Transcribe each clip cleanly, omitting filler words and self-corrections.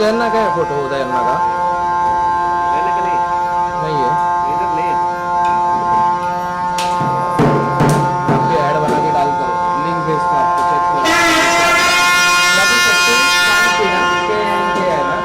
उदयन्ना का है फोटो, उदयन्ना का लेने का नहीं है। इधर नहीं है। आपके ऐड बना के डाल दो, लिंक भेजता हूँ आपको, चेक करो। डबल सेक्शन के है ना।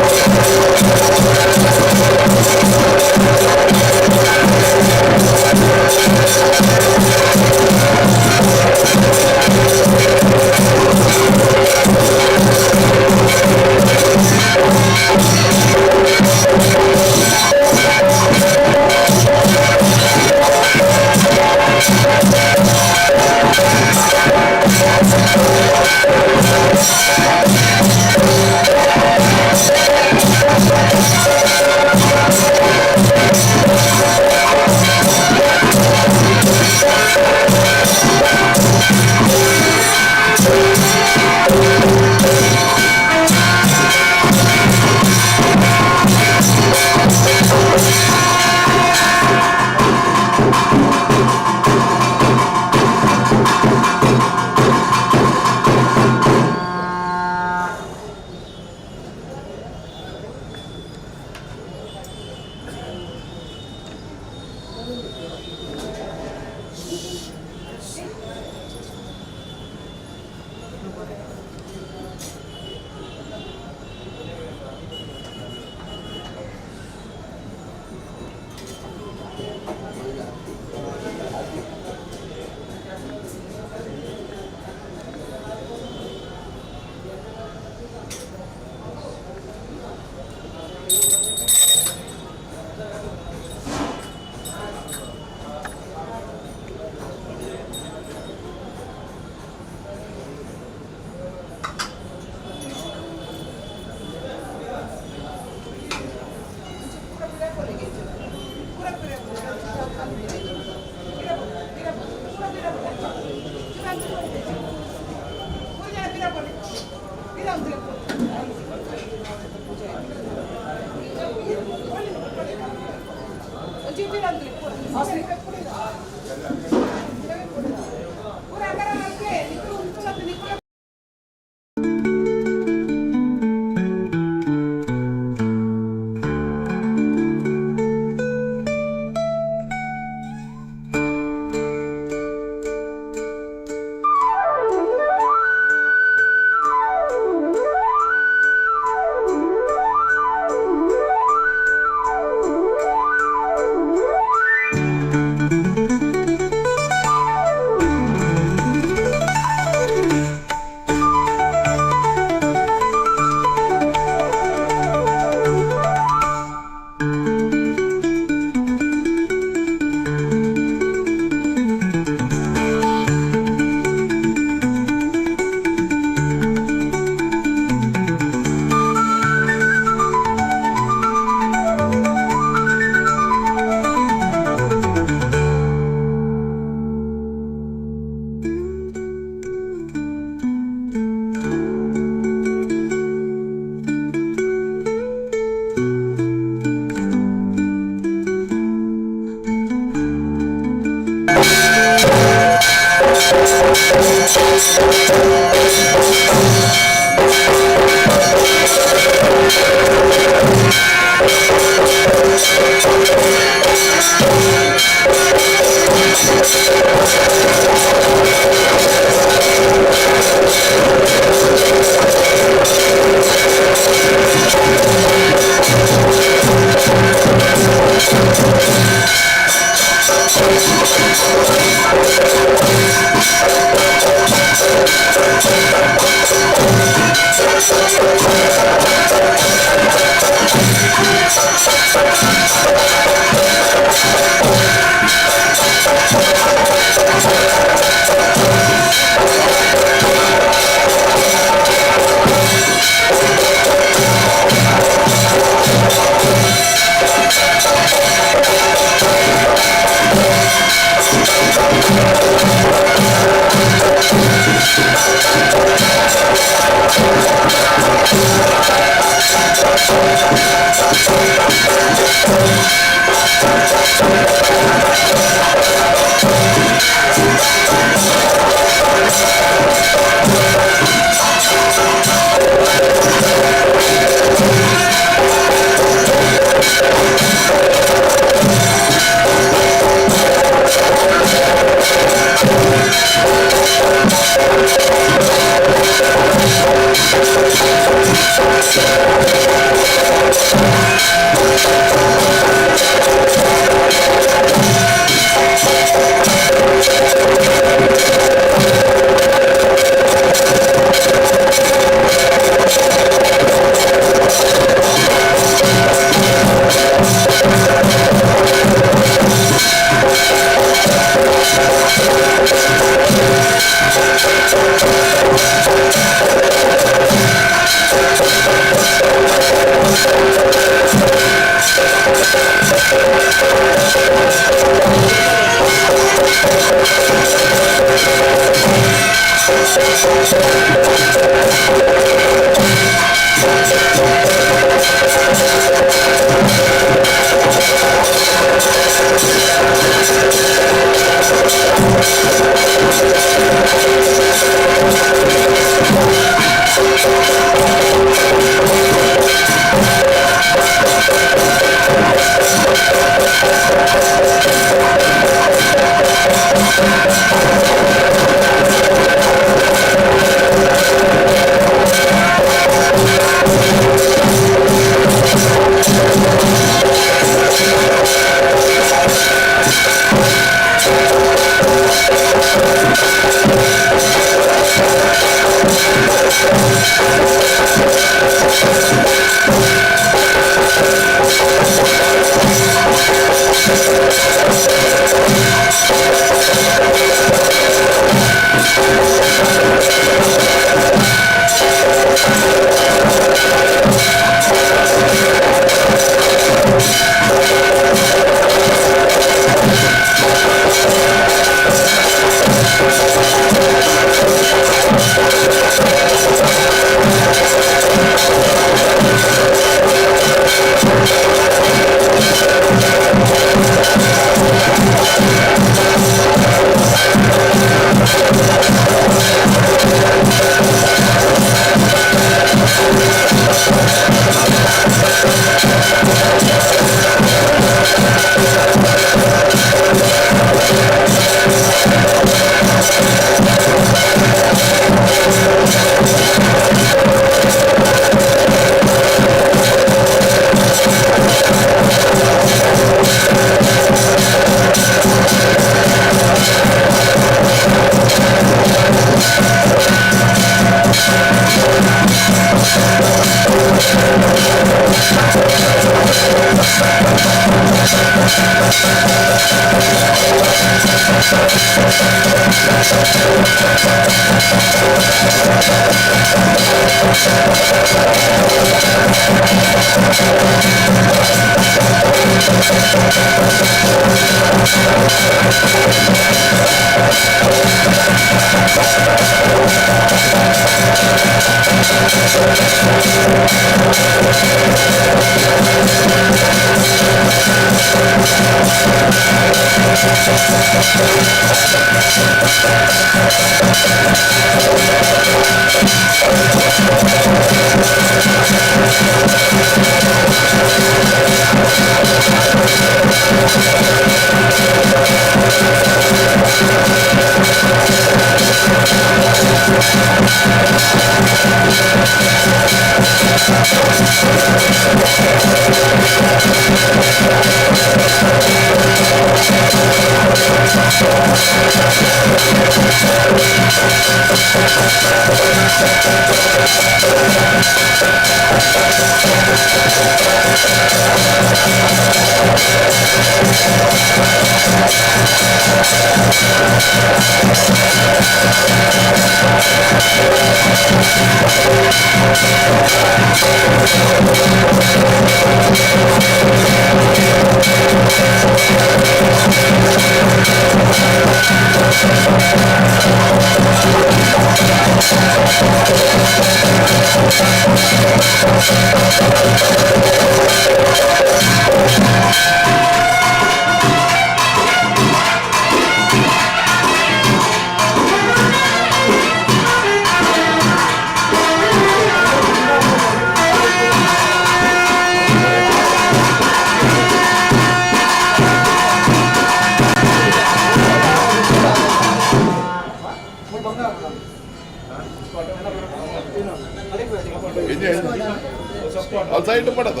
ಅಲ್ಲಿ ಸೈಡ್ ಮಾಡದ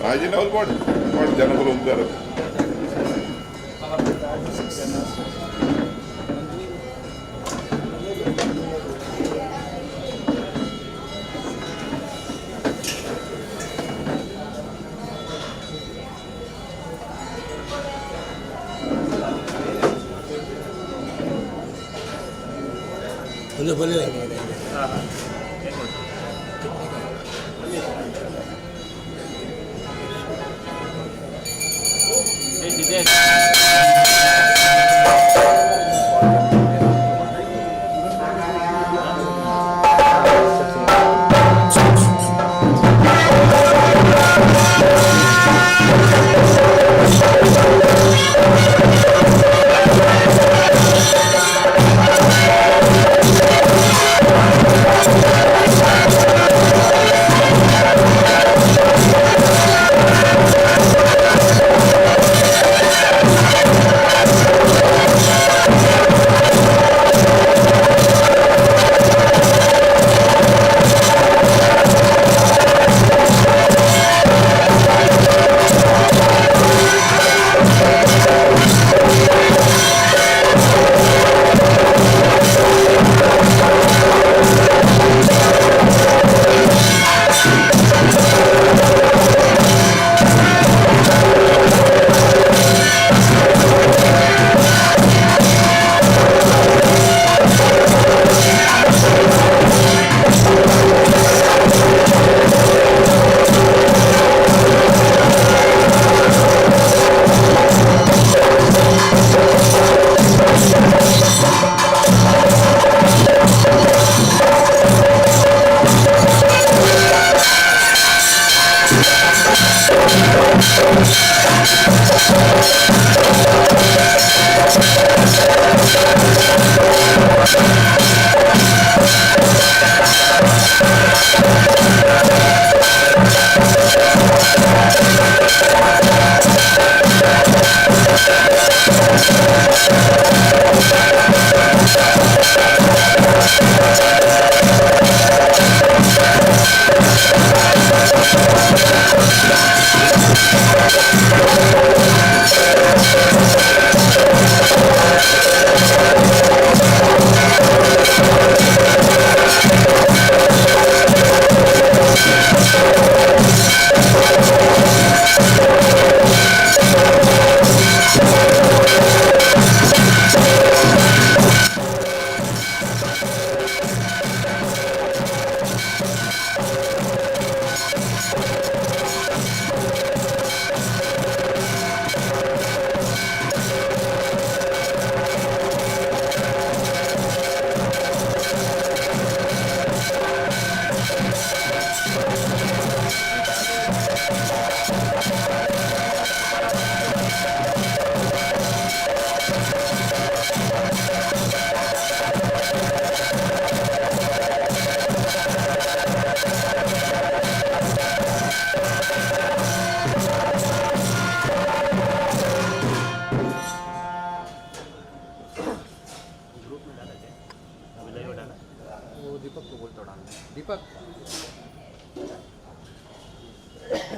ಆಜಿನ ಅವ್ರು ಮಾಡಿ ಜನಗಳು ಹೋಗ್ತಾರೆ. ಒಂದು ಬರಲಿಲ್ಲ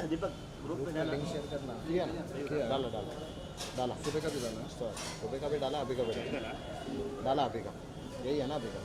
दीपक ग्रुप में डाला लिंक शेयर करना ठीक है ना डालो डालो डाला सुबह का भी डालना सुबह का भी डाला अभी का भी डाला डाला अभी का यही है ना अभी का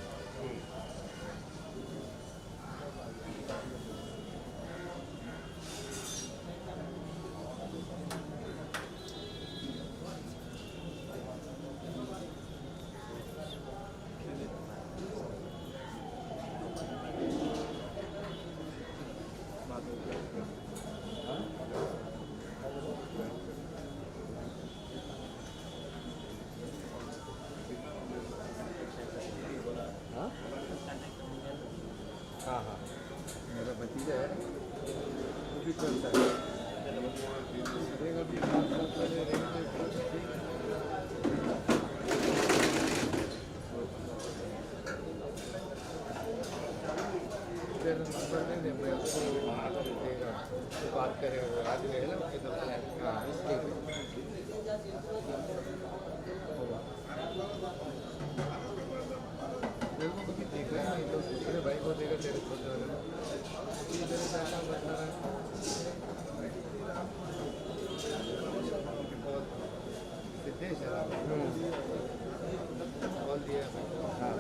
हाँ हाँ मेरा भतीजा है वो भी करता है फिर नंबर नहीं दे मैं उसको देगा बात करेगा आज ले लो हाँ ठीक है होगा तेरे को कभी देखा ही नहीं तो दूसरे भाई को देखा तेरे को इधर जाना बता रहा सिद्धेश है कॉल दिया हाँ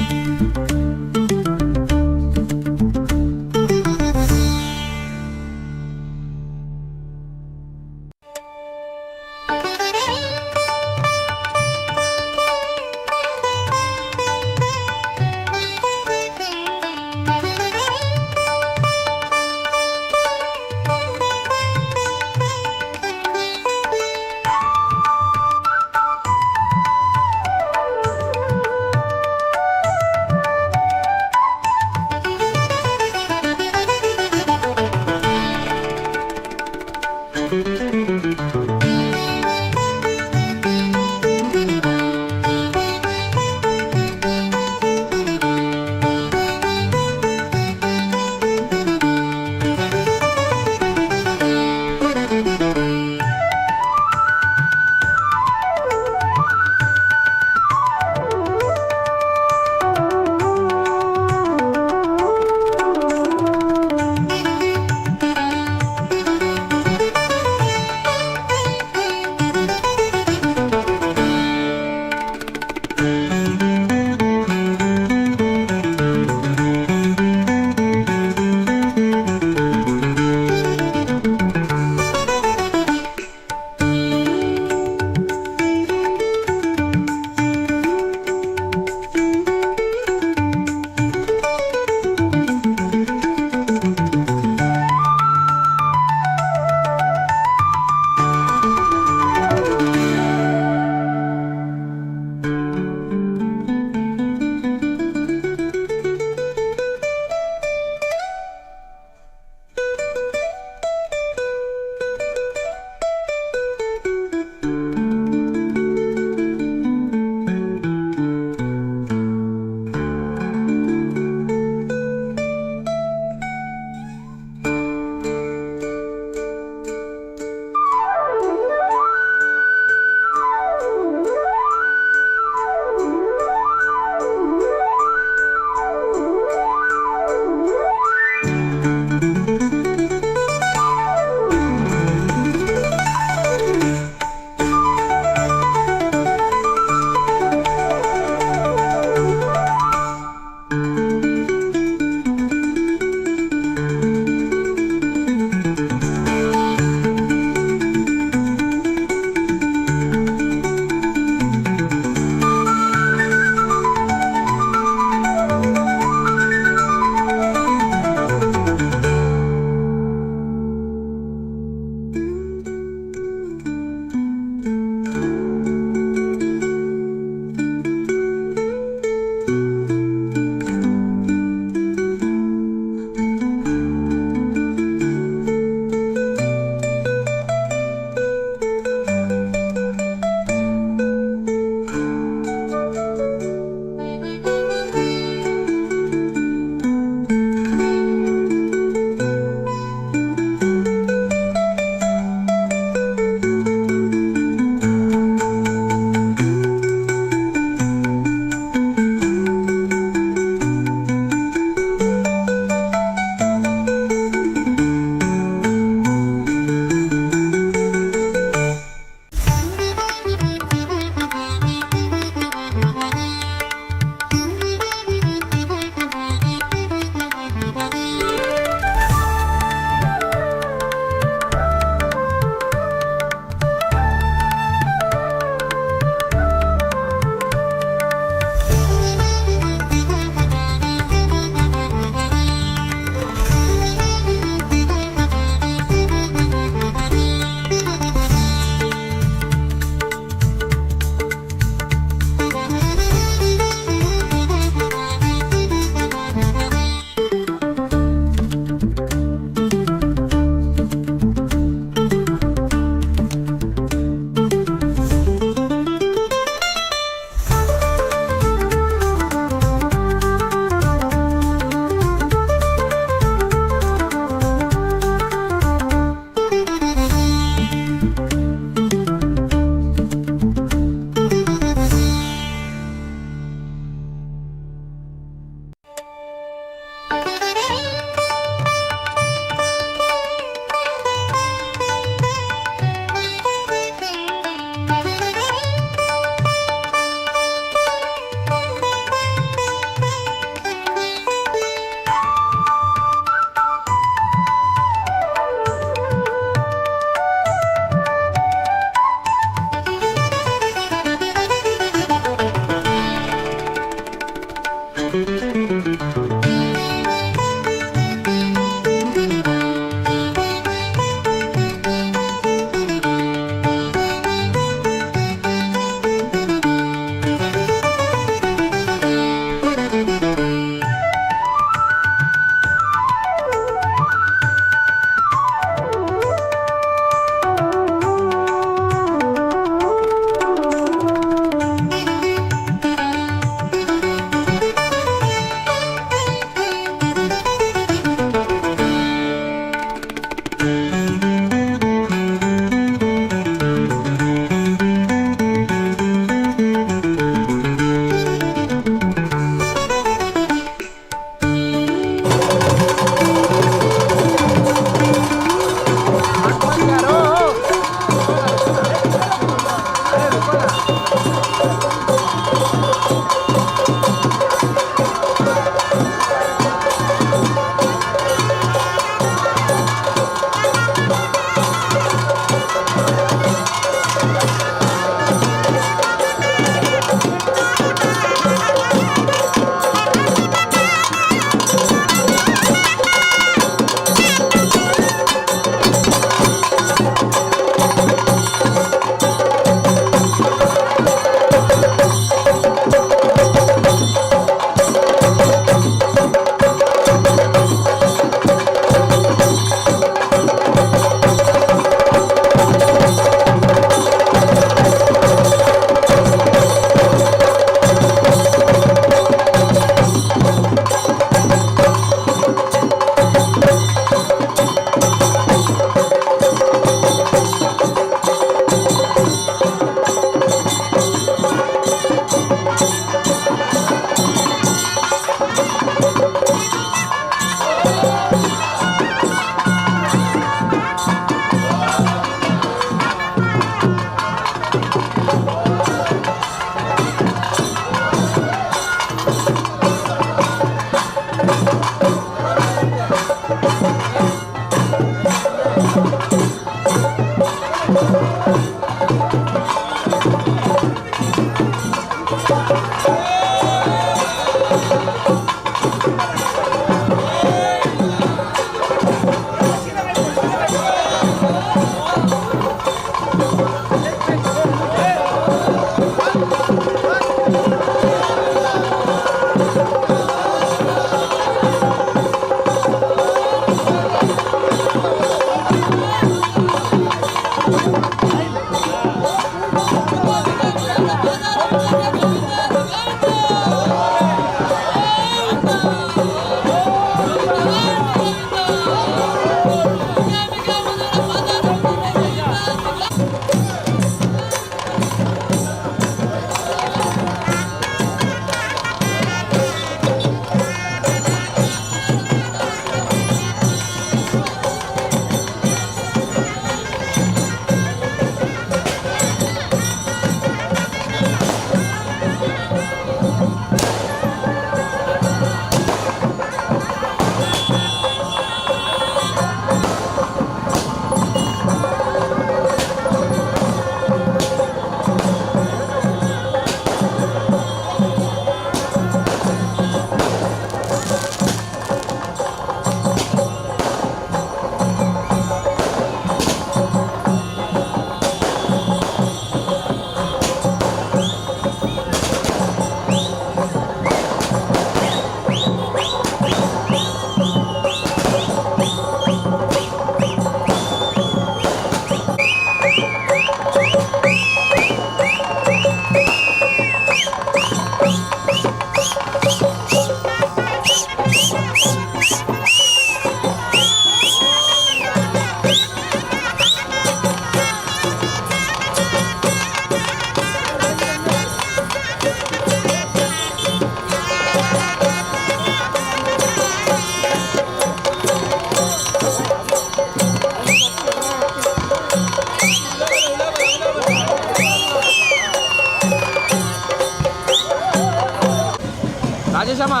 राजेश अम्मा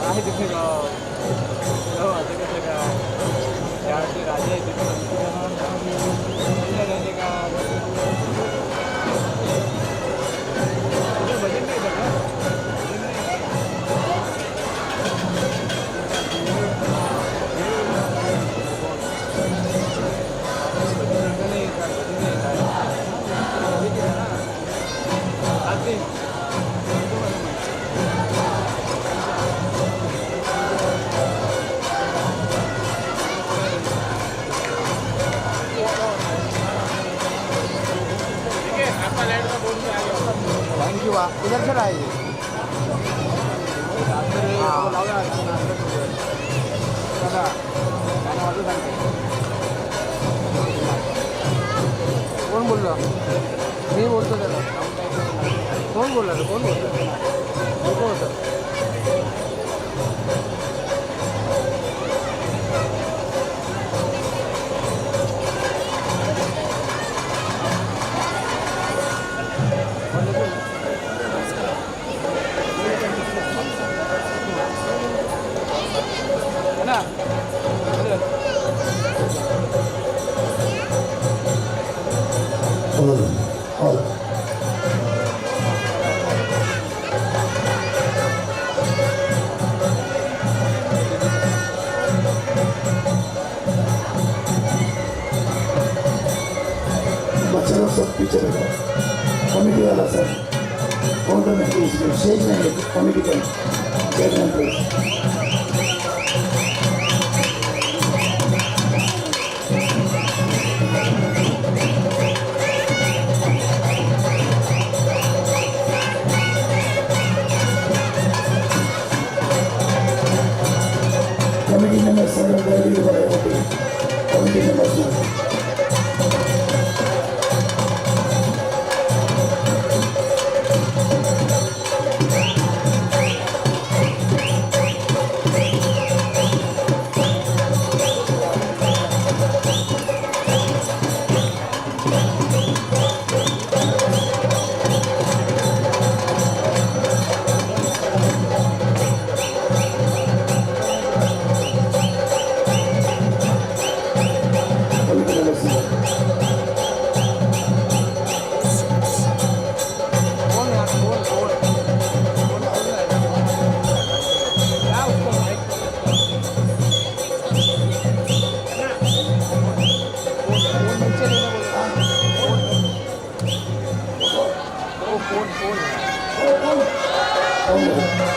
आहे तिथे त्यावरती राजे आहे तिथे बजेट नाही का थैंक यू इधर से आएगी कौन बोल रहा मी बोलतो त्याला कौन बोल रहा कौन बोलतो नको होतं है ना कौन स्टेज में कॉमेडी का background please committee members are very committee members now. Committee members now. कौन यार कौन क्या उसको माइक फोन नीचे लेने बोला वो फोन Committee members.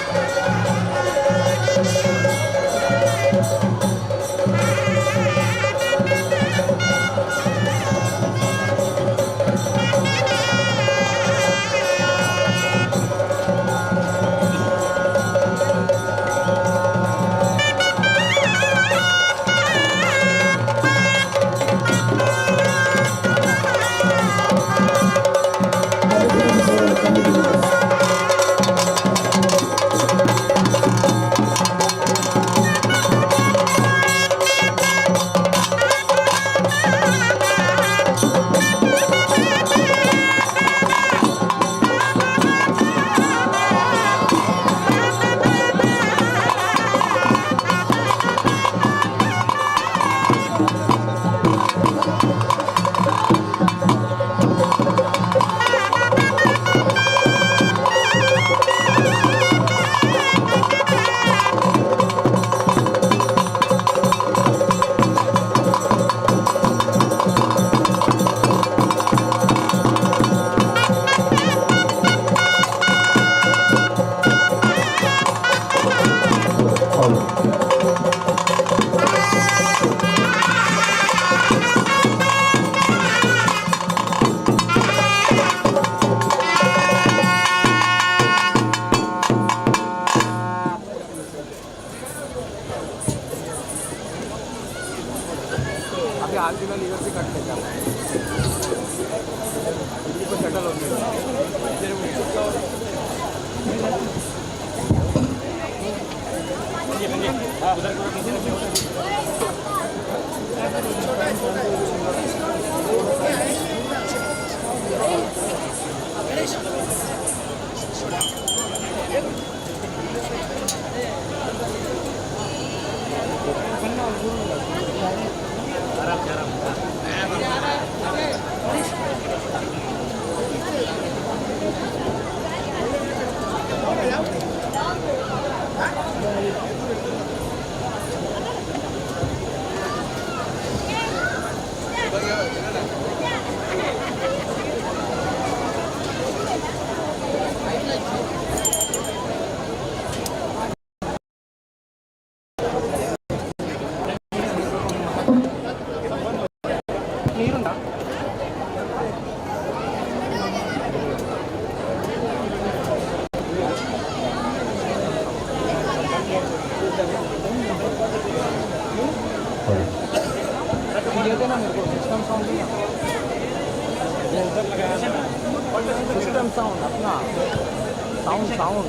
अभी आज भी मैं लीवर से कट लेता हूँ को सेटल होती నీరుందా ये देना मेरे को सिस्टम साउंड सिस्टम साउंड अपना साउंड साउंड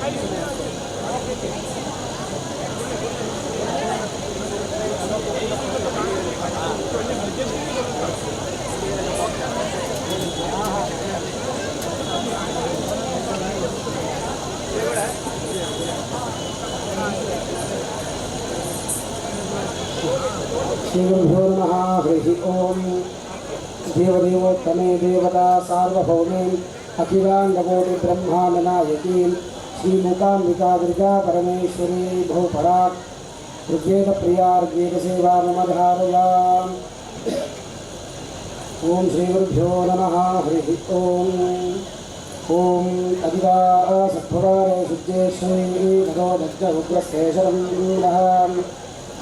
श्रीगुरुभ्यो नमः। हरिः ओम। देवदेवोत्तमे देवता सार्वभौमे अखिलाण्डकोटि ब्रह्मांड नायकी श्रीमूकाम्बिका दुर्गा परमेश्वरी बहुपराक् ऋग्वेद प्रिया ऋग्वेद सेवा मम धारयाम्। ओम श्रीगुरुभ्यो नमः। हरिः ओम। ओम अदिदा सत्वरे शुद्धेश्वरी भगो दग्ध उग्रस्तेशरं नः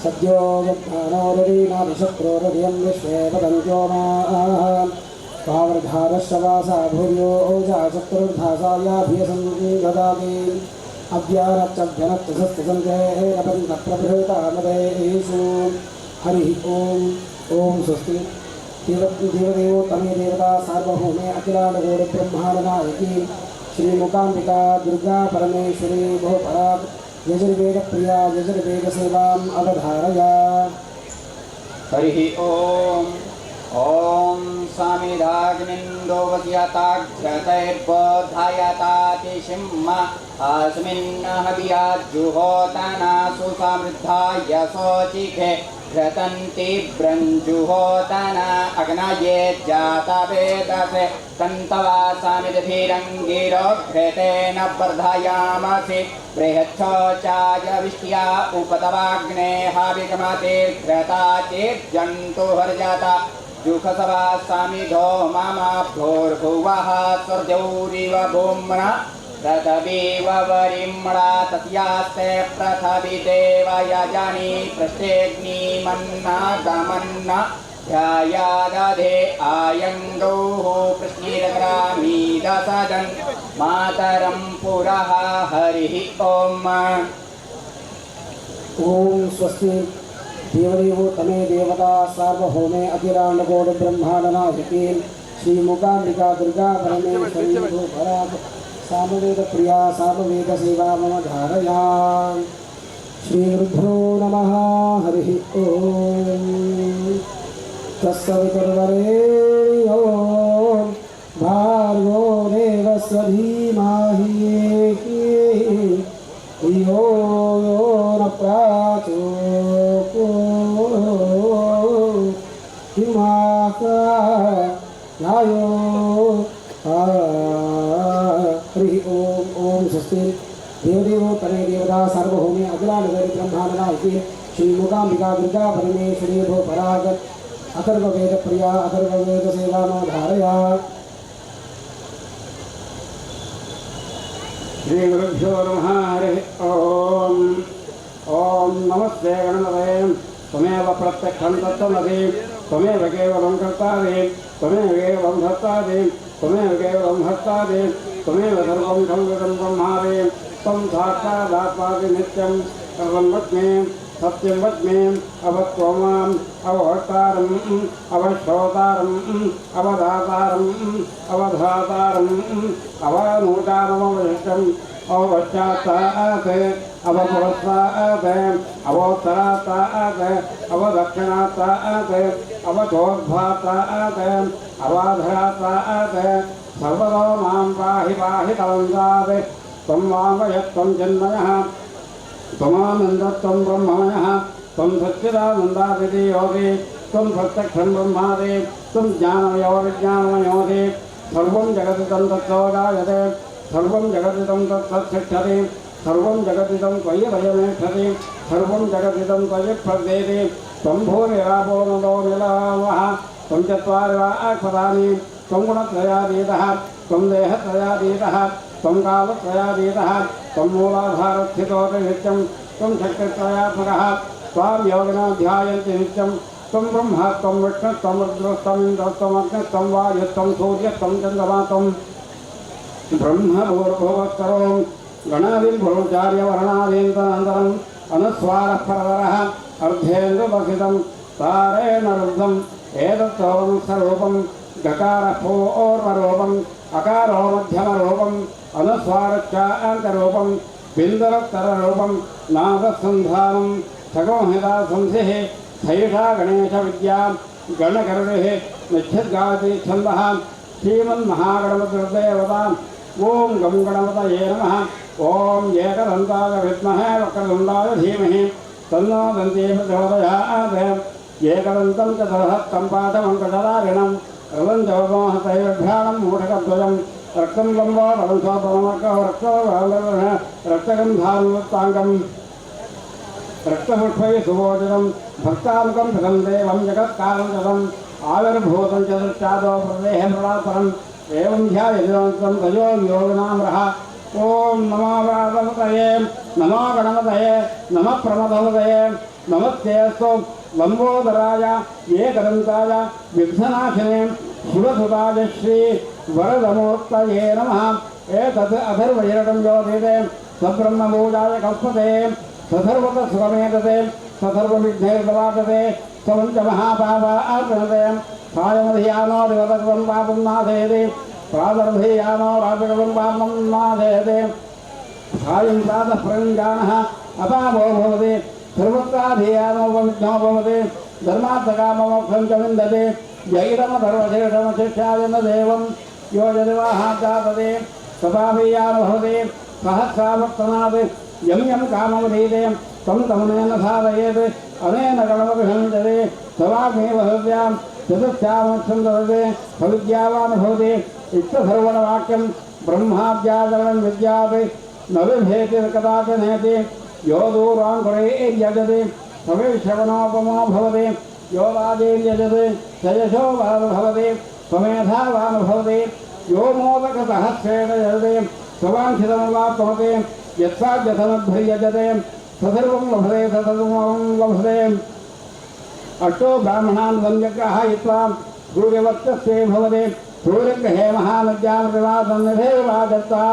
सद्यो यज्ञानोरवीनाभिशत्रोरधियं विश्वे पदन्त्यो माः पावर्धारश्रवासा भूयो ओजा चतुर्धासायाभियसं ददाति अद्यारच्चभ्यनच्चसस्तसन्देहप्रभृतामदेषु। हरिः ओम। ओम स्वस्ति। देवदेवोत्तमे देवता सार्वभौमे अखिलाण्डकोटि ब्रह्मांड नायकी श्रीमूकाम्बिका दुर्गा परमेश्वरी बहुपराक् यजुर्वेद प्रिया यजुर्वेद सेवाम् अवधारया। हरिः ओम। ओम समिधाग्निन्दोवस्यताघ्रतैर्बोधायतातिशिम्म अस्मिन् हवियाज्जुहोतना सुसमृद्धाय शोचिखे घ्रतन्ति ब्रञ्जुहोतना अग्नये जातवेदसे तन्तवासामिदभिरङ्गिरो घृतेन वर्धयामसि बृहच्छोचाय विष्ट्या उपतवाग्ने हविगमतिर्घ्रता चेज्जन्तुर्जाता जुखसवा सामिधो ममा भोर्भुवः स्वर्जौरिव भूम्ना रथवीव वरिम्णा तस्यास्ते पृथ्वी देवयजनी पृष्ठेऽग्निमन्ना गमन्ना ध्यायादधे आयङ्गौः कृष्णीरग्रामीदसदन् मातरं पुरः। हरिः ओम। ओम स्वस्ति। देवदेवोत्तमे देवता सार्वभौमे अखिलाण्डकोटि ब्रह्मांड नायकी श्रीमूकाम्बिका दुर्गा परमेश्वरी बहुपराक् सामवेद प्रिया सामवेद सेवा मम धारया। श्रीगुरुभ्यो नमः। हरिः ओम। तत्सवितुर्वरेण्यो भार्गो देवस्य धीमहि धियो यो न प्रचोदयात्। हरिः ओम। ओम स्वस्ति। देवदेवोत्तमे देवता सार्वभौमे अखिलाण्डकोटि ब्रह्मांड नायकी श्रीमूकाम्बिका दुर्गा परमेश्वरी बहुपराक् अथर्ववेद प्रिया अथर्ववेद सेवा मम धारया। श्रीगुरुभ्यो नमः। हरिः ओम। ओम नमस्ते गणपतये। त्वमेव प्रत्यक्षं तत्त्वमसि त्वमेव केवलं कर्तासि त्वमेव केवलं भर्तासि त्वमेव केवलं हर्तासि त्वमेव सर्वं खलुगतं ब्रह्मासि त्वं साक्षादात्मासि नित्यं सर्वं वच्मि सत्यं वच्मि अवत्वमाम् अवहर्तारम् अवश्रोतारम् अवधातारम् अवधातारम् अवनूतारमवशिष्टम् अवपश्चात्तात् अवपुरस्तात् अवोत्तरात्तात् अवदक्षिणात्तात् अवचोद्भात्तात् अवाधरात्तात् सर्वतो मां पाहि पाहि तवन्तात् त्वं वामयत्वं जन्मयः त्वमानन्दत्वं ब्रह्ममयः त्वं सच्चिदानन्दादिति योगी त्वं प्रत्यक्षं ब्रह्मादि त्वं ज्ञानमयो विज्ञानमयोऽसि सर्वं जगदिदं तत्सोजायते सर्वं जगदिदं तत्सत्तिष्ठति सर्वं जगदिदं त्वयि वयमेष्ठति सर्वं जगदिदं त्वयि प्रद्येति त्वं भूरिरापो नलो निलावः त्वं चत्वारि वाक्पदानि त्वं गुणत्रयातीतः त्वं देहत्रयातीतः त्वं कालत्रयातीतः त्वं मूलाधारस्थितोऽपि नित्यं त्वं शक्तित्रयात्मकः त्वां योगिनो ध्यायन्ति नित्यं त्वं ब्रह्मा त्वं विष्णुः त्वं रुद्रस्त्वं इन्द्रस्त्वं अग्निस्त्वं वायुस्त्वं सूर्यस्त्वं चन्द्रमा त्वं ब्रह्मभूर्भुवत्तरो गणादिर्भुचार्यवर्णादीन्तरम् अनुस्वारः परवरः अर्धेन्दुवसितं तारेण रुद्धम् एतत्सर्वं स्वरूपं गकारः पूर्वरूपम् अकारो मध्यमरूपम् अनुस्वारश्चान्तरूपम् बिन्दरत्तररूपं नादसन्धानं ठगोहिता संसिः सैषा गणेशविद्या गणकर्णिः निच्छद्गायत्री छन्दः श्रीमन्महागणपतिर्देवताम् ॐ गं गणपतये नमः ॐ एकदन्ताय विद्महे वक्रतुण्डाय धीमहि तन्नो दन्ती प्रचोदयात् एकदन्तं च सहस्तं पाठमङ्कटरारिणं रवं जवमोहतैर्भ्याणं मूढकध्वजं रक्तं लम्बो बलंसोपमर्कः रक्तगन्धानुत्ताङ्गम् रक्तपुष्पैः सुभोजनं भक्तामुखं भृतं देवं जगत्कालं जगम् आविर्भूतं च दृष्टादो प्रदेहे प्रलापरम् एवं ध्यायन्तं तजो योगनामरः ॐ नमो गणपतये नमो गणपतये नमः प्रमदपतये नमस्तेऽस्तु लम्बोदराय एकदन्ताय विघ्ननाशिने शिवसुताय श्री वरदमूर्तये नमः एतत् अथर्वैरटं ज्योतिषे सब्रह्मपूजाय कल्पते ससर्वतः सुखमेतते ससर्वविघ्नैर्दवातते समञ्च महापापा अर्पणते सायमधियानो दिवतकं पापं नाशयति प्रातर्धियानो राजकं पापं नाशयति सायं प्रातः प्रञ्जानः अपापो भवति सर्वत्राधियानो विघ्नो भवति धर्मार्थकाममोक्षं च विन्दति जैरमधर्मशेषमशिष्याय देवं यो यदिवाहाजातते सदाभियानो भवति सहस्रावर्तनात् यं यं काममधीते तं तमनेन साधयेत् अनेन गणपतिसञ्जते सवाग्नेव हृद्यां चतुर्थ्यामक्षं ददते सविद्यावान् भवति इष्टसर्वणवाक्यं ब्रह्माद्याचरणं विद्यात् न बिभेति कदापि नेति यो दूराङ्कुरे यजति सविश्रवणोपमो भवति यो वादेर्यजति स यशोवान् भवति स्वमेधावान् भवति यो मोदकसहस्रेण यजति स्ववाञ्छितमवाप्नोति यत्साध्यसमद्भिर्यजते ससर्वं लभते ससर्वं लभते अष्टो ब्राह्मणान् संयग्रहयित्वा सूर्यवर्चस्वे भवते सूर्यग्रहे महानद्यामृतवासन्निधेर्वागत्वा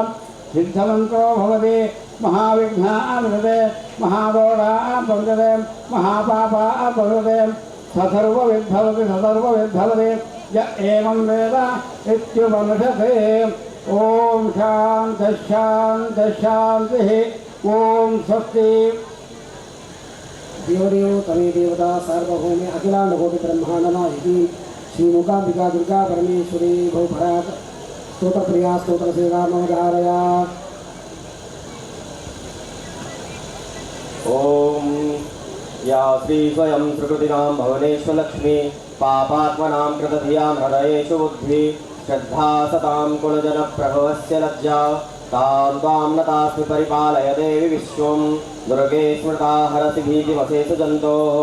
सिद्धमन्त्रो भवति महाविघ्नान्विते महादोषान्विते महापापान्विते ससर्वविद्भवति य एवं वेद इत्युपनिषते ॐ शान्तिः शान्तिः शान्तिः ॐ स्वस्ति देवदेव तमे देवता सार्वभौमे अखिलांडकोटि ब्रह्मांडनायिकी श्री मूकांबिका दुर्गा परमेश्वरी भवभरात स्तोत्रप्रिया स्तोत्रसेवा नवधारया ॐ या श्री स्वयं प्रकृतिनां भुवनेश्वरलक्ष्मी पापात्मनां कृतधियां हृदयेषु बुद्धि श्रद्धा सतां कुलजनप्रभवस्य लज्जा तां त्वां नतास्मि परिपालय देवि विश्वं दुर्गे स्मृता हरसि भीतिमशेषु जन्तोः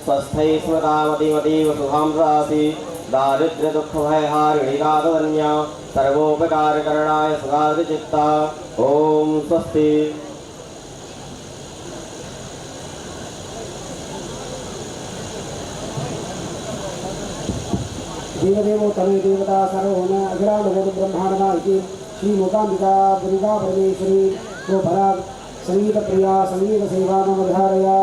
स्वस्थै स्मृतामतिमतीव शुभां ददासि दारिद्र्यदुःखभयहारिणी दातधन्या सर्वोपकारकरणाय सुधारिचित्ता ॐ स्वस्ति। देवदेवो तमे देवता सर्वभौमे अखिलांडकोटि ब्रह्मांडनायिकी श्री मूकांबिका दुर्गा परमेश्वरी भवभरात संगीतप्रिया संगीतसेवा नवधारया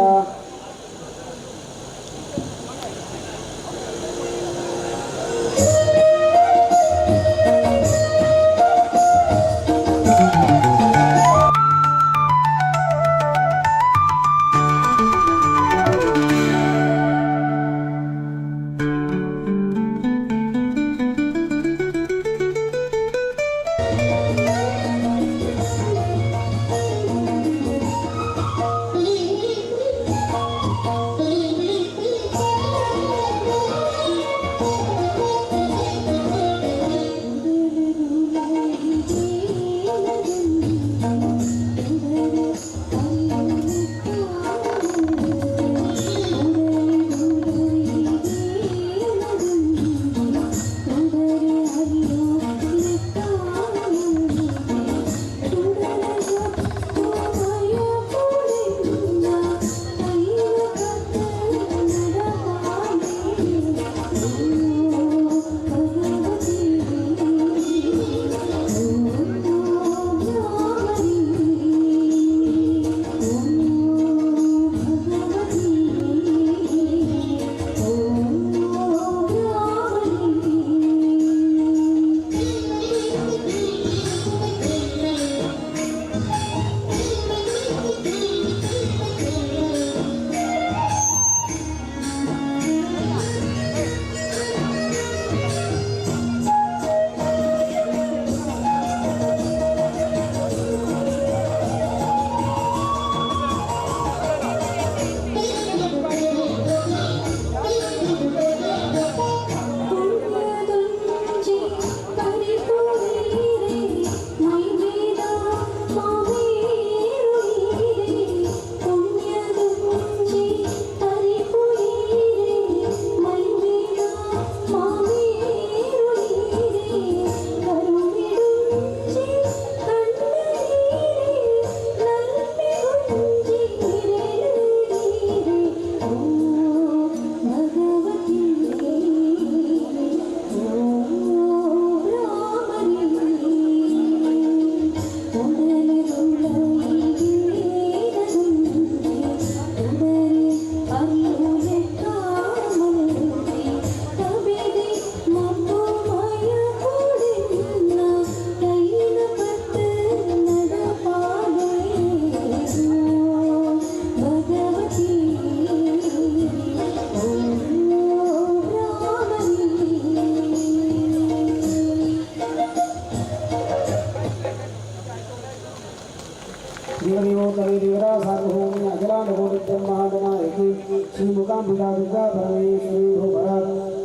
देवदेवोत्तमे देवता सार्वभौमे अखिलाण्डकोटिब्रह्माण्डनायकी श्रीमुकाम्बिका दुर्गा परमेश्वरी भूपरा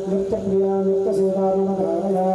नृत्यप्रिया नृत्यसेवा मम धारया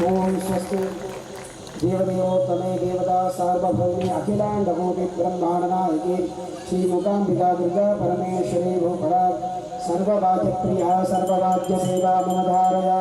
ओम स्वस्ति देवदेवोत्तमे देवता सार्वभौमे अखिलाण्डकोटि ब्रह्माण्डनायके श्रीमुकाम्बिका दुर्गा परमेश्वरी भूपरा सर्ववाद्यप्रिया सर्ववाद्यसेवा मम धारया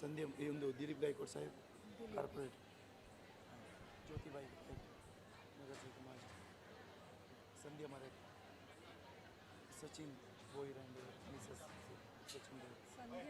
संध्या येऊन दिलीप गायकवाड साहेब कॉर्पोरेट ज्योतिबाई नगरसेवक माझे संध्या मराठे सचिन भोईर आणि मिसेस सचिन भोईर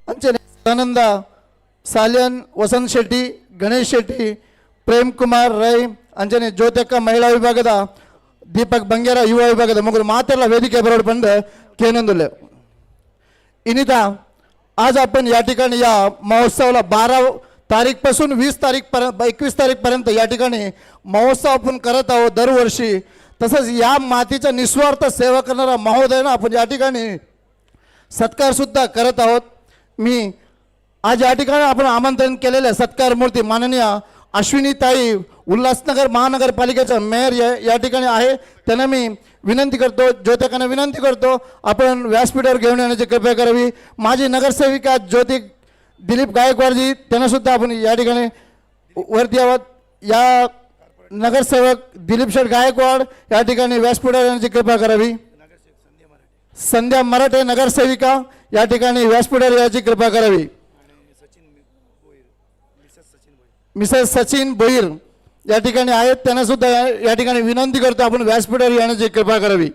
संध्या मराठे आनंदा सालियन वसंत शेट्टी गणेश शेट्टी ಪ್ರೇಮ್ ಕುಮಾರ್ ರೈ ಅಂಜನೆ ಜ್ಯೋತಕ್ಕ ಮಹಿಳಾ ವಿಭಾಗದ ದೀಪಕ್ ಬಂಗೇರ ಯುವ ವಿಭಾಗದ मग ಮಾತೆಲ್ಲ ವೇದಿಕೆ बरोबर ಬಂದು केनंदुले इनिता आज आपण या ठिकाणी या महोत्सवाला 12 तारीखपासून 20 तारीखपर्यंत 21 तारीखपर्यंत या ठिकाणी महोत्सव आपण करत आहोत दरवर्षी. तसंच या मातीचा निस्वार्थ सेवा करणारा महोदयांना आपण या ठिकाणी सत्कार सुद्धा करत आहोत. मी आज या ठिकाणी आपण आमंत्रण केलेले सत्कार मूर्ती माननीय अश्विनीताई उल्हासनगर महानगरपालिकेचा मेयर या ठिकाणी आहे. त्यांना मी विनंती करतो ज्योतिकांना विनंती करतो आपण व्यासपीठावर घेऊन येण्याची कृपया करावी. माझी नगरसेविका ज्योती दिलीप गायकवाडजी त्यांना सुद्धा आपण या ठिकाणी वरती यावं. या नगरसेवक दिलीप शेठ गायकवाड या ठिकाणी व्यासपीठावर येण्याची कृपा करावी. संध्या मराठे नगरसेविका या ठिकाणी व्यासपीठावर याची कृपा करावी. मिसेस सचिन भोईर या ठिकाणी आहेत त्यांना सुद्धा या ठिकाणी विनंती करतो आपण व्यासपीठावर येण्याची कृपा करावी.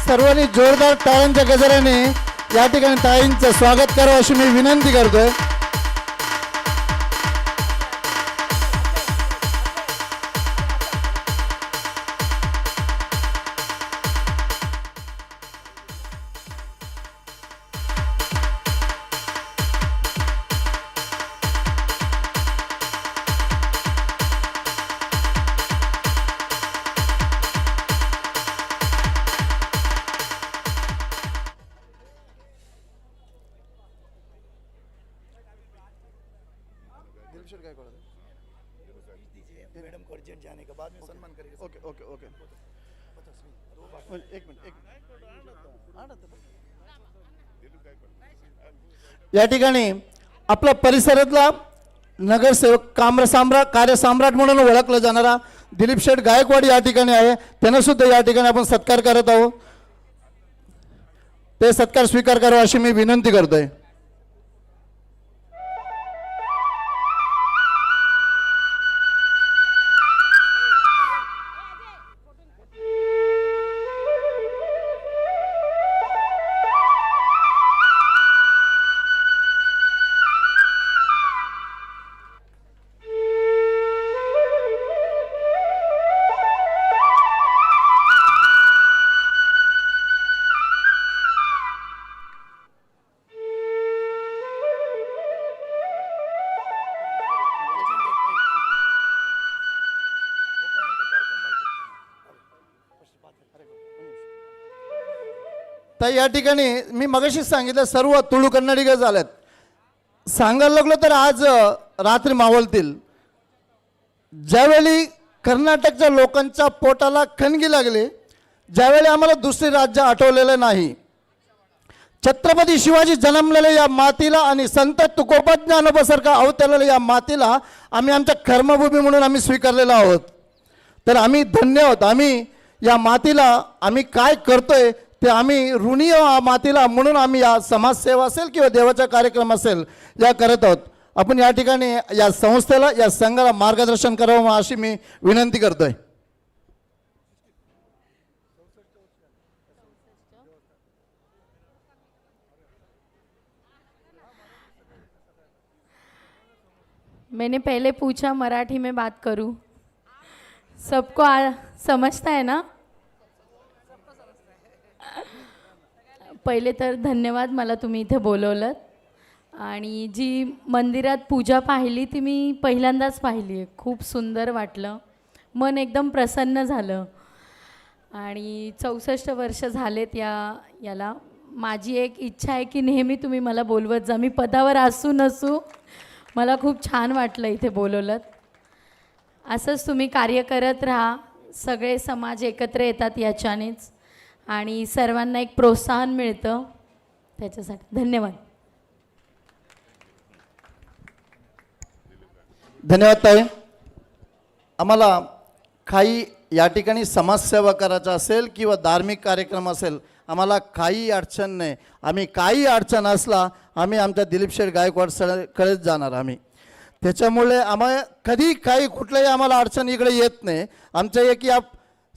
सर्वांनी जोरदार टाळ्यांच्या गजराने या ठिकाणी ताईंचं स्वागत करावं अशी मी विनंती करतोय. ओके ओके ओके एक मिनिट या ठिकाणी आपला परिसरातला नगरसेवक कार्यसम्राट म्हणून ओळखला जाणारा दिलीप शेठ गायकवाड या ठिकाणी आहे. त्यांना सुद्धा या ठिकाणी आपण सत्कार करत आहोत. ते सत्कार स्वीकार करावा अशी मी विनंती करतोय. तर या ठिकाणी मी मगाशीच सांगितलं सर्व तुळू कन्नडिग झालेत. सांगायला लागलो तर आज रात्री मावळतील. ज्यावेळी कर्नाटकच्या लोकांच्या पोटाला खणगी लागली, ज्यावेळी आम्हाला दुसरी राज्य आठवलेलं नाही, छत्रपती शिवाजी जन्मलेल्या या मातीला आणि संत तुकोबा ज्ञानोबासारखा अवतरलेल्या या मातीला आम्ही आमच्या कर्मभूमी म्हणून आम्ही स्वीकारलेलो आहोत. तर आम्ही धन्य आहोत. आम्ही या मातीला आम्ही काय करतोय ते आम्ही ऋणी मातीला म्हणून आम्ही या समाजसेवा असेल किंवा देवाचा कार्यक्रम असेल या करत आहोत. आपण या ठिकाणी या संस्थेला या संघाला मार्गदर्शन करावं अशी मी विनंती करतोय. मैंने पहले पूछा मराठी में बात करूं, सबको समझता है ना? पहिले तर धन्यवाद मला तुम्ही इथे बोलवलं. आणि जी मंदिरात पूजा पाहिली ती मी पहिल्यांदाच पाहिली आहे. खूप सुंदर वाटलं, मन एकदम प्रसन्न झालं. आणि 64 वर्ष झालेत याला. माझी एक इच्छा आहे की नेहमी तुम्ही मला बोलवत जा. मी पदावर असू नसू, मला खूप छान वाटलं इथे बोलवलं. असंच तुम्ही कार्य करत राहा. सगळे समाज एकत्र येतात याच्यानेच आणि सर्वांना एक प्रोत्साहन मिळतं त्याच्यासाठी. धन्यवाद. धन्यवाद ताई. आम्हाला काही या ठिकाणी समाजसेवा करायचा असेल किंवा धार्मिक कार्यक्रम असेल, आम्हाला काही अडचण नाही. आम्ही काही अडचण असला आम्ही आमच्या दिलीप शेठ गायकवाड कडेच जाणार. आम्ही त्याच्यामुळे आम्हाला कधी काही कुठल्याही आम्हाला अडचण इकडे येत नाही. आमच्या एक या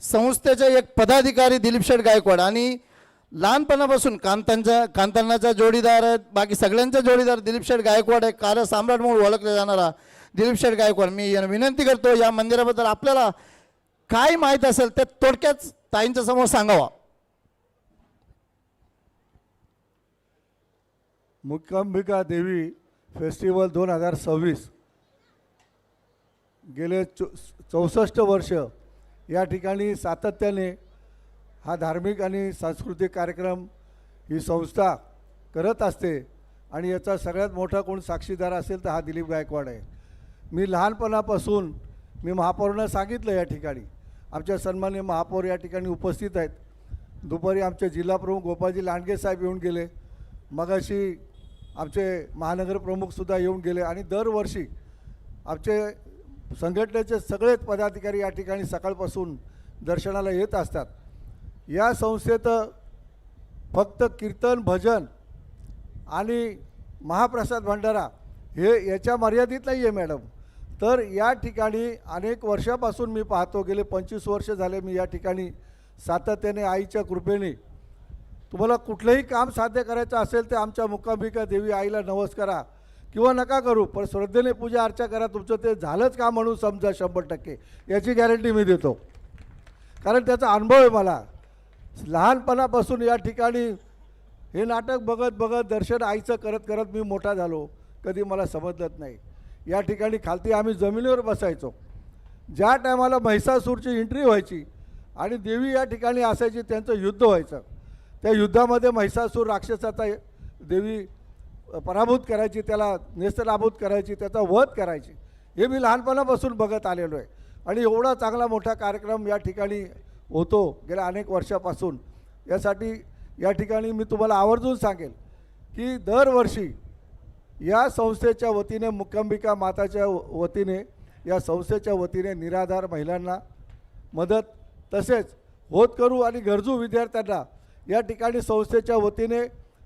संस्थेचे एक पदाधिकारी दिलीप शेठ गायकवाड आणि लहानपणापासून कांतांनाचा जोडीदार आहेत, बाकी सगळ्यांचा जोडीदार दिलीप शेठ गायकवाड आहे. कार्यसम्राट म्हणून ओळखला जाणारा दिलीप शेठ गायकवाड. मी विनंती करतो या मंदिराबद्दल आपल्याला काय माहीत असेल ते थोडक्यात ताईंच्या समोर सांगावा. मुक्कांबिका देवी फेस्टिवल 2026 गेले 64 वर्ष या ठिकाणी सातत्याने हा धार्मिक आणि सांस्कृतिक कार्यक्रम ही संस्था करत असते. आणि याचा सगळ्यात मोठा कोण साक्षीदार असेल तर हा दिलीप गायकवाड आहे. मी लहानपणापासून मी महापौरांना सांगितलं या ठिकाणी आमच्या सन्माननीय महापौर या ठिकाणी उपस्थित आहेत. दुपारी आमचे जिल्हाप्रमुख गोपाळजी लांडगे साहेब येऊन गेले. मगाशी आमचे महानगर प्रमुखसुद्धा येऊन गेले. आणि दरवर्षी आमचे संघटनेचे सगळेच पदाधिकारी या ठिकाणी सकाळपासून दर्शनाला येत असतात. या संस्थेत फक्त कीर्तन भजन आणि महाप्रसाद भंडारा हे याच्या मर्यादित नाही आहे मॅडम. तर या ठिकाणी अनेक वर्षापासून मी पाहतो, गेले 25 वर्ष झाले मी या ठिकाणी सातत्याने आईच्या कृपेने तुम्हाला कुठलंही काम साध्य करायचं असेल ते आमच्या मुक्कांबिका देवी आईला नवस करा किंवा नका करू, पण श्रद्धेने पूजा अर्चा करा, तुमचं ते झालंच का म्हणून समजा 100%. याची गॅरंटी मी देतो, कारण त्याचा अनुभव आहे मला. लहानपणापासून या ठिकाणी हे नाटक बघत बघत दर्शन आईचं करत करत मी मोठा झालो. कधी मला समजलंच नाही. या ठिकाणी खालती आम्ही जमिनीवर बसायचो. ज्या टायमाला महिषासूरची एंट्री व्हायची आणि देवी या ठिकाणी असायची, त्यांचं युद्ध व्हायचं. त्या युद्धामध्ये महिषासूर राक्षसाचा देवी पराभूत करायची, त्याला नेस्तनाबूत करायची, त्याचा वध करायची. हे मी लहानपणापासून बघत आलेलो आहे. आणि एवढा चांगला मोठा कार्यक्रम या ठिकाणी होतो गेल्या अनेक वर्षापासून. यासाठी या ठिकाणी मी तुम्हाला आवर्जून सांगेल की दरवर्षी या संस्थेच्या वतीने, मुक्कांबिका माताच्या वतीने, या संस्थेच्या वतीने निराधार महिलांना मदत, तसेच होतकरू आणि गरजू विद्यार्थ्यांना या ठिकाणी संस्थेच्या वतीने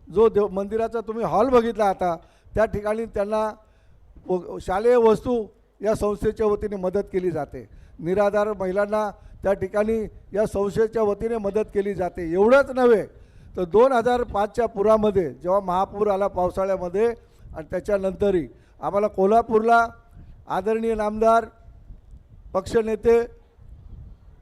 जो मंदिराचा तुम्ही हॉल बघितला आता, त्या ठिकाणी त्यांना शालेय वस्तू या संस्थेच्या वतीने मदत केली जाते. निराधार महिलांना त्या ठिकाणी या संस्थेच्या वतीने मदत केली जाते. एवढंच नव्हे तर 2005च्या पुरामध्ये जेव्हा महापूर आला पावसाळ्यामध्ये, आणि त्याच्यानंतरही आम्हाला कोल्हापूरला आदरणीय नामदार पक्षनेते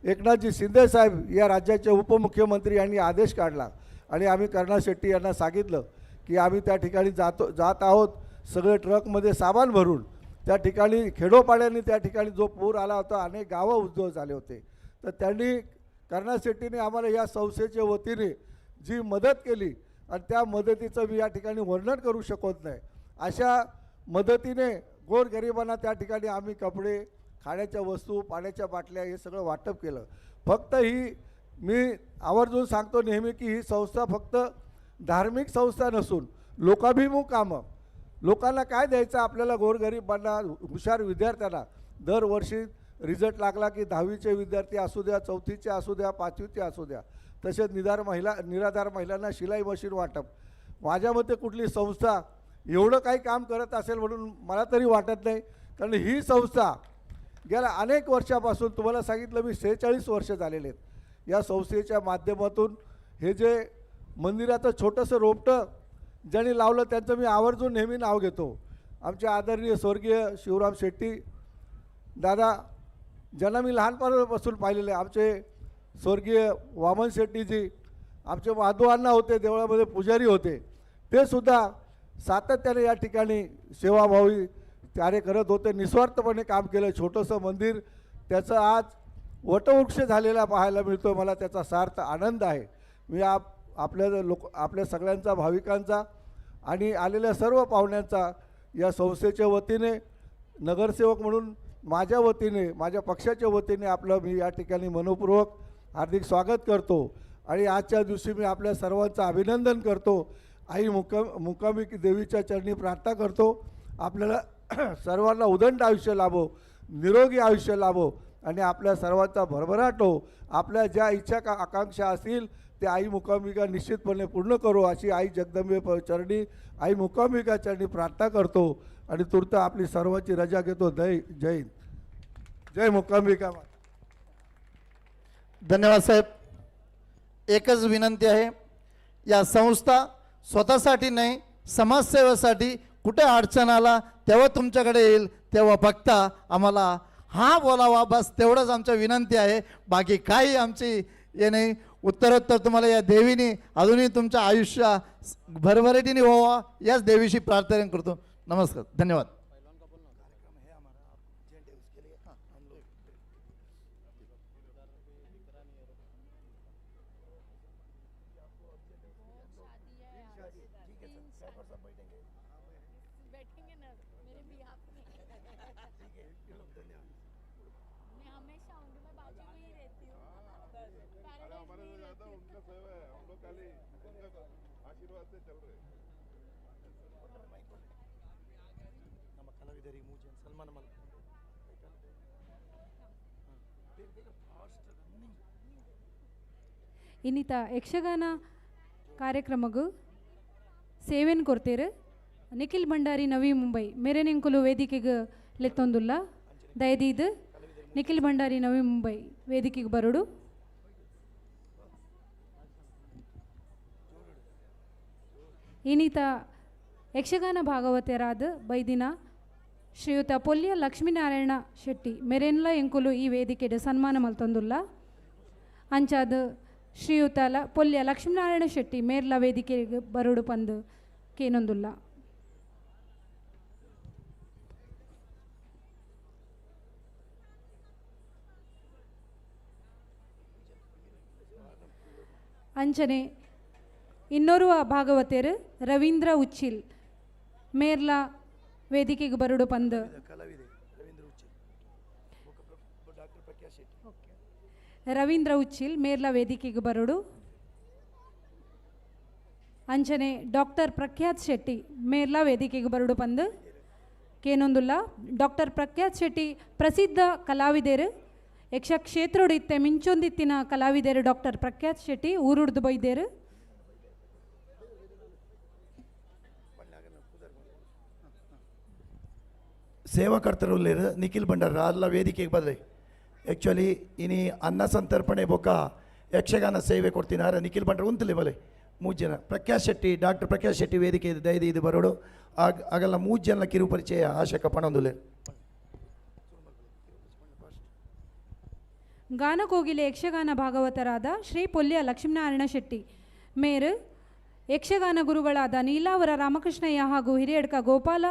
एकनाथजी शिंदेसाहेब या राज्याचे उपमुख्यमंत्री यांनी आदेश काढला आणि आम्ही कर्णा शेट्टी यांना सांगितलं की आम्ही त्या ठिकाणी जात आहोत. सगळे ट्रकमध्ये सामान भरून त्या ठिकाणी खेडोपाड्यांनी त्या ठिकाणी जो पूर आला होता, अनेक गावं उद्ध्वस्त झाले होते. तर त्यांनी कर्णा शेट्टीने आम्हाला या संस्थेच्या वतीने जी मदत केली आणि त्या मदतीचं मी या ठिकाणी वर्णन करू शकत नाही. अशा मदतीने गोरगरिबांना त्या ठिकाणी आम्ही कपडे, खाण्याच्या वस्तू, पाण्याच्या बाटल्या हे सगळं वाटप केलं. फक्त ही मी आवर्जून सांगतो नेहमी की ही संस्था फक्त धार्मिक संस्था नसून लोकाभिमुख कामं, लोकांना काय द्यायचं आपल्याला, गोरगरिबांना, हुशार विद्यार्थ्यांना. दरवर्षी रिझल्ट लागला की 10वीचे विद्यार्थी असू द्या, 4थीचे असू द्या, 5वीचे असू द्या, तसेच निराधार महिलांना शिलाई मशीन वाटप. माझ्या मते कुठली संस्था एवढं काही काम करत असेल म्हणून मला तरी वाटत नाही. कारण ही संस्था गेल्या अनेक वर्षापासून, तुम्हाला सांगितलं मी 46 वर्ष झालेले आहेत. या संस्थेच्या माध्यमातून हे जे मंदिराचं छोटंसं रोपटं ज्यांनी लावलं त्यांचं मी आवर्जून नेहमी नाव घेतो. आमचे आदरणीय स्वर्गीय शिवराम शेट्टी दादा, ज्यांना मी लहानपणापासून पाहिलेले, आमचे स्वर्गीय वामन शेट्टीजी, आमचे माधव अण्णा होते, देवळामध्ये पुजारी होते, ते सुद्धा सातत्याने या ठिकाणी सेवाभावी कार्य करत होते. निस्वार्थपणे काम केलं. छोटंसं मंदिर त्याचं आज वटवृक्ष झालेला पाहायला मिळतो. मला त्याचा सार्थ आनंद आहे. मी आपल्या सगळ्यांचा, भाविकांचा आणि आलेल्या सर्व पाहुण्यांचा या संस्थेच्या वतीने, नगरसेवक म्हणून माझ्या वतीने, माझ्या पक्षाच्या वतीने आपलं मी या ठिकाणी मनपूर्वक हार्दिक स्वागत करतो. आणि आजच्या दिवशी मी आपल्या सर्वांचं अभिनंदन करतो. आई मुक्कांबिका देवीच्या चरणी प्रार्थना करतो आपल्याला सर्वांना उदंड आयुष्य लाभो, निरोगी आयुष्य लाभो आणि आपल्या सर्वांचा भरभराट हो. आपल्या ज्या इच्छा आकांक्षा असतील ते आई मुक्कांबिका निश्चितपणे पूर्ण करो अशी आई जगदंबे चरणी, आई मुक्कांबिका चरणी प्रार्थना करतो. आणि तूर्त आपली सर्वांची रजा घेतो. जय हिंद, जय मुक्कांबिका. धन्यवाद साहेब. एकच विनंती आहे, या संस्था स्वतःसाठी नाही, समाजसेवेसाठी कुठे अडचण आला तेव्हा तुमच्याकडे येईल, तेव्हा बघता आम्हाला हा बोलावा, बस तेवढंच आमच्या विनंती आहे. बाकी काही आमची हे नाही. उत्तरोत्तर तुम्हाला या देवीने अजूनही तुमचं आयुष्य भरभराटीने व्हावा याच देवीशी प्रार्थना करतो. नमस्कार, धन्यवाद. ಇನ್ನಿತ ಯಕ್ಷಗಾನ ಕಾರ್ಯಕ್ರಮಗೂ ಸೇವೆನ್ ಕೊಡ್ತೇರು. ನಿಖಿಲ್ ಭಂಡಾರಿ ನವಿ ಮುಂಬೈ ಮೇರೆ ನಿಂಕುಲು ವೇದಿಕೆಗೆ ಲೆತ್ತೊಂದುಲ್ಲ. ದಯದೀದು ನಿಖಿಲ್ ಭಂಡಾರಿ ನವಿ ಮುಂಬೈ ವೇದಿಕೆಗೆ ಬರೋಡು. ಇನ್ನಿತ ಯಕ್ಷಗಾನ ಭಾಗವತರಾದ ಬೈದಿನ ಶ್ರೀಯುತ ಪೊಲ್ಯ ಲಕ್ಷ್ಮೀನಾರಾಯಣ ಶೆಟ್ಟಿ ಮೆರೆನ್ಲ ಎಂಕುಲು ಈ ವೇದಿಕೆಡೆ ಸನ್ಮಾನ ಮಲ್ತೊಂದುಲ್ಲ ಅಂಚಾದ ಶ್ರೀಯುತ ಪೊಲ್ಯ ಲಕ್ಷ್ಮೀನಾರಾಯಣ ಶೆಟ್ಟಿ ಮೇರ್ಲ ವೇದಿಕೆಗೆ ಬರುಡು ಪಂದು ಕೇನೊಂದುಲ್ಲ. ಅಂಚನೆ ಇನ್ನೋರ್ವ ಭಾಗವತರು ರವೀಂದ್ರ ಉಚ್ಚಿಲ್ ಮೇರ್ಲ ವೇದಿಕೆಗೆ ಬರುಡು ಪಂದು ರವೀಂದ್ರ ಉಚ್ಚಿಲ್ ಮೇರ್ಲ ವೇದಿಕೆಗೆ ಬರುಡು. ಅಂಚನೆ ಡಾಕ್ಟರ್ ಪ್ರಖ್ಯಾತ್ ಶೆಟ್ಟಿ ಮೇರ್ಲ ವೇದಿಕೆಗೆ ಬರುಡು ಪಂದು ಕೇನೊಂದುಲ್ಲ. ಡಾಕ್ಟರ್ ಪ್ರಖ್ಯಾತ್ ಶೆಟ್ಟಿ ಪ್ರಸಿದ್ಧ ಕಲಾವಿದರು ಯಕ್ಷ ಕ್ಷೇತ್ರೊಡಿತ್ತೆ ಮಿಂಚೊಂದಿತ್ತಿನ ಕಲಾವಿದರು ಡಾಕ್ಟರ್ ಪ್ರಖ್ಯಾತ್ ಶೆಟ್ಟಿ ಊರುಡ್ದು ಬೈದೇರು. ಸೇವಾಕರ್ತರು ನಿಖಿಲ್ ಭಂಡಾರ ಅಲ್ಲ ವೇದಿಕೆಗೆ ಬದಲಿ ಆ್ಯಕ್ಚುಲಿ ಇನಿ ಅನ್ನ ಸಂತರ್ಪಣೆ ಬೊಕ್ಕ ಯಕ್ಷಗಾನ ಸೇವೆ ಕೊಡ್ತಿನಾರ ನಿಖಿಲ್ ಭಂಡಾರ ಉಂತಲೇ ಬಲೆ 3 ಜನ ಪ್ರಕಾಶ್ ಶೆಟ್ಟಿ ಡಾಕ್ಟರ್ ಪ್ರಕಾಶ್ ಶೆಟ್ಟಿ ವೇದಿಕೆ ದಯದಿ ಇದು ಬರೋಡು ಆಗಲ್ಲ 3 ಜನ ಕಿರು ಪರಿಚಯ ಆಶಕ ಪಣೊಂದುಲೆ. ಗಾನಕೋಗಿಲೆ ಯಕ್ಷಗಾನ ಭಾಗವತರಾದ ಶ್ರೀ ಪೊಲ್ಯ ಲಕ್ಷ್ಮೀನಾರಾಯಣ ಶೆಟ್ಟಿ ಮೇರು ಯಕ್ಷಗಾನ ಗುರುಗಳಾದ ನೀಲಾವರ ರಾಮಕೃಷ್ಣಯ್ಯ ಹಾಗೂ ಹಿರಿಯಡ್ಕ ಗೋಪಾಲ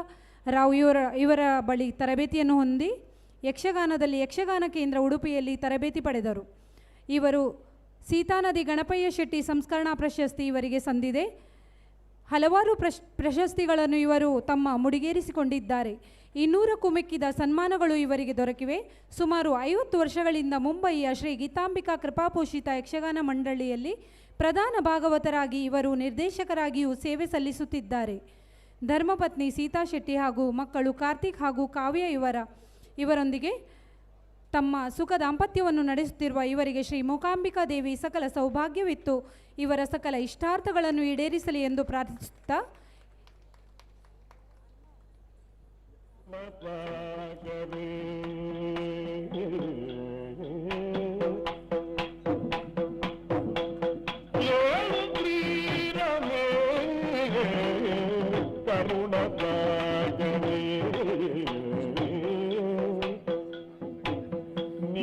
ರಾವ್ ಇವರ ಬಳಿ ತರಬೇತಿಯನ್ನು ಹೊಂದಿ ಯಕ್ಷಗಾನದಲ್ಲಿ ಯಕ್ಷಗಾನ ಕೇಂದ್ರ ಉಡುಪಿಯಲ್ಲಿ ತರಬೇತಿ ಪಡೆದರು. ಇವರು ಸೀತಾನದಿ ಗಣಪಯ್ಯ ಶೆಟ್ಟಿ ಸಂಸ್ಕರಣಾ ಪ್ರಶಸ್ತಿ ಇವರಿಗೆ ಸಂದಿದೆ. ಹಲವಾರು ಪ್ರಶಸ್ತಿಗಳನ್ನು ಇವರು ತಮ್ಮ ಮುಡಿಗೇರಿಸಿಕೊಂಡಿದ್ದಾರೆ. 200ಕ್ಕೂ ಮಿಕ್ಕಿದ ಸನ್ಮಾನಗಳು ಇವರಿಗೆ ದೊರಕಿವೆ. ಸುಮಾರು 50 ವರ್ಷಗಳಿಂದ ಮುಂಬಯಿಯ ಶ್ರೀ ಗೀತಾಂಬಿಕಾ ಕೃಪಾಪೋಷಿತ ಯಕ್ಷಗಾನ ಮಂಡಳಿಯಲ್ಲಿ ಪ್ರಧಾನ ಭಾಗವತರಾಗಿ ಇವರು ನಿರ್ದೇಶಕರಾಗಿಯೂ ಸೇವೆ ಸಲ್ಲಿಸುತ್ತಿದ್ದಾರೆ. ಧರ್ಮಪತ್ನಿ ಸೀತಾ ಶೆಟ್ಟಿ ಹಾಗೂ ಮಕ್ಕಳು ಕಾರ್ತಿಕ್ ಹಾಗೂ ಕಾವ್ಯ ಇವರೊಂದಿಗೆ ತಮ್ಮ ಸುಖ ದಾಂಪತ್ಯವನ್ನು ನಡೆಸುತ್ತಿರುವ ಇವರಿಗೆ ಶ್ರೀ ಮೂಕಾಂಬಿಕಾ ದೇವಿ ಸಕಲ ಸೌಭಾಗ್ಯವಿತ್ತು ಇವರ ಸಕಲ ಇಷ್ಟಾರ್ಥಗಳನ್ನು ಈಡೇರಿಸಲಿ ಎಂದು ಪ್ರಾರ್ಥಿಸುತ್ತಾ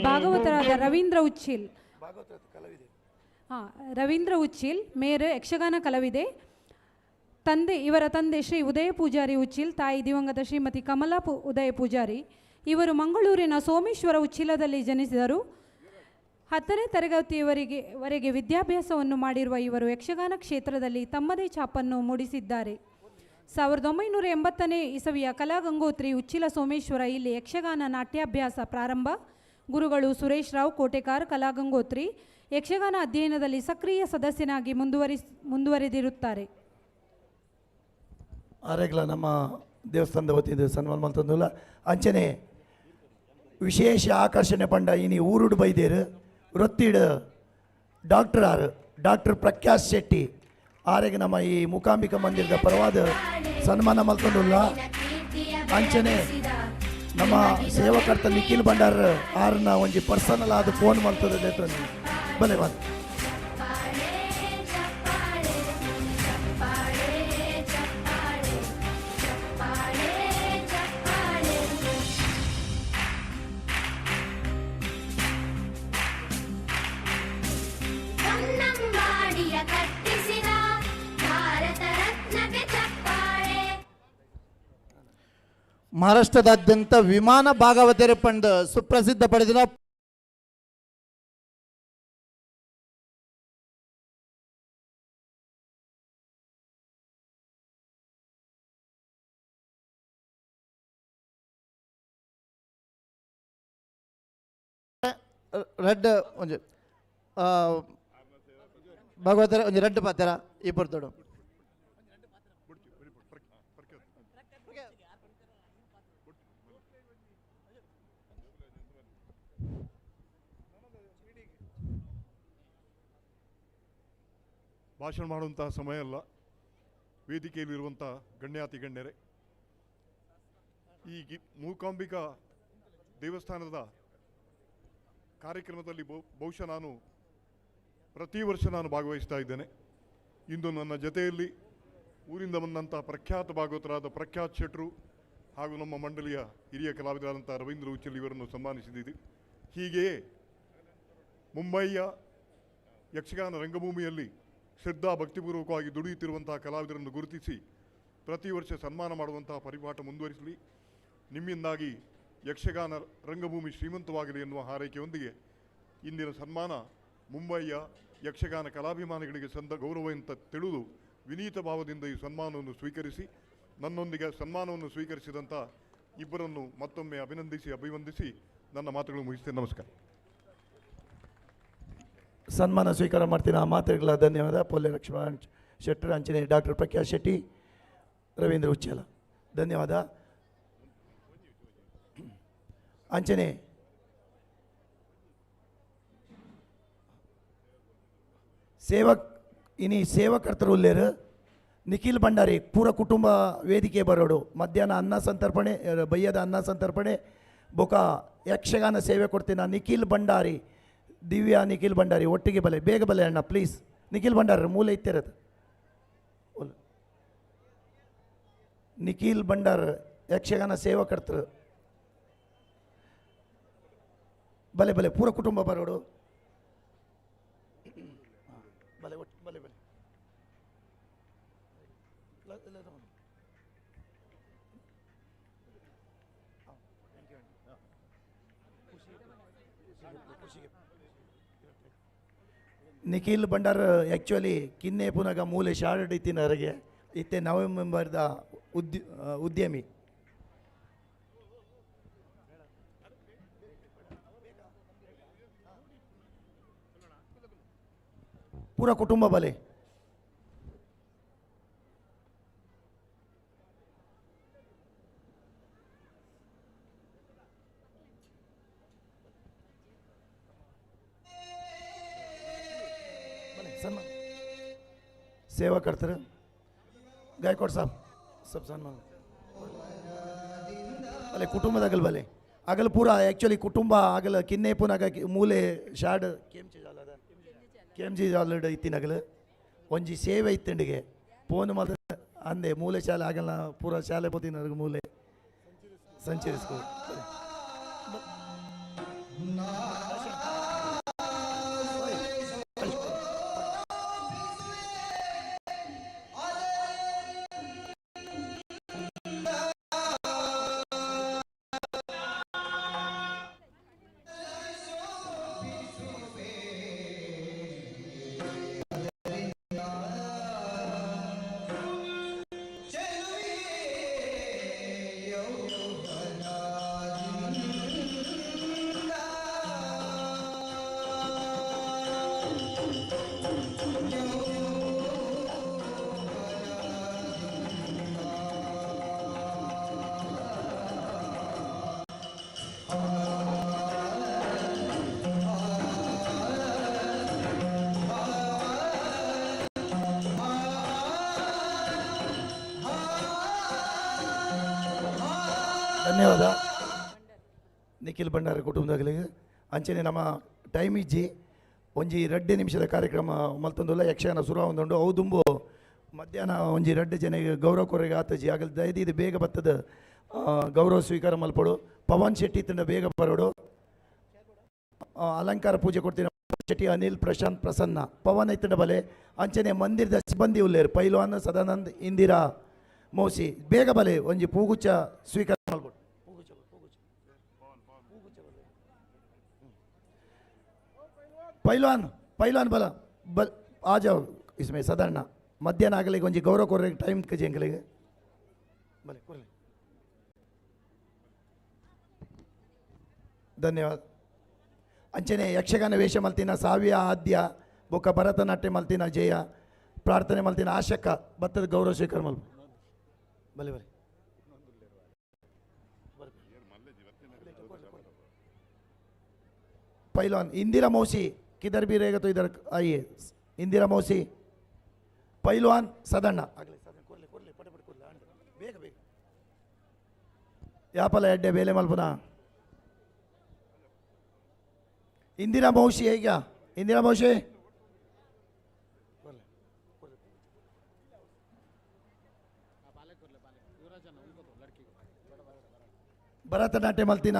ಭಾಗವತರಾದ ರವೀಂದ್ರ ಉಚ್ಚಿಲ್ ರವೀಂದ್ರ ಉಚ್ಚಿಲ್ ಮೇರು ಯಕ್ಷಗಾನ ಕಲಾವಿದೆ. ಇವರ ತಂದೆ ಶ್ರೀ ಉದಯ ಪೂಜಾರಿ ಉಚ್ಚಿಲ್, ತಾಯಿ ದಿವಂಗತ ಶ್ರೀಮತಿ ಕಮಲಾ ಉದಯ ಪೂಜಾರಿ. ಇವರು ಮಂಗಳೂರಿನ ಸೋಮೇಶ್ವರ ಉಚ್ಚಿಲದಲ್ಲಿ ಜನಿಸಿದರು. 10ನೇ ತರಗತಿಯವರೆಗೆ ವಿದ್ಯಾಭ್ಯಾಸವನ್ನು ಮಾಡಿರುವ ಇವರು ಯಕ್ಷಗಾನ ಕ್ಷೇತ್ರದಲ್ಲಿ ತಮ್ಮದೇ ಛಾಪನ್ನು ಮೂಡಿಸಿದ್ದಾರೆ. 1980ನೇ ಇಸವಿಯ ಕಲಾಗಂಗೋತ್ರಿ ಉಚ್ಚಿಲ ಸೋಮೇಶ್ವರ ಇಲ್ಲಿ ಯಕ್ಷಗಾನ ನಾಟ್ಯಾಭ್ಯಾಸ ಪ್ರಾರಂಭ. ಗುರುಗಳು ಸುರೇಶ್ ರಾವ್ ಕೋಟೆಕಾರ್ ಕಲಾಗಂಗೋತ್ರಿ ಯಕ್ಷಗಾನ ಅಧ್ಯಯನದಲ್ಲಿ ಸಕ್ರಿಯ ಸದಸ್ಯನಾಗಿ ಮುಂದುವರೆದಿರುತ್ತಾರೆ. ಆರೆಗ್ಲ ನಮ್ಮ ದೇವಸ್ಥಾನದ ವತಿಯಿಂದ ಸನ್ಮಾನ ಮಾಡ್ತಂದಿಲ್ಲ. ಅಂಚನೆ ವಿಶೇಷ ಆಕರ್ಷಣೆ ಪಂಡ ಇನಿ ಊರುಡು ಬೈದೇರು ವೃತ್ತಿಡ್ ಡಾಕ್ಟರ್ ಪ್ರಕಾಶ್ ಶೆಟ್ಟಿ ಆರೆಗೆ ನಮ್ಮ ಈ ಮೂಕಾಂಬಿಕಾ ಮಂದಿರದ ಪರವಾದ ಸನ್ಮಾನ ಮಾಡ್ತಂದಿಲ್ಲ. ಅಂಚನೆ ನಮ್ಮ ಸೇವಕರ್ತ ನಿಖಿಲ್ ಭಂಡಾರ ಆರ್ನ ಒಂಜಿ ಪರ್ಸನಲ್ ಆದ ಫೋನ್ ಮಾಡ್ತದೆ ಬಲೆ ಬಂದು ಮಹಾರಾಷ್ಟ್ರದಾದ್ಯಂತ ವಿಮಾನ ಭಾಗವತರು ಪಂಡ ಸುಪ್ರಸಿದ್ಧ ಪಡೆದಿನ ರೆಡ್ ಒಂಜಿ ಭಾಗವತರ ಒಂಜಿ ರೆಡ್ ಪಾತ್ರ ಈ ಪುರ್ತೋಡು ಭಾಷಣ ಮಾಡುವಂತಹ ಸಮಯ ಅಲ್ಲ. ವೇದಿಕೆಯಲ್ಲಿರುವಂಥ ಗಣ್ಯಾತಿ ಗಣ್ಯರೇ, ಈ ಮೂಕಾಂಬಿಕಾ ದೇವಸ್ಥಾನದ ಕಾರ್ಯಕ್ರಮದಲ್ಲಿ ಬಹುಶಃ ನಾನು ಪ್ರತಿ ವರ್ಷ ಭಾಗವಹಿಸ್ತಾ ಇದ್ದೇನೆ. ಇಂದು ನನ್ನ ಜೊತೆಯಲ್ಲಿ ಊರಿಂದ ಬಂದಂಥ ಪ್ರಖ್ಯಾತ ಭಾಗವತರಾದ ಪ್ರಖ್ಯಾತ್ ಶೆಟ್ರು ಹಾಗೂ ನಮ್ಮ ಮಂಡಳಿಯ ಹಿರಿಯ ಕಲಾವಿದರಾದಂಥ ರವೀಂದ್ರ ಉಚ್ಚಲ್ ಇವರನ್ನು ಸನ್ಮಾನಿಸಿದ್ದೀರಿ. ಹೀಗೆಯೇ ಮುಂಬಯಿಯ ಯಕ್ಷಗಾನ ರಂಗಭೂಮಿಯಲ್ಲಿ ಶ್ರದ್ಧಾ ಭಕ್ತಿಪೂರ್ವಕವಾಗಿ ದುಡಿಯುತ್ತಿರುವಂತಹ ಕಲಾವಿದರನ್ನು ಗುರುತಿಸಿ ಪ್ರತಿ ವರ್ಷ ಸನ್ಮಾನ ಮಾಡುವಂತಹ ಪರಿಪಾಠ ಮುಂದುವರಿಸಲಿ. ನಿಮ್ಮಿಂದಾಗಿ ಯಕ್ಷಗಾನ ರಂಗಭೂಮಿ ಶ್ರೀಮಂತವಾಗಲಿ ಎನ್ನುವ ಹಾರೈಕೆಯೊಂದಿಗೆ ಇಂದಿನ ಸನ್ಮಾನ ಮುಂಬಯಿಯ ಯಕ್ಷಗಾನ ಕಲಾಭಿಮಾನಿಗಳಿಗೆ ಸಂದ ಗೌರವ ಅಂತ ತಿಳಿದು ವಿನೀತ ಭಾವದಿಂದ ಈ ಸನ್ಮಾನವನ್ನು ಸ್ವೀಕರಿಸಿ ನನ್ನೊಂದಿಗೆ ಸನ್ಮಾನವನ್ನು ಸ್ವೀಕರಿಸಿದಂಥ ಇಬ್ಬರನ್ನು ಮತ್ತೊಮ್ಮೆ ಅಭಿವಂದಿಸಿ ನನ್ನ ಮಾತುಗಳು ಮುಗಿಸ್ತೇನೆ. ನಮಸ್ಕಾರ. ಸನ್ಮಾನ ಸ್ವೀಕಾರ ಮಾಡ್ತೀನಿ. ಆ ಮಾತುಗಳ ಧನ್ಯವಾದ. ಪೊಲ್ಲೆ ಲಕ್ಷ್ಮಣ್ ಶೆಟ್ಟರ್, ಅಂಚನೆ ಡಾಕ್ಟರ್ ಪ್ರಕಾಶ್ ಶೆಟ್ಟಿ, ರವೀಂದ್ರ ಉಚ್ಚಾಲ, ಧನ್ಯವಾದ. ಅಂಚನೆ ಸೇವಕ್ ಇನಿ ಸೇವಕರ್ತರು ಉಲ್ಲೇರು ನಿಖಿಲ್ ಭಂಡಾರಿ ಪೂರ ಕುಟುಂಬ ವೇದಿಕೆ ಬರೋಡು. ಮಧ್ಯಾಹ್ನ ಅನ್ನ ಸಂತರ್ಪಣೆ, ಬಯ್ಯದ ಅನ್ನ ಸಂತರ್ಪಣೆ ಬೊಕ ಯಕ್ಷಗಾನ ಸೇವೆ ಕೊಡ್ತೀನಿ. ನಿಖಿಲ್ ಭಂಡಾರಿ, ದಿವ್ಯಾ ನಿಖಿಲ್ ಭಂಡಾರಿ ಒಟ್ಟಿಗೆ ಬಲೆ, ಬೇಗ ಬಲೆ ಅಣ್ಣ ಪ್ಲೀಸ್. ನಿಖಿಲ್ ಭಂಡಾರಿ ಮೂಲೆ ಇತ್ತಿರೋದು. ನಿಖಿಲ್ ಭಂಡಾರ್ ಯಕ್ಷಗಾನ ಸೇವಕರ್ತರು ಬಲೆ ಬಲೆ ಪೂರ ಕುಟುಂಬ ಬರೋಡು. ಬಲೆ ಒಟ್ಟು ಬಲೆ ಬಲೆ ನಿಖಿಲ್ ಭಂಡಾರ್ ಆ್ಯಕ್ಚುಲಿ ಕಿನ್ನೆ ಪುನಗ ಮೂಲೆ ಶಾರ್ಡ್ ಇತ್ತಿನವರೆಗೆ ಇತ್ತೆ ನವೆಂಬರ್ದ ಉದ್ಯಮಿ. ಪೂರ ಕುಟುಂಬ ಬಲೆ. सन्मान सेवा करते रहे गायकवाड साहब सब सन्मान भले कुटुंबद भले अगल पूरा एक्चुअली कुटुंब अगल किन्ने पुनः मूले शार्ड केमजी जालड इत्तिनगल ಒಂಜಿ ಸೇವೆ ಇತ್ತಂಡಿಗೆ ಫೋನ್ ಮಾತ್ರ ಅಂದೆ ಮೂಲೆ ಶಾಲೆ ಆಗಲ್ಲ ಪೂರ ಶಾಲೆ ಪೋತಿನ ಮೂಲೆ ಸಂಚರಿಸ್ಕೊ. ಧನ್ಯವಾದ ನಿಖಿಲ್ ಭಂಡಾರಿ ಕುಟುಂಬದಗಳಿಗೆ. ಅಂಚನೆ ನಮ್ಮ ಟೈಮ್ ಇಜ್ಜಿ ಒಂಜಿ 2 ನಿಮಿಷದ ಕಾರ್ಯಕ್ರಮ ಮಲ್ತೊಂದುಲ್ಲ ಯಕ್ಷಗಾನ ಶುರು ಒಂದುಂಡು ಅವು ದುಂಬು ಮಧ್ಯಾಹ್ನ ಒಂಜಿ 2 ಜನಗೆ ಗೌರವ ಕೊರೆಗೆ ಆತಜಿ ಆಗಲ್ ದಯದಿ ಇದು ಬೇಗ ಬತ್ತದ ಗೌರವ ಸ್ವೀಕಾರ ಮಲ್ಪಡು. ಪವನ್ ಶೆಟ್ಟಿ ತಂಡ ಬೇಗ ಬರೋಡು. ಅಲಂಕಾರ ಪೂಜೆ ಕೊಡ್ತೀನಿ. ಶೆಟ್ಟಿ ಅನಿಲ್ ಪ್ರಶಾಂತ್ ಪ್ರಸನ್ನ ಪವನ್ ಐತಂಡ ಬಲೆ. ಅಂಚನೆ ಮಂದಿರದ ಸಿಬ್ಬಂದಿ ಉಲ್ಲೇರು ಪೈಲ್ವಾನ್ ಸದಾನಂದ್ ಇಂದಿರಾ ಮೋಸಿ ಬೇಗ ಬಲೆ ಒಂಜಿ ಪೂಗುಚ್ಚ ಸ್ವೀಕಾರ ಮಲ್ಪಡು. पहलवान पहलवान बला बल आ जाओ इसमें साधारण मध्याह्न ಆಗಲಿ ಒಂಜಿ ಗೌರವ ಕೊರ್ರೆ ಟೈಮ್ ಕಜಿ ಎಂಗಲಿಗೆ ಬಲೆ ಕೊರ್ಲೆ. ಧನ್ಯವಾದ. ಅಂಚನೆ ಯಕ್ಷಗಾನ ವೇಷ ಮಲ್ತಿನ ಸಾವಿಯ ಆದ್ಯ ಬೊಕ್ಕ ಭರತನಾಟ್ಯ ಮಲ್ತಿನ ಜಯ ಪ್ರಾರ್ಥನೆ ಮಲ್ತಿನ ಆಶಕ್ಕ ಬತ್ತದ ಗೌರವ ಸ್ವೀಕಾರ ಮಲ್ಪ ಬಲೆ ಬಲೆ. पहलवान इंदिरा मौसी किधर भी रहेगा तो इधर आइए. इंदिरा मौसी पहलवान सदಣ್ಣ ಬೇಗ ಬೇಗ ಯಾಪಲ ಎಡ್ಡೆ ಬೇಲೆ ಮಲ್ಪುನ. इंदिरा मौसी है क्या? इंदिरा मौसी ಭರತನಾಟ್ಯ ಮಲ್ತಿನ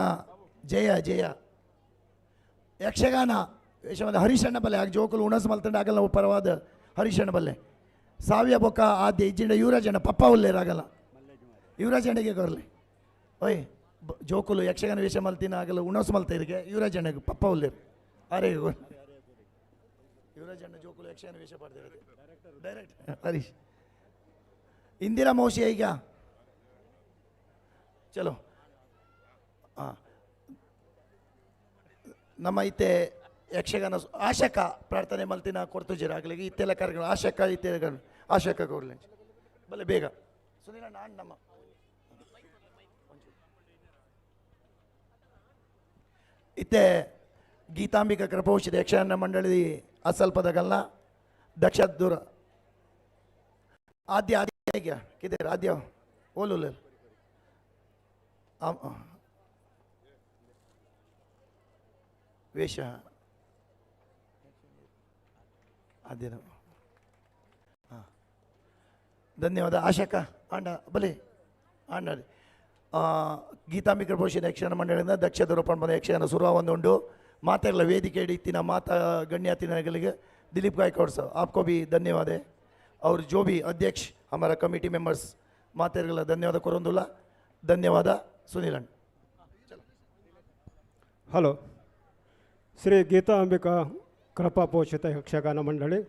ಜಯ ಜಯ ಯಕ್ಷಗಾನ ವೇಷವಾದ ಹರಿಶಣ್ಣ ಬಲ್ಲೆ ಆಗ ಜೋಕುಲು ಉಣಸ್ ಮಲ್ತಂಡ ಆಗಲ್ಲ ನಾವು ಪರವಾದ ಹರಿಶಣ್ಣ ಬಲ್ಲೆ ಸಾವಿಯ ಬೊಕ್ಕ ಆದ್ಯ ಇಜ್ಜಿಂಡ ಯುವರಾಜಣ್ಣ ಪಪ್ಪ ಉಲ್ಲೇರಾಗಲ್ಲ ಯುವರಾಜಣ್ಣಗೆ ಕೊರಲಿ ಓಯ್ ಜೋಕುಲು ಯಕ್ಷಗಾನ ವೇಷ ಮಲ್ತಿನ ಆಗಲ್ಲ ಉಣಸ್ ಮಲ್ತ ಇರಿಗೆ ಯುವರಾಜಣ್ಣಗೆ ಪಪ್ಪ ಉಲ್ಲೇರು ಆರೇಗೆ ಯುವರಾಜಣ್ಣ ಜೋಕುಲು ಯಕ್ಷಗಾನ ವೇಷ ಪಡೆದಿರೋದು ಡೈರೆಕ್ಟ್ ಹರೀಶ್ ಇಂದಿರಾ ಮೌಶಿ ಈಗ ಚಲೋ ಹಾಂ ನಮ್ಮ ಇತ್ತೆ ಯಕ್ಷಗಾನ ಆಶಕ ಪ್ರಾರ್ಥನೆ ಮಲ್ತಿನ ಕೊಡ್ತುಜೀರ ಆಗ್ಲಿಕ್ಕೆ ಇತ್ತೆಲ್ಲ ಕಾರ್ಯಕ್ರಮ ಆಶಕ ಇತ್ತೆ ಆಶಕ ಕೊಡ್ಲಿ ಬಲೆ ಬೇಗ ಸುನೀಲ ನಾನು ನಮ್ಮ ಇತ್ತೆ ಗೀತಾಂಬಿಕಾ ಕೃಪೋಷಿತ ಯಕ್ಷಗಾನ ಮಂಡಳಿ ಅಸಲ್ಪದಗಲ್ಲ ದಕ್ಷ ದೂರ ಆದ್ಯ ಆದ್ಯ ಕಿದೆ ಆದ್ಯ ಓಲು ವೇಷ ಅದೇನು ಹಾಂ ಧನ್ಯವಾದ ಆಶಕ ಆಂಡ ಬಲೆ ಆಂಡಾಡಿ ಗೀತಾಂಬಿಕಾ ಭವಿಷ್ಯದ ಯಕ್ಷಗಾನ ಮಂಡಳಿಯಿಂದ ದಕ್ಷ ದುರಪಣ ಬಂದ ಯಕ್ಷಗಾನ ಶುರುವಾಗೊಂದುಂಡು ಮಾತೆಲ್ಲ ವೇದಿಕೆ ಇತ್ತಿನ ಮಾತಾ गण्यातिनगलिगे दिलीप गायकवाड़ साहब आपको भी धन्यवाद है और जो भी अध्यक्ष हमारा कमेटी मेंबर्स मातेरगला धन्यवाद कोरोंदुला धन्यवाद सुनीलन ಹಲೋ ಶ್ರೀ ಗೀತಾಂಬಿಕಾ ಕೃಪಾ ಪೋಷಿತ ಯಕ್ಷಗಾನ ಮಂಡಳಿ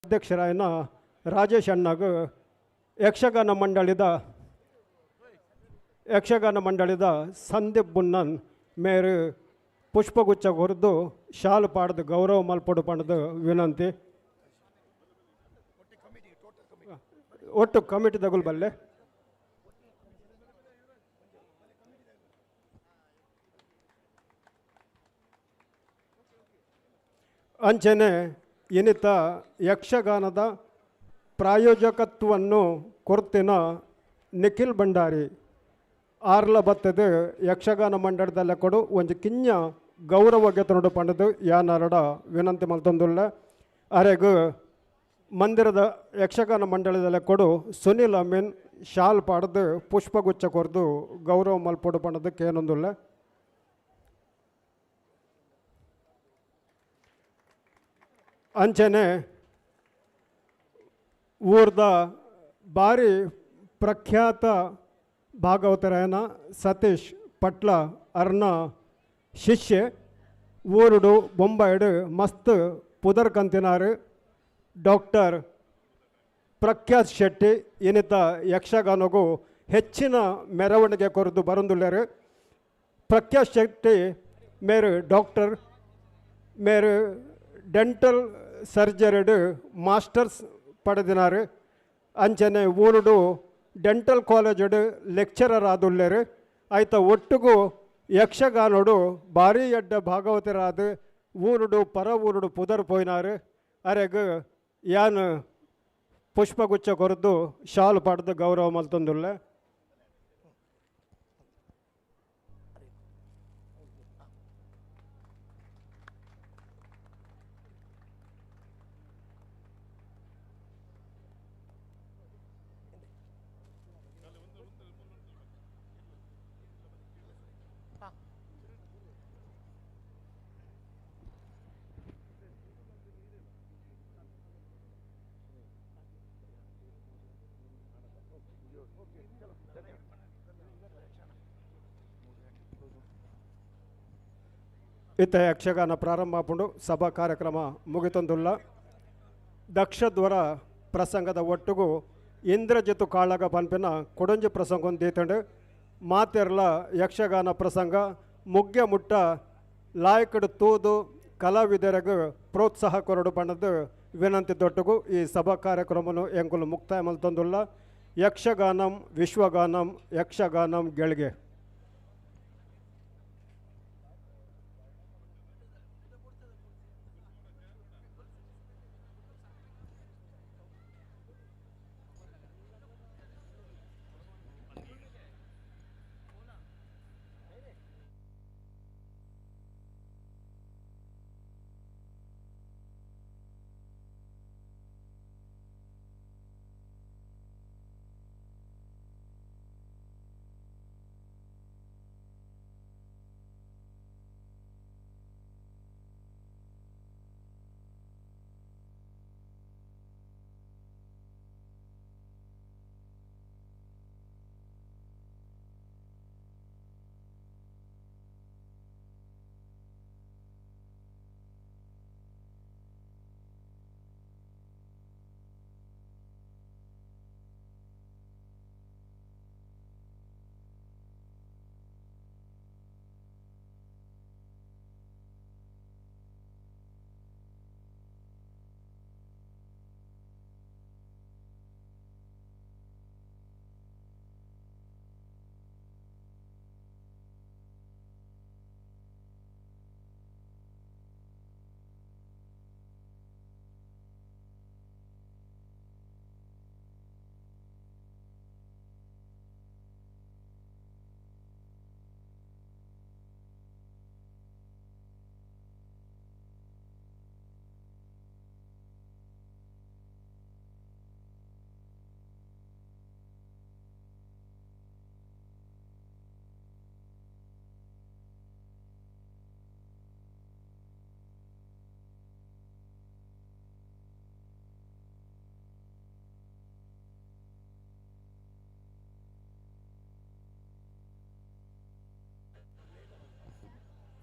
ಅಧ್ಯಕ್ಷರಾಯನ ರಾಜೇಶ್ ಅಣ್ಣಗ ಯಕ್ಷಗಾನ ಮಂಡಳಿದ ಸಂದೀಪ್ ಬುನ್ನನ್ ಮೇರು ಪುಷ್ಪಗುಚ್ಛ ಹೊರದು ಶಾಲು ಪಾಡ್ದು ಗೌರವ ಮಲ್ಪಡು ಪಣದು ವಿನಂತಿ ಒಟ್ಟು ಕಮಿಟಿ ತಗೊಳ್ ಬಲ್ಲೆ ಅಂಚನೆ ಇನ್ನಿತ ಯಕ್ಷಗಾನದ ಪ್ರಾಯೋಜಕತ್ವವನ್ನು ಕೊರ್ತಿನ ನಿಖಿಲ್ ಭಂಡಾರಿ ಆರ್ಲ ಬತ್ತದ ಯಕ್ಷಗಾನ ಮಂಡಳದಲ್ಲ ಕೊಡು ಒಂದು ಕಿಂಜ ಗೌರವಕ್ಕೆ ತೊಂಡು ಪಂಡದು ಯಾನರಡ ವಿನಂತಿ ಮಲ್ತೊಂದುಲ್ಲ ಅರೆಗು ಮಂದಿರದ ಯಕ್ಷಗಾನ ಮಂಡಳದಲ್ಲ ಕೊಡು ಸುನಿಲ್ ಅಮೀನ್ ಶಾಲ್ ಪಾಡ್ದು ಪುಷ್ಪಗುಚ್ಛ ಕೊರ್ದು ಗೌರವ ಮಲ್ಪಡು ಪಂಡದಕ್ಕೆ ಏನೊಂದುಲ್ಲ ಅಂಚನೆ ಊರ್ದ ಭಾರಿ ಪ್ರಖ್ಯಾತ ಭಾಗವತರಾಯನ ಸತೀಶ್ ಪಟ್ಲ ಅರ್ನ ಶಿಷ್ಯ ಊರುಡು ಬೊಂಬಾಯಿಡು ಮಸ್ತ್ ಪುದರ್ ಕಂತಿನಾರು ಡಾಕ್ಟರ್ ಪ್ರಖ್ಯಾತ್ ಶೆಟ್ಟಿ ಇನ್ನಿತ ಯಕ್ಷಗಾನಗೂ ಹೆಚ್ಚಿನ ಮೆರವಣಿಗೆ ಕೊರದು ಬರಂದುಳ್ಳರು ಪ್ರಖ್ಯಾತ್ ಶೆಟ್ಟಿ ಮೇರು ಡಾಕ್ಟರ್ ಮೇರು ಡೆಂಟಲ್ ಸರ್ಜರಿಡು ಮಾಸ್ಟರ್ಸ್ ಪಡೆದಿನಾರು ಅಂಚನೆ ಊರುಡು ಡೆಂಟಲ್ ಕಾಲೇಜಡು ಲೆಕ್ಚರರ್ ಆದುಳ್ಳರು ಆಯ್ತ ಒಟ್ಟಿಗೂ ಯಕ್ಷಗಾನೋಡು ಭಾರಿ ಎಡ್ಡ ಭಾಗವತರಾದ ಊರುಡು ಪರ ಊರುಡು ಪುದರ್ ಪೋಯ್ನಾರು ಅರೆಗ ಯಾನ್ ಪುಷ್ಪಗುಚ್ಛ ಕೊರದು ಶಾಲು ಪಡೆದು ಗೌರವ ಮಲ್ತೊಂದುಲ್ಲ ಇತ್ತ ಯಕ್ಷಗಾನ ಪ್ರಾರಂಭ ಆಪುಂಡು ಸಭಾ ಕಾರ್ಯಕ್ರಮ ಮುಗಿತೊಂದುಲ್ಲ ದಕ್ಷದ್ವರ ಪ್ರಸಂಗದ ಒಟ್ಟಿಗೂ ಇಂದ್ರಜಿತು ಕಾಳಗ ಪನ್ಪಿನ ಕೊಡಂಜಿ ಪ್ರಸಂಗ ಒಂದು ದೀತಂಡು ಮಾತೆರ್ಲ ಯಕ್ಷಗಾನ ಪ್ರಸಂಗ ಮುಗ್ಯ ಮುಟ್ಟ ಲಾಯಕಡು ತೂದು ಕಲಾವಿದರಿಗೆ ಪ್ರೋತ್ಸಾಹ ಕೊರಡು ಪಣದು వినంతి తొట్టుకు ఈ సభ కార్యక్రమను ఎంకులు ముక్తాయమల్తొందుల్ల యక్షగానం విశ్వగానం యక్షగానం ಗೆಳ್ಗೆ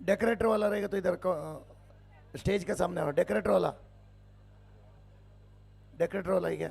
डेकोरेटर वाला रहेगा तो इधर स्टेज के सामने आओ। डेकोरेटर वाला ही क्या?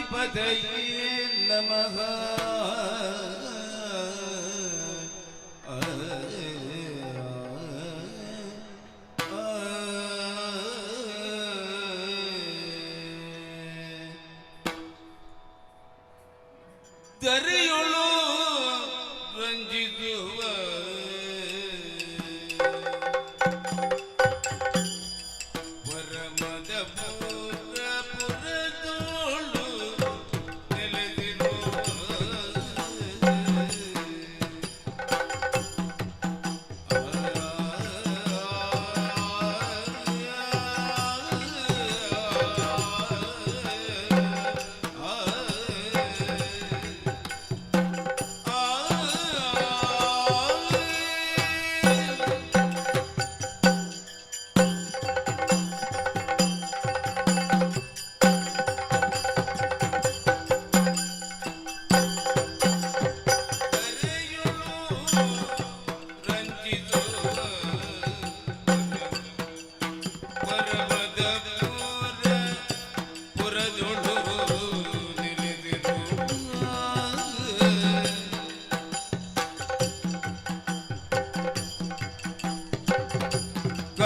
गुरुगणाधिपतये नमः। ದರೆಯೊಳು ರಂಜಿಸುವ ಪರಮದ ಪುರದೋಳು ನೆಲೆದಿರುವ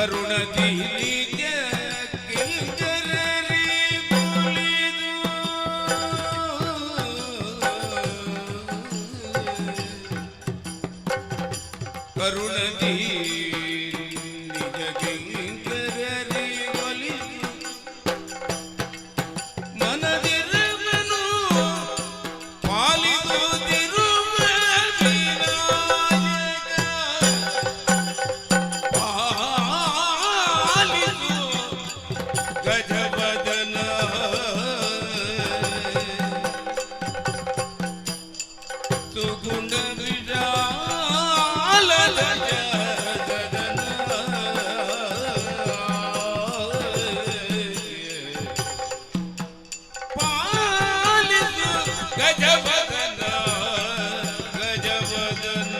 ಕರುಣದೀಗೆ ಕಿಂಕರರಿ ಕುಳಿದು ಕರುಣದಿ ನಿಜ ಕಿಂಕರರಿ ಒಲಿದು ಮನದಿರುವನು ಪಾಲಿಸುತ್ತಿರುವ ಗಜವದನ ಸುಗುಣ ವಿಜಾಲ ಗಜವದನ ಪಾಲಿಸು ಗಜವದನ ಗಜವದನ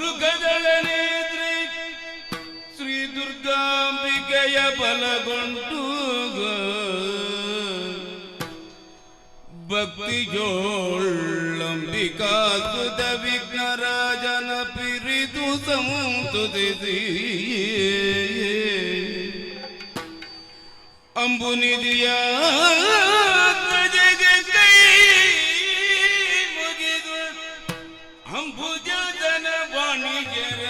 ಅಂಬುರುಗದಳನೇದ್ರೆ ಶ್ರೀ ದುರ್ಗಾಂಬಿಕೆಯ ಬಲಗೊಂಡು ಭಕ್ತಿ ಜೋಳಂಬಿಕಾ ಸುತ ವಿಘ್ನರಾಜನ ಪಿರಿದು ಸಂತುದಿಸಿ ಅಂಬುನಿದಿಯ ಜಗ ಕೈ ಮುಗಿದು ಅಂಬುಜನ ವಾಣಿಜ್ಯರ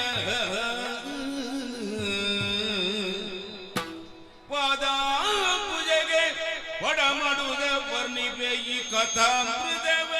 ಪಾದ ಪೂಜೆಗೆ ಒಡಮಡುದ ವರ್ಣಿಪೆ ಈ ಕಥಾಮೃತವ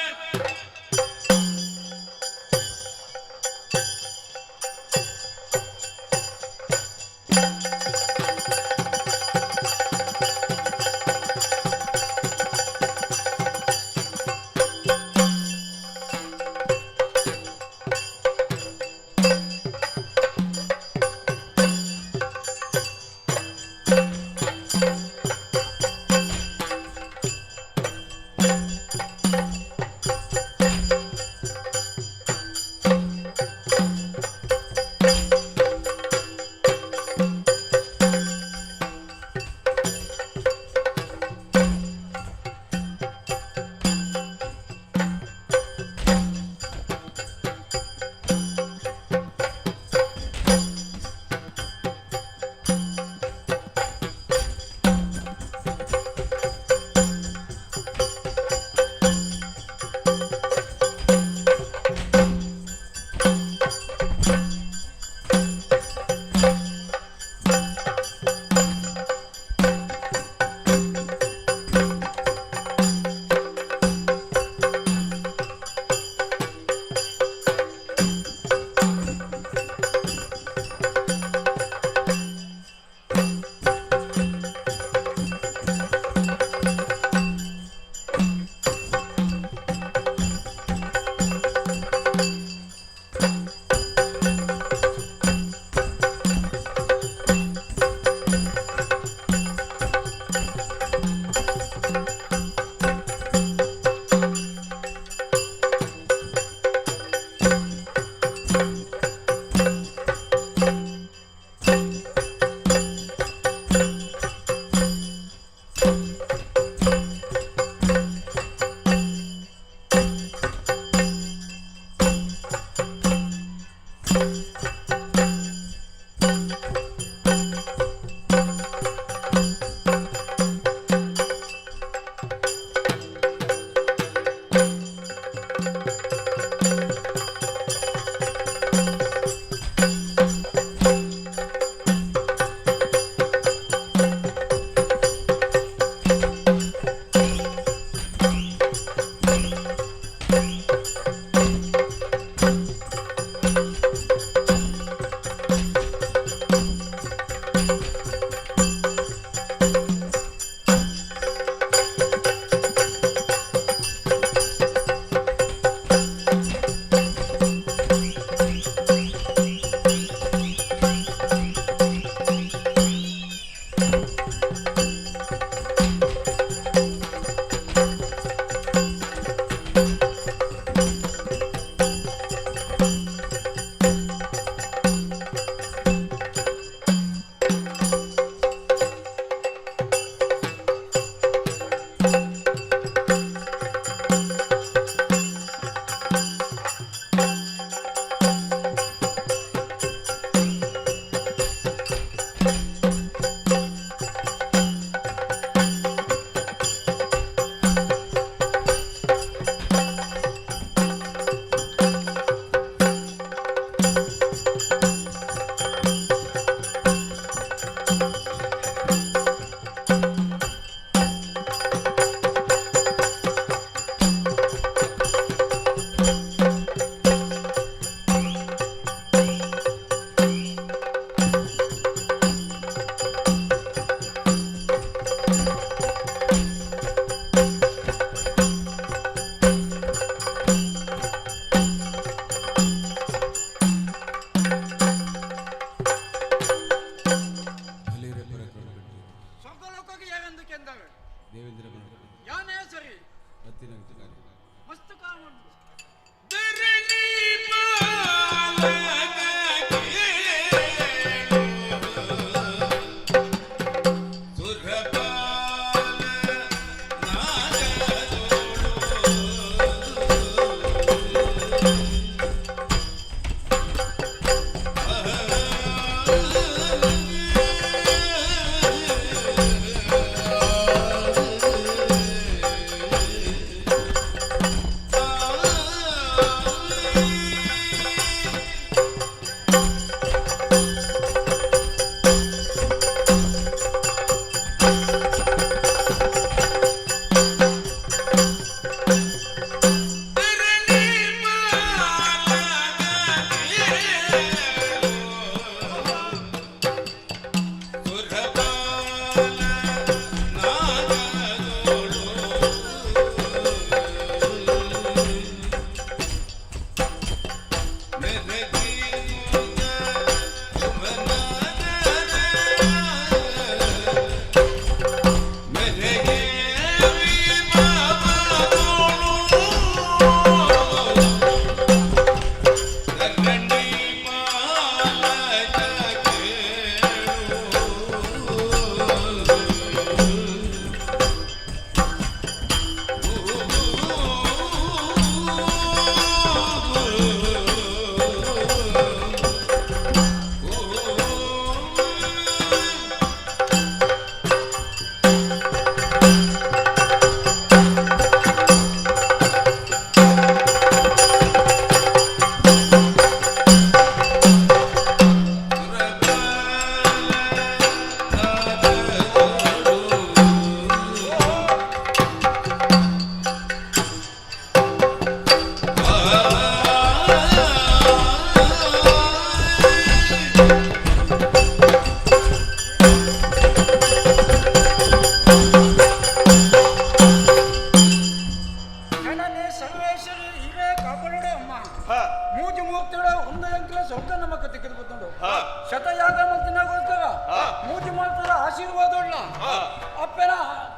ಅಪ್ಪನ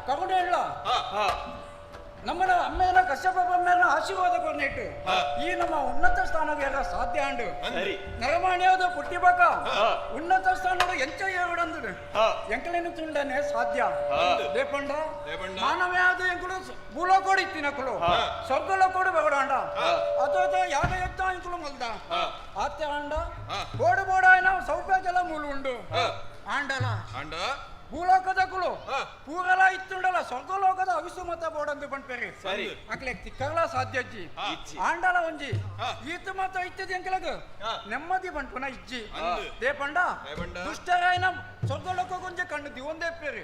ಕಗೊಂಡು ಹೇಳ ನಮ್ಮನ ಅಮ್ಮೇನ ಕಶ್ಯಪ ಅಮ್ಮೇನ ಆಶೀರ್ವಾದ ಕೊನೆಟ್ಟು ಈ ನಮ್ಮ ಉನ್ನತ ಸ್ಥಾನಗೆಲ್ಲ ಸಾಧ್ಯ ಅಂಡು ನರಮಾಣ್ಯದ ಪುಟ್ಟಿಬಾಕ ಉನ್ನತ ಸ್ಥಾನದ ಎಂಚ ಏವಡಂದು ಎಂಕಲಿನ ತುಂಡನೆ ಸಾಧ್ಯ ದೇಪಂಡ ಮಾನವ್ಯಾದ ಎಂಕುಲು ಭೂಲೋಕೋಡು ಇತ್ತಿನಕುಲು ಸ್ವರ್ಗಲೋಕೋಡು ಬಗಡಾಂಡ ಅಥವಾ ಯಾಗ ಎತ್ತ ಇಂಕುಲು ಮಲ್ದ ಆತ್ಯ ಅಂಡ ಬೋಡು ಬೋಡಾಯನ ಸೌಭಾಗ್ಯಲ ಮೂಲು ಉಂಡು ಆಂಡಲ ಅಂಡ ಭೂಲೋಕದ ಕುಲು ಪೂಗಲ ಇತ್ತುಂಡಲ ಸ್ವರ್ಗಲೋಕದ ಅವಿಸು ಮತ ಬೋಡಂದು ಬಂದ್ಪೇರಿ ಅಕ್ಲೆ ತಿಕ್ಕಲ ಸಾಧ್ಯಜ್ಜಿ ಆಂಡಲ ಒಂಜಿ ಈತು ಮತ ಇತ್ತದ ಎಂಕಲಗ ನೆಮ್ಮದಿ ಬಂಟ್ಪುನ ಇಜ್ಜಿ ದೇಪಂಡ ದುಷ್ಟರಾಯನ ಸ್ವರ್ಗಲೋಕ ಕೊಂಚ ಕಣ್ಣು ದಿವಂದೇ ಪೇರಿ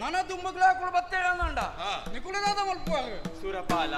ನನ ದುಂಬುಗಳ ಕುಳು ಬತ್ತೇಳ ಅಂದ ನಿಕುಳದಾದ ಮಲ್ಪುವರು ಸುರಪಾಲ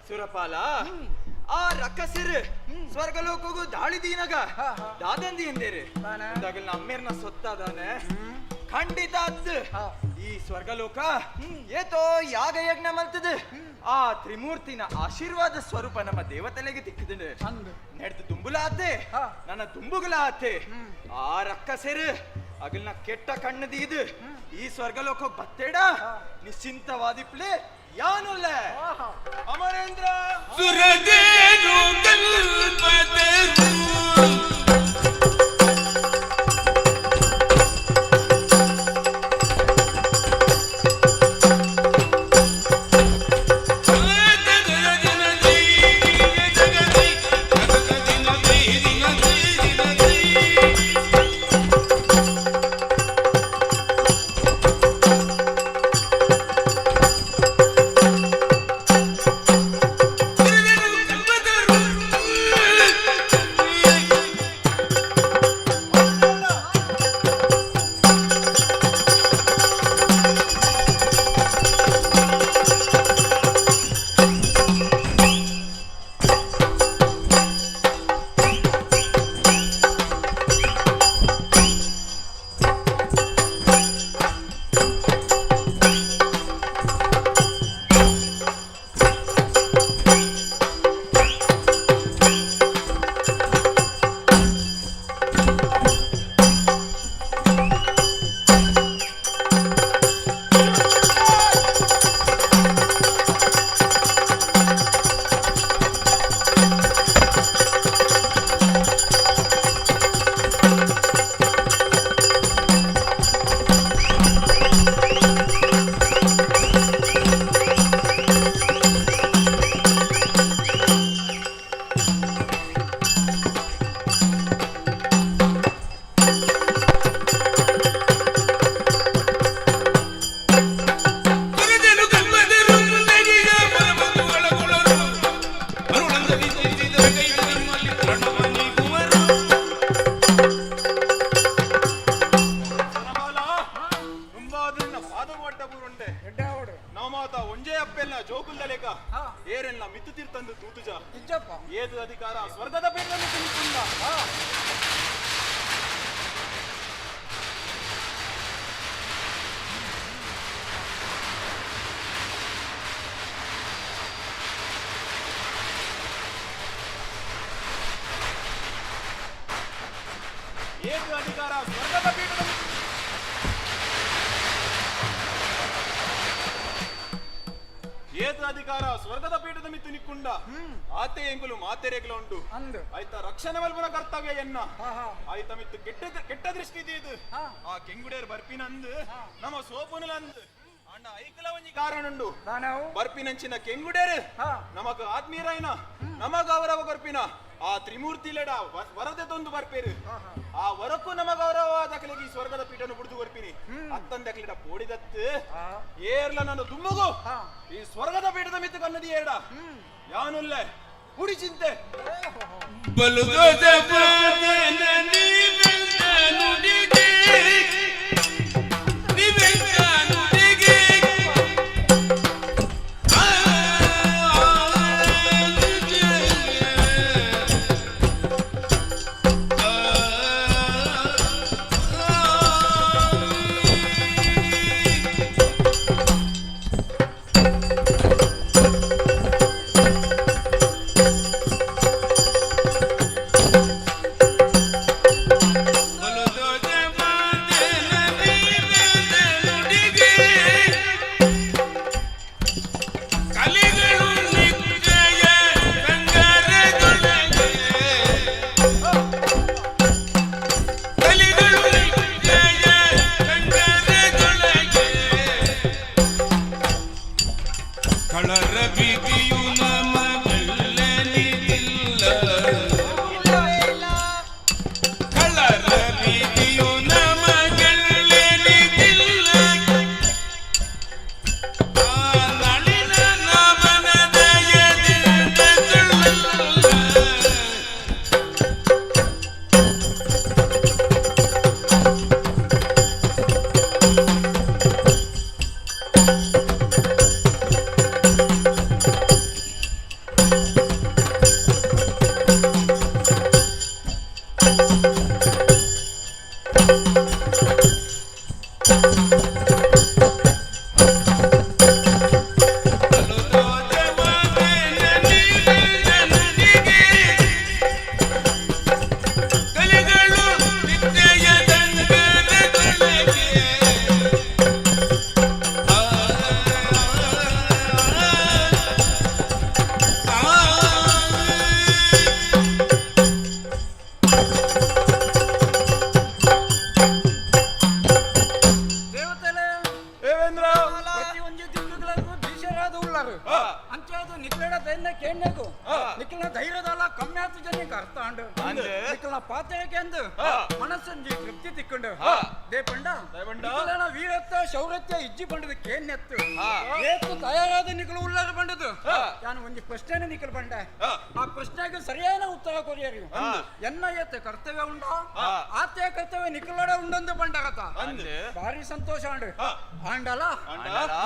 ಸುರಪಾಲ ಆ ರಕ್ಕಸಿರ್ ಸ್ವರ್ಗಲೋಕಗೂ ದಾಳಿ ದೀನಗ ದಾದಂದಿ ಎಂದೇರಿ ದಗಲ್ ನಮ್ಮೇರ್ನ ಸೊತ್ತಾದಾನೆ ಖಂಡಿತ ಅದ್ ಈ ಸ್ವರ್ಗಲೋಕ ಏತೋ ಯಾಗ ಯಜ್ಞ ಮಲ್ತದ ಆ ತ್ರಿಮೂರ್ತಿನ ಆಶೀರ್ವಾದ ಸ್ವರೂಪ ನಮ್ಮ ದೇವತೆಲೆಗೆ ತಿಕ್ಕಿದ ನೆಡ್ದು ದುಂಬುಲ ಆತೆ ನನ್ನ ದುಂಬುಗಳ ಆತೆ ಆ ರಕ್ಕಸಿರ್ ಅಗಲ್ನ ಕೆಟ್ಟ ಕಣ್ಣದೀದು ಈ ಸ್ವರ್ಗಲೋಕ ಬತ್ತೇಡ ನಿಶ್ಚಿಂತವಾದಿಪ್ಲೆ ಯಾನುಲ್ಲ ಅಮರೇಂದ್ರ ಸುರದೇನು ಕಲ್ಪದರು ಏದು ಅಧಿಕಾರ ಸ್ವರ್ಗದ ಪೀಠವನ್ನು ತಿಳಿಸಿಕೊಂಡ ಏದು ಅಧಿಕಾರ ಸ್ವರ್ಗದ ಪೀಠವನ್ನು ಏತು ಅಧಿಕಾರ ಸ್ವರ್ಗದ ಪೀಠದ ಮಿತ್ತು ನಿಕ್ಕುಂಡ ಆತೆ ಎಂಗುಲು ಮಾತೆರೆಗ್ಲ ಉಂಟು ಆಯ್ತ ರಕ್ಷಣೆ ಮಲ್ಪನ ಕರ್ತವ್ಯ ಎನ್ನ ಆಯ್ತ ಮಿತ್ತು ಕೆಟ್ಟ ದೃಷ್ಟಿ ಇದು ಆ ಕೆಂಗುಡೇರ್ ಬರ್ಪಿನಂದು ನಮ್ಮ ಸೋಪುನಲಂದು ಅಣ್ಣ ಐಕಲ ಒಂಜಿ ಕಾರಣ ಉಂಡು ಬರ್ಪಿನಂಚಿನ ಕೆಂಗುಡೇರ್ ನಮಕ್ ಆತ್ಮೀಯರಾಯ್ನ ನಮಗ ಗೌರವ ಕೊರ್ಪಿನ ಆ ತ್ರಿಮೂರ್ತಿಲೆಡ ವರದೆ ತೊಂದು ಬರ್ಪೇರು ಆ ವರಕ್ಕೂ ನಮ ಗೌರವವಾದ ಕಲೆಗೆ ಈ ಸ್ವರ್ಗದ ಪೀಠನು ಬಿಡ್ದು ಬರ್ಪಿನಿ ಅತ್ತಂದಕ್ಲಿಡ ಪೋಡಿದತ್ತು ಏರ್ಲ ನಾನು ದುಮ್ಮಗು ಈ ಸ್ವರ್ಗದ ಪೀಠದ ಮಿತ್ತು ಕನ್ನದಿ ಏಡ ಯಾನುಲ್ಲೆ ಹುಡಿ ಚಿಂತೆ ಮನಸ್ಸಂಜಿ ತೃಪ್ತಿ ತಿಕ್ಕೊಂಡು ದೇಪಂಡ ವೀರತ್ವ ಶೌರತ್ವ ಇಜ್ಜಿ ಬಂಡದ ಕೇನ್ನೆತ್ತು ಏತು ತಯಾರಾದ ನಿಕಲು ಉಳ್ಳಾರ ಬಂಡದು ನಾನು ಒಂದು ಪ್ರಶ್ನೆ ನಿಕಲ್ ಬಂಡ ಆ ಪ್ರಶ್ನೆಗೆ ಸರಿಯಾದ ಉತ್ತರ ಕೊರಿಯರಿ ಎನ್ನ ಏತ ಕರ್ತವ್ಯ ಉಂಡ ಆತೆ ಕರ್ತವ್ಯ ನಿಕಲೋಡ ಉಂಡಂದು ಬಂಡಾಗತ ಭಾರಿ ಸಂತೋಷ ಅಂಡು ಆಂಡಲ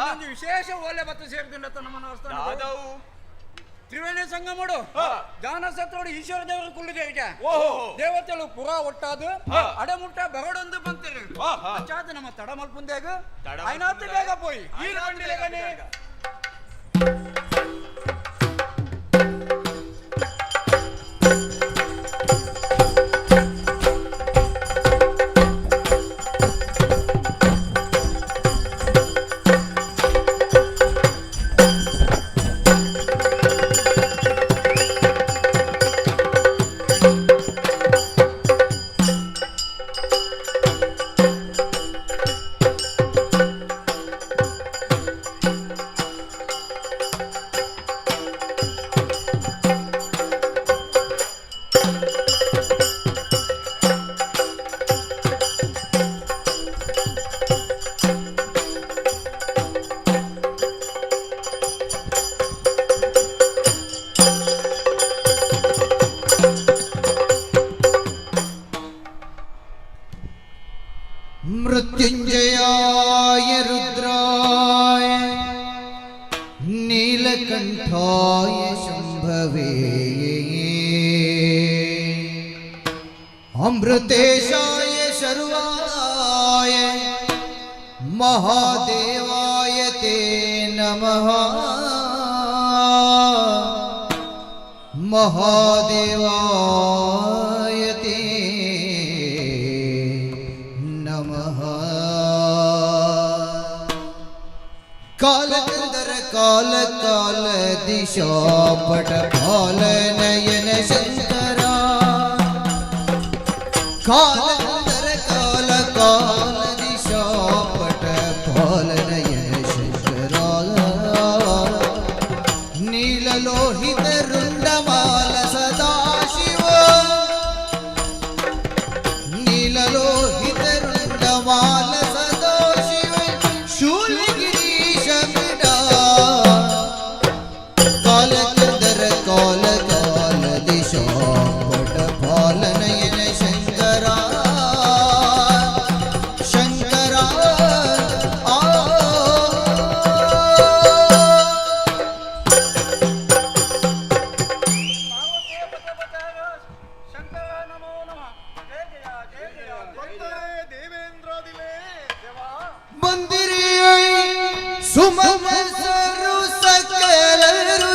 ಒಂದು ವಿಶೇಷ ಓಲೆ ಬತ್ತ ಸೇರಿದ ನಮ್ಮ ತ್ರಿವೇಣಿ ಸಂಗಮಡು ದಾನ ಸತ್ತೋಡು ಈಶ್ವರ ದೇವರ ಕುಳ್ಳಿದೇರಿಗೆ ದೇವತೆಗಳು ಪುರ ಒಟ್ಟಾದು ಅಡಮುಟ್ಟ ಬರಡೊಂದು ಬಂತಿರು ಅಚ್ಚಾದ ನಮ್ಮ ತಡ ಮಲ್ಪುಂದೇಗ ಐನಾತ್ತು ಬೇಗ ಪೋಯಿ ಈ ಬಂಡಿಲೆಗನೆ मृत्युंजयाय रुद्राय नीलकंठाय शंभवे अमृतेशाय शर्वाय महादेवाय ते नमः महादेवाय ते नमः कालचंद्र काल काल दिशा पट भाल नयन शंकरा कालचंद्र काल काल दिशा पट भाल नयन शंकरा नीललोहित रुंडमाल सदाशिव नीललोहित रुंडमाल सदाशिव शूलगिरीश बिडा कालचंद्र काल काल दिशा पट भाल नयन शंकरा शंकरा मंदिरी सुमन सರು सकलರು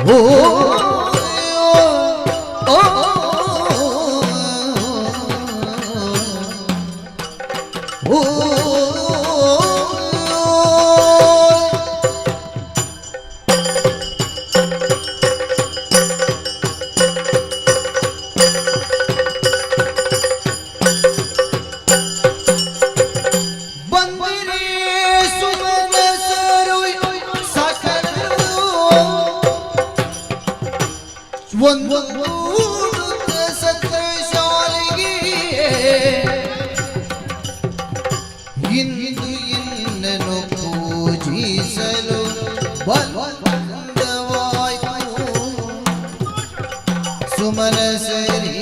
ओ ओ ओ ಒಂದು ಸತ್ರಶಾಲೆಗೆ ಇಂದು ಇನ್ನನು ಪೂಜಿಸಲು ಬಂದವಾಯ್ತು ಸುಮನ ಸರಿ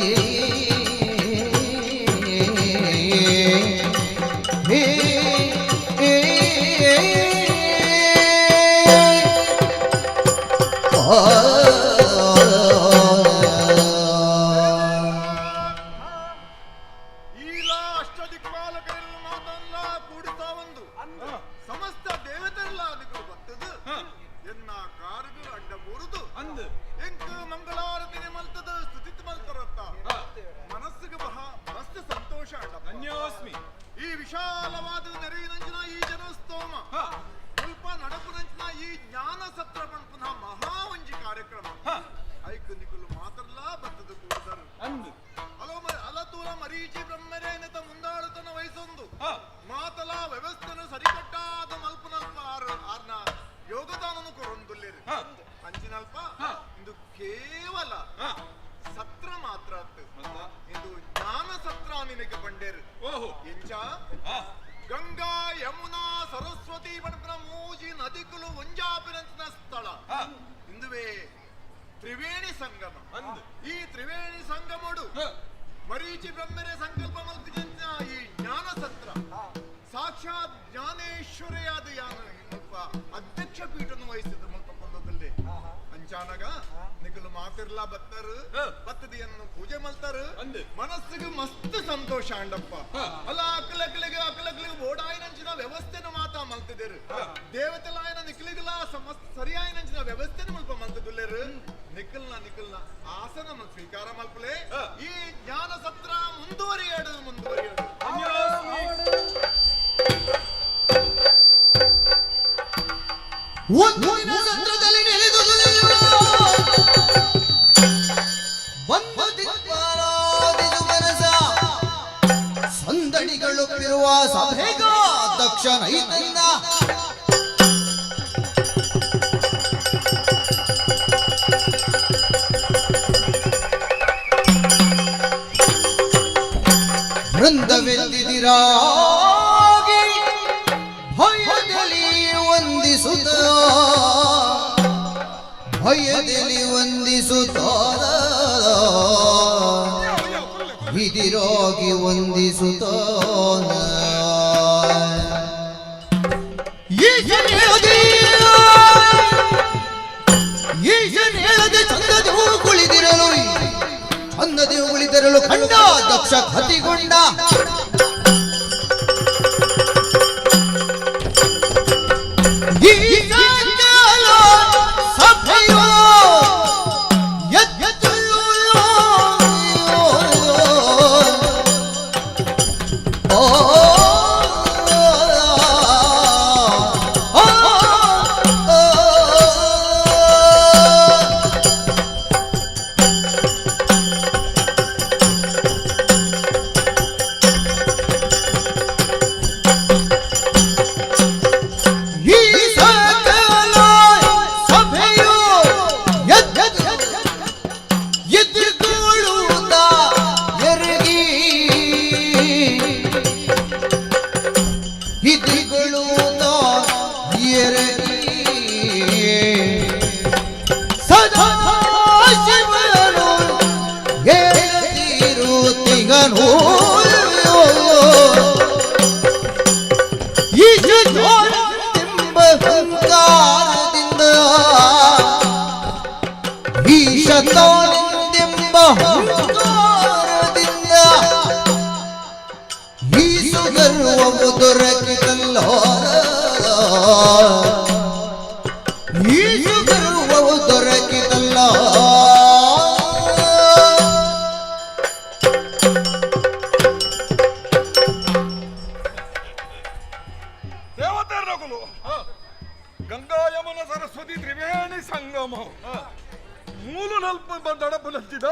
ಸಮಸ್ತ ದೇವತೆಲ್ಲ ಅದಕ್ಕೂ ಬರ್ತದ ಎನ್ನ ಕಾರ್ಗಳು ಅಡ್ಡ ಬರುದು ಅಂದ ಎಂಕ ಮಂಗಳಾರತಿಗೆ ಮಲ್ತದ ಸ್ತುತಿತ್ ಮಲ್ತರತ್ತ ಮನಸ್ಸಿಗೆ ಮಸ್ತ್ ಸಂತೋಷ ಅಡ್ಡ ಧನ್ಯೋಸ್ಮಿ ಈ ವಿಶಾಲವಾದ ನೆರೆಯಿನಂಚಿನ ಈ ಜನಸ್ತೋಮ ಸ್ವಲ್ಪ ನಡಪುನಂಚಿನ ಈ ಜ್ಞಾನ ಸತ್ರ ಪುನಃ ಮಹಾವಂಜಿ ಕಾರ್ಯಕ್ರಮ ಐಕ್ ನಿಕುಲು ಮಾತ್ರಲ್ಲ ಬರ್ತದ ಕೂಡದರು ಅಂದು ಅಲತೂಲ ಮರೀಚಿ ಬ್ರಹ್ಮರೇನತ ಮುಂದಾಳುತನ ವಹಿಸೊಂದು ಮಾತಲ ವ್ಯವಸ್ಥೆನ ಸರಿಕಟ್ಟಾದ ಮಲ್ಪನಲ್ಪ ಆರ್ನ ಯೋಗದಾನನು ಕೊರೊಂದುಲ್ಲೇರು ಅಂಚಿನಲ್ಪ ಇದು ಕೇವಲ ಸತ್ರ ಮಾತ್ರ ಇದು ಜ್ಞಾನ ಸತ್ರ ನಿನಗೆ ಬಂಡೇರು ಎಂಚ ಗಂಗಾ ಯಮುನಾ ಸರಸ್ವತಿ ಬಣ್ಣ ಮೂಜಿ ನದಿಕುಲು ಒಂಜಾಪಿನಂಚಿನ ಸ್ಥಳ ಇಂದುವೇ ತ್ರಿವೇಣಿ ಸಂಗಮ ಈ ತ್ರಿವೇಣಿ ಸಂಗಮಡು ಮರೀಚಿ ಬ್ರಹ್ಮರೇ ಸಂಕಲ್ಪ ಮಲ್ಪಿದಂತ ಈ ಜ್ಞಾನ ಸತ್ರ ಸಾಕ್ಷಾತ್ ಜ್ಞಾನೇಶ್ವರಿಯಾದ ಯಾನ ಅಧ್ಯಕ್ಷ ಪೀಠವನ್ನು ವಹಿಸಿದ್ರು ಮಲ್ಪ ಕೊಂದದಲ್ಲಿ ಅಂಚಾನಗ ನಿಗಲು ಮಾತಿರ್ಲ ಬತ್ತರು ಬತ್ತದಿಯನ್ನು ಪೂಜೆ ಮಲ್ತಾರು ಮನಸ್ಸಿಗೆ ಮಸ್ತ್ ಸಂತೋಷ ಅಂಡಪ್ಪ ಅಲ್ಲ ಅಕ್ಕಲಕ್ಕಲಿಗೆ ಓಡಾಯಿನಂಚಿನ ವ್ಯವಸ್ಥೆನ ಮಾತಾ ಮಲ್ತಿದ್ದೇರು ದೇವತೆಲಾಯನ ನಿಕ್ಲಿಗಲ ಸರಿಯಾಯಿನಂಚಿನ ವ್ಯವಸ್ಥೆನ ಮಲ್ಪ ಮಲ್ತದುಲ್ಲೇರು ನಿಖಲ್ನ ಆಸನ ಸ್ವೀಕಾರ ಮಲ್ಪಲೆ ಈ ಜ್ಞಾನ ಸತ್ರ ಮುಂದುವರಿಯಾಡು ಒಂದಿನ ಸತ್ರದಲ್ಲಿ ನೆಲೆದು ಬಂದು ದಿಕ್ಪಾಲಾದಿದು ಮನಸ ಸಂದಣಿಗಳುಪ್ಪಿರುವ ಸಭೆಗ ದಕ್ಷ ನೈತನ್ನ ವೃಂದವೆಂದಿದಿರಾಗಿ ಭಯದಲ್ಲಿ ವಂದಿಸುತ್ತ ಇದಿರಾಗಿ ವಂದಿಸುತ್ತ ಈಶನೇಳದೆ ಚಂದದೇವು ಕುಳಿದಿರಲು ಕಂಡ ದಕ್ಷ ಕತಿಗೊಂಡ Oh ಸುಗರ್ವವು ದೊರಕಿತಲ್ಲೋ ಈ ಸುಗರ್ವವು ದೊರಕಿತಲ್ಲ ದೇವತೆರಗುಲು ಗಂಗಾ ಯಮುನ ಸರಸ್ವತಿ ತ್ರಿವೇಣಿ ಸಂಗಮ ಮೂಲು ನಲ್ಪ ದಡಪು ನಚ್ಚಿದ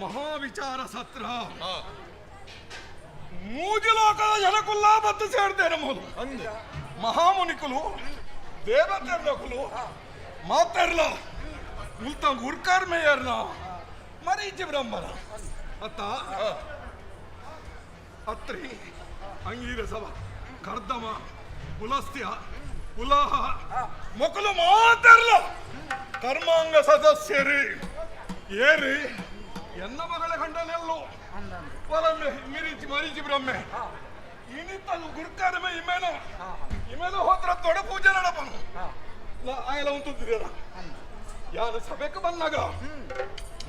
ಮಹಾವಿಚಾರ ಸತ್ರ ಮೂಜು ಲೋಕದ ಜನಕುಲ್ಲ ಬತ್ತು ಸೇರ್ತೇನೆ ಮೂಲು ಮಹಾಮುನಿಕುಲು ದೇವತೆರಗುಲು ಮಾತೆರ್ಲ ಮುಲ್ತ ಗುರ್ಕಾರ್ ಮೇಯರ್ನ ಮರೀಚಿ ಬ್ರಹ್ಮನ ಅತ್ತ ಅತ್ರಿ ಅಂಗೀರ ಸಭ ಕರ್ದಮ ಪುಲಸ್ತ್ಯ ಪುಲಾಹ ಮೊಕಲು ಮಾತೆರ್ಲ ಕರ್ಮಾಂಗ ಸದಸ್ಯರಿ ಏರಿ ಎನ್ನ ಮಗಳ ಗಂಡನೆಲ್ಲೋ ಮಿರಿಚಿ ಮರೀಚಿ ಬ್ರಹ್ಮೆ ಇನಿತ್ತಲು ಗುರ್ಕಾರಮೆ ಇಮೇಲೆ ಹೋದ್ರ ದೊಡ್ಡ ಪೂಜೆ ನಡಪನು ಆಯಲ ಉಂಟುತ್ತಿರ ಯಾರು ಸಭೆಗೆ ಬಂದಾಗ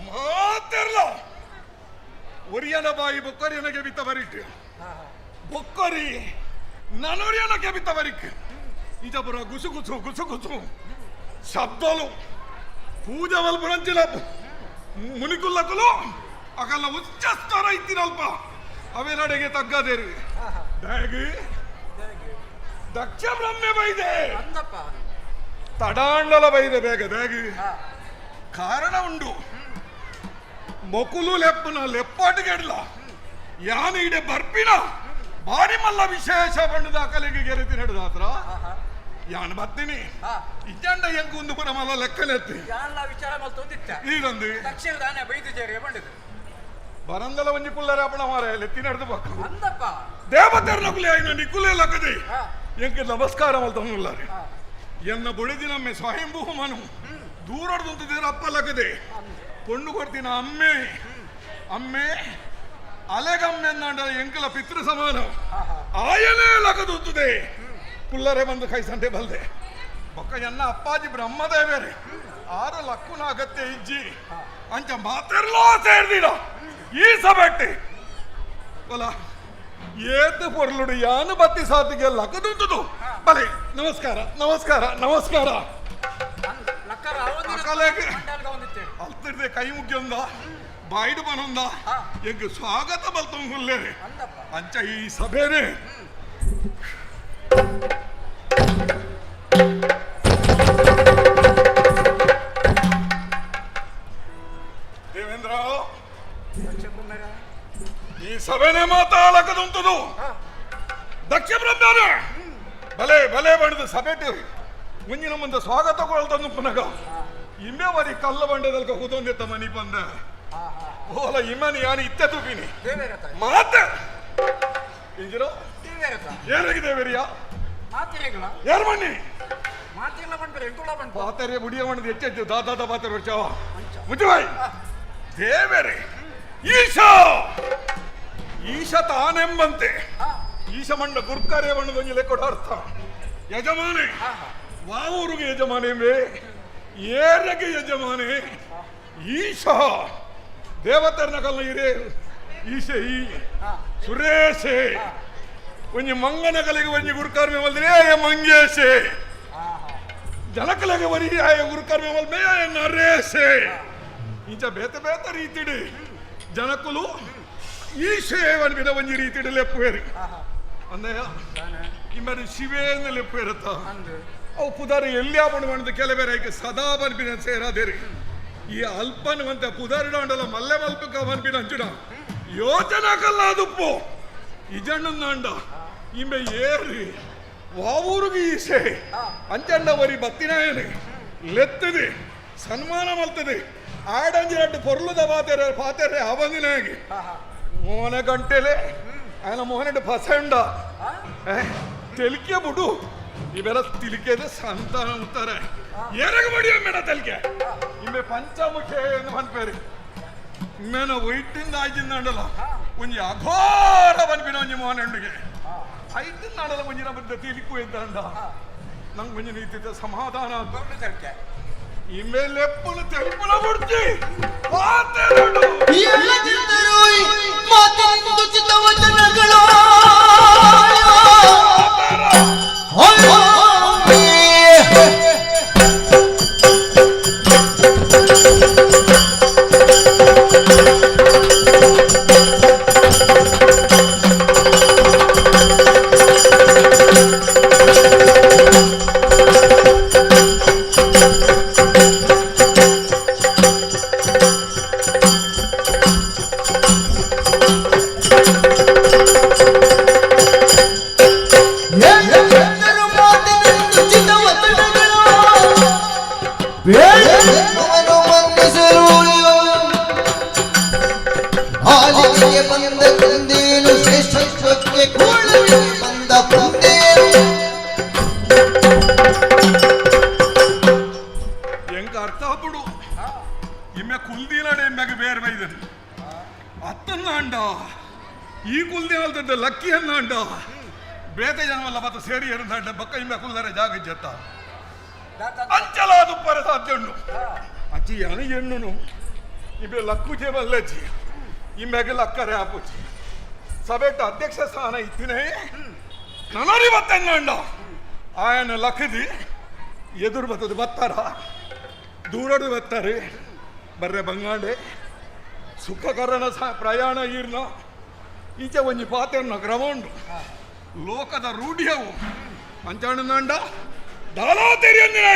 ಮಾತೆರ್ಲ ಒರಿಯನ ಬಾಯಿ ಬೊಕ್ಕರಿಯನಗೆ ಬಿತ್ತ ಬರಿಟ್ಟು ಬೊಕ್ಕರಿ ನನೊರಿಯನಗೆ ಬಿತ್ತ ಬರಿಕ್ ಇದ ಬರ ಗುಸು ಗುಸು ಗುಸು ಗುಸು ಶಬ್ದಲು ಪೂಜೆ ವಲ್ಪುರಂಚಿಲ ಮುನಿಕುಲ್ಲಕಲು ಅಕಲ್ಲ ಉಚ್ಚಸ್ತರ ಇತ್ತಿನಲ್ಪ ಅವೆರಡೆಗೆ ತಗ್ಗದೇರಿ ದಯಗಿ ದಕ್ಷ ಬ್ರಹ್ಮೆ ಬೈದೆ ತಡಾಂಡಲ ಬೈದೆ ಬೇಗ ದಯಗಿ ಕಾರಣ ಉಂಡು ಮೊಕುಲು ಲೆಪ್ಪನ ಲೆಪ್ಪಾಟಿಗೆಡ್ಲ ಯಾನ ಇಡೆ ಬರ್ಪಿನ ಬಾರಿ ಮಲ್ಲ ವಿಶೇಷ ಬಣ್ಣದ ಕಲೆಗೆ ಗೆರೆತಿ ನಡೆದಾತ್ರ ಯಾನ್ ಬರ್ತೀನಿ ಇಜ್ಜಂಡ ಹೆಂಗ್ ಒಂದು ಪುರ ಮಲ್ಲ ಲೆಕ್ಕನೆತ್ತಿ ಈಗೊಂದು ಬರಂದಲ ಒಂಜಿ ಪುಲ್ಲರ ಅಪ್ಪಣ ಮಾರ ಲೆತ್ತಿ ನಡೆದು ಬಕ್ಕ ದೇವತೆರ ನಕುಲೆ ಐನ ನಿಕುಲೆ ಲಕ್ಕದೆ ಎಂಕೆ ನಮಸ್ಕಾರ ಮಲ್ತಂಗುಲ್ಲಾರೆ ಎನ್ನ ಬುಳಿದಿನಮ್ಮೆ ಸ್ವಯಂಭೂ ಮನು ದೂರಡ್ದಂತಿದ್ದೀರ ಅಪ್ಪ ಲಕ್ಕದೆ ಕೊಂಡು ಕೊಡ್ತೀನ ಅಮ್ಮೆ ಅಮ್ಮೆ ಅಲೆಗಮ್ಮೆ ಎಂದ ಎಂಕಲ ಪಿತೃ ಸಮಾನ ಆಯಲೇ ಲಗದುತ್ತದೆ ಪುಲ್ಲರೆ ಬಂದು ಕೈ ಸಂತೆ ಬಲ್ದೆ ಬೊಕ್ಕ ಎನ್ನ ಅಪ್ಪಾಜಿ ಬ್ರಹ್ಮದೇವರೇ ಆರ ಲಕ್ಕುನ ಅಗತ್ಯ ಇಜ್ಜಿ ಅಂಚ ಮಾತೆರ್ಲೋ ಸೇರ್ದಿಡ ಈ ಸಬೆಟ್ಟಿ ಬಲ ಏತು ಪೊರ್ಲುಡು ಯಾನು ಬತ್ತಿ ಸಾತಿಗೆ ಲಕ್ಕದುಂಟುದು ಬಲೆ ನಮಸ್ಕಾರ ನಮಸ್ಕಾರ ನಮಸ್ಕಾರ ಅಲ್ತಿರ್ದೆ ಕೈ ಮುಗ್ಯೊಂದ ಬಾಯ್ಡು ಬನೊಂದ ಎಂಗ್ ಸ್ವಾಗತ ಬಲ್ತೊಂಗುಲ್ಲೆ ಅಂಚ ಈ ಸಭೆನೆ ದೇವೇಂದ್ರ ಈ ಸಭೆನೆ ಮಾತಾಡಕದುಂಟದು ದಕ್ಷ ಬ್ರಹ್ಮನ ಬಲೆ ಬಲೆ ಬಣ್ಣದ ಸಭೆಟ್ಟು ಮುಂಜಿನ ಮುಂದೆ ಸ್ವಾಗತ ಕೊಳ್ತಂದು ಪುನಗ ಇಮ್ಮೆ ವರಿ ಕಲ್ಲ ಬಂಡೆದಲ್ಕ ಕೂತೊಂದಿತ್ತ ಮನಿ ಬಂದ ಓಲ ಇಮ್ಮನಿ ಯಾರು ಇತ್ತೆ ತುಬಿನಿ ಮಾತ ಇಂಜಿರೋ ಏನಾಗಿದ್ದೇವೆರಿಯಾ ಯಾರು ಮಣ್ಣಿ ಪಾತೆರೆ ಬುಡಿಯ ಮಣ್ಣದ ಹೆಚ್ಚೆಚ್ಚು ದಾದಾದ ಪಾತೆರೆ ವರ್ಷವ ಮುಚ್ಚುವಾಯ್ ದೇವರೇ ಈಶ ಈಶ ತಾನೆಂಬಂತೆ ಈಶ ಮಂಡ ಗುರ್ಕರೆ ಬಣ್ಣದ ಲೆಕ್ಕ ಅರ್ಥ ಯಜಮಾನೆ ವಾವೂರಿಗೆ ಯಜಮಾನೇಂಬೆ ಏರೆಗೆ ಯಜಮಾನೆ ಈಶ ದೇವತರ್ನ ಕಲ್ಲ ಇರೇ ಈಶೆ ಈ ಸುರೇಶೆ ಒಂಜಿ ಮಂಗನ ಕಲೆಗೆ ಒಂಜಿ ಗುರುಕಾರ್ಮೆ ಮಲ್ದ್ರೆ ಮಂಗೇಶೆ ಜನಕಲೆಗೆ ಬರೀ ಆಯ ಗುರುಕಾರ್ಮೆ ಮಲ್ಮೆ ನರೇಶೆ ಇಂಚ ಬೇತ ಬೇತ ರೀತಿಡಿ ಜನಕುಲು ಈಶೆ ಅನ್ಬಿಡ ಒಂಜಿ ರೀತಿಡಿ ಲೆಪ್ಪುವೇರಿ ಅಂದಯ್ಯ ಇಮ್ಮರಿ ಶಿವೇನ ಲೆಪ್ಪುವೇರತ್ತ ಅವು ಪುದಾರ ಎಲ್ಲಿ ಆಪಣು ಮಾಡಿದ ಕೆಲವೇರ ಐಕೆ ಸದಾ ಬನ್ಪಿನ ಸೇರಾದೇರಿ ಈ ಅಲ್ಪನ್ವಂತ ಪುದಾರಿಡಾಂಡಲ ಮಲ್ಲೆ ಮಲ್ಪಕ ಬನ್ಪಿನ ಅಂಚುಡ ಯೋಚನಾ ಕಲ್ಲ ಅದುಪ್ಪು ಇಜಣ್ಣಂದಾಂಡ ಇಂಬೆ ಏರಿ ವಾವೂರಿಗೆ ಈಸೆ ಅಂಚಂಡ ವರಿ ಬತ್ತಿನಾಯನೆ ಲೆತ್ತದೆ ಸನ್ಮಾನ ಮಲ್ತದೆ ಆಡಂಜಿರಟ್ಟು ಪೊರ್ಲುದ ಪಾತೆರೆ ಅವಂದಿನಾಗಿ ಮೋನೆ ಗಂಟೆಲೆ ఆయన మోహనడు పసండ తెలికే బుడు ఇవేళ తిలికేదే సంతానం అవుతారా ఎరగబడి మేడ తెలికే ఇవే పంచముఖే అని పేరు మేన వైటింದ ಆಯ್ದಿಂದಾಂಡಲ ಒಂಜಿ ಅಘೋರ ಬನ್ಪಿನ ಒಂಜಿ ಮೋಹನಂಡಿಗೆ ಐದಿಂದಾಂಡಲ ಒಂಜಿನ ಬದ್ದ ತಿಲಿಕು ಇದ್ದಾಂಡ ನಂಗೆ ಒಂಜಿ ನೀತಿದ ಸಮಾಧಾನ తెలికే ಇಮೆ ಲೆಪ್ಪುಲು ತೆಲ್ಪುಲ ಬುಡ್ತಿ ಎಲ್ಲದಿದ್ದರೂ ಮಾತಿನಿಂದು ಚಿತ್ತವಚನಗಳು ಬತ್ತದ ಲಕ್ಕಿಯನ್ನ ಬೇತೆ ಜನವಲ್ಲ ಬತ್ತ ಸೇರಿ ಎರಡ ಬಕ್ಕ ಇಂಬೆ ಕುಲ್ಲರೆ ಜಾಗ ಜತ್ತ ಅಂಚಲಾದು ಪರ ಸಾಧ್ಯ ಉಂಡು ಅಚ್ಚಿ ಅನು ಎಣ್ಣುನು ಇಬ್ಬೆ ಲಕ್ಕುಜೆ ಬಲ್ಲಜ್ಜಿ ಇಮ್ಮೆಗೆ ಲಕ್ಕರೆ ಆಪುಚ್ಚಿ ಸಭೆಟ ಅಧ್ಯಕ್ಷ ಸ್ಥಾನ ಇತ್ತಿನೇ ನನರಿ ಬತ್ತಂಗಂಡ ಆಯನ ಲಕ್ಕದಿ ಎದುರು ಬತ್ತದ ಬತ್ತಾರ ದೂರಡು ಬತ್ತಾರೆ ಬರ್ರೆ ಬಂಗಾಂಡೆ ಸುಖಕರಣ ಪ್ರಯಾಣ ಈರ್ನ ಈಚೆ ಒಂಜಿ ಪಾತೆರ್ನ ಕ್ರಮ ಉಂಡು ಲೋಕದ ರೂಢಿಯವು ಅಂಚಾಣಂಡ ದಾಲಾ ತೆರಿಯಂದಿನ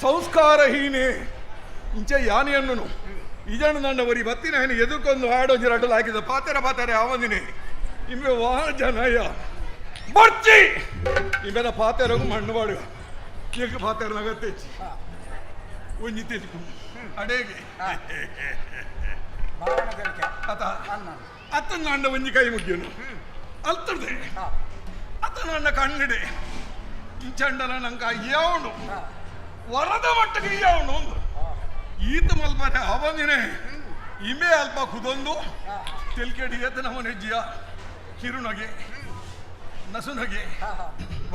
ಸಂಸ್ಕಾರಹೀನೆ ಇಂಚೆ ಯಾನಿಯನ್ನು ಇಜಣ್ಣು ನಂಡ ಬರೀ ಬತ್ತಿನ ಹೆಣ್ಣು ಎದುರ್ಕೊಂಡು ಆಡೋಜಿ ಅಡ್ಡಲು ಹಾಕಿದ ಪಾತೆರೆ ಆವಂದಿನಿ ಇಮ್ಮೆ ವಾಹ ಜನಯ್ಯ ಬರ್ಚಿ ಇಮ್ಮೆದ ಪಾತೆರಗು ಮಣ್ಣು ಬಾಡುವ ಈಗ ಪಾತೆರ ನಗ ತೆಚ್ಚಿ ಒಂಜಿ ತೆಚ್ಕು ಅಡೇಗೆ ಅತ್ತ ನಂಡ ಒಂಜಿ ಕೈ ಮುಗ್ಯನು ಅಲ್ತದೆ ಅತ್ತ ನನ್ನ ಕಣ್ಣಿಡೆ ಇಂಚಂಡನ ನಂಗೆ ಅಯ್ಯಾವನು ವರದ ಮಟ್ಟಿಗೆ ಅಯ್ಯಾವನು ಒಂದು ಈತ ಮಲ್ಪನೆ ಅವನಿನೇ ಇಮೆ ಅಲ್ಪ ಕುದೊಂದು ತೆಲ್ಕೆಡಿ ಏತ ನಮ್ಮನೆ ಜಿಯ ಕಿರುನಗೆ ನಸುನಗೆ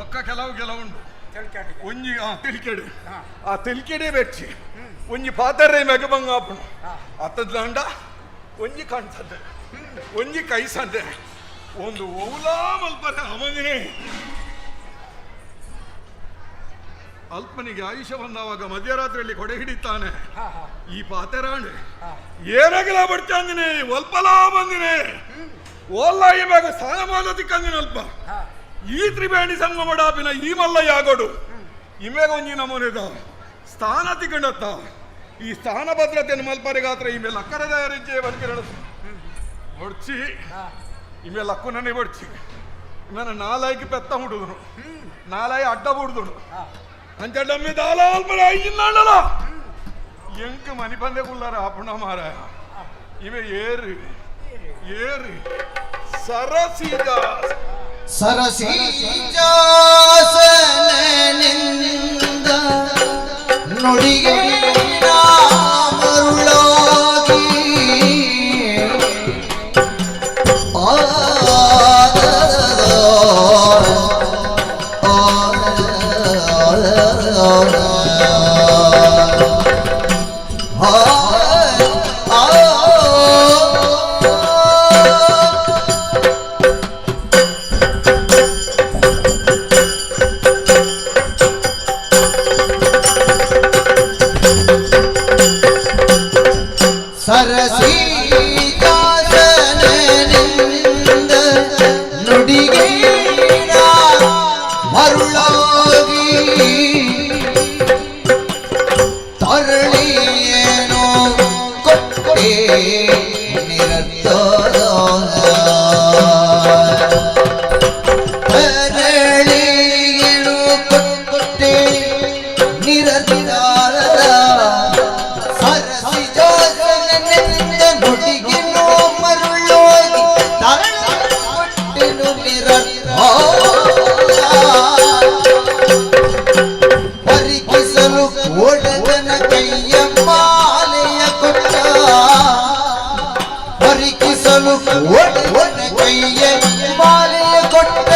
ಒಕ್ಕ ಕೆಲವುಂಡು ಒಂಜಿ ತೆಲ್ಕೆಡೆ ಆ ತೆಲ್ಕೆಡೆ ಬೆಚ್ಚಿ ಒಂಜಿ ಪಾತರೆ ಮೆಗಬಂಗಾಪನು ಅತ್ತದಂಡ ಒಂಜಿ ಕಣ್ಸದ್ದೆ ಒಂಜಿ ಕೈ ಸದ್ದೆ ಒಂದು ಓಲಾ ಮಲ್ಪನೆ ಅವನಿನೇ ಅಲ್ಪನಿಗೆ ಆಯುಷ್ಯ ಬಂದವಾಗ ಮಧ್ಯರಾತ್ರಿಯಲ್ಲಿ ಕೊಡೆ ಹಿಡಿತಾನೆ ಈ ಪಾತೆರಾಣೆ ಏನಾಗಲ ಬಡ್ತಾಂದಿನಿ ಒಲ್ಪಲಾ ಬಂದಿನಿ ಓಲ್ಲ ಇವಾಗ ಸ್ಥಾನಮಾನ ತಿಕ್ಕಂದಿನ ಅಲ್ಪ ಈ ತ್ರಿವೇಣಿ ಸಂಗಮಡಾಪಿನ ಈ ಮಲ್ಲಯ್ಯ ಆಗೋಡು ಇಮೇಗ ಒಂಜಿ ನಮೂನೆದ ಸ್ಥಾನ ತಿಕ್ಕಂಡತ್ತ ಈ ಸ್ಥಾನ ಭದ್ರತೆಯನ್ನು ಮಲ್ಪರಿಗಾತ್ರ ಈ ಮೇಲೆ ಅಕ್ಕರದ ರಿಜ್ಜೆ ಬರ್ಕಿರಣ ಹೊಡ್ಚಿ ಈ ಮೇಲೆ ಅಕ್ಕನೇ ಬಡ್ಚಿ ನನ್ನ ನಾಲಾಯ್ಕೆ ಪೆತ್ತ ಹುಡುಗನು ನಾಲಾಯಿ ಅಡ್ಡ ಬಿಡುದು ಅಂಚಡಮ್ಮಿ ದಾಲಾಲ್ಪರ ಐಜಿನ್ನಲ್ಲ ಎಂಕ ಮನಿ ಬಂದೆ ಕುಲ್ಲಾರ ಅಪ್ಪಣ ಮಾರ ಇವೆ ಏರಿ ಸರಸೀಜ ಸರಸೀಜಾಸನಿಂದ ನುಡಿಗೆ ಮರುಳಾಗಿ ಸರಸೀಜಾಸನಿಂದ ನುಡಿಗೆ ಮರುಳಾಗಿ ತರಳಿಯೇನೋ ಕೊಟ್ಟೆ ನಿರರ್ಥ ತರಳಿಯೇನೋ ಕೊಟ್ಟೆ ನಿರರ್ಥ ಸರಸಿಜಾಸನಿಂದ ನುಡಿಗೆನೋ ಮರುಳಾಗಿ ತರಳಿಯೇನೋ ನಿರರ್ಥ ಪರಿಕಿಸಲು ಓಡದನ ಕೈಯ ಮಾಲೆಯ ಕೊಟ್ಟ ಪರಿಕಿಸಲು ಓಡದನ ಕೈಯ ಮಾಲೆಯ ಕೊಟ್ಟ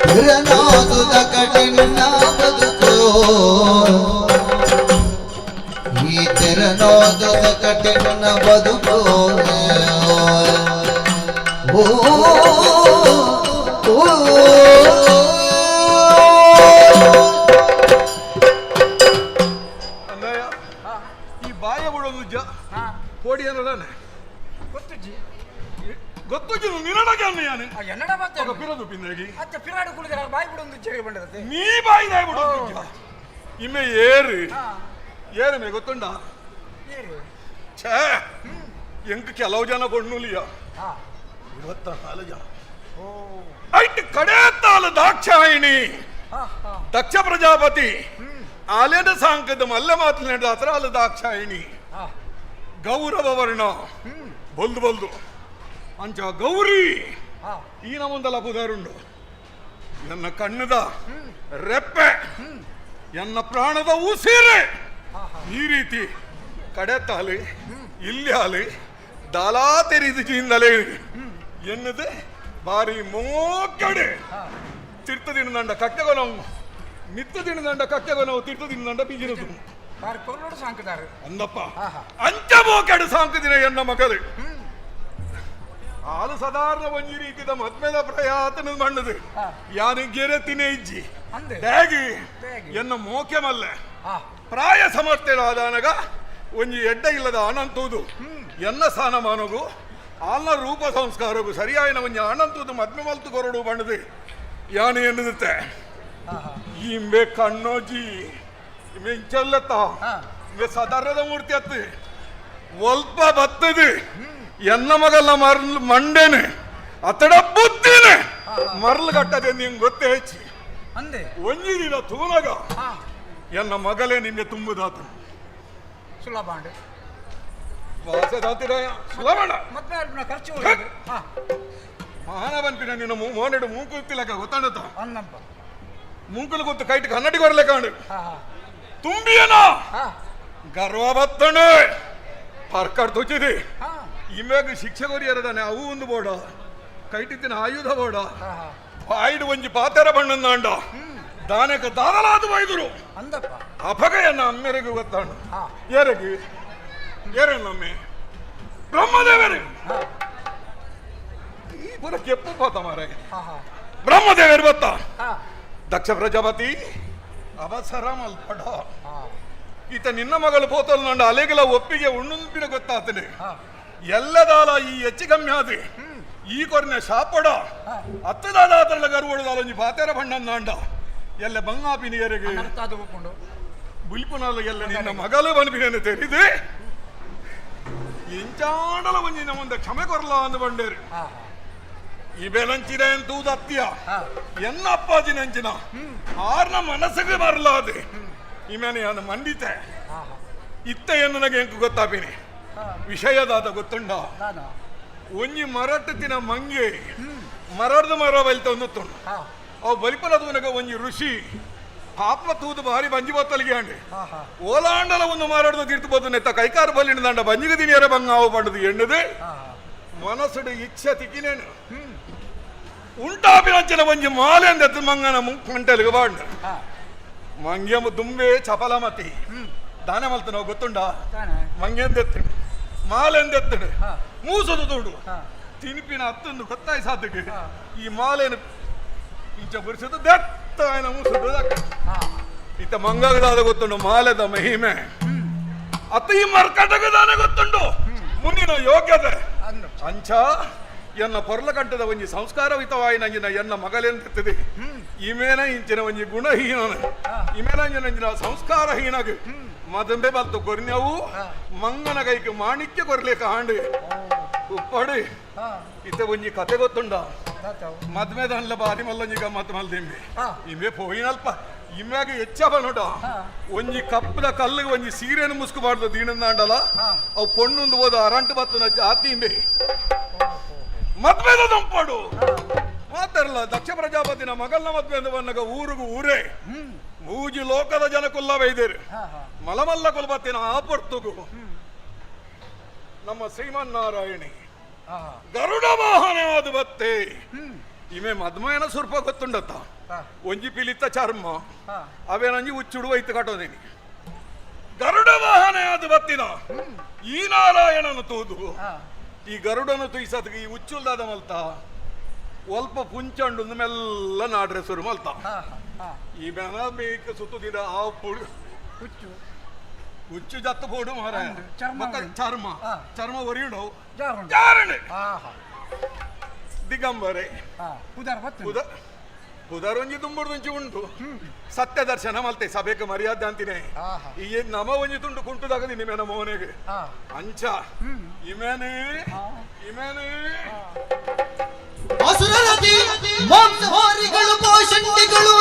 ತಿರನಾದುದ ಕಠಿಣ ಬದುಕೋ ಈ ತೆರನಾದುದ ಕಠಿಣ ಬದುಕೋ ಈ ಬಾಯ ಬಿಡೋದು ಕೋಡಿ ಅನ್ನದಾನೆ ಗೊತ್ತುಜ್ಜಿ ನಿನ್ನಡಗೆ ಅನ್ನಯಾನೆ ಪಿರದು ಪಿಂದಾಗಿ ನೀ ಬಾಯಿದಾಯ ಬಿಡೋದು ಇಮ್ಮೆ ಏರು ಮೇ ಗೊತ್ತುಂಡ ಛೇ ಎಂಕ ಕೆಲವು ಜನ ಕೊಂಡುಲಿಯ 24 ಜನ ಐಟ್ ಕಡೆ ತಾಲ ದಾಕ್ಷಾಯಿಣಿ ದಕ್ಷ ಪ್ರಜಾಪತಿ ಆಲೇನ ಸಾಂಕದ ಮಲ್ಲ ಮಾತನಾಡಿದ ಹತ್ರ ಅಲ್ಲ ದಾಕ್ಷಾಯಿಣಿ ಗೌರವ ವರ್ಣ ಬೊಲ್ದು ಅಂಚ ಗೌರಿ ಈ ನಮ್ಮೊಂದಲ್ಲ ಪುದಾರುಂಡು ನನ್ನ ಕಣ್ಣದ ರೆಪ್ಪೆ ಎನ್ನ ಪ್ರಾಣದ ಉಸಿರೆ ಈ ರೀತಿ ಕಡೆ ತಾಲಿ ಇಲ್ಲಿ ಆಲಿ ದಾಲಾ ತೆರಿದು ಚೀಂದಲೇ ಎನ್ನದು ಬಾರಿ ಮೋಕಡೆ ತಿರ್ತದಿನದಂಡ ಕಕ್ಕೆಗೊನವು ಮಿತ್ತದಿನದಂಡ ಕಕ್ಕೆಗೊನವು ತಿರ್ತದಿನದಂಡ ಬಿಗಿರದು ಬಾರಿ ಕೊಲ್ಲೋಡು ಸಾಂಕದಾರು ಅಂದಪ್ಪ ಅಂಚ ಮೋಕಡು ಸಾಂಕದಿನ ಎನ್ನ ಮಗದು ಆಲು ಸಾಧಾರಣ ಒಂಜಿ ರೀತಿದ ಮದ್ಮೆದ ಪ್ರಯಾತನ ಮಣ್ಣದು ಯಾನು ಗೆರೆತಿನೇ ಇಜ್ಜಿ ಹೇಗೆ ಎನ್ನ ಮೋಕೆ ಮಲ್ಲ ಪ್ರಾಯ ಸಮರ್ಥೆಳಾದನಗ ಒಂಜಿ ಎಡ್ಡ ಇಲ್ಲದ ಅನಂತೂದು ಎನ್ನ ಸ್ಥಾನಮಾನಗು ಆಲ್ನ ರೂಪ ಸಂಸ್ಕಾರಗು ಸರಿಯಾಯಿನ ಒಂಜಿ ಅನಂತೂದು ಮದ್ಮೆ ಮಲ್ತು ಕೊರಡು ಬಣ್ಣದು ಯಾನು ಎನ್ನುತ್ತೆ ಇಂಬೆ ಕಣ್ಣೋಜಿ ಇಂಬೆ ಇಂಚಲ್ಲತ್ತ ಇಂಬೆ ಸದರದ ಮೂರ್ತಿ ಅತ್ತು ಒಲ್ಪ ಬತ್ತದು ಎನ್ನ ಮಗಲ್ಲ ಮರ್ಲ್ ಮಂಡೇನೆ ಅತ್ತಡ ಬುದ್ಧಿನೆ ಮರ್ಲು ಕಟ್ಟದೆ ನಿಂಗೆ ಗೊತ್ತೇ ಹೆಚ್ಚಿ ಒಂಜಿ ದಿನ ತೂನಗ ಎನ್ನ ಮಗಲೇ ನಿಂಗೆ ತುಂಬುದಾತ ಸುಲಭ ವಾಸದಾತಿರ ಸುಲಭಣ ಮತ್ತೆ ಖರ್ಚು ಮಾನವನ್ಪಿನ ನಿನ್ನ ಮೋನೆಡು ಮೂಕುತ್ತಿಲಕ ಗೊತ್ತಾಡತ ಅನ್ನಪ್ಪ ಮೂಕುಲು ಗೊತ್ತು ಕೈಟ್ ಕನ್ನಡಿ ಕೊರಲೆ ಕಾಣು ತುಂಬಿಯನ ಗರ್ವ ಬತ್ತಣೆ ಪರ್ಕಡ್ ತುಚ್ಚಿದೆ ಇಮ್ಯಾಗ ಶಿಕ್ಷೆ ಕೊರಿಯರದಾನೆ ಅವು ಒಂದು ಬೋಡ ಕೈಟಿತ್ತಿನ ಆಯುಧ ಬೋಡ ಬಾಯಿಡು ಒಂಜಿ ಪಾತೆರ ಬಣ್ಣದ ಅಂಡ ದಾನಕ ದಾದಲಾದ ಬೈದರು ಅಂದಪ್ಪ ಅಪಗಯನ್ನ ಅಮ್ಮೆರೆಗೂ ಗೊತ್ತಾಡು ಏರೆಗೆ ಏರನ್ನಮ್ಮೆ ಬ್ರಹ್ಮದೇವರೇ ಈ ಪುರ ಕೆಪ್ಪು ಪಾತ ಮಾರೆ ಬ್ರಹ್ಮದೇವರು ಬತ್ತ ದಕ್ಷ ಪ್ರಜಾಪತಿ ಅವಸರ ಮಲ್ಪಡ ಈತ ನಿನ್ನ ಮಗಳು ಪೋತಲ್ ನಂಡ ಅಲೆಗಳ ಒಪ್ಪಿಗೆ ಉಣ್ಣುಂಪಿನ ಗೊತ್ತಾತನೆ ಎಲ್ಲದಾಲ ಈ ಹೆಚ್ಚಿಗಮ್ಮೆ ಆದಿ ಈ ಕೊರ್ನೆ ಶಾಪಡ ಹತ್ತದಾದ ಗರ್ವಡದಾಲ ಒಂಜಿ ಪಾತೆರ ಬಣ್ಣನ ಅಂಡ ಎಲ್ಲ ಬಂಗಾಪಿನಿಯರಿಗೆ ಬುಲ್ಪುನಲ್ಲ ಎಲ್ಲ ನಿನ್ನ ಮಗಳು ಬನ್ಪಿನ ತೆರಿದು ಇಂಚಾಡಲ ಒಂಜಿ ನಮ್ಮಂದ ಕ್ಷಮೆ ಕೊರಲ ಅಂದು ಬಂಡೇರು ಈ ಬೆಲಂಚಿನ ತೂದ ಅತ್ಯ ಎನ್ನ ಅಪ್ಪಾಜಿ ನೆಂಚಿನ ಆರ್ನ ಮನಸ್ಸಿಗೆ ಬರಲಾದೆ ಇಮೇನೆ ಅನ್ನು ಮಂಡಿತೆ ಇತ್ತ ನನಗೆ ಎಂಕು ಗೊತ್ತಾಪಿನಿ ವಿಷಯದಾದ ಗೊತ್ತುಂಡ ಒಂಜಿ ಮರಟ್ಟಿನ ಮಂಗೆ ಮರಡ್ದು ಮರ ಬಲಿತ ಒಂದು ಅವು ಬಲಿಪಲದವನಗ ಒಂಜಿ ಋಷಿ ಪಾಪ ತೂದು ಬಾರಿ ಬಂಜಿ ಬತ್ತಲಿಗೆ ಅಂಡೆ ಓಲಾಂಡಲ ಒಂದು ಮಾರಾಡ್ದು ತೀರ್ತು ಬೋದು ನೆತ್ತ ಕೈಕಾರ ಬಲ್ಲಿನ ದಂಡ ಬಂಜಿಗೆ ದಿನಿಯರ ಬಂಗಾವು ಪಂಡದು ಎಣ್ಣದು ಮನಸ್ಸುಡು ಇಚ್ಛೆ ತಿಕ್ಕಿನೇನು ಉಂಟಾಪಿನಂಚಿನ ಒಂಜಿ ಮಾಲೆ ಅಂದೆತ್ತು ಮಂಗನ ಮುಂಟೆಲಿಗೆ ಬಾಂಡ ಮಂಗ್ಯ ದುಂಬೆ ಚಪಲ ಮತಿ ದಾನ ಮಲ್ತ ನಾವು ಗೊತ್ತುಂಡ ಮಂಗೆ ಎಂದೆತ್ತಡು ಮಾಲೆ ಎಂದೆತ್ತಡು ಮೂಸದು ತೋಡು ತಿನಿಪಿನ ಹತ್ತೊಂದು ಗೊತ್ತಾಯಿ ಸಾಧ್ಯಕ್ಕೆ ಈ ಮಾಲೆಯನ್ನು ಇಂಚ ಬರಿಸೋದು ದತ್ತಾಯನ ಮೂಸದು ಇತ್ತ ಮಂಗಗದಾದ ಗೊತ್ತುಂಡು ಮಾಲೆದ ಮಹಿಮೆ ಅತ್ತ ಈ ಮರ್ಕಟಗದಾನ ಗೊತ್ತುಂಡು ಮುಂದಿನ ಯೋಗ್ಯತೆ ಅಂಚ ಎನ್ನ ಪೊರ್ಲ ಕಂಠದ ಒಂಜಿ ಸಂಸ್ಕಾರವಿತವಾಯಿನಂಜಿನ ಎನ್ನ ಮಗಲೆಂದಿರ್ತದೆ ಇಮೇನ ಇಂಚಿನ ಒಂಜಿ ಗುಣಹೀನನ ಇಮೇನ ಇಂಚಿನ ಸಂಸ್ಕಾರಹೀನಗ ಮದಂಬೆ ಬಲ್ತು ಕೊರ್ನೆವು ಮಂಗನ ಕೈಗೆ ಮಾಣಿಕ್ಯ ಕೊರ್ಲಿಕ್ಕೆ ಹಾಂಡು ಉಪ್ಪಡಿ ಇತ್ತ ಒಂಜಿ ಕತೆ ಗೊತ್ತುಂಡ ಮದ್ಮೆ ದಾನ್ಲ ಬಾರಿ ಮಲ್ಲೊಂಜಿ ಗಮ್ಮತ್ ಮಲ್ದಿಂಬೆ ಇಮೆ ಪೋಯಿನಲ್ಪ ಇಮ್ಯಾಗ ಹೆಚ್ಚವ ನೋಡ ಒಂಜಿ ಕಪ್ಪದ ಕಲ್ಲಿಗೆ ಒಂಜಿ ಸೀರೆಯನ್ನು ಮುಸ್ಕುಬಾರ್ದು ದೀನಂದಾಂಡಲ ಅವು ಪೊಣ್ಣುಂದು ಹೋದ ಅರಂಟು ಬತ್ತು ಜಾತಿ ಇಂಬೆ ಮದ್ವೆದ ದಂಪಾಡು ಮಾತಾರಲ್ಲ ದಕ್ಷ ಪ್ರಜಾಪತಿನ ಮಗಲ್ನ ಮದ್ವೆ ಬಂದಾಗ ಊರಿಗೂ ಊರೇ ಮೂಜಿ ಲೋಕದ ಜನಕ್ಕುಲ್ಲ ವೈದ್ಯರು ಮಲಮಲ್ಲ ಕುಲಬತ್ತಿನ ಆಪರ್ತುಗು ನಮ್ಮ ಶ್ರೀಮನ್ನಾರಾಯಣಿ ಗರುಡ ವಾಹನವಾದ ಬತ್ತೆ ಇಮೆ ಮದ್ಮಯನ ಸುರ್ಪ ಗೊತ್ತುಂಡತ್ತ ಒಂಜಿ ಪಿಲಿತ ಚರ್ಮ ಅವೇನಂಜಿ ಉಚ್ಚುಡು ಐತು ಕಟ್ಟೋದೇನಿ ಗರುಡ ವಾಹನವಾದ ಬತ್ತಿನ ಈ ನಾರಾಯಣನ ತೂದು ಈ ಗರುಡನ ತುಯ್ಸತ್ಗೆ ಈ ಉಚ್ಚುಲ್ದಾದ ಮಲ್ತ ಒಲ್ಪ ಪುಂಚಂಡು ಮೆಲ್ಲ ನಾಡ್ರೆ ಸುರು ಮಲ್ತ ಈ ಬೆನ ಬೇಕು ಸುತ್ತುದಿದ ಆ ಪುಡು ಹುಚ್ಚು ಜತ್ತು ಪೋಡು ಮಾರ ಚರ್ಮ ಚರ್ಮ ಒರಿಯುಂಡು ಜಾರಣೆ ದಿಗಂಬರೆ ಪುದರೊಂಜಿ ತುಂಬುಡುಂಚಿ ಉಂಟು ಸತ್ಯ ದರ್ಶನ ಮಲ್ತೆ ಸಭೆಗೆ ಮರ್ಯಾದೆ ಅಂತಿನೇ ಈ ನಮ ಒಂಜಿ ತುಂಡು ಕುಂಟುದಾಗದಿ ನಿಮೇನ ಮೋನೆಗೆ ಅಂಚ ಇಮೇನೆ ಇಮೇನೆ ಅಸುರರತಿ ಮಾಂಸಹಾರಿಗಳು ಪೋಷಂಡಿಗಳು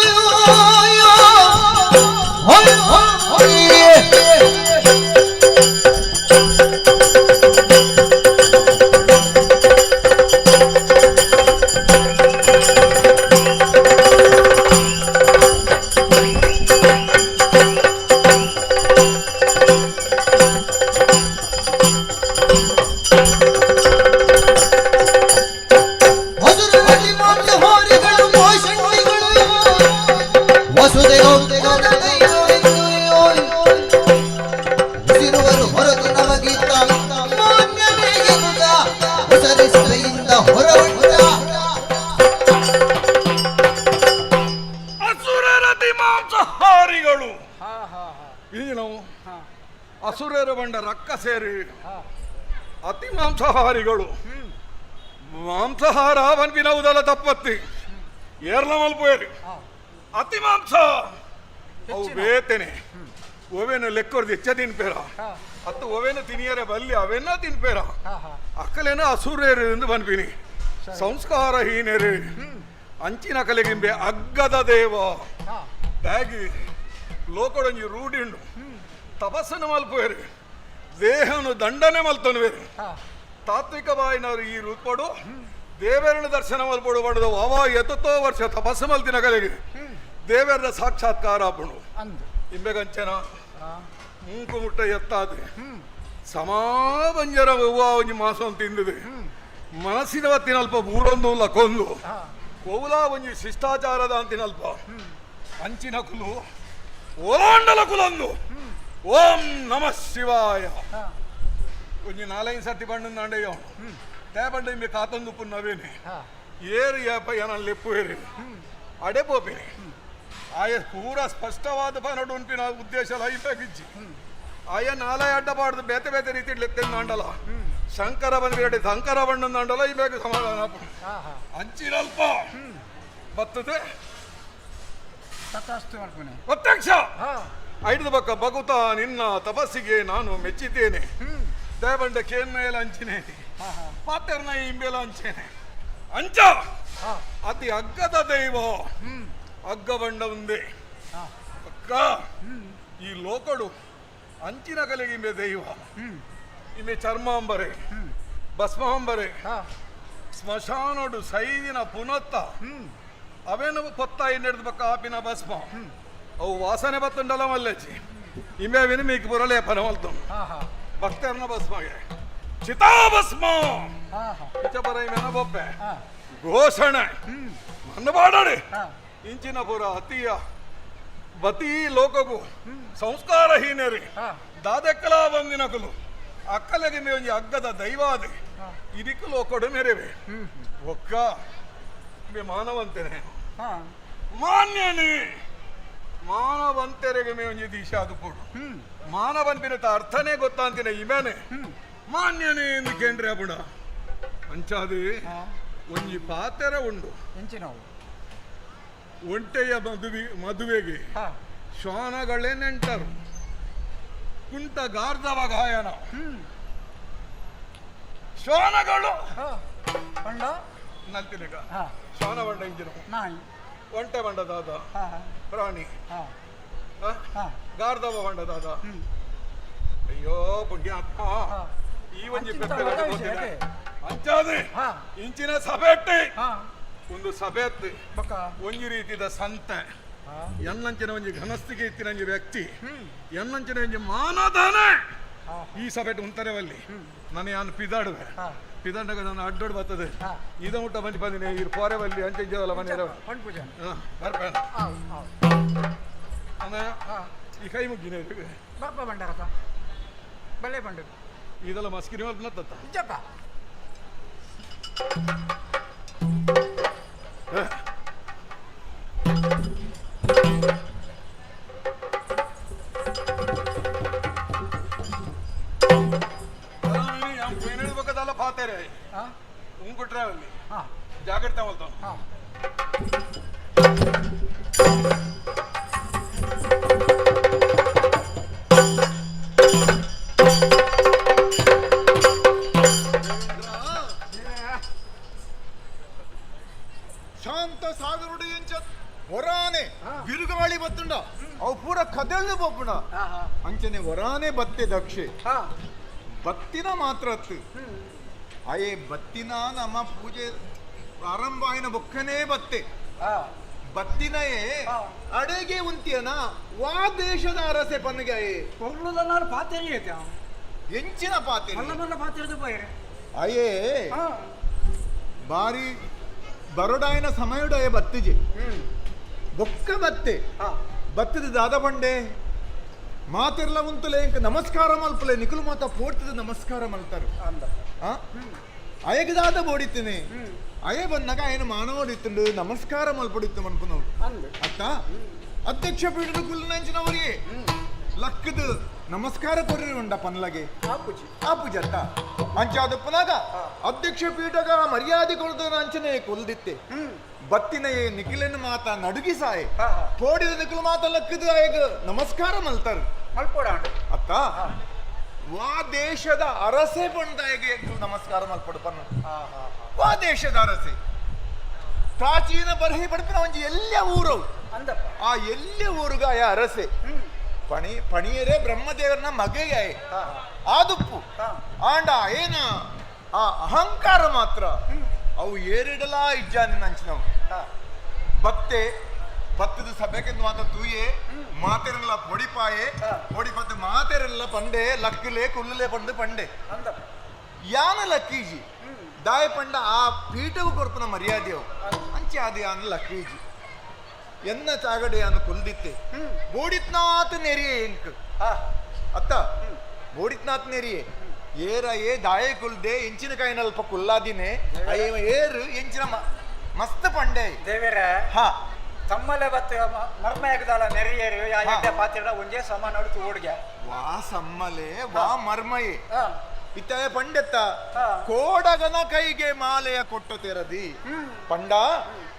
ಅಸುರರು ಬಂಡ ರಕ್ಕ ಸೇರಿ ಅತಿ ಮಾಂಸಾಹಾರಿಗಳು ಮಾಂಸಾಹಾರ ಪನ್ಪಿನವುದಲ್ಲ ತಪ್ಪತ್ತಿ ಏರ್ಲ ಮಲ್ಪೇರಿ ಅತಿ ಮಾಂಸ ಅವು ಬೇತೇನೆ ಓವೇನು ಲೆಕ್ಕೊರ್ದು ಹೆಚ್ಚ ತಿನ್ಪೇರ ಅತ್ತು ಓವೇನು ತಿನಿಯರೆ ಬಲ್ಲಿ ಅವೆನ್ನ ತಿನ್ಪೇರ ಅಕ್ಕಲೇನ ಅಸುರೇರು ಎಂದು ಬನ್ಪಿನಿ ಸಂಸ್ಕಾರ ಹೀನೇರಿ ಅಂಚಿನ ಕಲೆಗಿಂಬೆ ಅಗ್ಗದ ದೇವ ಬ್ಯಾಗಿ ಲೋಕಡೊಂಜಿ ರೂಢಿಂಡು ತಪಸ್ಸನ್ನು ಮಲ್ಪೇರಿ ದೇಹನು ದಂಡನೆ ಮಲ್ತನ್ವೇರಿ ತಾತ್ವಿಕ ಬಾಯಿನವರು ಈ ರೂಪಡು ದೇವರನ್ನ ದರ್ಶನ ಮಲ್ಪಡು ಪಡೆದು ಅವ ಎತ್ತೋ ವರ್ಷ ತಪಸ್ಸು ಮಲ್ತಿನ ಕಲೆಗೆ ದೇವರ ಸಾಕ್ಷಾತ್ಕಾರ ಆಪಣು ಇಂಬೆಗಂಚನ ಮೂಕು ಮುಟ್ಟ ಎತ್ತಾದೆ ಸಮಾಬಂಜರ ಒಂಜಿ ಮಾಸ ತಿಂದಿದೆ ಮನಸ್ಸಿನ ಹೊತ್ತಿನಲ್ಪ ಮೂರೊಂದು ಲಕೊಂದು ಕೋವುಲ ಒಂಜಿ ಶಿಷ್ಟಾಚಾರದ ಅಂತಿನಲ್ಪ ಅಂಚಿನ ಕುಲು ಓಲಾಂಡಲ ಕುಲೊಂದು ಓಂ ನಮಃ ಶಿವಾಯ ಒಂಜಿ 4-5 ಸರ್ತಿ ಬಂಡ ತೆ ಬಂಡ ಇಂಬೆ ಕಾತೊಂದು ಪುನ್ನವೇನೆ ಏರು ಯಾಪ ಏನಲ್ಲ ಲೆಪ್ಪು ಏರಿ ಅಡೆ ಪೋಪಿನಿ ಆಯ ಪೂರ ಸ್ಪಷ್ಟವಾದ ಪನಡು ಉಂಪಿನ ಉದ್ದೇಶ ಲೈಫಾಗಿಜ್ಜಿ ಆಯ 4 ಅಡ್ಡಪಾಡ್ದು ಬೇತೆ ಬೇತೆ ರೀತಿ ಲೆತ್ತೆಂದು ಅಂಡಲ ಶಂಕರ ಬಂದ್ಬಿರಡೆ ಶಂಕರ ಬಣ್ಣದ ಅಂಡಲ ಈ ಬೇಕು ಸಮಾಧಾನ ಅಂಚಿನಲ್ಪ ಬರ್ತದೆ ಪ್ರತ್ಯಕ್ಷ ಐದು ಬಕ್ಕ ಭಗುತ ನಿನ್ನ ತಪಸ್ಸಿಗೆ ನಾನು ಮೆಚ್ಚಿದ್ದೇನೆ ದೇವಂಡ ಕೇನ್ಮೇಲೆ ಅಂಚಿನೇ ಪಾತೆರ್ನ ಇಂಬೇಲ ಅಂಚೇನೆ ಅಂಚ ಅತಿ ಅಗ್ಗದ ದೈವ ಅಗ್ಗ ಬಂಡ ಒಂದೇ ಅಕ್ಕ ಈ ಲೋಕಡು ಅಂಚಿನ ಕಲೆಗೆ ಇಂಬೆ ದೈವ ಇಂಬೆ ಚರ್ಮಾಂಬರೆ ಭಸ್ಮಾಂಬರೆ ಸ್ಮಶಾನೋಡು ಸೈದಿನ ಪುನತ್ತ ಅವೇನು ಪೊತ್ತಾಯಿ ನಡೆದ ಬಕ್ಕ ಆಪಿನ ಭಸ್ಮ ಅವು ವಾಸನೆ ಬತ್ತುಂಡಲ ಮಲ್ಲೆಚ್ಚಿ ಇಂಬೆ ವಿನ ಮೀಕ್ ಬುರಲೆ ಪನ ಮಲ್ತು ಭಕ್ತರ್ನ ಭಸ್ಮಗೆ ಚಿತಾಭಸ್ಮ ಬರ ಇಮೇನ ಬೊಬ್ಬೆ ಘೋಷಣೆ ಮನ್ನಬಾಡಡೆ ಇಂಚಿನ ಪುರ ಅತಿಯ ಬತಿ ಲೋಕಗು ಸಂಸ್ಕಾರಹೀನರಿ ದಾದೆಕ್ಕಲ ಬಂದಿನಕಲು ಅಕ್ಕಲೆಗೆ ಒಂಜಿ ಅಗ್ಗದ ದೈವಾದೆ ಇದಕ್ಕೆ ಲೋಕಡು ಮೆರೆವೆ ಒಕ್ಕ ಮಾನವಂತನೆ ಮಾನ್ಯನೇ ಮಾನವಂತರೆಗೆ ಮೇ ಒಂಜಿ ದಿಶೆ ಅದು ಕೊಡು ಮಾನವಂತಿನ ಅರ್ಥನೇ ಗೊತ್ತಾಂತಿನ ಇಮೇನೆ ಮಾನ್ಯನೇ ಎಂದು ಕೇಂದ್ರ ಬುಡ ಅಂಚಾದೆ ಒಂಜಿ ಪಾತೆರ ಉಂಡು ಒಂಟೆಯ ಮದುವೆಗೆ ಶ್ವಾನಗಳೇ ನೆಂಟರು ಕುಂಟ ಗಾರ್ಧವ ಗಾಯನ ಶ್ವಾನಗಳು ನಲ್ತಿನಗ ಶ್ವಾನ ಬಂಡ ಇಂಜಿನ ಒಂಟೆ ಬಂಡದಾದ ಪ್ರಾಣಿ ಗಾರ್ಧವ ಬಂಡದಾದ ಅಯ್ಯೋ ಪುಣ್ಯಾತ್ಮ ಈ ಒಂಜಿ ಅಂಚಾದೆ ಇಂಚಿನ ಸಭೆಟ್ಟೆ ಒಂದು ಸಭೆ ಒಂಜಿ ರೀತಿದ ಸಂತೆ ಎನ್ನಂಚಿನ ಒಂಜಿ ಘನಸ್ಥಿಗೆ ಇತ್ತಿನ ಒಂಜಿ ವ್ಯಕ್ತಿ ಎನ್ನಂಚಿನ ಒಂಜಿ ಮಾನದಾನ ಈ ಸಭೆ ಉಂತರೆವಲ್ಲಿ ನಾನು ಯಾನು ಪಿದಾಡುವೆ ಪಿದಂಡಗ ನಾನು ಅಡ್ಡೋಡು ಬರ್ತದೆ ಇದ ಮುಟ್ಟ ಬಂದು ಬಂದಿನಿ ಇರು ಪೋರೆವಲ್ಲಿ ಅಂಚೆಲ್ಲ ಮನೆ ಬರ್ಪೇನ ಈ ಕೈ ಮುಗ್ಗಿನ ಬರ್ಪ ಬಂಡಾರತ ಬಲ್ಲೆ ಬಂಡ ಇದೆಲ್ಲ ಮಸ್ಕಿರಿ ಮಲ್ಪನತ್ತ ಹೇಳ್ಬೇಕದಲ್ಲ ಪಾತೇರೆ ಉಂಗುಟ್ರೆ ಅಲ್ಲಿ ಜಾಗ್ರತೆ ಮಲ್ತಾವ ಶಾಂತ ಸಾಗರುಡು ಎಂಚ ಹೊರಾನೆ ಬಿರುಗಾಳಿ ಬತ್ತುಂಡ ಅವು ಪೂರ ಕದಳ್ಳು ಬಪ್ಪುಂಡ ಅಂಚನೆ ಹೊರಾನೆ ಬತ್ತೆ ದಕ್ಷೆ ಬತ್ತಿನ ಮಾತ್ರ ಅಯೇ ಬತ್ತಿನ ನಮ್ಮ ಪೂಜೆ ಪ್ರಾರಂಭ ಆಯ್ನ ಬೊಕ್ಕನೇ ಬತ್ತೆ ಬತ್ತಿನಯೇ ಅಡೆಗೆ ಉಂತಿಯನ ವಾ ದೇಶದ ಅರಸೆ ಪನ್ಗೆ ಪಾತ್ರೆ ಎಂಚಿನ ಪಾತ್ರೆ ಅಯೇ ಬಾರಿ ಬರೋಡಾಯನ ಸಮಯಡಾಯ ಬತ್ತಿಜೆ ಬೊಕ್ಕ ಬತ್ತೆ ಬತ್ತದ ದಾದ ಬಂಡೆ ಮಾತೆರ್ಲ ಉಂತಲೆ ಇಂಕ ನಮಸ್ಕಾರ ಮಲ್ಪಲೆ ನಿಖಲು ಮಾತ ಪೋಡ್ತದ ನಮಸ್ಕಾರ ಮಲ್ತಾರು ಅಯಗೆ ದಾದ ಬೋಡಿತ್ತೇನೆ ಅಯೇ ಬಂದಾಗ ఆయన ಮಾನವಡಿತ್ತುಂಡು ನಮಸ್ಕಾರ ಮಲ್ಪಡಿತ್ತು ಮನ್ಪುನವ್ರು ಅತ್ತ ಅಧ್ಯಕ್ಷ ಪೀಠದ ಕುಲ್ಲಂಚಿನವರಿಗೆ ಲಕ್ಕದ ನಮಸ್ಕಾರ ಕೊರ್ರಿ ಉಂಡ ಪನ್ಲಗೆ ಆಪುಜಿ ಅತ್ತ ಅಂಚಾದ ಪುನಗ ಅಧ್ಯಕ್ಷ ಪೀಠಗ ಮರ್ಯಾದೆ ಕೊಡ್ದ ಅಂಚನೆ ಕೊಲ್ದಿತ್ತೆ ಬತ್ತಿನ ನಿಖಿಲನ್ ಮಾತ ನಡುಗಿ ಸಾಯ್ ತೋಡಿದ ನಿಖಿಲ್ ಮಾತ ಲಕ್ಕದ ಈಗ ನಮಸ್ಕಾರ ಮಲ್ತಾರ ಅತ್ತ ವಾ ದೇಶದ ಅರಸೆ ಬಂದಾಗೆ ನಮಸ್ಕಾರ ಮಲ್ಪಡು ಪನ್ನ ವಾ ದೇಶದ ಅರಸೆ ಪ್ರಾಚೀನ ಬರಹಿ ಪಡ್ಪಿನ ಒಂಜಿ ಎಲ್ಲ ಊರು ಆ ಎಲ್ಲ ಊರುಗ ಆಯ ಅರಸೆ ಪಣಿಯರೇ ಬ್ರಹ್ಮದೇವರನ ಮಗೆ ಆದುಪ್ಪು ಆಂಡ ಏನ ಆ ಅಹಂಕಾರ ಮಾತ್ರ ಅವು ಏರಿಡಲ ಇಜ್ಜಾನಿ ಅಂಚಿನವು ಭತ್ತದ ಸಭೆಗೆ ಮಾತ ತೂಯೆ ಮಾತೆರೆಲ್ಲ ಪೊಡಿಪಾಯೆ ಪೊಡಿಪತ್ತು ಮಾತೆರೆಲ್ಲ ಪಂಡೆ ಲಕ್ಕಿಲೆ ಕುಲ್ಲಲೆ ಪಂಡೆ ಯಾನ ಲಕ್ಕೀಜಿ ದಾಯ ಪಂಡ ಆ ಪೀಠವು ಕೊರ್ಪನ ಮರ್ಯಾದೆಯವು ಅಂಚೆ ಅದು ಯಾನ ಲಕ್ಕೀಜಿ ಎನ್ನ ಚಾಗಡೆಯನ್ನು ಕೊಲ್ದಿತ್ತೆ ಬೋಡಿತ್ನಾಥ್ ನೆರಿಯೇ ಎಂಕ್ ಅತ್ತ ಬೋಡಿತ್ನಾಥ್ ನೆರಿಯೇ ಏರ ದಾಯ ಕುಲ್ದೆ ಎಂಚಿನ ಕಾಯಿನಲ್ಪ ಕುಲ್ಲಾದಿನೇ ಏರು ಎಂಚಿನ ಮಸ್ತ್ ಪಂಡೆ ದೇವರ ಹಾ ತಮ್ಮಲೆ ಬತ್ತ ಮರ್ಮ ಆಗದಲ್ಲ ನೆರಿಯೇರು ಪಾತ್ರ ಒಂದೇ ಸಮಾನ ನೋಡ್ತು ಓಡ್ಗೆ ವಾ ಸಮ್ಮಲೆ ವಾ ಮರ್ಮಯೇ ಇತ್ತ ಪಂಡೆತ್ತ ಕೋಡಗನ ಕೈಗೆ ಮಾಲೆಯ ಕೊಟ್ಟು ತೆರದಿ ಪಂಡ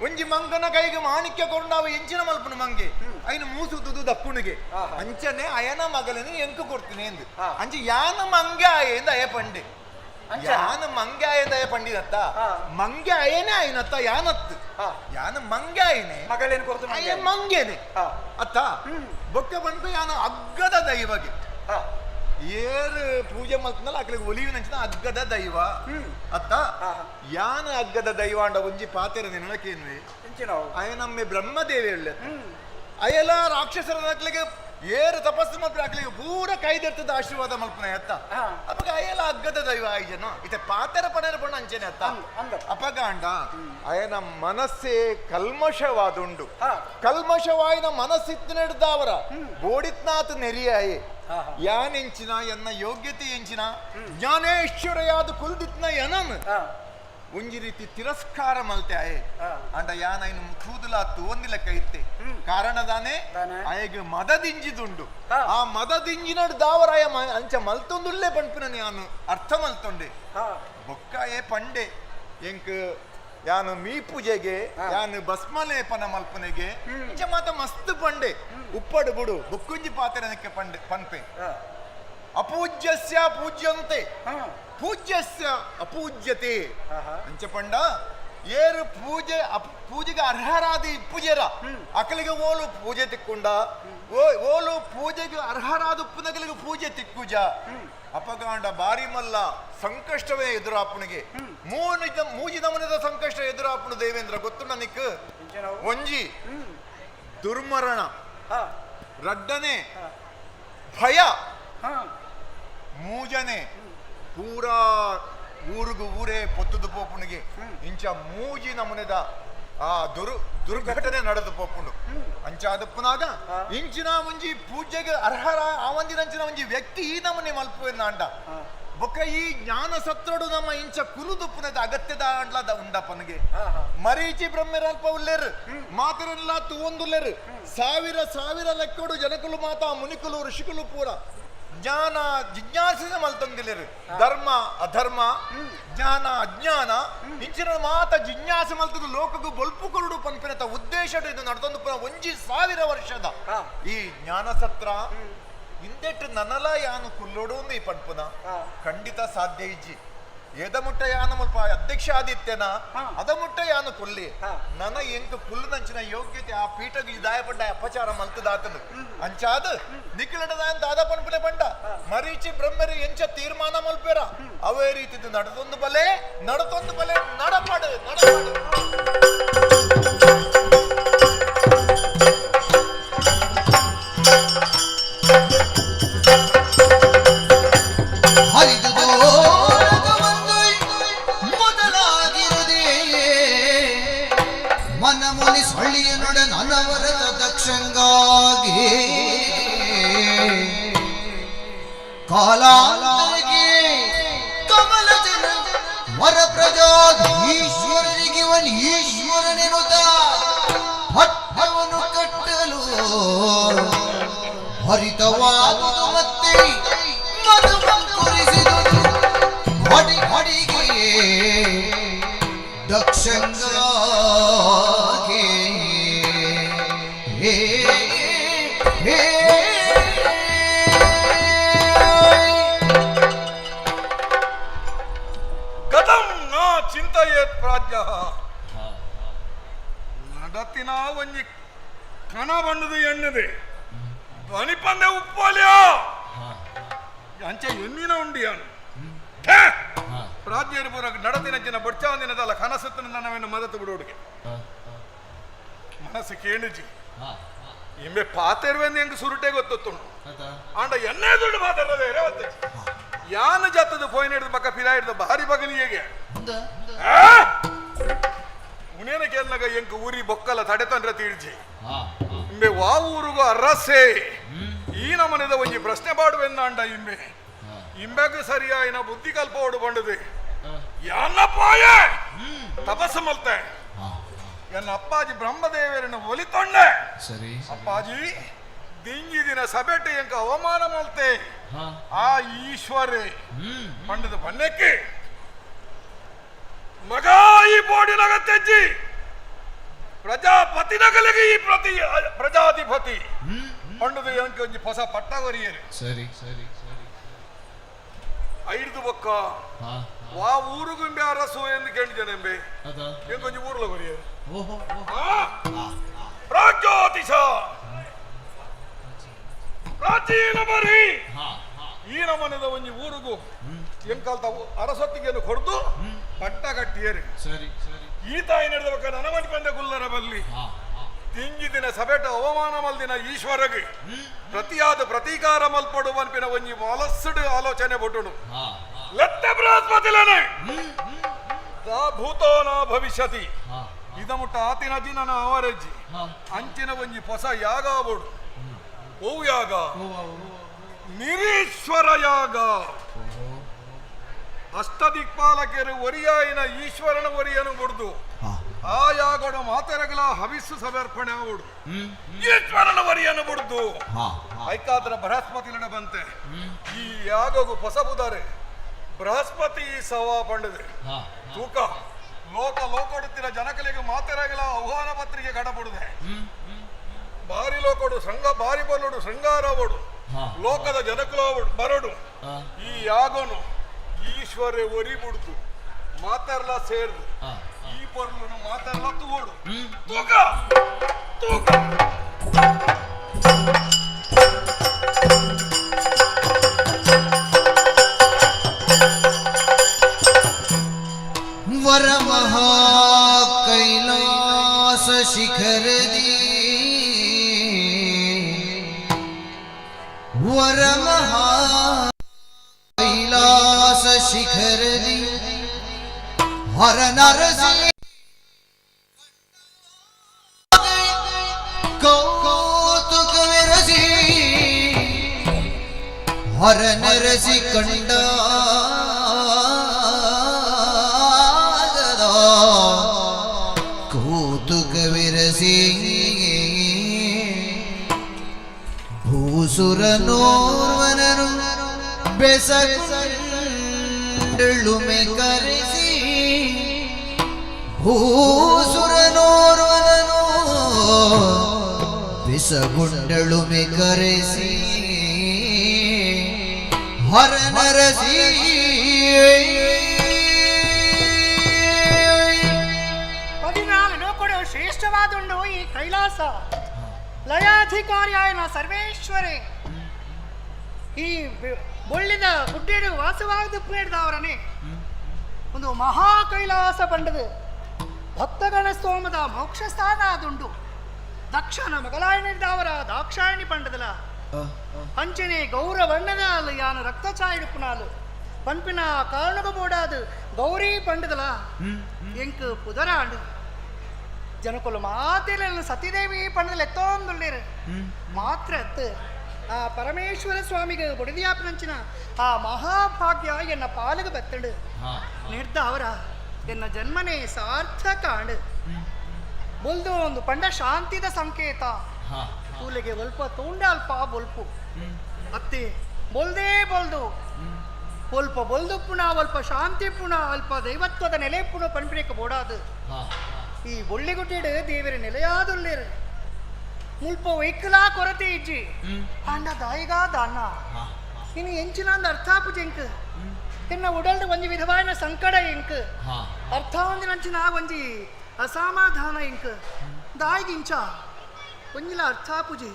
ಒಂಜಿ ಮಂಗನ ಕೈಗೆ ಮಾಣಿಕ್ಯ ಕೊಂಡಾವ ಎಂಚಿನ ಮಲ್ಪನ ಮಂಗೆ ಐನು ಮೂಸುದು ದಕ್ಕುಣಿಗೆ ಅಂಚನೆ ಅಯನ ಮಗಲನ್ನು ಎಂಕು ಕೊಡ್ತೀನಿ ಎಂದು ಅಂಚೆ ಯಾನ ಮಂಗೆ ಆಯೆಂದ ಅಯ ಪಂಡೆ ಯಾನ ಮಂಗೆ ಆಯಂದ ಅಯ ಪಂಡಿದತ್ತ ಮಂಗೆ ಅಯನೇ ಆಯ್ನತ್ತ ಯಾನತ್ ಯಾನ ಮಂಗೆ ಆಯನೆ ಮಗಳೇನು ಕೊಡ್ತು ಅಯ್ಯ ಮಂಗೇನೆ ಅತ್ತ ಬೊಕ್ಕ ಬಂದು ಯಾನ ಅಗ್ಗದ ದೈವಗೆ ಏರು ಪೂಜೆ ಮಲ್ತನಲ್ಲ ಅಕ್ಲಿಗೆ ಒಲಿವಿನಂಚಿನ ಅಗ್ಗದ ದೈವ ಅತ್ತ ಯಾನ ಅಗ್ಗದ ದೈವ ಅಂಡ ಒಂಜಿ ಪಾತೆರ ನೆನಕೇನ್ವಿ ಅಯನಮ್ಮೆ ಬ್ರಹ್ಮದೇವಿ ಹೇಳ ಅಯಲ ರಾಕ್ಷಸರ ಅಕ್ಲಿಗೆ ಏರು ತಪಸ್ಸು ಮಲ್ಪನೆ ಅಕ್ಲಿಗೆ ಪೂರ ಕೈದೆರ್ತದ ಆಶೀರ್ವಾದ ಮಲ್ಪನೆ ಅತ್ತ ಅಪಗ ಅಯಲ ಅಗ್ಗದ ದೈವ ಆಯ್ಜನ ಇತ ಪಾತೆರ ಪಣರ ಪಣ ಅಂಚನೆ ಅತ್ತ ಅಪಗ ಅಂಡ ಅಯನ ಮನಸ್ಸೇ ಕಲ್ಮಶವಾದುಂಡು ಕಲ್ಮಶವಾಯಿನ ಮನಸ್ಸಿತ್ತು ನಡೆದವರ ಬೋಡಿತ್ನಾಥ್ ನೆರಿಯಾಯೇ ಯಾನೆಂಚಿನ ಎನ್ನ ಯೋಗ್ಯತೆ ಎಂಚಿನ ಜ್ಞಾನೇಶ್ವರಯಾದ ಕುಲ್ದಿತ್ನ ಯನನ್ ಒಂಜಿ ರೀತಿ ತಿರಸ್ಕಾರ ಮಲ್ತೆ ಆಯೆ ಅಂಡ ಯಾನ ಇನ್ನು ಕೂದಲಾತು ಒಂದಿ ಲೆಕ್ಕ ಇತ್ತೆ ಕಾರಣದಾನೆ ಆಯಗೆ ಮದದಿಂಜಿದುಂಡು ಆ ಮದದಿಂಜಿನಡ್ ದಾವರಾಯ ಅಂಚ ಮಲ್ತೊಂದುಲ್ಲೇ ಪಂಪಿನ ಯಾನು ಅರ್ಥ ಮಲ್ತೊಂಡೆ ಬೊಕ್ಕಾಯೇ ಪಂಡೆ ಎಂಕ್ ಯಾನು ಮೀ ಪೂಜೆಗೆ ಯಾನು ಭಸ್ಮಲೇಪನ ಮಲ್ಪನೆಗೆ ಇಂಚ ಮಾತ ಮಸ್ತ್ ಪಂಡೆ ಉಪ್ಪಡು ಬುಡು ಬುಕ್ಕುಂಜಿ ಪಾತ್ರೆನಕ್ಕೆ ಪಂಡೆ ಪನ್ಪೆ ಅಪೂಜ್ಯಸ್ಯ ಪೂಜ್ಯಂತೆ ಪೂಜ್ಯಸ್ಯ ಅಪೂಜ್ಯತೆ ಅಂಚ ಪಂಡ ಏರು ಪೂಜೆಗೆ ಅರ್ಹರಾದ ಪೂಜೆರ ಅಕಲಿಗೆ ಓಲು ಪೂಜೆ ತಿಕ್ಕೊಂಡ ಓಲು ಪೂಜೆಗೆ ಅರ್ಹರಾದ ಉಪ್ಪುನಗಲಿಗೆ ಪೂಜೆ ತಿಕ್ಕುಜ ಅಪಗಾಂಡ ಬಾರಿ ಮಲ್ಲ ಸಂಕಷ್ಟವೇ ಎದುರಾಪುಣಿಗೆ ಮೂಜಿ ನಮನದ ಸಂಕಷ್ಟ ಎದುರಾಪುಣ ದೇವೇಂದ್ರ ಗೊತ್ತು ನನಕ್ ಒಂಜಿ ದುರ್ಮರಣ ರಡ್ಡನೆ ಭಯ ಮೂಜನೆ ಪೂರಾ ಊರಿಗೂ ಊರೇ ಪೊತ್ತದು ಪೋಪುಣಿಗೆ ಇಂಚ ಮೂಜಿ ನಮನೆದ ಆ ದುರ್ಘಟನೆ ನಡೆದು ಪೋಪುಂಡು ಅಂಚಾದಪ್ಪನಾಗ ಇಂಚಿನ ಒಂಜಿ ಪೂಜೆಗೆ ಅರ್ಹರ ಆವಂದಿನಂಚಿನ ಒಂಜಿ ವ್ಯಕ್ತಿ ಈ ನಮನೆ ಮಲ್ಪುವೆನ್ನ ಅಂಡ ಬೊಕ್ಕ ಈ ಜ್ಞಾನ ಸತ್ರಡು ನಮ್ಮ ಇಂಚ ಕುಲುದುಪ್ಪುನದ ಅಗತ್ಯದ ಅಂಡ್ಲದ ಉಂಡಪ್ಪನಿಗೆ ಮರೀಚಿ ಬ್ರಹ್ಮರಲ್ಪ ಉಲ್ಲೇರು ಮಾತಿರಲ್ಲ ತೂವೊಂದುಲ್ಲೇರು ಸಾವಿರ ಲೆಕ್ಕಡು ಜನಕುಲು ಮಾತಾ ಮುನಿಕುಲು ಋಷಿಕುಲು ಪೂರ ಜ್ಞಾನ ಜಿಜ್ಞಾಸಿನ ಮಲ್ತೊಂದಿಲ್ಲೇರು ಧರ್ಮ ಅಧರ್ಮ ಜ್ಞಾನ ಅಜ್ಞಾನ ಇಂಚಿನ ಮಾತ ಜಿಜ್ಞಾಸೆ ಮಲ್ತದು ಲೋಕಗೂ ಬೊಲ್ಪು ಕೊರಡು ಪನ್ಪಿನತ ಉದ್ದೇಶ ಇದು ನಡೆದೊಂದು ಒಂಜಿ 1000 ವರ್ಷದ ಈ ಜ್ಞಾನ ಸತ್ರ ಇಂದೆಟ್ಟು ನನಲ ಯಾನು ಕುಲ್ಲೋಡು ಈ ಪನ್ಪುನ ಖಂಡಿತ ಸಾಧ್ಯ ಇಜ್ಜಿ ಎದಮುಟ್ಟ ಯಾನ ಮುಲ್ಪ ಅಧ್ಯಕ್ಷ ಆದಿತ್ಯನ ಅದಮುಟ್ಟ ಯಾನು ಕುಲ್ಲಿ ನನ ಎಂಕ ಕುಲ್ಲುನಂಚಿನ ಯೋಗ್ಯತೆ ಆ ಪೀಠಗೆ ಇದಾಯ ಪಂಡ ಅಪಚಾರ ಮಲ್ತದಾತನು ಅಂಚಾದ ನಿಖಿಲಡದ ದಾದ ಪನ್ಪನೆ ಪಂಡ ಮರೀಚಿ ಬ್ರಹ್ಮರಿ ಎಂಚ ತೀರ್ಮಾನ ಮಲ್ಪೇರ ಅವೇ ರೀತಿದು ನಡೆದೊಂದು ಬಲೆ ನಡಪಾಡು ಕಾಲಾಂತರಿಗೆ ಕಮಲ ಜನ ವರ ಪ್ರಜಾಧೀಶ್ವರರಿಗೆ ಈಶ್ವರನೆನುತ ಭಟ್ಟವನ್ನು ಕಟ್ಟಲು ಹರಿತವಾದುದು ಮತ್ತೆ ಮಧು ಮಂಕುರಿಸಿದುದು ಹೊಡಿ ಹೊಡಿಗೆ ದಕ್ಷಂಗಾಗೆ ಹೇ ಹೇ ಗತಂ ನ ಚಿಂತಯೇತ್ ಪ್ರಾಜ್ಞ ನಡತಿನ ಒಂಜಿ ಕಣ ಬಂಡದು ಎಣ್ಣದೆ ಧ್ವನಿ ಪಂದೆ ಉಪ್ಪೋಲ್ಯ ಅಂಚೆ ಎನ್ನಿನ ಉಂಡಿಯಾನು ಪ್ರಾಜ್ಞರು ಪೂರ ನಡತಿನ ಜನ ಬಡ್ಚಾಂದಿನದಲ್ಲ ಕನಸತ್ತು ನನ್ನವೇನು ಮದತ್ತು ಬಿಡೋಡಿಗೆ ಮನಸ್ಸು ಕೇಳಿಜಿ ಇಂಬೆ ಪಾತೆರ್ವೆಂದು ಹೆಂಗ್ ಸುರುಟೆ ಗೊತ್ತೊತ್ತು ಆಂಡ ಎಣ್ಣೆ ದುಡ್ಡು ಮಾತಾಡೋದೇ ರೇವತ್ತೆ ಯಾನ ಜತ್ತದು ಫೋನ್ ಹಿಡಿದು ಬಕ್ಕ ಫಿರಾ ಹಿಡಿದು ಭಾರಿ ಬಗಲಿಗೆ ಉನೇನ ಕೇಳ್ನಾಗ ಎಂಕ್ ಊರಿ ಬೊಕ್ಕಲ ತಡೆತಂದ್ರ ತೀಡ್ಜಿ ಇಂಬೆ ವಾ ಊರಿಗೂ ಅರಸೆ ಈ ನಮನೆದ ಒಂಜಿ ಪ್ರಶ್ನೆ ಪಾಡುವೆಂದ ಅಂಡ ಇಂಬೆ ಇಂಬೆಗ್ ಸರಿಯಾಯಿನ ಬುದ್ಧಿ ಕಲ್ಪ ಓಡು ಬಂಡದೆ ಯಾನಪ್ಪಾಯ ತಪಸ್ಸು ಮಲ್ತೆ ಎನ್ನ ಅಪ್ಪಾಜಿ ಬ್ರಹ್ಮದೇವರನ್ನು ಒಲಿತೊಂಡೆ ಸರಿ ಅಪ್ಪಾಜಿ ದಿಂಗಿ ದಿನ ಸಭೆಟ್ಟು ಎಂಕ ಅವಮಾನ ಮಲ್ತೆ ಆ ಈಶ್ವರೇ ಪಂಡದ ಬಣ್ಣಕ್ಕೆ ಮಗ ಈ ಬೋಡಿನಗ ತೆಜ್ಜಿ ಪ್ರಜಾಪತಿ ನಗಲಿಗೆ ಈ ಪ್ರಜಾಧಿಪತಿ ಪಂಡದ ಎಂಕ ಒಂಜಿ ಹೊಸ ಪಟ್ಟ ಕೊರಿಯರು ಸರಿ ಸರಿ ಸರಿ ಐದು ಬೊಕ್ಕ ವಾ ಊರುಗುಂಬೆ ಅರಸು ಎಂದು ಕೇಳಿದ್ದೇನೆಂಬೆ ಎಂಕೊಂಜಿ ಊರ್ಲ ಕೊರಿಯರು ಪ್ರಾಜ್ಯೋತಿಷ ಪ್ರಾಚೀನ ಬರಿ ಈ ನಮನದ ಒಂಜಿ ಊರುಗು ಎಂಕಲ್ತ ಅರಸೊತ್ತಿಗೆಯನ್ನು ಕೊಡ್ದು ಪಟ್ಟ ಕಟ್ಟಿಯರು ಸರಿ ಸರಿ ಈ ತಾಯಿ ನಡೆದಬೇಕ ನನಮನಿ ಪಂದೆ ಗುಲ್ಲರ ಬಲ್ಲಿ ತಿಂಗಿ ದಿನ ಸಭೆಟ ಅವಮಾನ ಮಲ್ದಿನ ಈಶ್ವರಗೆ ಪ್ರತಿಯಾದ ಪ್ರತೀಕಾರ ಮಲ್ಪಡು ಮನ್ಪಿನ ಒಂಜಿ ಮಲಸ್ಸಡು ಆಲೋಚನೆ ಬೊಟ್ಟುಡು ಲತ್ತೆ ಬೃಹಸ್ಪತಿಲನೆ ಭೂತೋ ನ ಭವಿಷ್ಯತಿ ಇದ ಮುಟ್ಟ ಆತಿನ ಜಿನ ಅವರಜ್ಜಿ ಅಂಚಿನ ಒಂಜಿ ಹೊಸ ಯಾಗ ಬೋಡು ಓವು ಯಾಗ ನಿರೀಶ್ವರ ಯಾಗ ಅಷ್ಟದಿಕ್ಪಾಲಕರು ಒರಿಯಾಯಿನ ಈಶ್ವರನ ಒರಿಯನು ಬುಡ್ದು ಆ ಯಾಗಡ ಮಾತೆರಗಲ ಹವಿಸ್ಸು ಸಮರ್ಪಣೆ ಆವಡು ಈಶ್ವರನ ಒರಿಯನು ಬುಡ್ದು ಐಕಾದ್ರ ಬೃಹಸ್ಪತಿಲನ ಬಂತೆ ಈ ಯಾಗವು ಹೊಸ ಬುದಾರೆ ಬೃಹಸ್ಪತಿ ಸವಾ ಪಂಡದೆ ತೂಕ ಲೋಕ ಲೋಕೊಡುತ್ತಿನ ಜನಕಲಿಗೆ ಮಾತೆರಗಲ ಆಹ್ವಾನ ಪತ್ರಿಕೆ ಗಡಪಡುದೆ ಬಾರಿ ಲೋಕೊಡು ಸಂಘ ಬಾರಿ ಬಲ್ಲುಡು ಶೃಂಗಾರವಡು ಲೋಕದ ಜನಕಲು ಬರಡು ಈ ಯಾಗನು ಈಶ್ವರೇ ಒರಿ ಬಿಡ್ತು ಮಾತಾರ್ಲ ಸೇರ್ದು ಈ ಪರ್ಲು ಮಾತಾರ್ಲ ತೂಗೋಡು ತೂಕ ತೂಕ वर महा कैलास शिखर दी वर महा कैलास शिखर दी हर नरसिंह कौतुक विरसी हर नरसि कंडा कौतुक विरसी भूसुरनोर्वननु बेसकुंडलु में करेसी भूसुरनोर्वननु बेसकुंडलु में करेसी हर नरसी ಶ್ರೇಷ್ಠವಾದುಂಡು ಈ ಕೈಲಾಸ ಲಯಾಧಿಕಾರಿಯಾಯನ ಸರ್ವೇಶ್ವರೇ ಈ ಬೊಳ್ಳಿದ ಗುಡ್ಡೆಡು ವಾಸವಾದ ಪೇಡ್ದವರನೇ ಒಂದು ಮಹಾ ಕೈಲಾಸ ಪಂಡದು ಭಕ್ತಗಣ ಸ್ತೋಮದ ಮೋಕ್ಷ ಸ್ಥಾನ ಆದುಂಡು ದಕ್ಷನ ಮಗಲಾಯನಿದ್ದವರ ದಾಕ್ಷಾಯಣಿ ಪಂಡದಲ ಅಂಚನೆ ಗೌರ ಬಣ್ಣದ ಯಾನ ರಕ್ತ ಚಾಯಿಡುಪುನಾಲು ಪಂಪಿನ ಕಾರಣಗ ಬೋಡಾದು ಗೌರಿ ಪಂಡದಲ ಎಂಕ್ ಪುದರಾಂಡು ಜನಕೊಲು ಮಾತಿಲ್ಲ ಸತಿದೇವಿ ಪಂಡದಲ್ಲಿ ಎತ್ತೊಂದುಳ್ಳೇರು ಮಾತ್ರ ಎತ್ತು ಆ ಪರಮೇಶ್ವರ ಸ್ವಾಮಿಗೆ ಬುಡಿದಿಯಾಪನಂಚಿನ ಆ ಮಹಾಭಾಗ್ಯ ಎನ್ನ ಪಾಲಿಗೆ ಬತ್ತಂಡು ನಿರ್ದ ಅವರ ಎನ್ನ ಜನ್ಮನೆ ಸಾರ್ಥಕ ಅಂಡು ಬೊಲ್ದು ಒಂದು ಪಂಡ ಶಾಂತಿದ ಸಂಕೇತ ಕೂಲಿಗೆ ಒಲ್ಪ ತೂಂಡ ಅಲ್ಪ ಬೊಲ್ಪು ಅತ್ತೆ ಬೋಲ್ದೇ ಬೋಲ್ದು ಸ್ವಲ್ಪ ಬೊಲ್ದು ಪುಣ ಅಲ್ಪ ಶಾಂತಿ ಪುಣ ಅಲ್ಪ ದೈವತ್ವದ ನೆಲೆ ಪುಣ ಪನ್ಪಿರೇಕ ಬೋಡಾದು ಈ ಬೊಳ್ಳಿಗುಟ್ಟಿಡು ದೇವರ ನೆಲೆಯಾದುಲ್ಲೇರು ಮುಲ್ಪ ವೈಕಲಾ ಕೊರತೆ ಇಜ್ಜಿ ಆಂಡ ದಾಯಿಗಾ ದಾನ ಇನ್ನು ಎಂಚಿನ ಅರ್ಥಾಪು ಜಂಕ್ ಇನ್ನು ಉಡಲ್ದ ಒಂಜಿ ವಿಧವಾದ ಸಂಕಟ ಎಂಕ್ ಅರ್ಥ ಒಂದಿನಂಚಿನ ಒಂಜಿ ಅಸಮಾಧಾನ ಎಂಕ್ ದಾಯಿಗಿಂಚ ಒಂಜಿಲ ಅರ್ಥಾಪುಜಿ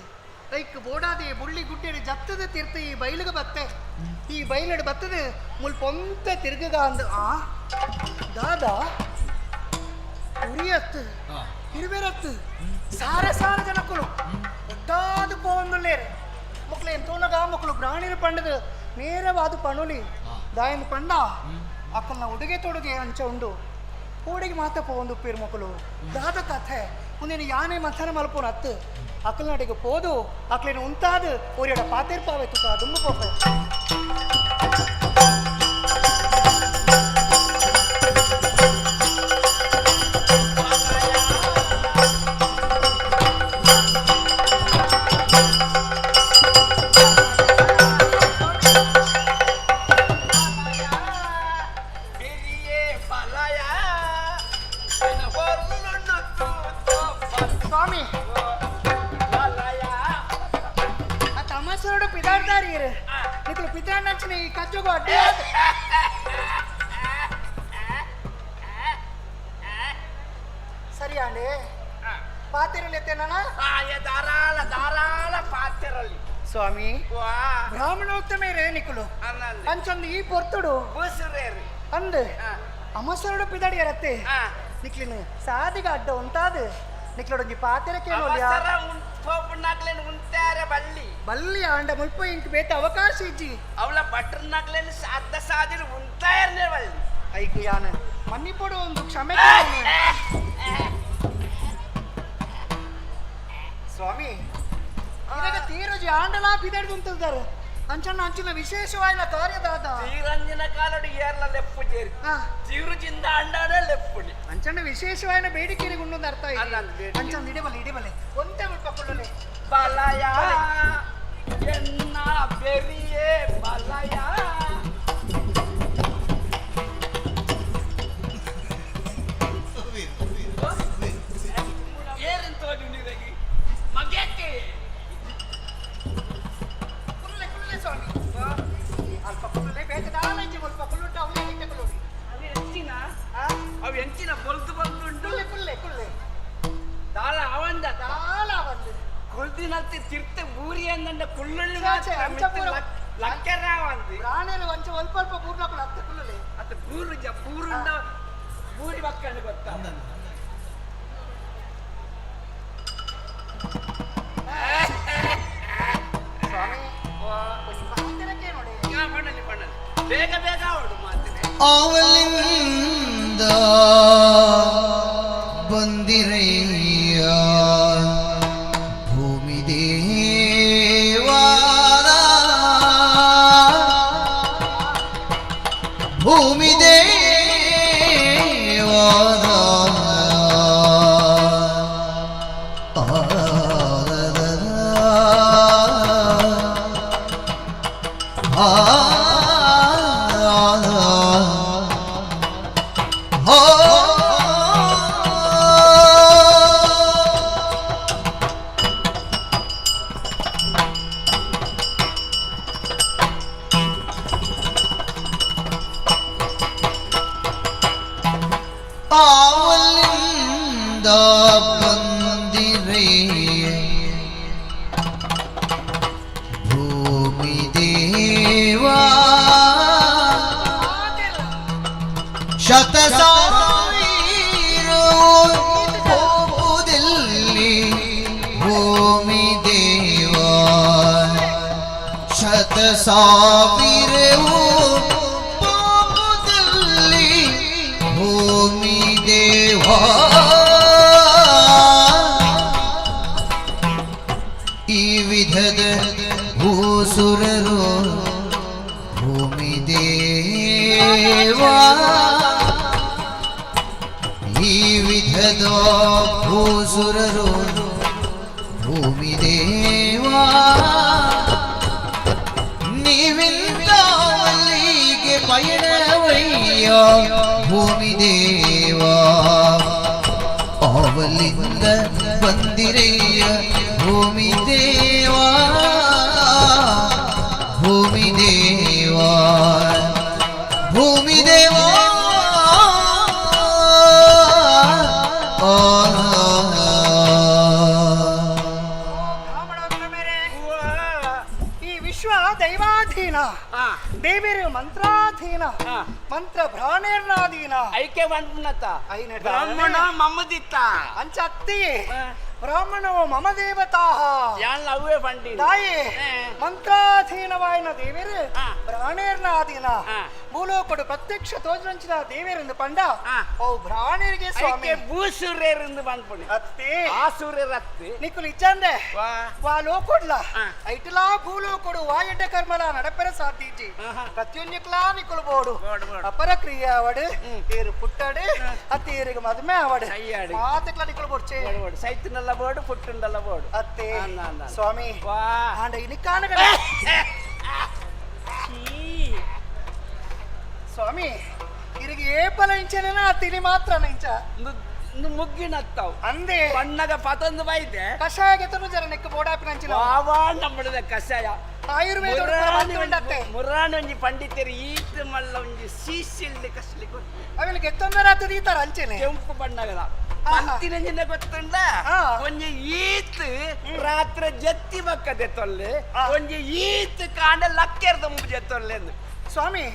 ಲೈಕ್ ಬೋಡಾದೆ ಬುಳ್ಳಿ ಗುಡ್ಡೆಡು ಜತ್ತದ ತೀರ್ಥ ಈ ಬೈಲಿಗೆ ಬತ್ತೆ ಈ ಬೈಲಡು ಬತ್ತದೆ ಮುಲ್ಪೊಂತ ತಿರ್ಗಗ ಅಂದ ದಾದಾ ಉರಿಯತ್ತು ಇರುವೆರತ್ತು ಸಾರ ಸಾರ ಜನಕ್ಕಳು ಒಟ್ಟಾದು ಪೋಂದುಲ್ಲೇರು ಮಕ್ಕಳು ಎಂತೋನಗ ಮಕ್ಕಳು ಪ್ರಾಣಿರು ಪಂಡದು ನೇರವಾದ ಪಣುಲಿ ದಾಯನ್ ಪಂಡ ಅಕ್ಕಲ್ನ ಉಡುಗೆ ತೊಡುಗೆ ಅಂಚ ಉಂಡು ಕೂಡಿಗೆ ಮಾತ ಪೋಂದು ಉಪ್ಪಿರು ಮಕ್ಕಳು ದಾದ ಕಥೆ ಮುಂದಿನ ಯಾನೆ ಮಥನ ಮಲ್ಪೋಣ ಅತ್ತು ಅಕ್ಕಲ್ನಾಡಿಗೆ ಪೋದು ಅಕ್ಲೇನು ಉಂತಾದು ಒರಿಯಡ ಪಾತಿರ್ಪಾವೆ ತುಕ ದುಂಬು ಪೋಪೆ ಸ್ವಾಮಿ ఇప్పుడు పితాన్ని నచ్చిన ఈ కచ్చుకు అడ్డే సరియా అండి పాత్రలు ఎత్తేనా ధారాళ ధారాళ పాత్రలు స్వామి బ్రాహ్మణోత్తమే రేణికులు ಅಂಚೊಂದು ಈ ಪೊರ್ತುಡು ಅಂದು ಅಮಸರುಡು ಪಿದಡಿಯರತ್ತೆ ನಿಕ್ಲಿನ ಸಾದಿಗ ಅಡ್ಡ ಉಂಟಾದು ನಿಕ್ಲೊಡೊಂಜಿ ಪಾತ್ರೆಕೇನು ಬಲ್ಲಿ ಆಂಡ ಮುಲ್ಪ ಇಂಕ್ ಬೇತ ಅವಕಾಶ ಇಜ್ಜಿ ಅವಳ ಬಟ್ರ್ ನಕ್ಲೇನು ಸಾಧ್ಯ ಸಾದಿರು ಉಂಟಾಯರ್ನೇ ಬಳ್ಳಿ ಐಕು ಯಾನ ಮನ್ನಿಪೊಡು ಒಂದು ಕ್ಷಮೆ ಸ್ವಾಮಿ ಇದಾಗ ತೀರಜಿ ಆಂಡಲಾ ಪಿದಡಿ ಉಂಟಿದ್ದಾರೆ ಅಂಚನ ಅಂಚಿನ ವಿಶೇಷವಾದ ಕಾರ್ಯದಾದ ತೀರಂಜಿನ ಕಾಲಡಿ ಏರ್ಲ ಲೆಪ್ಪು ಜೇರಿ ತೀರುಜಿಂದ ಅಂಡಾಡೆ ಲೆಪ್ಪುಡಿ ಅಂಚನ ವಿಶೇಷವಾದ ಬೇಡಿಕೆಗೆ ಉಂಡೊಂದು ಅರ್ಥ ಇದೆ ಅಂಚನ ಇಡಬಲೆ ಒಂದೇ ಮುಳ್ಪಕೊಳ್ಳಲೆ ಬಲಯ ಎನ್ನ ಬೆರಿಯೇ ಬಲಯ ಏರೆಂತೋಡಿ ನೀರಿಗೆ ಮಗೇಕೆ ಅಲ್ಪ ಕುಳ್ಳೆ ಬೇಕಾದಾಲಂಜಿ ಮುಲ್ಪ ಕುಳ್ಳುಂಟ ಅವನೇ ಇಟ್ಟಕೊಳ್ಳೋಡಿ ಅವು ಎಂಚಿನ ಬೊಲ್ದು ಬೊಲ್ದುಂಟು ಕುಳ್ಳೆ ದಾಳ ಅವಂದ ಕುಳ್ದಿನತ್ತಿ ತಿರ್ತೆ ಬೂರಿ ಅಂದಂಡ ಕುಳ್ಳುಳ್ಳಿ ಲಕ್ಕರಾವಂದು ರಾಣೇರು ಒಂಚ ಒಲ್ಪ ಬೂರ್ನಕ್ಕಳು ಅತ್ತೆ ಕುಳ್ಳುಳ್ಳಿ ಅತ್ತೆ ಬೂರುಂಡ ಬೂರಿ ಬಕ್ಕಂಡು ಗೊತ್ತಾ ಬೇಗ ಬೇಗ ಹೊರಡು ಮಾತಿದೆ ಅವಲಿಂದ ಬಂದಿರಯ್ಯ ಭೂಮಿ ದೇವಾದ ಭೂಮಿ ದೇವಾದ ಅವಲಿಂದ ಬಂದಿರೆ ಭೂಮಿ ದೇವಾ ಶತಸಾಯಿರೋ ಹೋಗುವುದಿಲ್ಲಿ ಭೂಮಿ ದೇವಾ ಶತಸಾವಿರವು ಭೂಮಿ ದೇವಾ ಈ ವಿಧದ ಭೂಸುರರು ಭೂಮಿ ದೇವಾ ಈ ವಿಧದ ಭೂಸುರರು ಭೂಮಿ ದೇವಾ ಭೂಮಿ ದೇವ ಅವಲಿಂದ ಬಂದಿರಯ್ಯ ಭೂಮಿ ದೇವ ಭೂಮಿ ದೇವ ಭೂಮಿ ದೇವ ಈ ವಿಶ್ವ ದೈವಾಧೀನ ದೇವಿರು ಮಂತ್ರಾಧೀನ ಮಂತ್ರ ಭ್ರಾಣೇರ್ನಾಧೀನ ಐಕೆ ಬಂದ್ನತ್ತ ಬ್ರಾಹ್ಮಣ ಮಮ್ಮದಿತ್ತ ಅಂಚ ಅತ್ತಿ ಬ್ರಾಹ್ಮಣವು ಮಮ ದೇವತಾ ಯಾನ್ ಅವೇ ಬಂಡಿ ತಾಯಿ ಮಂತ್ರಾಧೀನವಾಯಿನ ದೇವಿರು ಭ್ರಾಣೇರ್ನಾಧೀನ ಭೂಲೋಕಡು ಪ್ರತ್ಯಕ್ಷ ತೋಜರಂಚಿನ ದೇವಿರಿಂದ ಪಂಡ ಅವು ಭ್ರಾಣೇರಿಗೆ ಸ್ವಾಮಿ ಭೂಸೂರ್ಯರಿಂದ ಬಂದ್ಪುಣಿ ಅತ್ತಿ ಆ ಸೂರ್ಯರ ಅತ್ತಿ ನಿಕ್ಕುಲು ಇಚ್ಚಂದೆ ವಾ ಲೋಕೊಡ್ಲ ಐಟಲಾ ಭೂಲೋಕಡು ವಾಯಡ್ಡ ಕರ್ಮಲ ನಡಪೆರ ಸಾಧ್ಯಜಿ ಪ್ರತಿಯೊಂದಿಕ್ಲಾ ನಿಕ್ಕುಲು ಬೋಡು ಅಪರ ಕ್ರಿಯೆ ಅವಡು ಏರು ಪುಟ್ಟಡು ಅತ್ತಿ ಏರಿಗೆ ಮದುವೆ ಅವಡು ಮಾತಕ್ಲ ನಿಕ್ಕುಲು ಬೋಡ್ಚೆ ಸೈತಿನಲ್ಲ ಬೋರ್ಡು ಪುಟ್ಟುಂಡಲ್ಲ ಬೋರ್ಡು ಅತ್ತೆ ಸ್ವಾಮಿ ಆಂಡ ಇನಿ ಕಾಣಗ ಸ್ವಾಮಿ ಇರಿಗೆ ಏಪಲ ಇಂಚನೇನ ತಿಳಿ ಮಾತ್ರ ಇಂಚ ಮುಗ್ಗಿನತ್ತಾವ್ ಅಂದೆ ಬಣ್ಣಗ ಪತಂದು ಬೈದೆ ಕಷಾಯ ಗೆತನು ಜರ ನೆಕ್ಕ ಬೋಡಾಪಿನ ಅಂಚಿನ ಬಾಬಾ ನಮ್ಮದ ಕಷಾಯ ಆಯುರ್ವೇದ ಮುರಾಣಿ ಒಂಜಿ ಪಂಡಿತರು ಈತ ಮಲ್ಲ ಒಂಜಿ ಸೀಸಿಲ್ಡಿ ಕಸ್ಲಿ ಅವನಿಗೆ ಗೆತ್ತೊಂದರ ಹತ್ತದ ಈ ತರ ಅಂಚೆನೆ ಕೆಂಪು ಬಣ್ಣಗದ ಅಂತಿನ ಗೊತ್ತುಂಡ ಒಂಜಿ ಈತ್ ರಾತ್ರಿ ಜತ್ತಿ ಬಕ್ಕದೆ ತೊಲ್ಲೆ ಒಂಜಿ ಈತ್ ಕಾಂಡ ಲಕ್ಕೆರ್ದ ಮುಜೆ ತೊಲ್ಲೆ ಸ್ವಾಮಿ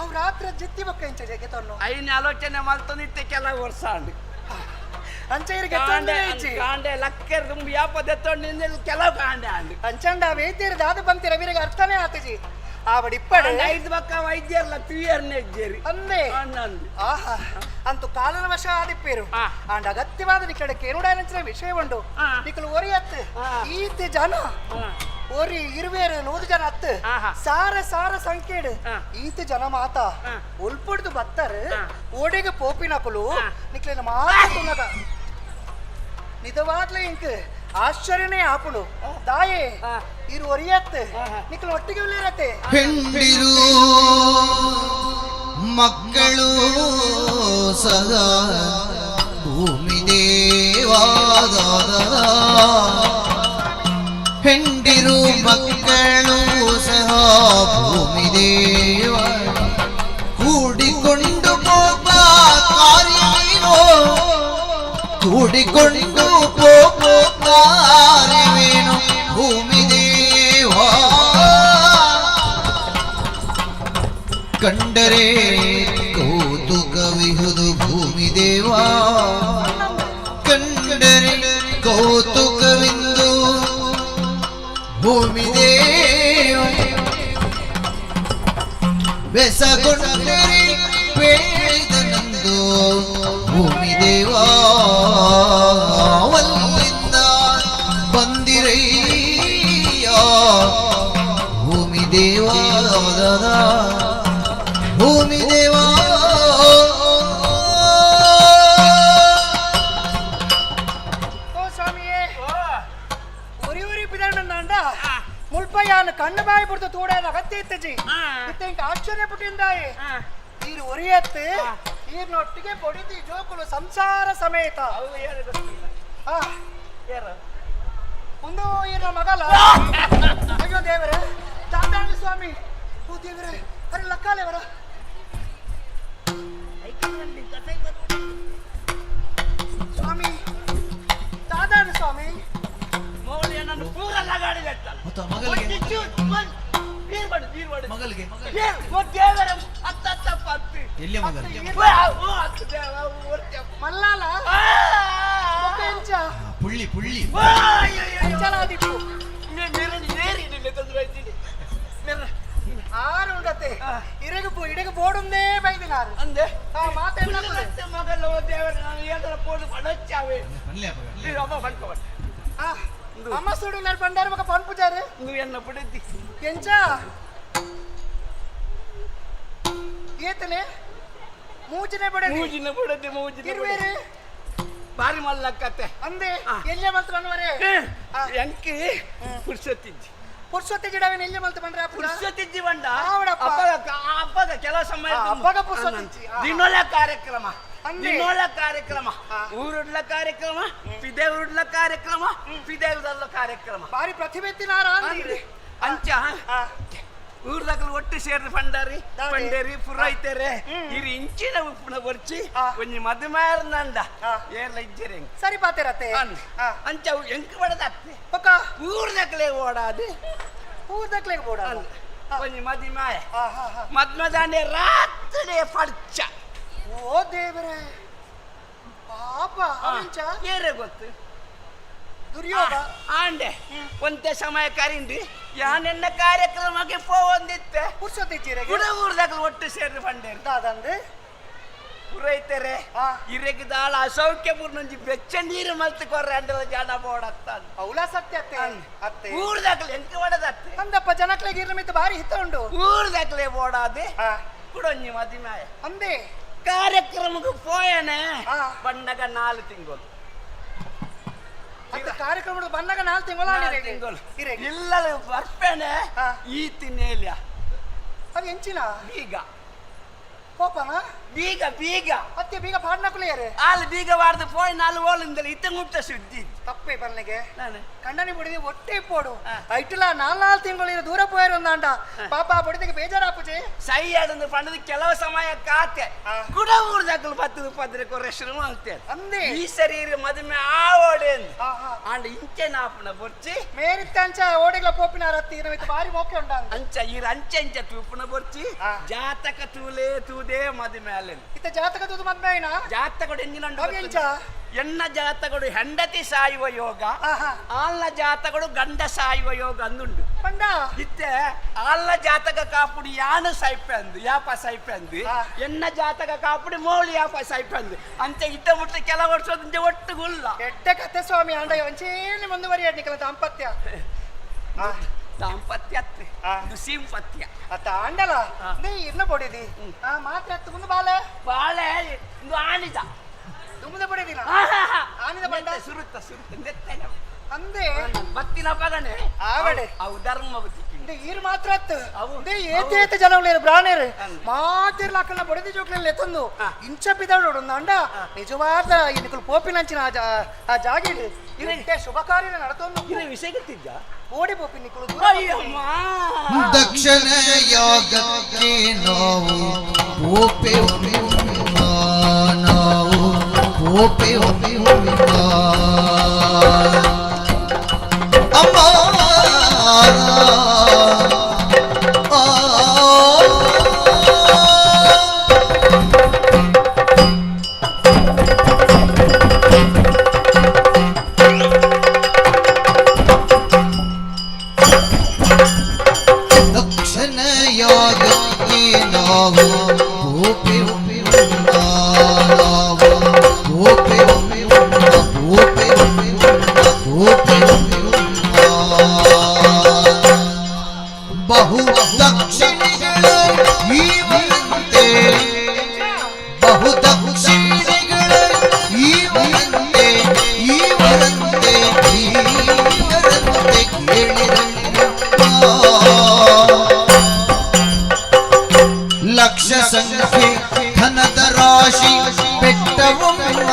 ಅವ್ ರಾತ್ರಿ ಜತ್ತಿ ಬಕ್ಕ ಇಂಚ ಗೆತ್ತೊನ್ನು ಐನ ಆಲೋಚನೆ ಮಲ್ತೊಂದಿತ್ತೆ ಕೆಲವು ವರ್ಷ ಅಂಡ್ ಅಂಚೈರಿಗೆ ಕಾಂಡೆ ಲಕ್ಕೆರ್ ತುಂಬಿ ಯಾಪ ದೆತ್ತೊಂಡು ಕೆಲವು ಕಾಂಡೆ ಅಂಡ್ ಅಂಚಂಡ ವೈದ್ಯರು ದಾದು ಬಂತಿರ ವೀರಿಗೆ ಅರ್ಥನೇ ಆತಜಿ ಆವಡಿಪ್ಪಡೆ ಐದು ಬಕ್ಕ ವೈದ್ಯರ್ಲ ತುಯರ್ನೆ ಇದ್ದೇರಿ ಅಂದೆ ಆಹಾ ಅಂತೂ ಕಾಲನ ವಶ ಆದಿಪ್ಪೇರು ಅಂಡ್ ಅಗತ್ಯವಾದ ನಿಕಡೆ ಕೇರುಡಾಯನಂಚಿನ ವಿಷಯ ಉಂಡು ನಿಕಲು ಒರಿ ಅತ್ತು ಈತ ಜನ ಒರಿ ಇರುವೇರು 100 ಜನ ಅತ್ತು ಸಾರ ಸಂಖ್ಯೆಡು ಈತ ಜನ ಮಾತ ಉಲ್ಪಡ್ದು ಬತ್ತರು ಓಡಿಗೆ ಪೋಪಿನಕಲು ನಿಕ್ಲಿನ ಮಾತುನಗ ನಿಜವಾಗ್ಲೇ ಇಂಕ್ ಆಶ್ಚರ್ಯನೇ ಆಪುಡು ದಾಯೆ ಇರು ಒರಿಯತ್ತೆ ನಿಕ್ಕಲು ಒಟ್ಟಿಗೆ ಇರತ್ತೆ ಹೆಂಡಿರು ಮಕ್ಕಳು ಸದಾ ಭೂಮಿ ದೇವಾದ ಹೆಂಡಿರು ಮಕ್ಕಳು ಸಹ ಭೂಮಿ ದೇವ ಕೂಡಿಕೊಂಡು ಹೋಗ ಕಾರ್ಯವೇನೋ ಕೂಡಿಕೊಂಡು ಕಾರ್ಯವೇನು ಭೂಮಿ ದೇವ ಕಂಡರೆ ಕೌತುಕವಿಹುದು ಭೂಮಿ ದೇವ ಕಂಡರೆ ಕೌತುಕವಿಂದು ಭೂಮಿ ದೇವ ಬೆಸಗೊಂಡರೆ ಬೇಡಿದನಂದು ಭೂಮಿ ದೇವ ಅವಲ್ಲಿಂದ ಬಂದಿರಯ್ಯ ಭೂಮಿ ದೇವ ಭೂಮಿ ದೇವ ಸ್ವಾಮಿಯೇ ಉರಿ ಪಿದಾಂಡ ಮುಲ್ಪಯ್ಯನ ಕಣ್ಣು ಬಾಯಿ ಬಿಡ್ತು ತೂಡೋದು ಅಗತ್ಯ ಇತ್ತಜಿ ಇತ್ತ ಆಶ್ಚರ್ಯ ಪಟ್ಟಿಂದಾಯಿ ಈರು ಒರಿಯತ್ತು ಈರ್ನೊಟ್ಟಿಗೆ పొడిది ಜೋಕುಲು ಸಂಸಾರ ಸಮೇತ ಒಂದು ಈರ್ನ ಮಗಲ ಅಯ್ಯೋ ದೇವರೇ ದಾದಾಂಗ ಸ್ವಾಮಿ ಓ ದೇವರೇ ಅರೆ ಲಕ್ಕಾಲೇವರ ಸ್ವಾಮಿ ದಾದಾಂಗ ಸ್ವಾಮಿ ಮೌಲ್ಯ ನನ್ನ ಪೂರ ಲಗಾಡಿ ಬೆಟ್ಟಲ್ಲ ಮಗಳಿಗೆ ಎಲ್ಲಿ ಮಲ್ಲಾಲ ಪುಳ್ಳಿ ಪುಳ್ಳಿ ಆರುಂಡತೆ ಇಡಗ ಬೋಡುಂದೇ ಬೈದಿನಾರು ಅಂದೆ ಮಾತಾಡ ಮಗಲ್ಲ ದೇವರ ನಾನು ಏದರ ಪೋಡು ಪಡಚ್ಚಾವೆ ಅಮ್ಮ ಬಂದ್ಕೋಬ ಅಮ್ಮ ಸುಡು ನಾನು ಬಂಡಾರ ಮಗ ಪನ್ ಪೂಜಾರಿ ನೀವು ಎನ್ನ ಪಡೆದಿ ಎಂಚ ಏತನೆ ಮೂಜಿನ ಬಡದಿ ಇರುವೇರೆ ಬಾರಿ ಮಲ್ಲಕ್ಕತ್ತೆ ಅಂದೆ ಎಲ್ಲೇ ಮಾತ್ರ ಅನ್ವರೆ ಎಂಕಿ ಪುರ್ಸತ್ತಿಜ್ಜಿ ಪುರ್ಸೊತ್ತಿ ಜಿಡವೆ ನೆಲ್ಲೆ ಮಲ್ತು ಬಂದ್ರೆ ಪುರ್ಸೊತ್ತಿಜ್ಜಿ ಬಂಡ ಆವಡಪ್ಪ. ಅಪ್ಪಗ ಕೆಲವು ಸಮಯ ಅಪ್ಪಗ ಪುರ್ಸೊತ್ತಿಜ್ಜಿ. ದಿನೋಲ ಕಾರ್ಯಕ್ರಮ ಅಂದೆ. ದಿನೋಲ ಕಾರ್ಯಕ್ರಮ ಊರುಡ್ಲ ಕಾರ್ಯಕ್ರಮ ಫಿದೆ ಉಡ್ಲ ಕಾರ್ಯಕ್ರಮ ಫಿದೆ ಉದಲ್ಲ ಕಾರ್ಯಕ್ರಮ ಬಾರಿ ಪ್ರತಿಭೆ ಎತ್ತಿನಾರ ಅಂಚ ಊರ್ದಾಗಲು ಒಟ್ಟು ಸೇರಿ ಪಂಡೇರಿ ಪುರೈತೆರೆ ಇರಿ ಇಂಚಿನ ಉಪ್ಪುನ ಬರ್ಚಿ ಒಂಜಿ ಮದುಮಾರ ನಂಡ ಏರ್ಲ ಇಜ್ಜೆರೆ ಸರಿ ಪಾತೆರತ್ತೆ ಅಂಚ ಎಂಕ್ ಬಡದತ್ತೆ ಪಕ್ಕ ಊರ್ದಾಗಲೇ ಓಡಾದು ಊರ್ದಾಗ್ಲೆ ಓಡಾದು ಒಂಜಿ ಮದುಮಾಯ ಮದ್ಮದಾಂಡೆ ರಾತ್ರಿ ಪಡ್ಚ ಓ ದೇವರೇ ಪಾಪ ಅಂಚ ಏರೆ ಗೊತ್ತು ದುರ್ಯೋಗ ಆಂಡೆ ಒಂತೆ ಸಮಯ ಕರಿಂಡಿ ಯಾನೆನ್ನ ಕಾರ್ಯಕ್ರಮಕ್ಕೆ ಪೋವಂದಿತ್ತೆ ಪುರ್ಸೊತ್ತಿಜ್ಜಿರೆ ಗುಡ ಊರ್ದಾಗಲು ಒಟ್ಟು ಸೇರಿ ಪಂಡೇರಿ ದಾದಂದ್ರೆ ಪುರೈತೆರೆ ಇರೆಗ್ ದಾಳ ಅಸೌಖ್ಯ ಪೂರ್ಣಂಜಿ ಬೆಚ್ಚ ನೀರು ಮಲ್ತು ಕೊರ್ರೆ ಅಂಡಲ ಜನ ಬೋಡತ್ತ ಅವಳ ಸತ್ಯ ಅತ್ತೆ ಊರ್ದಾಗಲು ಎಂಕ ಬಡದತ್ತೆ ಅಂದಪ್ಪ ಜನಕ್ಲೆ ಗಿರ್ಮಿತ್ತು ಬಾರಿ ಹಿತ ಉಂಡು ಊರ್ದಾಗಲೇ ಬೋಡಾದೆ ಕುಡೊಂಜಿ ಮದಿಮಾಯ ಅಂದೆ ಕಾರ್ಯಕ್ರಮಕ್ಕೆ ಪೋಯನೆ ಬಣ್ಣಗ 4 ತಿಂಗಳು ಕಾರ್ಯಕ್ರಮದ ಬಂದಾಗ 4 ತಿಂಗಳು ಇಲ್ಲಲು ಬರ್ಪೇನೆ ಈ ತಿನ್ನೇಲ್ಯ ಅದು ಎಂಚಿನ ಬೀಗ ಕೋಪನ ಬೀಗ ಬೀಗ ಮತ್ತೆ ಬೀಗ ಪಾಡ್ನಕುಲೇರೆ ಅಲ್ಲಿ ಬೀಗ ವಾರ್ದು ಪೋಯ್ 4 ಓಲಿಂದಲೇ ಇತ್ತ ಮುಟ್ಟ ಸುದ್ದಿ ತಪ್ಪೇ ಬನ್ನಿಗೆ ಕಂಡನಿ ಬುಡಿದಿ ಒಟ್ಟೆ ಪೋಡು ಐಟಲ 4 ತಿಂಗಳು ದೂರ ಪೋಯರು ಒಂದಾಂಡ ಪಾಪ ಬುಡಿದಿಗೆ ಬೇಜಾರಾಪುಜಿ ಸೈ ಆಡಂದು ಪಂಡದ ಕೆಲವು ಸಮಯ ಕಾತೆ ಕುಡ ಊರ್ದಾಗಲು ಬತ್ತದು ಪದ್ರೆ ಕೊರೆ ಶ್ರಮ ಅಂತೆ ಅಂದೆ ಈ ಶರೀರ ಮದುಮೆ ಆ ಓಡೆ ಆಂಡ ಇಂಚೆ ನಾಪನ ಬೊರ್ಚಿ ಮೇರಿತ್ತ ಅಂಚ ಓಡೆಗ್ಲ ಪೋಪಿನ ರತ್ತಿ ಇರವಿತ್ತು ಬಾರಿ ಮೋಕೆ ಉಂಡ ಅಂಚ ಈರ ಅಂಚೆ ಅಂಚೆ ತೂಪನ ಬೊರ್ಚಿ ಜಾತಕ ತೂಲೆ ತೂದೆ ಮದುಮೆ ಅಲ್ಲೆನ್ ಇತ್ತ ಜಾತಕ ತೂದು ಮದ್ಮೆ ಐನ ಜಾತಕಡು ಎಂಜಿನ ಎಂಚ ಎನ್ನ ಜಾತಕಡು ಹೆಂಡತಿ ಸಾಯುವ ಯೋಗ ಆಲ್ನ ಜಾತಕಡು ಗಂಡ ಸಾಯುವ ಯೋಗ ಅಂದುಂಡು ಪಂಡ ಇತ್ತೆ ಆಲ್ನ ಜಾತಕ ಕಾಪುಡಿ ಯಾನು ಸೈಪೆ ಅಂದು ಯಾಪ ಸೈಪೆ ಅಂದು ಎನ್ನ ಜಾತಕ ಕಾಪುಡಿ ಮೌಳಿ ಯಾಪ ಸೈಪೆ ಅಂದು ಅಂತ ಇತ್ತ ಮುಟ್ಟ ಕೆಲ ವರ್ಷದ ಒಟ್ಟು ಗುಲ್ಲ ಎಡ್ಡೆ ಕತೆ ಸ್ವಾಮಿ ಆಂಡ ಒಂಚೇನೆ ಮುಂದುವರಿಯಾಡ್ ನಿಕಲ ದಾಂಪತ್ಯ ದಾಂಪತ್ಯ ಇದು ಸಿಂಪತ್ಯ ಅತ್ತ ಆಂಡಲ ನೀ ಇರ್ನ ಬಡಿದಿ ಮಾತ್ರ ಹತ್ತು ಮುಂದೆ ಬಾಳೆ ಬಾಳೆ ಇದು ಆಣಿದ ತುಂಬದ ಬಡಿದಿನ ಆನಿದ ಬಂಡ ಸುರುತ್ತ ನೆತ್ತನೆ ಅಂದೆ ಬತ್ತಿನ ಪಗನೆ ಆವಡೆ ಅವು ಧರ್ಮ ಈರು ಮಾತ್ರ ಏತೇತ ಜನಗಳು ಬ್ರಾಣೇರು ಮಾತಿರ್ಲಾಕಲ್ಲ ಬಡಿದಿ ಜೋಕ್ಲೆಲ್ಲ ಎತ್ತಂದು ಇಂಚ ಬಿದ್ದವಳು ಅಂಡ ನಿಜವಾದ ಇದಕ್ಕೂ ಪೋಪಿನಂಚಿನ ಆ ಜಾಗಿಡು ಇದಕ್ಕೆ ಶುಭ ಕಾರ್ಯ ನಡೆದೊಂದು ವಿಷಯ ಗೊತ್ತಿದ್ದ ಓಡಿ ಪೋಪಿ ನಿಕ್ಕಳು ದಕ್ಷಿಣ ಯೋಗಕ್ಕೆ ನಾವು ಓಪೆ ನಾವು ಓಪೆ ಅಮ್ಮ ದಕ್ಷಿಣ ಯೋಗಕ್ಕೆ ನಾವು ಓಪೆ ಬಹು ದಕ್ಷಿಣೆಗಳು ಇವರಂತೆ ಬಹು ದಕ್ಷಿಣೆಗಳು ಇವರಂತೆ ಇವರಂತೆ ಇವರಂತೆ ಕೇಳಿರಲ್ಲ ಲಕ್ಷ ಸಂಖ್ಯೆ ಧನದ ರಾಶಿ ಬೆಟ್ಟವಮ್ಮ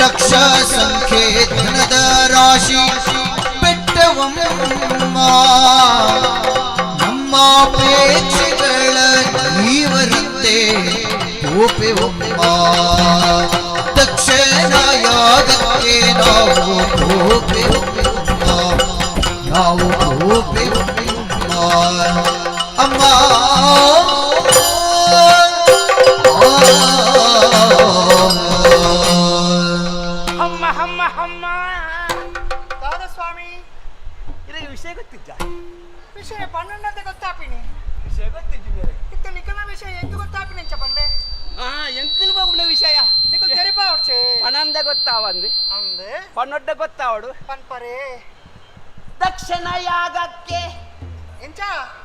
ಲಕ್ಷ ಸಂಖ್ಯೆ ಧನದ ರಾಶಿ ಬೆಟ್ಟವಮ್ಮ ನಮ್ಮ ಅಪೇಕ್ಷೆಗಳ ನೀವರಂತೆ ಕೋಪೆವಮ್ಮ ದಕ್ಷಿಣ ಯಾಗಕ್ಕೆ ನಾವು ಕೋಪೆವಮ್ಮ ನಾವು ಕೋಪೆವಮ್ಮ ಅಮ್ಮ ಅಮ್ಮ ಅಮ್ಮ ಅಮ್ಮ ದಾದ ಸ್ವಾಮಿ ಇದಕ್ಕೆ ವಿಷಯ ಗೊತ್ತಿದ್ದ ವಿಷಯ ಪನ್ನೊಂದಂತೆ ಗೊತ್ತಾಪಿನಿ ವಿಷಯ ಗೊತ್ತಿದ್ದೀನಿ ಇತ್ತ ನಿಕಲ ವಿಷಯ ಎಂತ ಗೊತ್ತಾಪಿನಿ ಅಂಚ ಪನ್ಲೆ ಎಂಕಲ್ ಬಾಬುನ ವಿಷಯ ನಿಕಲ್ ತೆರಿಪ ಅವಡ್ಚೆ ಪನಂದ ಗೊತ್ತಾವಂದು ಅಂದೆ ಪನ್ನೊಡ್ಡ ಗೊತ್ತಾವಡು ಪನ್ಪರೆ ದಕ್ಷಿಣ ಯಾಗಕ್ಕೆ ಎಂಚ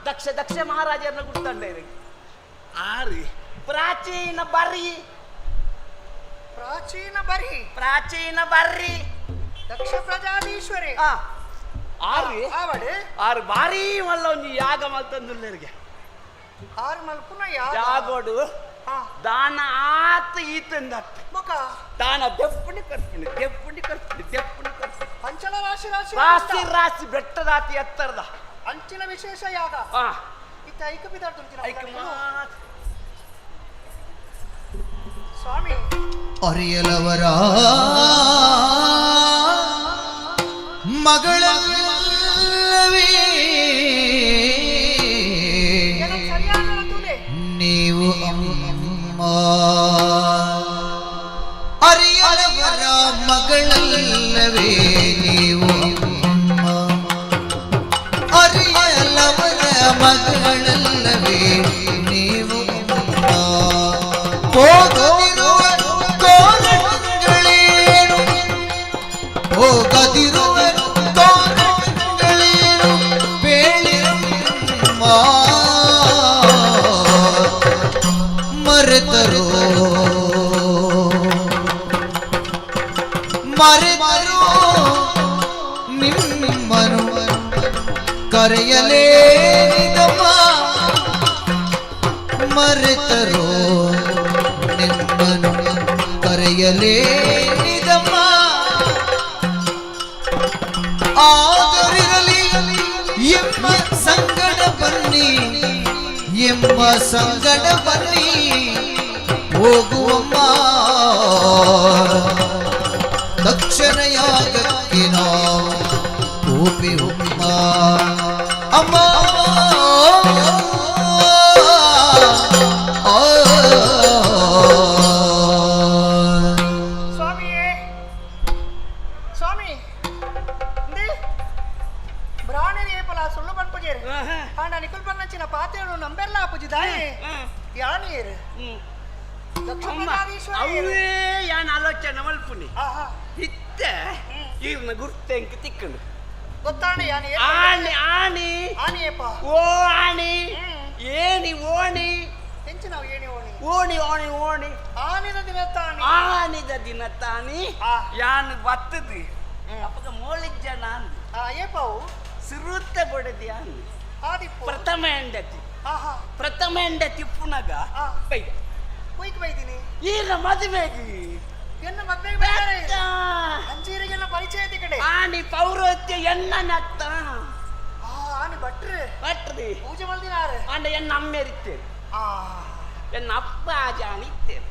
ದಕ್ಷ ದಕ್ಷ ಮಹಾರಾಜರನ್ನ ಗುರ್ತಂಡೆ ಆರಿ ಪ್ರಾಚೀನ ಬರ್ರಿ ಪ್ರಾಚೀನ ಬರಿ ಪ್ರಾಚೀನ ಬರ್ರಿ ದಕ್ಷ ಪ್ರಜಾಧೀಶ್ವರಿ ಆರು ಭಾರಿ ಮಲ್ಲ ಒಂಜಿ ಯಾಗ ಮಲ್ತಂದುಲ್ಲರಿಗೆ ಆರು ಮಲ್ಪುನ ಯಾಗೋಡು ದಾನ ಆತ ಈತಂದ ದಾನ ದೆಪ್ಪುಣಿ ಕರ್ಪುಣಿ ದೆಪ್ಪುಣಿ ಕರ್ಪುಣಿ ದೆಪ್ಪುಣಿ ಕರ್ಪುಣಿ ಅಂಚಲ ರಾಶಿ ರಾಶಿ ರಾಶಿ ರಾಶಿ ಬೆಟ್ಟದಾತಿ ಎತ್ತರದ ಅಂಚಿನ ವಿಶೇಷ ಯಾಗ ಇತ್ತ ಐಕ ಬಿದ್ದಾಡ್ತು ಸ್ವಾಮಿ ಅರಿಯಲವರ ಮಗಳಲ್ಲವೇ ನೀವು ಅಮ್ಮ ಅರಿಯಲವರ ಮಗಳಲ್ಲವೇ ನೀವು ಅಮ್ಮ ಅರಿಯಲವರ ಮಗಳಲ್ಲವೇ ನೀವು ಅಮ್ಮ ಹೋಗದಿರುವ ಕೋಲಗಳೇನು ಹೋಗದಿರುವ ಕೋಲಗಳೇನು ಬೇಳಿರಮ್ಮ ಮರೆತರೋ ಮರೆತರೋ ನಿಮ್ಮನು ಕರೆಯಲೇನಿದಮ್ಮ ಮರೆತರೋ ನಿಮ್ಮನು ಕರೆಯಲೇನಿದಮ್ಮ ಆದರಿರಲಿ ಎಂಬ ಸಂಗಡ ಬನ್ನಿ ಎಂಬ ಸಂಗಡ ಬನ್ನಿ ಹೋಗುವಮ್ಮ ದಕ್ಷಿಣ ಯಾಗಕ್ಕೆ ನಾವು ಹೋಗುವಮ್ಮ ಅಮ್ಮ ಸ್ವಾಮಿಯೇ ಸ್ವಾಮಿ ಬ್ರಾಣಿ ಏಪಲ ಸುಳ್ಳು ಪಂಪಜೇರು ಆಂಡ ನಿಕುಲ್ ಪನ್ನಚ್ಚಿನ ಪಾತೆಗಳು ನಂಬೆಲ್ಲ ಅಪ್ಪಜಿ ದಾಯಿ ಯಾನಿಯರು ಅವೇ ಯಾನ್ ಆಲೋಚನೆ ಮಲ್ಪುನಿ ಇತ್ತ ಇವ್ನ ಗುರ್ತಂಕ ತಿಕ್ಕಂಡು ಗೊತ್ತಾಣಿ ಯಾನಿ ಆಣಿ ಆಣಿ ಆನಿಯಪ್ಪ ಓ ಆಣಿ ಏನಿ ಓಣಿ ಎಂಚ ನಾವು ಏನಿ ಓಣಿ ಓಣಿ ಓಣಿ ಓಣಿ ಆನಿದ ದಿನ ತಾನಿ ಆನಿದ ದಿನ ತಾನಿ ಯಾನ್ ಬತ್ತದು ಅಪ್ಪಗ ಮೋಳಿಜ್ಜ ನಾನು ಏಪವು ಸಿರುತ್ತ ಬಡದಿ ಯಾನ್ ಆದಿಪ್ಪು ಪ್ರಥಮ ಹೆಂಡತಿ ಪ್ರಥಮ ಹೆಂಡತಿ ಪುನಗ ಬೈದ ಹೋಯ್ತು ಬೈದಿನಿ ಈಗ ಮದುವೆಗೆ ಎನ್ನ ಮದ್ವೆಗೆ ಅಂಜೀರಿಗೆಲ್ಲ ಪರಿಚಯ ಐತಿ ಕಡೆ ಆನಿ ಪೌರೋತ್ಯ ಎನ್ನ ನತ್ತ ಆನಿ ಭಟ್ರಿ ಪೂಜೆ ಮಾಡಿದಾರೆ ಅಂಡ ಎನ್ನ ಅಮ್ಮೆರಿತ್ತೇನೆ ಎನ್ನ ಅಪ್ಪಾಜಿ ಅನಿತ್ತೇನೆ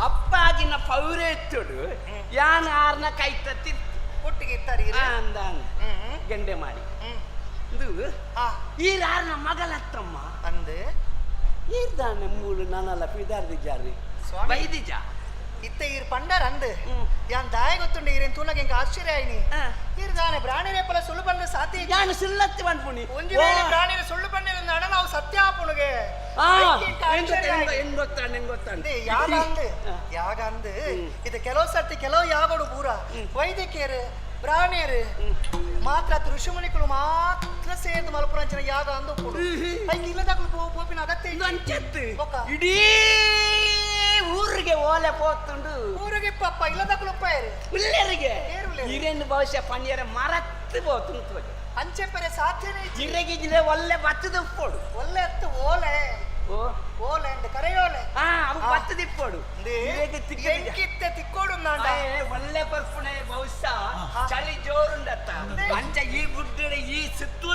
ಅಪ್ಪಾಜಿನ ಪೌರೋತ್ಯಡು ಯಾನ್ ಆರ್ನ ಕೈತ ತಿರ್ತಿ ಒಟ್ಟಿಗೆ ಇರ್ತಾರೆ ಅಂದ ಗೆಂಡೆ ಮಾಡಿ ಇದು ಈ ಆರ್ನ ಮಗಳತ್ತಮ್ಮ ಅಂದೆ ಈರ್ದಾನೆ ಮೂಳು ನಾನಲ್ಲ ಪಿದಾರ್ದಿ ಜಾರಿ ಬೈದಿಜ ಇತ್ತ ಈರ್ ಪಂಡರ್ ಅಂದು ಯಾನ್ ದಾಯ ಗೊತ್ತುಂಡು ಈರೇನ್ ತೂನಗೆ ಎಂಕ ಆಶ್ಚರ್ಯ ಆಯ್ನಿ ಈರ್ದಾನೆ ಪ್ರಾಣಿ ರೇಪಲ ಸುಳ್ಳು ಬಂದ ಸಾತಿ ಯಾನು ಸುಳ್ಳತ್ತಿ ಬಂದ್ಪುಣಿ ಒಂಜಿ ವೇಳೆ ಪ್ರಾಣಿ ಸುಳ್ಳು ಬಂದಿರ ನಡ ನಾವು ಸತ್ಯ ಆಪುಣಗೆ ಯಾಗ ಅಂದು ಇದು ಕೆಲವು ಸರ್ತಿ ಕೆಲವು ಯಾಗೋಡು ಪೂರ ವೈದ್ಯಕೀಯರು ಪ್ರಾಣಿಯರು ಮಾತ್ರ ಋಷಿಮುನಿಗಳು ಮಾತ್ರ ಸೇರಿದು ಮಲ್ಪುರಂಚಿನ ಯಾಗ ಅಂದು ಇಲ್ಲದಾಗಲು ಪೋಪಿನ ಅಗತ್ಯ ಇಡೀ ಊರಿಗೆ ಓಲೆ ಪೋತುಂಡು ಊರಿಗೆ ಪಪ್ಪ ಇಲ್ಲದಾಗಲು ಉಳ್ಳರಿಗೆ ಇರೇನು ಭವಿಷ್ಯ ಪನ್ಯರ ಮರತ್ತು ಪೋತುಂಟು ಅಂಚೆಪ್ಪರೆ ಸಾಧ್ಯನೇ ಜಿರೆಗಿದ್ರೆ ಒಳ್ಳೆ ಬತ್ತದ ಉಪ್ಪೋಡು ಒಳ್ಳೆ ಎತ್ತು ಓಲೆ ಓಲೆ ಅಂಡ್ ಕರೆಯೋಲೆ ಅವು ಬತ್ತದ ಇಪ್ಪೋಡು ಎಂಕಿತ್ತೆ ತಿಕ್ಕೋಡು ನಾಂಡ ಒಳ್ಳೆ ಬರ್ಪುಣೆ ಬಹುಶಃ ಚಳಿ ಜೋರುಂಡತ್ತ ಅಂಚ ಈ ಗುಡ್ಡೆ ಈ ಸುತ್ತು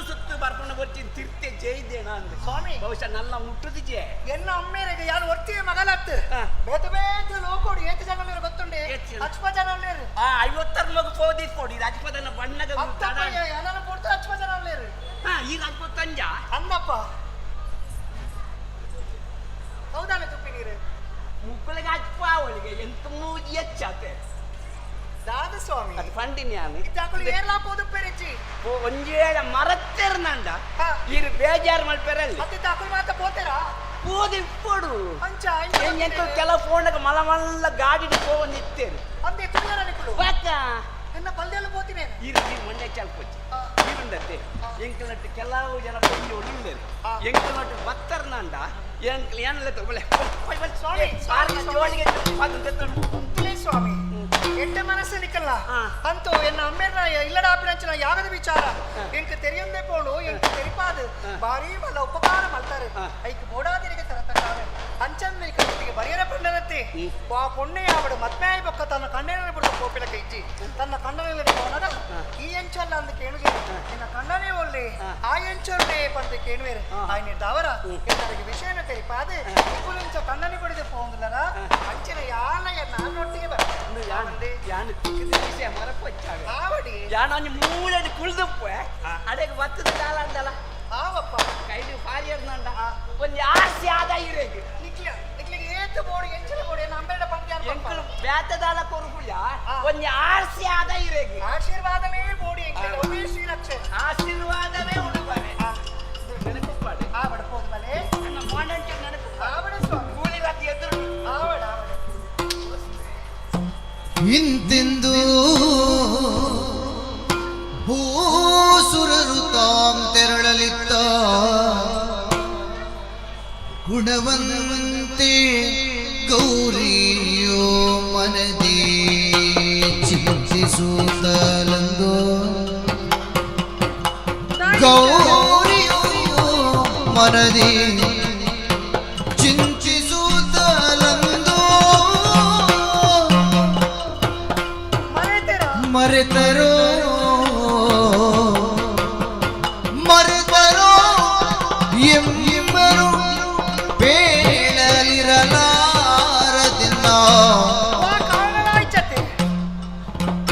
ಬರ್ಪುಣ ಬರ್ತೀನಿ ತಿರ್ತೆ ಜೈದೇನ ಅಂದ ಸ್ವಾಮಿ ಬಹುಶಃ ನನ್ನ ಮುಟ್ಟದಿಜೆ ಎನ್ನ ಅಮ್ಮೇರೆಗೆ ಯಾರು ಒರ್ತಿಯ ಮಗಲತ್ತು ಬೇತ ಬೇತ ಲೋಕೋಡು ಏತು ಜನ ಗೊತ್ತುಂಡೆ ಅಚ್ಪ ಜನ 50 ಮಗು ಪೋದಿತ್ ಪೋಡಿ ರಾಜಪದನ ಬಣ್ಣಗ ಏನನ್ನ ಪೋಡ್ತು ಅಚ್ಪ ಜನ ಈ ರಾಜಪದಂಜ ಅಂದಪ್ಪ ಹೌದಾನೆ ತುಪ್ಪಿ ನೀರು ಮುಕ್ಕಳಿಗೆ ಅಚ್ಪ ಅವಳಿಗೆ ಎಂತ ಮೂಜಿ ಹೆಚ್ಚಾತೆ ದಾದ ಸ್ವಾಮಿ ಅದು ಪಂಡಿನ್ಯಾನು ಇದ್ದಾಕಲು ಏರ್ಲಾ ಪೋದು ಪೆರಿಚಿ ಒಂಜೇಳ ಮರತ್ತೆರ್ನಂಡ ಇರು ಬೇಜಾರು ಮಲ್ಪೆರಲ್ಲಿ ಮತ್ತೆ ತಾಕಲು ಮಾತ ಪೋತೆರಾ ಪೋದು ಇಪ್ಪಡು ಅಂಚ ಎಂತ ಕೆಲವು ಫೋನ್ಗ ಮಲ್ಲ ಗಾಡಿ ಪೋನ್ ಇತ್ತೇರು ಅಂದೆ ತುಳ್ಳರ ನಿಕುಳು ಬಾಕ ಎನ್ನ ಪಲ್ಲೆಲ್ಲ ಪೋತಿನೇ ಇರು ಮಂಡ್ಯ ಚಾಲ್ಪೊಚ್ಚಿ ಇರುಂಡತ್ತೆ ಎಂಕಲಟ್ಟು ಕೆಲವು ಜನ ಪೊಂಜಿ ಒಳ್ಳೆರು ಎಂಕಲಟ್ಟು ಬತ್ತರ್ನಂಡ ಎಂಕಲ್ ಏನಲ್ಲ ತಗೊಳ್ಳೆ ಸ್ವಾಮಿ ಜೋಳಿಗೆ ಸ್ವಾಮಿ ಎಟ್ಟ ಮನಸ್ಸು மனசு நிக்கலாம் அந்தோ என்ன அம்மேனா இல்லடா பிறஞ்சன யாகத விசார எனக்கு தெரியுந்தே போடு எனக்கு தெரிப்பாது பாரி வல்ல உபகாரம் அல்ತಾರೆ ಐக்கு போடாதிரிಕೆ ತರತಕಾವೆ ಅಂಚನ್ ಕಟ್ಟಿಗೆ ಬರಿಯರ ಪಂಡರತ್ತೆ ಆ ಪೊಣ್ಣೆ ಆವಡ ಮತ್ನಾಯಿ ಬೊಕ್ಕ ತನ್ನ ಕಣ್ಣನೆ ಬಿಡು ಕೋಪಿಲ ಕೈಜಿ ತನ್ನ ಕಣ್ಣನೆ ಹೋನದ ಈ ಎಂಚಲ್ಲ ಅಂದ ಕೇಳುಗೆ ನಿನ್ನ ಕಣ್ಣನೆ ಒಳ್ಳೆ ಆ ಎಂಚೊಳ್ಳೆ ಪಂದ ಕೇಳುವೇರೆ ಆಯ್ನೆ ದಾವರ ಎಲ್ಲರಿಗೆ ವಿಷಯನ தெரிப்பாது ಇಕ್ಕುಲಿಂಚ ಕಣ್ಣನೆ ಬಿಡದೆ ಪೋಂಗಲರ ಅಂಚನ ಯಾನ ನಾನೊಟ್ಟಿಗೆ ಬರ್ತದೆ ಯಾನು ತಿಕ್ಕಿದ ವಿಷಯ ಮರಪಚ್ಚಾವೆ ಆವಡಿ ಯಾನು ಅಂಜ ಮೂಲೆದ ಕುಳ್ದಪ್ಪ ಅಡೆಗೆ ವತ್ತದ ಕಾಲ ಅಂದಲ್ಲ ಆವಪ್ಪ ಕೈದು ಪಾರಿಯರ್ನಂಡ ಒಂದು ಆಸೆ ಆದ ಇರೇಗೆ ನಿಕ್ಲಿಗೆ ಏತು ಬೋಡಿ ಎಂಚಲ ಬೋಡಿ ನಂಬೆಡ ಪಂದ್ಯ ಎಂಕಲು ಬ್ಯಾತದಾಲ ಕೊರುಗುಳ್ಯ ಒಂದು ಆಸೆ ಆದ ಇರೇಗೆ ಆಶೀರ್ವಾದವೇ ಬೋಡಿ ಎಂಕಲು ಒಮ್ಮೆ ಶ್ರೀಲಕ್ಷ ಆಶೀರ್ವಾದವೇ ಉಡುಬಾರೆ ನೆನಪುಪ್ಪಾಡೆ ಆವಡ ಹೋದ ಬಲೆ ನನ್ನ ಮೊಂಡಂಚು ನೆನಪು ಆವಡ ಸ್ವಾಮಿ ಕೂಲಿ ರಾತ್ರಿ ಎದುರು ಆವಡ ಇಂತೆಂದು ಭೂಸುರರು ತಾಂ ತೆರಳಲಿತ್ತ ಗುಣವಂತೆ ಗೌರಿಯೋ ಮನದಿ ಚಿಂತಿಸುತ್ತಲಂದು ಗೌರಿಯೋ ಮನದಿ ಚಿಂತಿಸುತ್ತಲಂದು ಮರೆತರೋ ಮರೆತರೋ ಎಂಬರು ಬೇಡಲಿರಲಾರದಿಲ್ಲ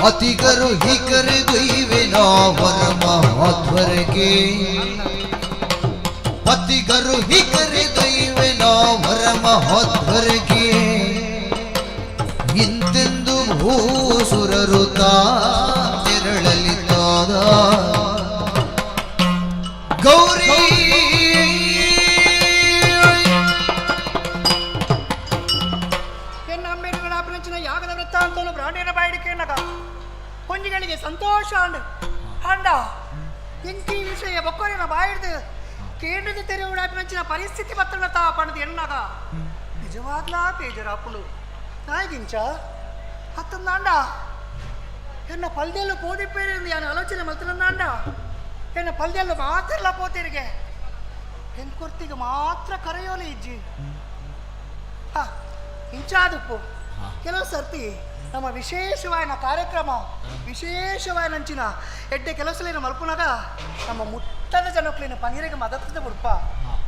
ಅತಿಕರು ಹಿಕರಿದುವೆ ನಾವರ ಮಹೋದ್ವರೆಗೆ ಅತಿಕರು ಹಿಕರಿದುವೆ ನಾವರ ಮಹೋದ್ವರೆಗೆ ಇಂತೆಂದು ಭೂಸುರರು ತೆರಳಲಿದ್ದಾದ ಗೌರಿ ಎನ್ನ ಅಮ್ಮೇಡುಗಳ ಅಪರಂಚಿನ ಯಾಗದ ವೃತ್ತ ಅಂತೋನು ಬ್ರಾಂಡಿನ ಬಾಯಿಡಿಕೆ ನಗ ಕೊಂಜಿಗಳಿಗೆ ಸಂತೋಷ ಅಂಡ ಎಂಕಿ ವಿಷಯ ಬೊಕ್ಕರಿನ ಬಾಯಿಡ್ದು ಕೇಂದ್ರದ ತೆರೆಯುವ ಅಪರಂಚಿನ ಪರಿಸ್ಥಿತಿ ಬತ್ತನ ತಾ ಪಣದು ಎಣ್ಣಗ ನಿಜವಾಗ್ಲಾ ಬೇಜಾರಾಪುಳು ನಾಯಿಗಿಂಚ ಹತ್ತಂದಾಂಡ ಎನ್ನ ಪಲ್ದೆಲ್ಲೂ ಪೋದಿಪ್ಪೇರಿ ಯಾನು ಆಲೋಚನೆ ಮಲ್ತನಂದಾಂಡ ಎನ್ನ ಪಲ್ದೆಲ್ಲೂ ಮಾತ್ರ ಪೋತಿರಿಗೆ ಹೆಂಕೊರ್ತಿಗೆ ಮಾತ್ರ ಕರೆಯೋಲೆ ಇಜ್ಜಿ ಹಾ ಇಂಚಾದಪ್ಪು ಕೆಲವು ಸರ್ತಿ ನಮ್ಮ ವಿಶೇಷವಾದ ಕಾರ್ಯಕ್ರಮ ವಿಶೇಷವಾದಂಚಿನ ಎಡ್ಡೆ ಕೆಲಸಲೇನು ಮಲ್ಪುನಾಗ ನಮ್ಮ ಮುಟ್ಟದ ಜನಕ್ಕಲಿನ ಪಂಗಿರಿಗೆ ಮದತದ ಬಿಡ್ಪ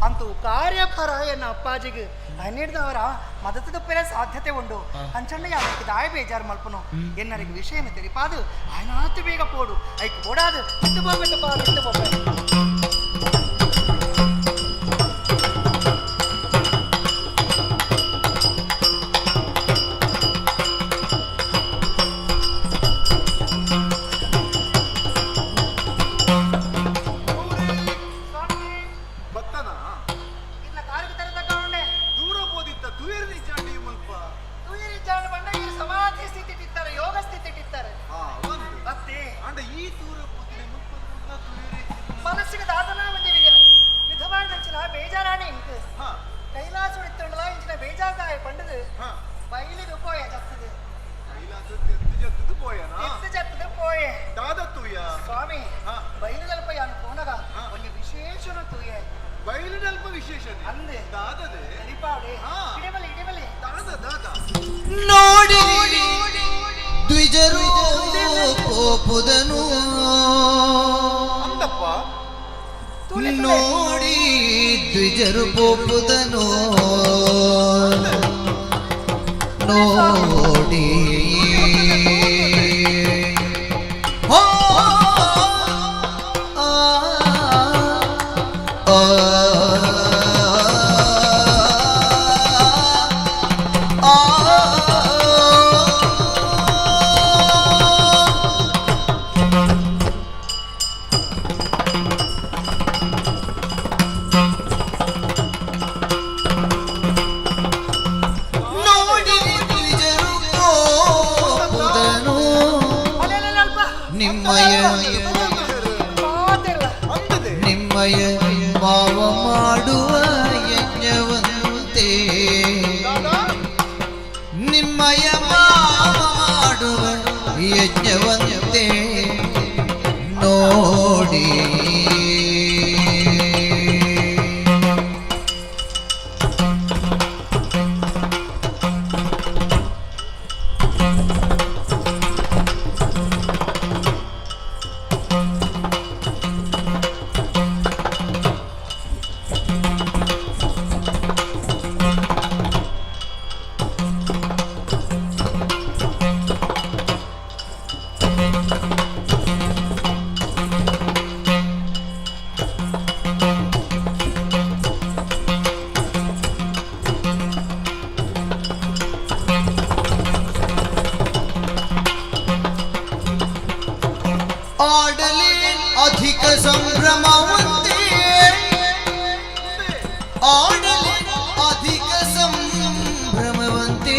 ಅಂತೂ ಕಾರ್ಯಭಾರ ಎನ್ನ ಅಪ್ಪಾಜಿಗೆ ಹನ್ನೆರಡವರ ಮದತದ ಪೇರೆ ಸಾಧ್ಯತೆ ಉಂಡು ಅಂಚಂಡ ಯಾಕೆ ದಾಯ ಬೇಜಾರು ಮಲ್ಪನು ಎನ್ನರಿಗೆ ವಿಷಯನ ತೆರಿಪಾದು ಆಯ್ನಾತು ಬೇಗ ಪೋಡು ಐಕ್ ಓಡಾದು ಇತ್ತು ಹೋಗ್ಬೇಕಪ್ಪ ಇತ್ತು ಹೋಗ್ಬೇಕು ಮನಸ್ಸಿಗೆ ದಾದನ ಬಂದಿದೆ ವಿಧವಾದ ನಂಚಿನ ಬೇಜಾರಾಣಿ ಇಂಕು ಕೈಲಾಸ ಉಳಿತುಂಡಲ ಇಂಚಿನ ಬೇಜಾರ್ದಾಯ ಪಂಡದು ಬೈಲಿದು ಪೋಯ ಜತ್ತದು ಜತ್ತದು ಪೋಯೆ ಸ್ವಾಮಿ ಬೈಲಿದಲ್ಪ ಯಾನು ಕೋನಗ ಒಂದು ವಿಶೇಷನ ತೂಯೆ ಬಯಲುದಲ್ಪ ವಿಶೇಷ ಅಂದೆ ದಾದದೆ ಇಡಿಪಾಡೆ ಇಡಿಬಲಿ ಇಡಿಬಲಿ ನೋಡಿ ದ್ವಿಜರು ಕೋಪುದನು ಅಂತಪ್ಪ ನೋಡಿ ದ್ವಿಜರು ಪೋಪುದನು ನೋಡಿ ನಿಮ್ಮಯ ಮಾವ ಮಾಡುವ ಯಜ್ಞವಂತೆ ನಿಮ್ಮಯ ಮಾವ ಮಾಡುವ ಯಜ್ಞವಂತೆ ನೋಡಿ ಆಡಲೇ ಅಧಿಕ ಸಂಭ್ರಮವಂತೆ ಆಡಲೇ ಅಧಿಕ ಸಂಭ್ರಮವಂತೆ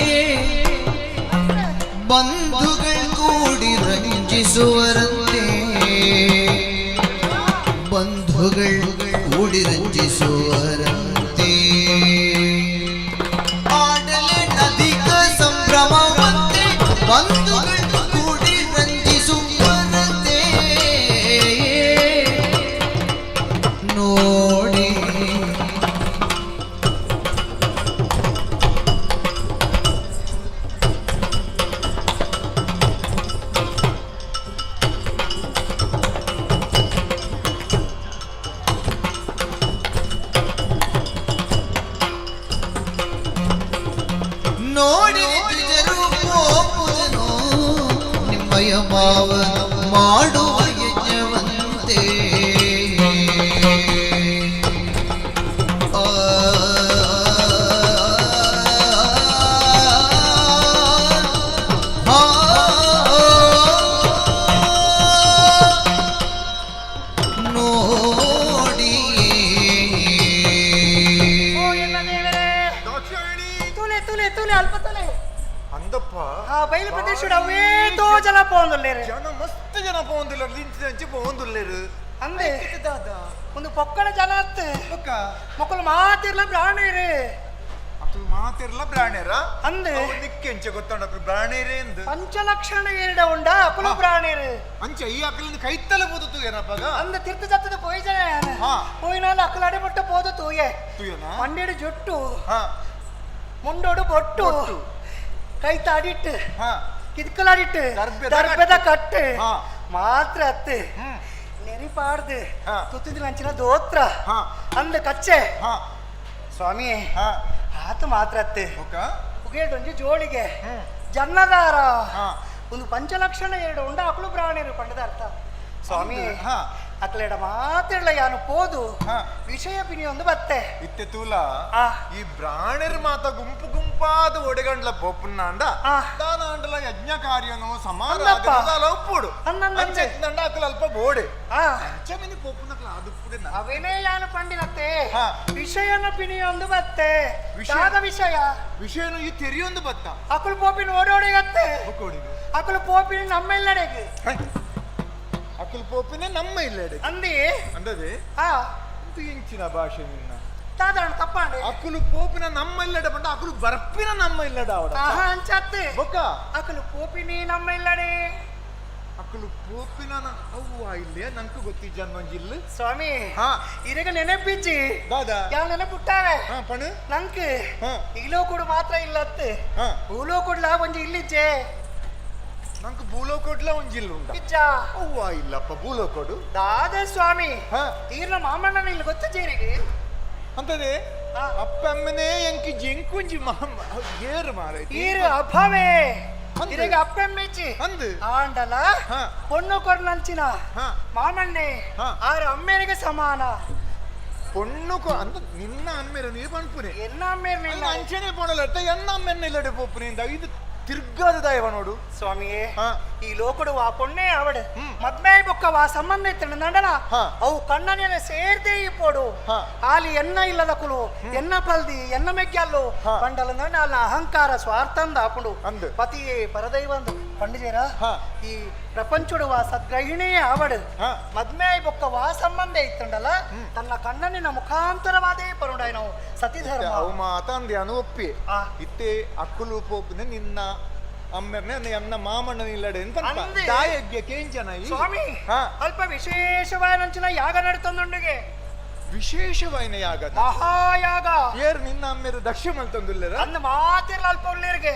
ಬಂಧುಗಳು ಕೂಡಿ ರಂಜಿಸುವರಂತೆ ಬಂಧುಗಳು ಕೂಡಿ ರಂಜಿಸುವರಂತೆ ಆಡಲೇ ಅಧಿಕ ಸಂಭ್ರಮವಂತೆ ಬಂಧುಗಳು ಕೂಡಿ ರಂಜಿಸುವರಂತೆ ನೋಡಿ ನೋಡಿ ದ್ವಿಜರು ಹೋಗುವುದನು ನಿಮ್ಮಯ ಮಾವ ಮಾಡುವ ಯಜ್ಞವಂತೆ ನೋಡಿ ತುಲೆ ತುಲೆ ತುಲೆ ಅಲ್ಪ ತುಲೆ అందప్ప ఆ బయలు ప్రదేశుడు అవేతో జన పోందులేరు జన మస్తు జన పోందులేరు నుంచి పోందులేరు అందే ಒಂದು ಪೊಕ್ಕಳ ಜನ ಅತ್ತೆ ಮಕ್ಕಳು ಮಾತಿರ್ಲ ಪ್ರಾಣಿರಿ ಅಕಲ್ ಮಾತಿರ್ಲ ಪ್ರಾಣಿರ ಅಂದೆ ನಿಕ್ಕೆಂಚ ಗೊತ್ತಂಡ ಅಕಲ್ ಪ್ರಾಣಿರಿ ಎಂದು ಪಂಚಲಕ್ಷಣ ಏರಿಡ ಉಂಡ ಅಕಲು ಪ್ರಾಣಿರಿ ಅಂಚ ಈ ಅಕಲಿನ ಕೈತಲ ಬೋದತು ಏನಪ್ಪಾಗ ಅಂದ ತೀರ್ಥ ಜತ್ತದ ಪೋಯಿ ಜನ ಪೋಯಿನಾಲ ಅಕಲ ಅಡೆಬಟ್ಟ ಪೋದು ತೂಯೆ ಮಂಡಿಡು ಜುಟ್ಟು ಮುಂಡೋಡು ಬೊಟ್ಟು ಕೈ ತಾಡಿಟ್ಟು ಕಿದ್ಕಲಾಡಿಟ್ಟು ದರ್ಬೆದ ಕಟ್ಟು ಮಾತ್ರ ಅತ್ತೆ ನೆರಿಪಾಡ್ದು ತುತ್ತಿದ ಲಂಚಿನ ದೋತ್ರ ಅಂದ ಕಚ್ಚೆ ಸ್ವಾಮಿ ಆತ ಮಾತ್ರ ಅತ್ತೆ ಉಗೇಟೊಂಜಿ ಜೋಳಿಗೆ ಜನ್ನದಾರ ಒಂದು ಪಂಚಲಕ್ಷಣ ಎರಡು ಉಂಡ ಅಕಲು ಪ್ರಾಣಿರು ಪಂಡದ ಅರ್ಥ ಸ್ವಾಮಿ ಅಕ್ಲೇಡ ಮಾತಿರ್ಲ ಯಾನು ಪೋದು ವಿಷಯ ಪಿನಿಯೊಂದು ಬತ್ತೆ ಇತ್ತೆ ತೂಲ ಈ ಬ್ರಾಣರ್ ಮಾತ ಗುಂಪು ಗುಂಪಾದ ಒಡೆಗಂಡ್ಲ ಪೋಪುನ್ನ ಅಂಡ ದಾನ ಅಂಡಲ ಯಜ್ಞ ಕಾರ್ಯನು ಸಮಾರಾಧನ ಒಪ್ಪುಡು ಅಂಚೆಂದ ಅಕಲ ಅಲ್ಪ ಬೋಡೆ ಅಂಚಮಿನಿ ಪೋಪುನಕಲ ಅದುಪ್ಪುಡೆ ಅವೇನೇ ಯಾನು ಪಂಡಿನತ್ತೆ ವಿಷಯನ ಪಿನಿಯೊಂದು ಬತ್ತೆ ವಿಷಯ ವಿಷಯನು ಈ ತೆರಿಯೊಂದು ಬತ್ತ ಅಕಲು ಪೋಪಿನ ಓಡೋಡಿಗತ್ತೆ ಅಕಲು ಪೋಪಿನ ನಮ್ಮೆಲ್ಲಡೆಗೆ ಅಕಲ್ ಪೋಪಿನ ನಮ್ಮ ಇಲ್ಲಡೆ ಅಂದಿ ಅಂದದೆ ಇಂಚಿನ ಭಾಷೆ ನಿನ್ನ ಸಾಧಾರಣ ತಪ್ಪಾಂಡೆ ಅಕಲು ಪೋಪಿನ ನಮ್ಮ ಇಲ್ಲಡೆ ಬಂದ ಅಕಲು ಬರ್ಪಿನ ನಮ್ಮ ಇಲ್ಲಡ ಅವಡ ಅಂಚತ್ತೆ ಬೊಕ್ಕ ಅಕಲು ಪೋಪಿನಿ ನಮ್ಮ ಇಲ್ಲಡೆ ಅಕಲು ಪೋಪಿನ ಅವ್ವ ಇಲ್ಲೇ ನಂಕು ಗೊತ್ತಿಜ್ಜ ಜಿಲ್ಲು ಸ್ವಾಮಿ ಇದೀಗ ನೆನಪಿಚ್ಚಿ ಯಾವ ನೆನಪುಟ್ಟಾವೆ ಪಣ ನಂಕು ಇಲೋ ಕೊಡು ಮಾತ್ರ ಇಲ್ಲತ್ತೆ ಊಲೋ ಕೊಡ್ಲ ಒಂಜಿ ಇಲ್ಲಿಜ್ಜೆ ನಂಗೆ ಭೂಲೋಕೋಟ್ಲ ಒಂಜಿಲ್ಲ ಉಂಟ ಅವ್ವ ಇಲ್ಲಪ್ಪ ಭೂಲೋಕೋಡು ದಾದ ಸ್ವಾಮಿ ಈರ್ನ ಮಾಮಣ್ಣನ ಇಲ್ಲಿ ಗೊತ್ತ ಜೇರಿಗೆ ಅಂತದೆ ಅಪ್ಪ ಅಮ್ಮನೇ ಎಂಕಿ ಜೆಂಕುಂಜಿ ಏರು ಮಾರ ಈರು ಅಭವೇ ಇದೀಗ ಅಪ್ಪೆಮ್ಮೆಚ್ಚಿ ಅಂದು ಆಂಡಲ ಪೊಣ್ಣು ಕೊರ್ನಂಚಿನ ಮಾಮಣ್ಣೆ ಆರು ಅಮ್ಮೇರಿಗೆ ಸಮಾನ பொண்ணு அந்த நின்ன அம்மையில நீ பண்புனே என்ன அம்மையில ಅಂಚನೆ ಪೋಣಲ್ಲ ಎನ್ನ ಅಮ್ಮೆನ್ನ ಇಲ್ಲಡೆ ಪೋಪುನೆ ಇದು ತಿರ್ಗಾದ ನೋಡು ಸ್ವಾಮಿಯೇ ಈ ಲೋಕಡು ಆ ಪೊಣ್ಣೆ ಅವಡು ಮದ್ಮೆ ಬೊಕ್ಕವ ಸಂಬಂಧ ಇತ್ತು ನಂಡಲ ಅವು ಕಣ್ಣನೇನೆ ಸೇರ್ದೇ ಇಪ್ಪೋಡು ಆಲಿ ಎನ್ನ ಇಲ್ಲದ ಕುಲು ಎನ್ನ ಪಲ್ದಿ ಎನ್ನ ಮೆಗ್ಗಲ್ಲು ಪಂಡಲ ನಂಡ ಅಲ್ಲ ಅಹಂಕಾರ ಸ್ವಾರ್ಥಂದ ಹಾಕೊಂಡು ಪತಿಯೇ ಪರದೈವಂದು ಪಂಡಿಜೇರ ಈ ಪ್ರಪಂಚಡುವ ಸದ್ಗ್ರಹಿಣೇ ಅವಡು ಮದ್ಮೆ ಬೊಕ್ಕವ ಸಂಬಂಧ ಇತ್ತುಂಡಲ್ಲ ತನ್ನ ಕಣ್ಣನಿನ ಮುಖಾಂತರವಾದೇ ಪರುಡಾಯ ನಾವು ಸತಿಧರ್ಮ ಅವು ಮಾತಂದೆ ಅನು ಒಪ್ಪಿ ಇತ್ತೆ ಅಕ್ಕುಲು ಪೋಪಿನ ನಿನ್ನ ಅಮ್ಮರ್ನೆ ಅನ್ನ ಮಾಮಣ್ಣ ಇಲ್ಲಡೆ ಅಂದೆ. ದಾಯಜ್ಞ ಕೇಂಚನ ಸ್ವಾಮಿ ಅಲ್ಪ ವಿಶೇಷವಾದಂಚಿನ ಯಾಗ ನಡ್ತಂದೊಂದಿಗೆ ವಿಶೇಷವಾಯಿನ ಯಾಗ ಮಹಾಯಾಗ ಏರ್ ನಿನ್ನ ಅಮ್ಮೆರು ದಕ್ಷ ಮಲ್ತಂದುಲ್ಲರ ಅಂದ ಮಾತಿರ್ಲ ಅಲ್ಪ ಉಳ್ಳೇರಿಗೆ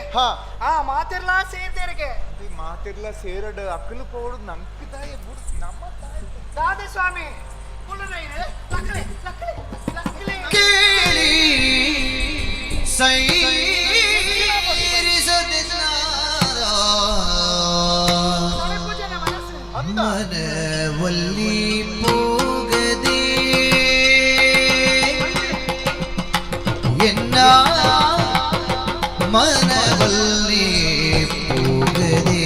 ಆ ಮಾತಿರ್ಲ ಸೇರ್ದೇರಿಗೆ ಈ ಮಾತಿರ್ಲ ಸೇರಡು ಅಕ್ಕಲು ಪೋಡು ನಂಪಿ ತಾಯಿ ಬುಡ್ಸಿ ನಮ್ಮ ದಾದೆ ಸ್ವಾಮಿ ಉಳ್ಳನೈರೆ ಲಕ್ಕಲೆ ಲಕ್ಕಲೆ ಲಕ್ಕಲೆ ಕೇಳಿ ಮನವಲ್ಲಿ ಹೋಗದೆ ಎನ್ನ ಮನವಲ್ಲಿ ಹೋಗದೆ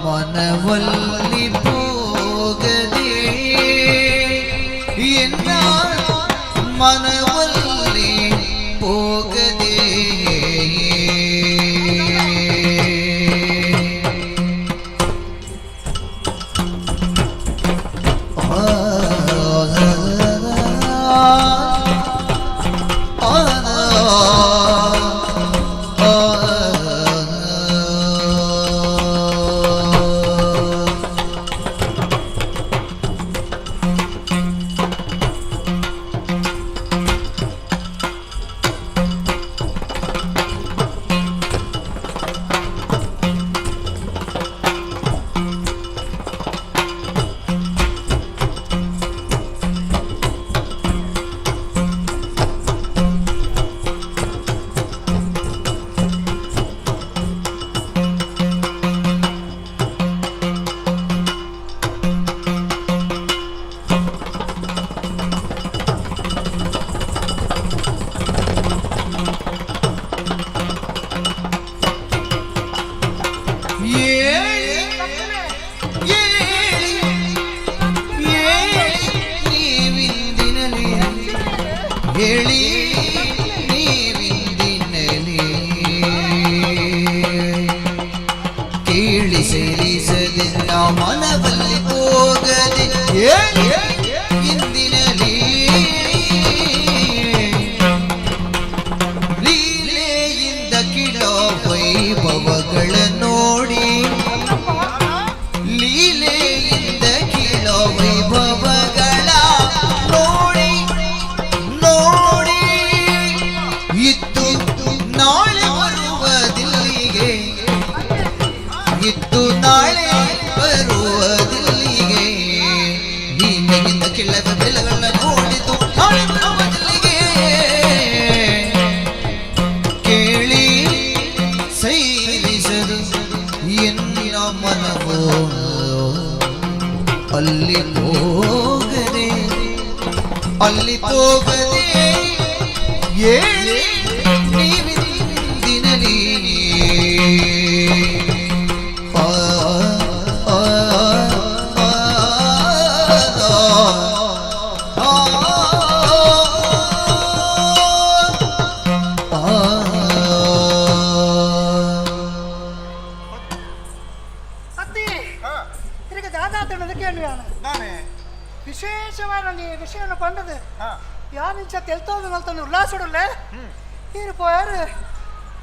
ಮನವಲ್ಲಿ ಹೋಗದೆ ಎನ್ನ ಮನವಲ್ಲಿ ಹೋಗದೆ ಹೇಳಿ ನೀವಿಂದಿನಲಿ ಕೇಳಿ ಸೇರಿಸದಿಲ್ಲ ಮನವಲ್ಲಿ ಹೋಗದೆ ಇಂದಿನಲಿ ಲೀಲೆಯಿಂದ ಕಿಡೋ ವೈಭವಗಳ ನೋಡಿ ಲೀಲೆಯಿಂದ ಕಿಡೋ ವೈಭವಗಳ ನೋಡಿ ನೋಡಿ ಇತ್ತು ನಾಳೆ ಬರುವುದಿಲ್ಲಿಗೆ ಇತ್ತು ನಾಳೆ ಬರುವುದಿಲ್ಲಿಗೆ ನೀನೆಗಿಂತ ಕೆಳಗ ಬೆಲೆಗಳನ್ನ ನೋಡಿತು ನಾಳೆ ಬರುವುದಿಲ್ಲಿಗೆ ಕೇಳಿ ಸೈರಿಸದು ಎನ್ನ ಮನವೋ ಅಲ್ಲಿ ಹೋಗದೆ ಅಲ್ಲಿ ಹೋಗದೆ ಏಳಿ ನೀವಿಂದಿನಲಿ విశేషమైన విషయం పండుగ యానించ తెలుతోంది వెళ్తాను ఉల్లాసుడులే పోయారు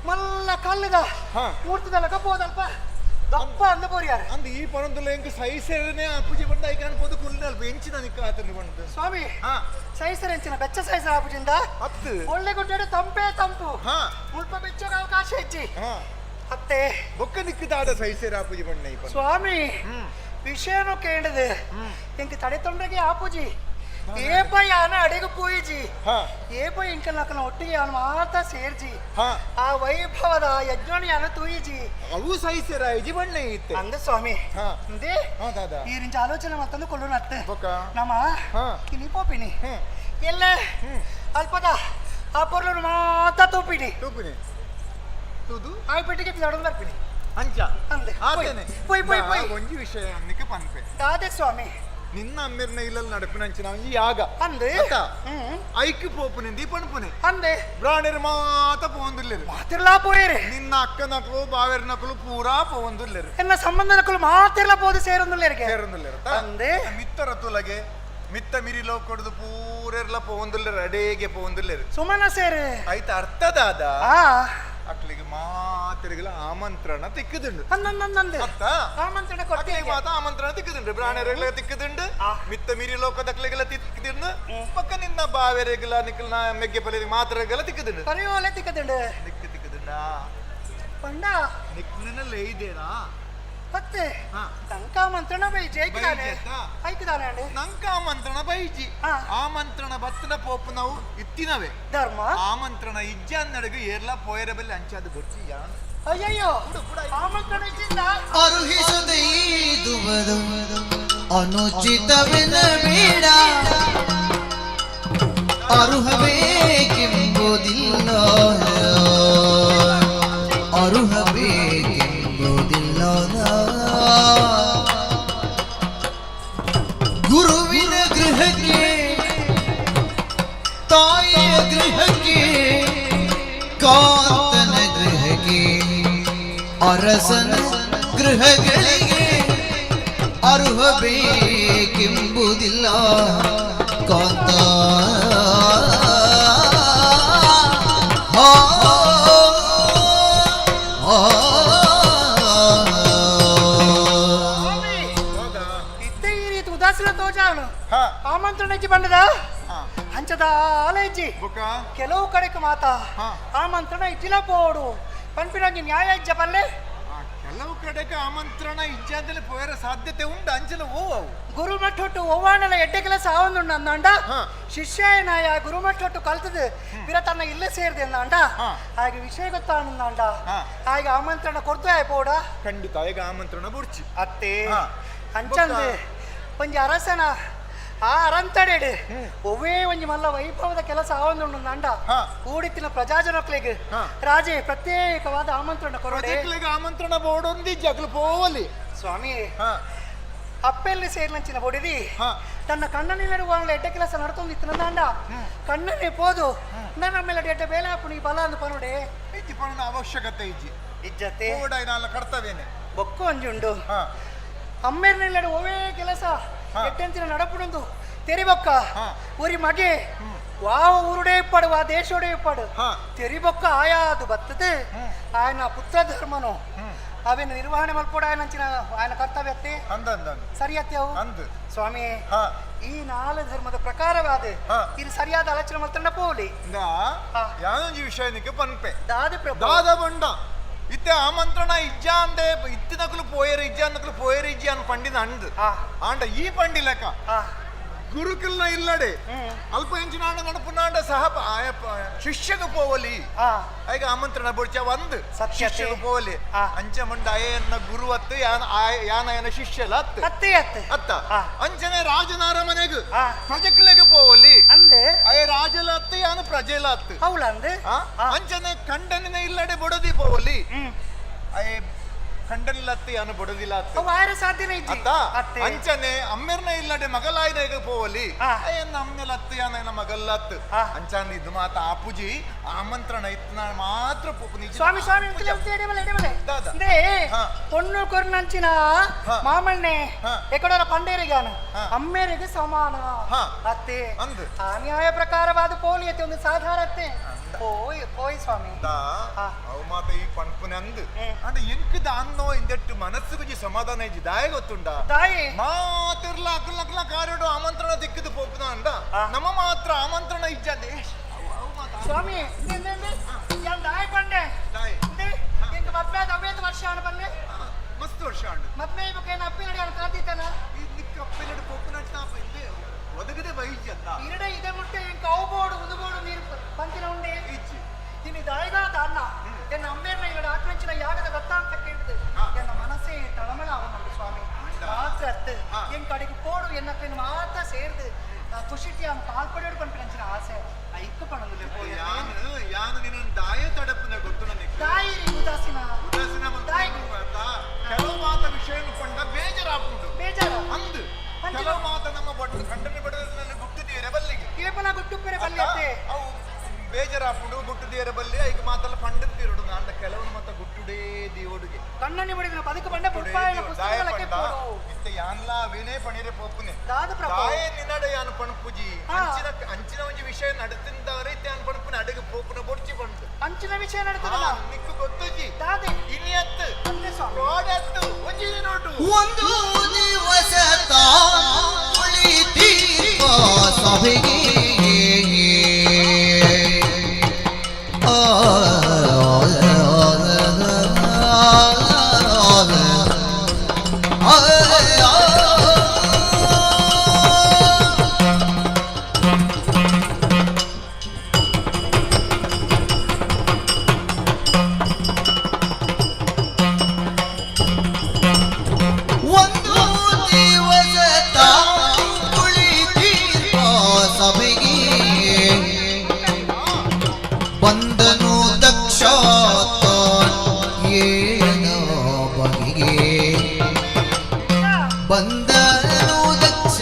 మళ్ళా కళ్ళుగా మూర్తిదలక పోదల్ప దప్ప అందపోయారు ಅಂದ ಈ ಪಣಂದುಲ್ಲ ಎಂಕ ಸೈಸರನೆ ಅಪ್ಪುಜಿ ಬಂದ ಐಕಾನ್ ಪೋದು ಕುಲ್ನಲ್ ಬೆಂಚಿನ ನಿಕ್ಕ ಆತನು ಬಂದು ಸ್ವಾಮಿ ಸೈಸರೆಂಚಿನ ಬೆಚ್ಚ ಸೈಸರ ಆಪುಜಿಂದ ಹತ್ತು ಒಳ್ಳೆ ಗುಡ್ಡೆ ತಂಪೇ ತಂಪು ಮುಲ್ಪ ಬೆಚ್ಚಗ ಅವಕಾಶ ಹೆಚ್ಚಿ ಅತ್ತೆ ಬೊಕ್ಕ ನಿಕ್ಕದಾದ ಸೈಸರ ಆಪುಜಿ ಬಂದ ಸ್ವಾಮಿ ವಿಷಯನು ಕೇಳಿದೆ ಇಂಕ ತಡೆ ತೊಂದರೆಗೆ ಆಪುಜಿ ಏಪ ಯಾನ ಅಡಿಗೆ ಪೋಯಿಜಿ ಏಪ ಇಂಕ ನಕನ ಒಟ್ಟಿಗೆ ಯಾನ ಮಾತ ಸೇರ್ಜಿ ಆ ವೈಭವದ ಯಜ್ಞನ ಯಾನ ತೂಯಿಜಿ ಅವು ಸಹಿಸಿರ ಇಜಿ ಬಣ್ಣ ಇತ್ತೆ ಅಂದ ಸ್ವಾಮಿ ಅಂದೆ ಈ ರಿಂಚ ಆಲೋಚನೆ ಮತ್ತೊಂದು ಕೊಳ್ಳೋಣ ಅತ್ತೆ ನಮ್ಮ ಕಿನಿ ಪೋಪಿನಿ ಎಲ್ಲ ಅಲ್ಪದ ಆ ಪೊರ್ಲು ಮಾತ ತೋಪಿನಿ ತೂದು ಆಯ್ ಪೆಟ್ಟಿಗೆ ತಡೊಂದು ಬರ್ಪಿನಿ ಅಂಚ ಅಂದೆ ಆತೇನೆ ಪೋಯ್ ಪೋಯ್ ಪೋಯ್ ಒಂಜಿ ವಿಷಯ ಅನ್ನಕ್ಕೆ ಪನ್ಪೆ ದಾದೆ ಸ್ವಾಮಿ ನಿನ್ನ ಅಮ್ಮಿರ್ನ ಇಲ್ಲಲ್ಲಿ ನಡಪಿನಂಚಿನ ಈ ಯಾಗ ಅಂದೆ ಐಕ್ಯ ಪೋಪುನಿಂದ ಪಣಪುನೆ ಅಂದೆ ಬ್ರಾಣಿರ್ ಮಾತ ಪೋಂದಿಲ್ಲೇರು ಮಾತಿರ್ಲಾ ಪೋಯರೆ ನಿನ್ನ ಅಕ್ಕ ನಕಲು ಬಾವೇರ್ ನಕಲು ಪೂರಾ ಪೋಂದಿಲ್ಲೇರು ಎನ್ನ ಸಂಬಂಧ ನಕಲು ಮಾತಿರ್ಲಾ ಪೋದು ಸೇರೊಂದುಲ್ಲೇರಿಗೆ ಸೇರೊಂದಿಲ್ಲೇರು ಅಂದೆ ಮಿತ್ತರ ತುಲಗೆ ಮಿತ್ತ ಮಿರಿಲೋ ಕೊಡದು ಪೂರೆರ್ಲ ಪೋಂದಿಲ್ಲೇರು ಅಡೇಗೆ ಪೋಂದಿಲ್ಲೇರು ಸುಮನ ಸೇರು ಆಯ್ತು ಅರ್ಥದಾದ ಅಕ್ಲಿಗೆ ಮಾತಿರಿಗೆಲ್ಲ ಆಮಂತ್ರಣ ತಿಕ್ಕದುಂಡು ಅತ್ತ ಆಮಂತ್ರಣ ಕೊಟ್ಟೆ ಮಾತ ಆಮಂತ್ರಣ ತಿಕ್ಕದುಂಡು ಬ್ರಾಣರೆಗಳ ತಿಕ್ಕದುಂಡು ಮಿತ್ತ ಮಿರಿ ಲೋಕದಕ್ಲೆಗೆಲ್ಲ ತಿಕ್ಕದುಂಡು ಪಕ್ಕ ನಿನ್ನ ಬಾವೆರೆಗೆಲ್ಲ ನಿಕ್ಕಲ್ನ ಮೆಗ್ಗೆ ಪಲ್ಲೆ ಮಾತ್ರೆಗೆಲ್ಲ ತಿಕ್ಕದುಂಡು ಕರಿಯೋಲೆ ತಿಕ್ಕದುಂಡು ತಿಕ್ಕದುಂಡ ಪಂಡ ನಿಕ್ಕನಲ್ಲೇ ಇದೇನಾ ಮತ್ತೆ ನಂಕಾಮಂತ್ರಣ ಬೈಜಿ ಐಕಿದಾನೆ ಅಂಡಿ ನಂಕಾಮಂತ್ರಣ ಬೈಜಿ ಆಮಂತ್ರಣ ಬತ್ತನ ಪೋಪು ನಾವು ಇತ್ತಿನವೆ ಧರ್ಮ ಆಮಂತ್ರಣ ಇಜ್ಜನ್ನಡೆಗೆ ಏರ್ಲ ಪೋಯರ ಬಲ್ಲಿ ಅಂಚಾದು ಗೊತ್ತಿ ಯಾನು ಅಯ್ಯಯ್ಯೋ ಆಮಂತ್ರಣ ಇಜ್ಜಿಂದ ಅರುಹಿಸದೈದುವುದು ಅನುಚಿತವೆನ ಬೇಡ ಅರುಹಬೇಕೆಂಬುದಿಲ್ಲ ಅರುಹಬೇಕೆಂಬುದಿಲ್ಲ ಗುರುವಿನ ಗೃಹಕ್ಕೆ ತಾಯಿಯ ಗೃಹಕ್ಕೆ ಕಾಂತನ ಗೃಹಕ್ಕೆ ಅರಸನ ಗೃಹಗಳಿಗೆ ಅರುಹಬೇಕೆಂಬುದಿಲ್ಲ ಕಾಂತ ಆಮಂತ್ರಣ ಇಜ್ಜಿ ಬಂದದ ಹಂಚದ ಆಲ ಇಜ್ಜಿ ಕೆಲವು ಕಡೆಗೆ ಮಾತ ಆಮಂತ್ರಣ ಇಜ್ಜಿಲ ಪೋಡು ಪಂಪಿನಾಗಿ ನ್ಯಾಯ ಇಜ್ಜ ಪಲ್ಲೆ ಕೆಲವು ಕಡೆಗೆ ಆಮಂತ್ರಣ ಇಜ್ಜಾದಲ್ಲಿ ಪೋಯರ ಸಾಧ್ಯತೆ ಉಂಟು ಅಂಚಲ ಓವು ಗುರುಮಠೊಟ್ಟು ಒವ್ವಾಣಲ ಎಡ್ಡೆ ಕೆಲಸ ಆವೊಂದುಂಡು ಅಂದಂಡ ಶಿಷ್ಯ ನಾಯ ಗುರುಮಠೊಟ್ಟು ಕಲ್ತದು ಬಿರ ತನ್ನ ಇಲ್ಲೇ ಸೇರಿದೆ ಅಂದಂಡ ಹಾಗೆ ವಿಷಯ ಗೊತ್ತಾಂಡ ಹಾಗೆ ಆಮಂತ್ರಣ ಕೊಡ್ತಾ ಪೋಡ ಖಂಡಿತ ಈಗ ಆಮಂತ್ರಣ ಬುಡ್ಚಿ ಅತ್ತೆ ಅಂಚಂದೆ ಒಂಜಿ ಅರಸನ ಆ ಅರಂತಡೆಡು ಒವ್ವೇ ಒಂಜಿ ಮಲ್ಲ ವೈಭವದ ಕೆಲಸ ಆವೊಂದುಂಡು ನಂಡ ಊಡಿತ್ತಿನ ಪ್ರಜಾಜನಕ್ಲೆಗೆ ರಾಜೆ ಪ್ರತ್ಯೇಕವಾದ ಆಮಂತ್ರಣ ಕೊರಡೆ ಆಮಂತ್ರಣ ಬೋಡೊಂದಿ ಜಗ್ಲು ಪೋವಲಿ ಸ್ವಾಮಿ ಅಪ್ಪೆಲ್ಲಿ ಸೇರ್ಲಂಚಿನ ಬೊಡಿದಿ ತನ್ನ ಕಣ್ಣನಿಲ್ಲಡುವ ಎಡ್ಡೆ ಕೆಲಸ ನಡ್ತೊಂದಿತ್ತಿನ ದಾಂಡ ಕಣ್ಣನ್ನೇ ಪೋದು ನನ್ನ ಮೇಲೆ ಎಡ್ಡೆ ಬೇಲೆ ಹಾಪುನಿ ಬಲ ಅಂದು ಪನುಡೆ ಇಜ್ಜಿ ಪಣನ ಅವಶ್ಯಕತೆ ಇಜ್ಜಿ ಇಜ್ಜತೆ ನಾಲ ಕರ್ತವ್ಯನೆ ಬೊಕ್ಕು ಒಂಜುಂಡು ಅಮ್ಮೇರ್ನೆಲ್ಲಡು ಒವೇ ಕೆಲಸ ಎಟ್ಟೆಂತಿನ ನಡಪುಡೊಂದು ತೆರಿಬೊಕ್ಕ ಊರಿ ಮಗೆ ವಾವ ಊರುಡೇ ಇಪ್ಪಡು ವಾ ದೇಶೋಡೇ ಇಪ್ಪಡು ತೆರಿಬೊಕ್ಕ ಆಯಾದು ಬತ್ತದು ಆಯನ ಪುತ್ರ ಧರ್ಮನು ಅವೇನು ನಿರ್ವಹಣೆ ಮಲ್ಪೋಡ ಆಯನಂಚಿನ ಆಯನ ಕರ್ತವ್ಯತ್ತೆ ಸರಿಯತ್ತೆ ಅವು ಸ್ವಾಮಿ ಈ ನಾಲ್ ಧರ್ಮದ ಪ್ರಕಾರವಾದ ಇದು ಸರಿಯಾದ ಆಲೋಚನೆ ಮಲ್ತಂಡ ಪೋಲಿ ಯಾನೊಂಜಿ ವಿಷಯನಿಗೆ ಪನ್ಪೆ ದಾದ ಪ್ರಭು ದಾದ ಬಂಡ ಇತ್ತೆ ಆಮಂತ್ರಣ ಇಜ್ಜ ಅಂದೆ ಇತ್ತಿನಕಲು ಪೋಯರು ಇಜ್ಜ ಅನ್ನಕಲು ಪೋಯರು ಇಜ್ಜಿ ಅನ್ ಪಂಡಿನ ಅಂಡ್ ಆಂಡ ಈ ಪಂಡಿ ಲೆಕ್ಕ ಗುರುಕಲ್ನ ಇಲ್ಲಡೆ ಅಲ್ಪ ಎಂಚಿನಾಂಡ ನಡಪುನಾಂಡ ಸಹ ಶಿಷ್ಯಗ ಪೋವಲಿ ಈಗ ಆಮಂತ್ರಣ ಬೊಡ್ಚ ಒಂದು ಶಿಷ್ಯಗ ಪೋವಲಿ ಅಂಚ ಮಂಡ ಅಯ್ಯನ ಗುರು ಅತ್ತು ಯಾನ ಶಿಷ್ಯಲ ಅತ್ತ ಅಂಚನೆ ರಾಜನಾರ ಮನೆಗೆ ಪ್ರಜೆಕ್ಲೆಗೆ ಪೋವಲಿ ಅಂದೆ ಅಯ್ಯ ರಾಜಲ ಅತ್ತು ಯಾನ ಪ್ರಜೆಲ ಅತ್ತು ಅವಳಂದೆ ಅಂಚನೆ ಖಂಡನಿನ ಇಲ್ಲಡೆ ಬೊಡದಿ ಪೋವಲಿ ಅಯ್ಯ ಖಂಡನಿಲ್ಲತ್ತಿ ಯಾನು ಬೊಡದಿಲ್ಲ ಸಾಧ್ಯನೇ ಅಂಚನೆ ಅಮ್ಮೆರ್ನ ಇಲ್ಲಡೆ ಮಗಲಾಯ್ದ ಪೋವಲಿ ಅಯ್ಯನ್ನ ಅಮ್ಮೆಲತ್ತು ಯಾನ ಮಗಲ್ಲತ್ತು ಅಂಚಾಂದ ಇದು ಮಾತ ಆಪುಜಿ ಆಮಂತ್ರಣ ಇತ್ತು ಮಾತ್ರ ಸ್ವಾಮಿ ಸ್ವಾಮಿ పొన్ను కొర్నంచిన మామల్ని ఎక్కడో పండేరిగాను అమ్మేರಿಗೆ ಸಮಾನ ಅತ್ತೆ ಆ ನ್ಯಾಯ ಪ್ರಕಾರವಾದ ಪೋಲಿ ಅತ್ತೆ ಒಂದು ಸಾಧಾರ ಅತ್ತೆ పోయి స్వామి ಅವು ಮಾತ ಈ ಪನ್ಪುನೆ ಅಂದು ಅಂದ್ರೆ ಎಂಕದ ಅನ್ನೋ ಇಂದೆಟ್ಟು ಮನಸ್ಸಿಗೆ ಸಮಾಧಾನ ಇಜ್ಜಿ ದಾಯ ಗೊತ್ತುಂಡ ಮಾತಿರ್ಲ ಅಕ್ಕಲ ಕಾರಿಡು ಆಮಂತ್ರಣ ದಿಕ್ಕದು ಪೋಪುನ ಅಂದ ನಮ್ಮ ಮಾತ್ರ ಆಮಂತ್ರಣ ಇಜ್ಜದೆ ಸ್ವಾಮಿ ದಾಯ ಪಂಡೆ ಇಂಕ ಮದ್ವೆ 90 ವರ್ಷ ಅನ್ಬಲ್ಲೆ ಮಸ್ತ್ ವರ್ಷ ಆಂಡ್ ಮದ್ಮೆ ಬೊಕೇನ ಅಪ್ಪಿನಡಿ ಅವನು ಕಾದಿತ್ತಾನ ನಿಕ್ಕ ಅಪ್ಪೆಲಡು ಪೊಪ್ಪುನಟ್ ತಾಪ ಇಂದೆ ಒದಗದೆ ಬೈಜಿ ಅತ್ತ ಇರಡೆ ಇದೆ ಮುಟ್ಟೆ ಕೌಬೋಡು ಉದುಬೋಡು ನೀರು ಪಂಚಿನ ಉಂಡೆ ಇಜ್ಜಿ ಇನ್ನು ದಾಯಿಗಾದ ಅನ್ನ ಎನ್ನ ಅಮ್ಮೇರ್ನ ಇವಳು ಆಕ್ರಂಚಿನ ಯಾಗದ ಗೊತ್ತಾಂತ ಕೇಳಿದೆ ಎನ್ನ ಮನಸ್ಸೇ ತಳಮಳ ಅವನುಂಡು ಸ್ವಾಮಿ ಮಾತ್ರ ಅರ್ಥ ಎನ್ ಕಡೆಗೆ ಕೋಡು ಎನ್ನ ಪೆನ್ ಮಾತ್ರ ಸೇರ್ದು ಖುಷಿಟಿ ಅವನು ಪಾಲ್ಪಡೋಡು ಪಂಪಿನ ಆಸೆ ಐಕ್ಕು ಪಣಲು ಯಾನು ನಿನ್ನ ದಾಯ ತಡಪುನ ಗೊತ್ತು ನನಗೆ ದಾಯಿ ಉದಾಸೀನ ಉದಾಸೀನ ಕೆಲವು ಮಾತ ವಿಷಯ ಪಂಡ ಬೇಜಾರಾಗ್ಬಿಟ್ಟು ಬೇಜಾರ ಅಂದು ಕೆಲವು ಮಾತ ನಮ್ಮ ಖಂಡನೆ ಬಡದಲ್ಲಿ ಗುಟ್ಟಿದ್ದೀರ ಬಲ್ಲಿಗೆ ಕೇವಲ ಗುಟ್ಟುಪ್ಪರೆ ಬಲ್ಲಿ ಅವು ಬೇಜಾರಾಗ್ಬಿಡು ಗುಟ್ಟಿದ್ದೀರ ಬಲ್ಲಿ ಈಗ ಮಾತಲ್ಲ ಪಂಡತ್ತಿರೋಡು ಅಂದ ಕೆಲವು ಮತ್ತ ಗುಟ್ಟುಡೇ ದೇವಡುಗೆ ಕಣ್ಣನಿ ಬಡಿದ ಬದುಕು ಬಂಡ ಪುಟ್ಪಾಯನ ಪುಸ್ತಕಕ್ಕೆ ಪೋಡು ಇತ್ತ ಯಾನ್ಲಾ ವಿನೇ ಪಣಿರೆ ಪೋಪುನೆ ದಾದ ಪ್ರಭು ದಾಯ ನಿನ್ನಡೆ ಯಾನು ಪಣಪುಜಿ ಅಂಚಿನ ಒಂಜಿ ವಿಷಯ ನಡುತ್ತಿಂದವರೆ ಇತ್ತ ಯಾನು ಪಣಪುನೆ ಅಡುಗೆ ಪೋಪುನ ಬೊಡ್ಚಿ ಬಂತು ಅಂಚಿನ ವಿಷಯ ನಡುತ್ತದ ನಿಕ್ಕು ಗೊತ್ತುಜಿ ದಾದೆ ಇಲ್ಲಿ ಅತ್ತು ಅಂದೆ ಸ್ವಾಮಿ ರೋಡತ್ತು ಒಂಜಿ ನೋಟು ಒಂದು ದಿವಸ ಕುಳಿತೀರ್ಪ ಸಭೆಗೆ ಒಂದು ದಿವಸ ಕುಳಿತೀರ್ಪ ಸಭೆಗೆ ಬಂದನು ದಕ್ಷ ಏನ ಬಗೆಗೆ ಬಂದನು ದಕ್ಷ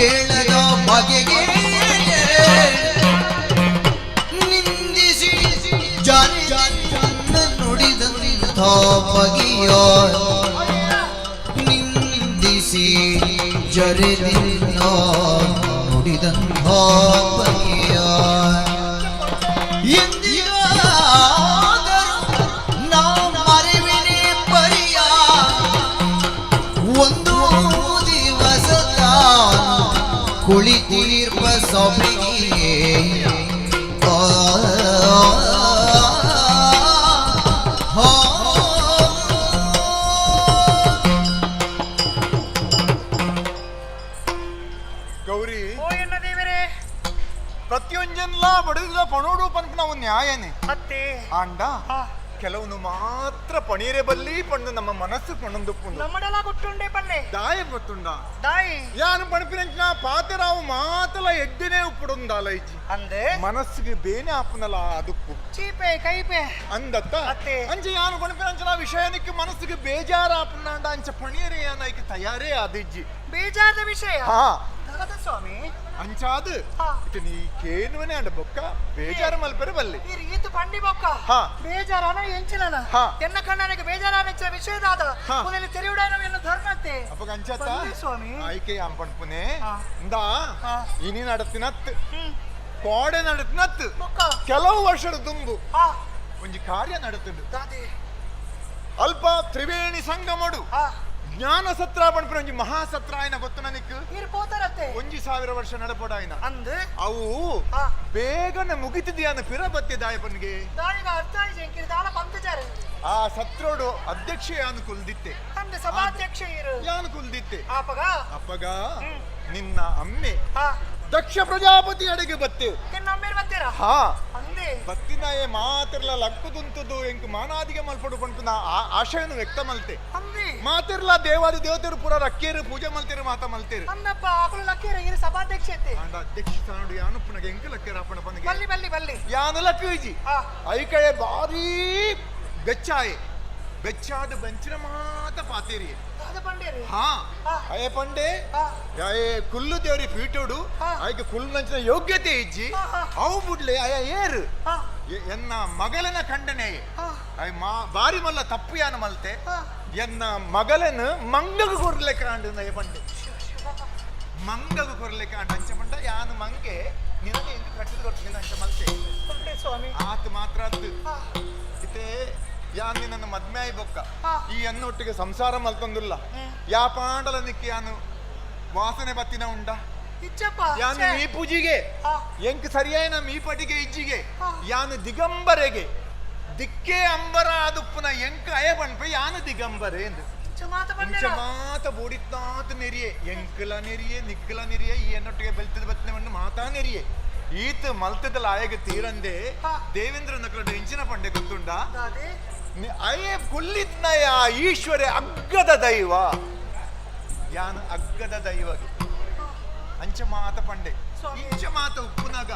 ಏಳದ ಬಗೆಗೆ ನಿಂದಿಸಿ ಜನ ನುಡಿದಂಥ ಬಗೆಯ ನಿಂದಿಸಿ ಜರೆದಿನ ನುಡಿದಂಥ ಬಗೆಯ ಎಂದಿಗಾದರೂ ನಾವು ಮರೆವಿನೇ ಪರಿಯ ಒಂದು ದಿವಸ ಕುಳಿತೀರ್ಪ ಸಭೆಗೆ ಗೌರಿ ಓ ಎನ್ನ ದೇವರೇ ಪ್ರತಿಯೊಂಜನ್ಲ ಬಡಗಿದ ಪಣೋಡು ಪನ್ಪನ ಅವು ನ್ಯಾಯನೇ ಅತ್ತೆ ಆಂಡ ಕೆಲವನು ಮಾತ್ರ ಪಣೀರೆ ಬಲ್ಲಿ ಪಂಡು ನಮ್ಮ ಮನಸ್ಸು ಪಣಂದು ಪುಂಡು ನಮ್ಮಡೆಲ್ಲ ಗುಟ್ಟುಂಡೆ ಪಲ್ಲೆ ದಾಯ ಗೊತ್ತುಂಡ ದಾಯಿ ಯಾನು ಪಣಪಿನ ಪಾತೆರಾವು ಮಾತಲ ಎಡ್ಡಿನೇ ಉಪ್ಪುಡುಂದಾಲ ಇಜ್ಜಿ ಅಂದೆ ಮನಸ್ಸಿಗೆ ಬೇನೆ ಆಪುನಲ ಅದುಪ್ಪು ಚೀಪೆ ಕೈಪೆ ಅಂದತ್ತ ಅತ್ತೆ ಅಂಚ ಯಾನು ಪಣಪಿನ ವಿಷಯನಿಕ್ಕೆ ಮನಸ್ಸಿಗೆ ಬೇಜಾರ ಆಪುನಾಂಡ ಅಂಚ ಪಣೀರೆ ಯಾನೈಕೆ ತಯಾರೇ ಆದಿಜ್ಜಿ ಬೇಜಾರದ ವಿಷಯ ಹಾ ದಾದ ಸ್ವಾಮಿ ಅಂಚಾದು ಇಟ್ಟು ನೀ ಕೇನುವನೆ ಅಂಡ ಬೊಕ್ಕ ಬೇಜಾರ ಮಲ್ಪೆರೆ ಬಲ್ಲಿ ಈ ರೀತಿ ಪಂಡಿ ಬೊಕ್ಕ ಬೇಜಾರನ ಎಂಚಿನನ ಎನ್ನ ಕಣ್ಣನಿಗೆ ಬೇಜಾರನಿಚ್ಚ ವಿಷಯದಾದ ಮೊದಲು ತೆರೆಯುಡಾನ ಎನ್ನ ಧರ್ಮತ್ತೆ ಅಪ್ಪಗ ಅಂಚಾತ ಸ್ವಾಮಿ ಆಯ್ಕೆ ಅಂಪಣ್ಪುನೆ ಇಂದ ಇನಿ ನಡತಿನತ್ ಕೋಡೆ ನಡತಿನತ್ ಕೆಲವು ವರ್ಷದ ದುಂಬು ಒಂಜಿ ಕಾರ್ಯ ನಡತುಂಡು ಅಲ್ಪ ತ್ರಿವೇಣಿ ಸಂಗಮಡು ಜ್ಞಾನ ಸತ್ರ ಪಣ್ಪುನ ಒಂಜಿ ಮಹಾಸತ್ರ ಆಯ್ನ ಗೊತ್ತು ನನಕ್ ಒಂಜಿ 1000 ವರ್ಷ ನಡಪಡಾಯ್ನ ಅಂದ್ ಅವು ಬೇಗನೆ ಮುಗಿತಿದ್ಯಾನ ಪಿರ ಬತ್ತೆ ದಾಯಪನ್ಗೆ ಆ ಸತ್ರೋಡು ಅಧ್ಯಕ್ಷ ಯಾನು ಕುಲ್ದಿತ್ತೆ ಸಭಾಧ್ಯಕ್ಷ ಯಾನು ಕುಲ್ದಿತ್ತೆ ಅಪ್ಪಗ ನಿನ್ನ ಅಮ್ಮೆ ದಕ್ಷ ಪ್ರಜಾಪತಿ ಅಡಿಗೆ ಬತ್ತೆ ಹಾ ಬತ್ತಿನ ಏ ಮಾತಿರ್ಲ ಲಕ್ಕುದುಂತದು ಎಂಕ್ ಮಾನಾದಿಗೆ ಮಲ್ಪಡು ಪಂಪುನ ಆಶಯನು ವ್ಯಕ್ತ ಮಲ್ತೆ ಮಾತಿರ್ಲ ದೇವಾದಿ ದೇವತೆರು ಪುರ ರಕ್ಕೇರು ಪೂಜೆ ಮಲ್ತೇರು ಮಾತ ಮಲ್ತೇರು ಸಭಾಧ್ಯಕ್ಷ ಅಧ್ಯಕ್ಷ ನೋಡಿ ಯಾನು ಪುನಗೆ ಎಂಕ ಲಕ್ಕೇರ ಅಪ್ಪಣ ಪನಗೆ ಬಲ್ಲಿ ಬಲ್ಲಿ ಬಲ್ಲಿ ಯಾನು ಲಕ್ಕೀಜಿ ಐಕಳೆ ಬಾರಿ ಬೆಚ್ಚಾಯೆ ಬೆಚ್ಚಾದ ಬೆಂಚಿನ ಮಾತ ಪಾತೇರಿ ಹಾ ಅಯ್ಯ ಪಂಡೆ ಕುಲ್ಲು ದೇವ್ರಿ ಪೀಟೋಡು ಆಯ್ಕೆ ಕುಲ್ಲು ನಂಚಿನ ಯೋಗ್ಯತೆ ಇಜ್ಜಿ ಅವು ಬಿಡ್ಲಿ ಅಯ್ಯ ಏರು ಎನ್ನ ಮಗಲನ ಖಂಡನೆ ಬಾರಿ ಮಲ್ಲ ತಪ್ಪು ಯಾನ ಮಲ್ತೆ ಎನ್ನ ಮಗಲನ ಮಂಗಗ ಕೊರ್ಲೆಕ್ಕ ಅಂಡ ಪಂಡೆ ಮಂಗಗ ಕೊರ್ಲೆಕ್ಕ ಅಂಡ ಅಂಚ ಪಂಡ ಯಾನು ಮಂಗೆ ನಿನಗೆ ಎಂಟು ಕಟ್ಟಿದ ಕೊಡ್ತೀನಿ ಅಂಚ ಮಲ್ತೆ ಸ್ವಾಮಿ ಆತು ಮಾತ್ರ ಅದ್ದು ಇತ್ತೆ ಯಾನ್ ನನ್ನ ಮದ್ಮೆ ಆಯ್ ಬೊಕ್ಕ ಈ ಅನ್ನೊಟ್ಟಿಗೆ ಸಂಸಾರ ಮಲ್ತೊಂದುಲ್ಲ ಯಾ ಪಾಂಡಲ ನಿಕ್ಕಿ ಯಾನು ವಾಸನೆ ಬತ್ತಿನ ಉಂಡ ಯಾನು ಮೀ ಪೂಜಿಗೆ ಎಂಕ್ ಸರಿಯಾಯಿನ ಮೀ ಪಟಿಗೆ ಇಜ್ಜಿಗೆ ಯಾನು ದಿಗಂಬರೆಗೆ ದಿಕ್ಕೆ ಅಂಬರ ಅದುಪ್ಪುನ ಎಂಕ ಅಯ ಬಣ್ಪ ಯಾನ ದಿಗಂಬರೆ ಎಂದು ಮಾತ ಬೋಡಿತ್ತಾತ ನೆರಿಯೆ ಎಂಕಲ ನೆರಿಯೆ ನಿಕ್ಕಲ ನೆರಿಯೆ ಈ ಎನ್ನೊಟ್ಟಿಗೆ ಬೆಲ್ತದ ಬತ್ತನೆ ಮಣ್ಣು ಮಾತಾ ನೆರಿಯೆ ಈತ ಮಲ್ತದಲ್ಲ ಆಯಗೆ ತೀರಂದೆ ದೇವೇಂದ್ರ ನಕಲಡ ಇಂಚಿನ ಪಂಡೆ ಗೊತ್ತುಂಡ ಅಯ್ಯ ಕುಲ್ಲಿತ್ನಯ ಈಶ್ವರ ಅಗ್ಗದ ದೈವ ಯಾನ ಅಗ್ಗದ ದೈವಗೆ ಅಂಚ ಮಾತ ಪಂಡೆ ಇಂಚ ಮಾತ ಉಪ್ಪುನಾಗ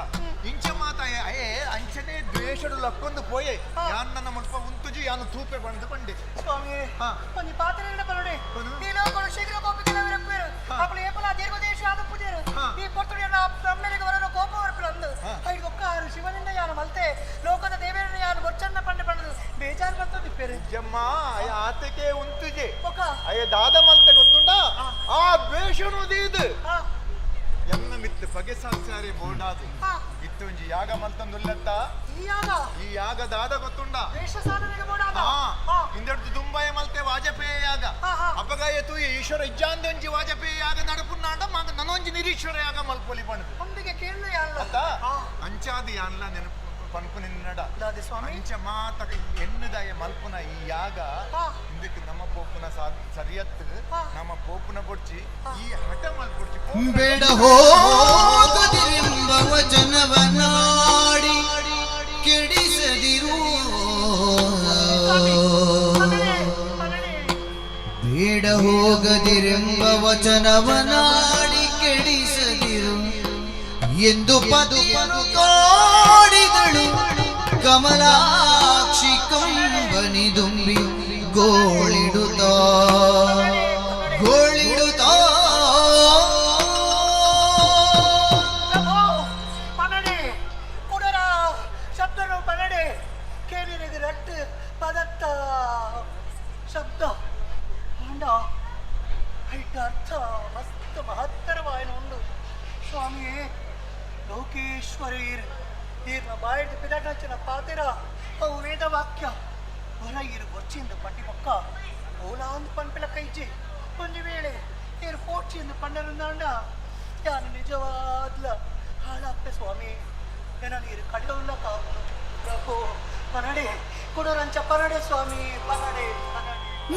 ಇಂಚ ಮಾತ ಅಯ್ಯೇ ಅಂಚನೆ ದ್ವೇಷಡು ಲಕ್ಕೊಂದು ಪೋಯೆ ಯಾನ್ ನನ್ನ ಮುಲ್ಪ ಉಂತುಜಿ ಯಾನು ತೂಪೆ ಬಂದು ಪಂಡೆ ಸ್ವಾಮಿ ಒಂದು ಪಾತ್ರೆ ಬರೋಡೆ ನೀಲೋಗಳು ಶೀಘ್ರ ಕೋಪಿಗಳ ವಿರಪ್ಪೇರು ಅಪ್ಪಳು ಏಪಲ ದೀರ್ಘದೇಶ ಆದ ಪೂಜೆರು ಈ ಪೊರ್ತುಡಿಯನ್ನ ಬ್ರಹ್ಮನಿಗೆ ಬರೋ ಕೋಪ ಹೊರಪಿರು ಅಂದು ಐದು ಒಕ್ಕಾರು ಶಿವನಿಂದ ಯಾನು ಮಲ್ತೆ ಲೋಕದ ದೇವೇರನ್ನ ಯಾನು ಬೊಚ್ಚನ್ನ ಪಂಡೆ ಪಂಡದು ಬೇಜಾರು ಬಂತು ದಿಪ್ಪೇರು ಜಮ್ಮ ಆತಕ್ಕೆ ಉಂತುಜೆ ಅಯ್ಯ ದಾದ ಮಲ್ತೆ ಗೊತ್ತುಂಡ ಆ ದ್ವೇಷನು ದೀದು ಎನ್ನ ಮಿತ್ತು ಪಗೆ ಸಾಕ್ಸಾರೆ ಬೋರ್ಡಾದು ಇತ್ತೊಂಜಿ ಯಾಗ ಮಲ್ತಂದುಲ್ಲತ್ತ ಈ ಯಾಗ ದಾದ ಗೊತ್ತುಂಡ ಇಂದೆಡ್ದು ದುಂಬಾಯ ಮಲ್ತೆ ವಾಜಪೇಯ ಯಾಗ ಅಪಗಾಯ ತೂ ಈಶ್ವರ ಇಜ್ಜಾಂದೊಂಜಿ ವಾಜಪೇಯ ಯಾಗ ನಡಪುನ್ನಾಂಡ ನನೊಂಜಿ ನಿರೀಶ್ವರ ಯಾಗ ಮಲ್ಪೊಲಿ ಪಣದು ಅಂಚಾದ ಯಾನ್ಲ ನೆನಪು ಪನ್ಪು ನಿನ್ನಡ ಅಂಚ ಮಾತ ಎನ್ನುದಾಯ ಮಲ್ಪುನ ಈ ಯಾಗ ಇಂದಕ್ಕೆ ನಮ್ಮ ಪೋಪುನ ಸರಿಯತ್ತು ನಮ್ಮ ಪೋಪುನ ಬೊಡ್ಚಿ ಈ ಹಠ ಮಲ್ಪೊಡ್ಚಿ ಬೇಡ ಹೋಗದಿರೆಂಬ ವಚನವನಾಡಿ ಕೆಡಿಸದಿರು ಬೇಡ ಹೋಗದಿರೆಂಬ ವಚನವನಾಡಿ ಕೆಡಿಸದಿರು ಎಂದು ಪದುಪನು ತೋಡಿದಳು ಕಮಲಾಕ್ಷಿ ಕಂಬನಿ ದುಂಬಿ ಗೋಳಿಡುತ್ತಾ ಪನಡೆ ಕುಡರ ಶಬ್ದನು ಪನಡೆ ಕೇಳಿರಿದು ರಟ್ಟು ಪದತ್ತ ಶಬ್ದ ಅಂಡ ಐಟ ಅರ್ಥ ಮಸ್ತ್ ಮಹತ್ತರವಾಯನ ಉಂಡು ಸ್ವಾಮಿಯೇ ಲೋಕೇಶ್ವರೀರ್ ಈರ್ನ ಬಾಯಿಡ್ ಪಿದಾಟನ ಪಾತಿರ ಅವು ವೇದ ವಾಕ್ಯ ಹೊರ ಇರು ಬೊಚ್ಚಿಂದ ಪಂಡಿ ಪಕ್ಕ ಓಲಾಂದ್ ಪಂಪಿಲ ಕೈಜಿ ಒಂದು ವೇಳೆ ಏರು ಪೋಚಿಂದ ಪಂಡರಂದಾಂಡ ಯಾನು ನಿಜವಾದ್ಲ ಹಾಳಾಗ್ತೆ ಸ್ವಾಮಿ ಏನ ನೀರು ಕಡವುಲ್ಲ ಕಾವು ಪ್ರಭು ಪನಡೆ ಕುಡರಂಚ ಪನಡೆ ಸ್ವಾಮಿ ಪನಡೆ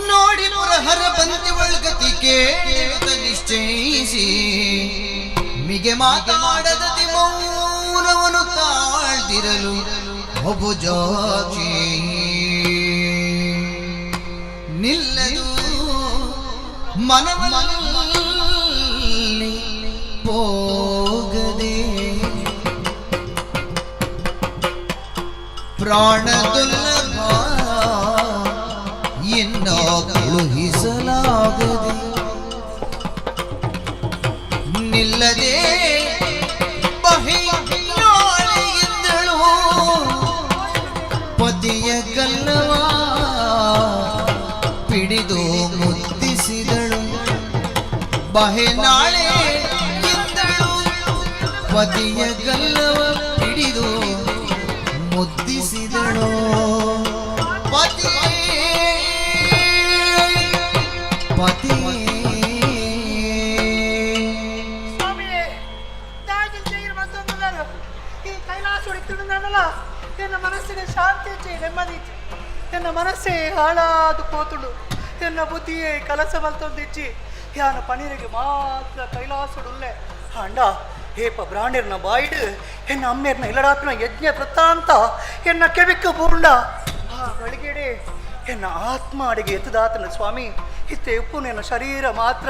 ನೋಡಿ ಪುರಹರ ಬಂದಿ ಒಳ್ಗತಿ ಕೇಳಿದ ನಿಶ್ಚಯಿಸಿ ಮಿಗೆ ಮಾತಾಡದತಿ ಮೌನವನು ತಾಳ್ದಿರಲು ಒಬ್ಬುಜಾಚಿ ನಿಲ್ಲದು ಮನವಲ್ಲಿ ಹೋಗದೆ ಪ್ರಾಣದುಲ್ಲಭ ಇನ್ನ ಕಳುಹಿಸಲಾಗದೆ ನಿಲ್ಲದೆ ಬಹಿಯಾಳೆಯಿಂದಳು ಪತಿಯ ಗಲ್ಲವ ಪಿಡಿದು ಮುದ್ದಿಸಿದಳು ಬಹೆನಾಳೆ ಎಂದಳು ಪತಿಯ ಗಲ್ಲವ ಪಿಡಿದು ಮುದ್ದಿಸಿದಳು ಪತಿ ಎನ್ನ ಮನಸ್ಸಿಗೆ ಶಾಂತಿ ನೆಮ್ಮದಿ ಎನ್ನ ಮನಸ್ಸೇ ಹಾಳಾದು ಕೋತುಡು ಎನ್ನ ಬುದ್ಧಿಯೇ ಕಲಸ ಮಲ್ತೊಂದಿಚ್ಚಿ ಯಾನ ಪನೀರಿಗೆ ಮಾತ್ರ ಕೈಲಾಸುಡುಲ್ಲೆ ಅಂಡ ಹೇಪ ಬ್ರಾಂಡಿರ್ನ ಬಾಯಿಡು ಎನ್ನ ಅಮ್ಮೇರ್ನ ಇಲ್ಲಡಾಪಿನ ಯಜ್ಞ ವೃತ್ತಾಂತ ಎನ್ನ ಕೆವಿಕ್ಕು ಪೂರ್ಣ ಆ ಗಳಿಗೆಡೆ ಎನ್ನ ಆತ್ಮ ಅಡಿಗೆ ಎತ್ತದಾತನ ಸ್ವಾಮಿ ಇತ್ತೆ ಉಪ್ಪು ನನ್ನ ಶರೀರ ಮಾತ್ರ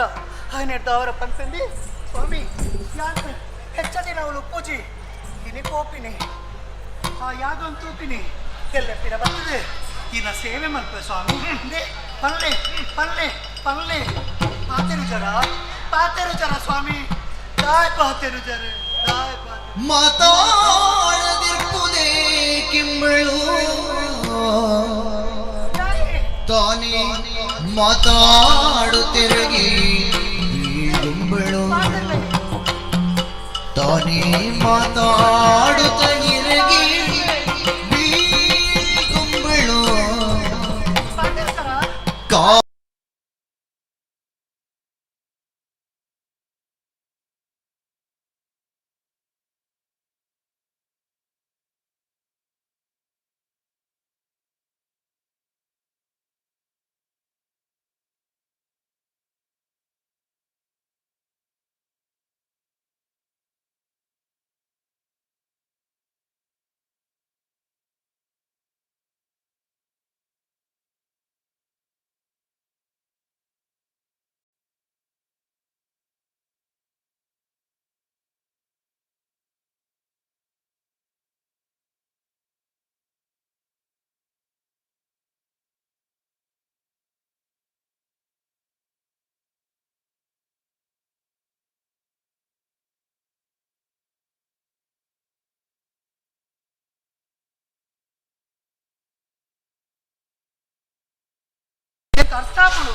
ನೆಡ್ದವರ ಪಂತಂದಿ ಸ್ವಾಮಿ ಯಾಕೆ ಹೆಚ್ಚದಿನ ಅವಳು ಪೂಜಿ ಇನಿ ಕೋಪಿನಿ ಆ ಯಾಗೊಂದು ತೂಪಿನಿ ಎಲ್ಲಪ್ಪಿನ ಬರ್ತದೆ ಇನ್ನ ಸೇವೆ ಮಲ್ಪ ಸ್ವಾಮಿ ಪಲ್ಲೆ ಪಲ್ಲೆ ಪಲ್ಲೆ ಪಾತೆರು ಜರ ಸ್ವಾಮಿ ದಾಯ್ ಪಾತೆರು ಜರ ದಾಯ್ ಮಾತಾಡದಿರ್ಪುದೇ ಕಿಂಬಳು ತಾನೇ ಮಾತಾಡುತ್ತಿರಗಿ ದುಂಬಳು ತಾನೇ ಮಾತಾಡುತ್ತ కర్తాపుడు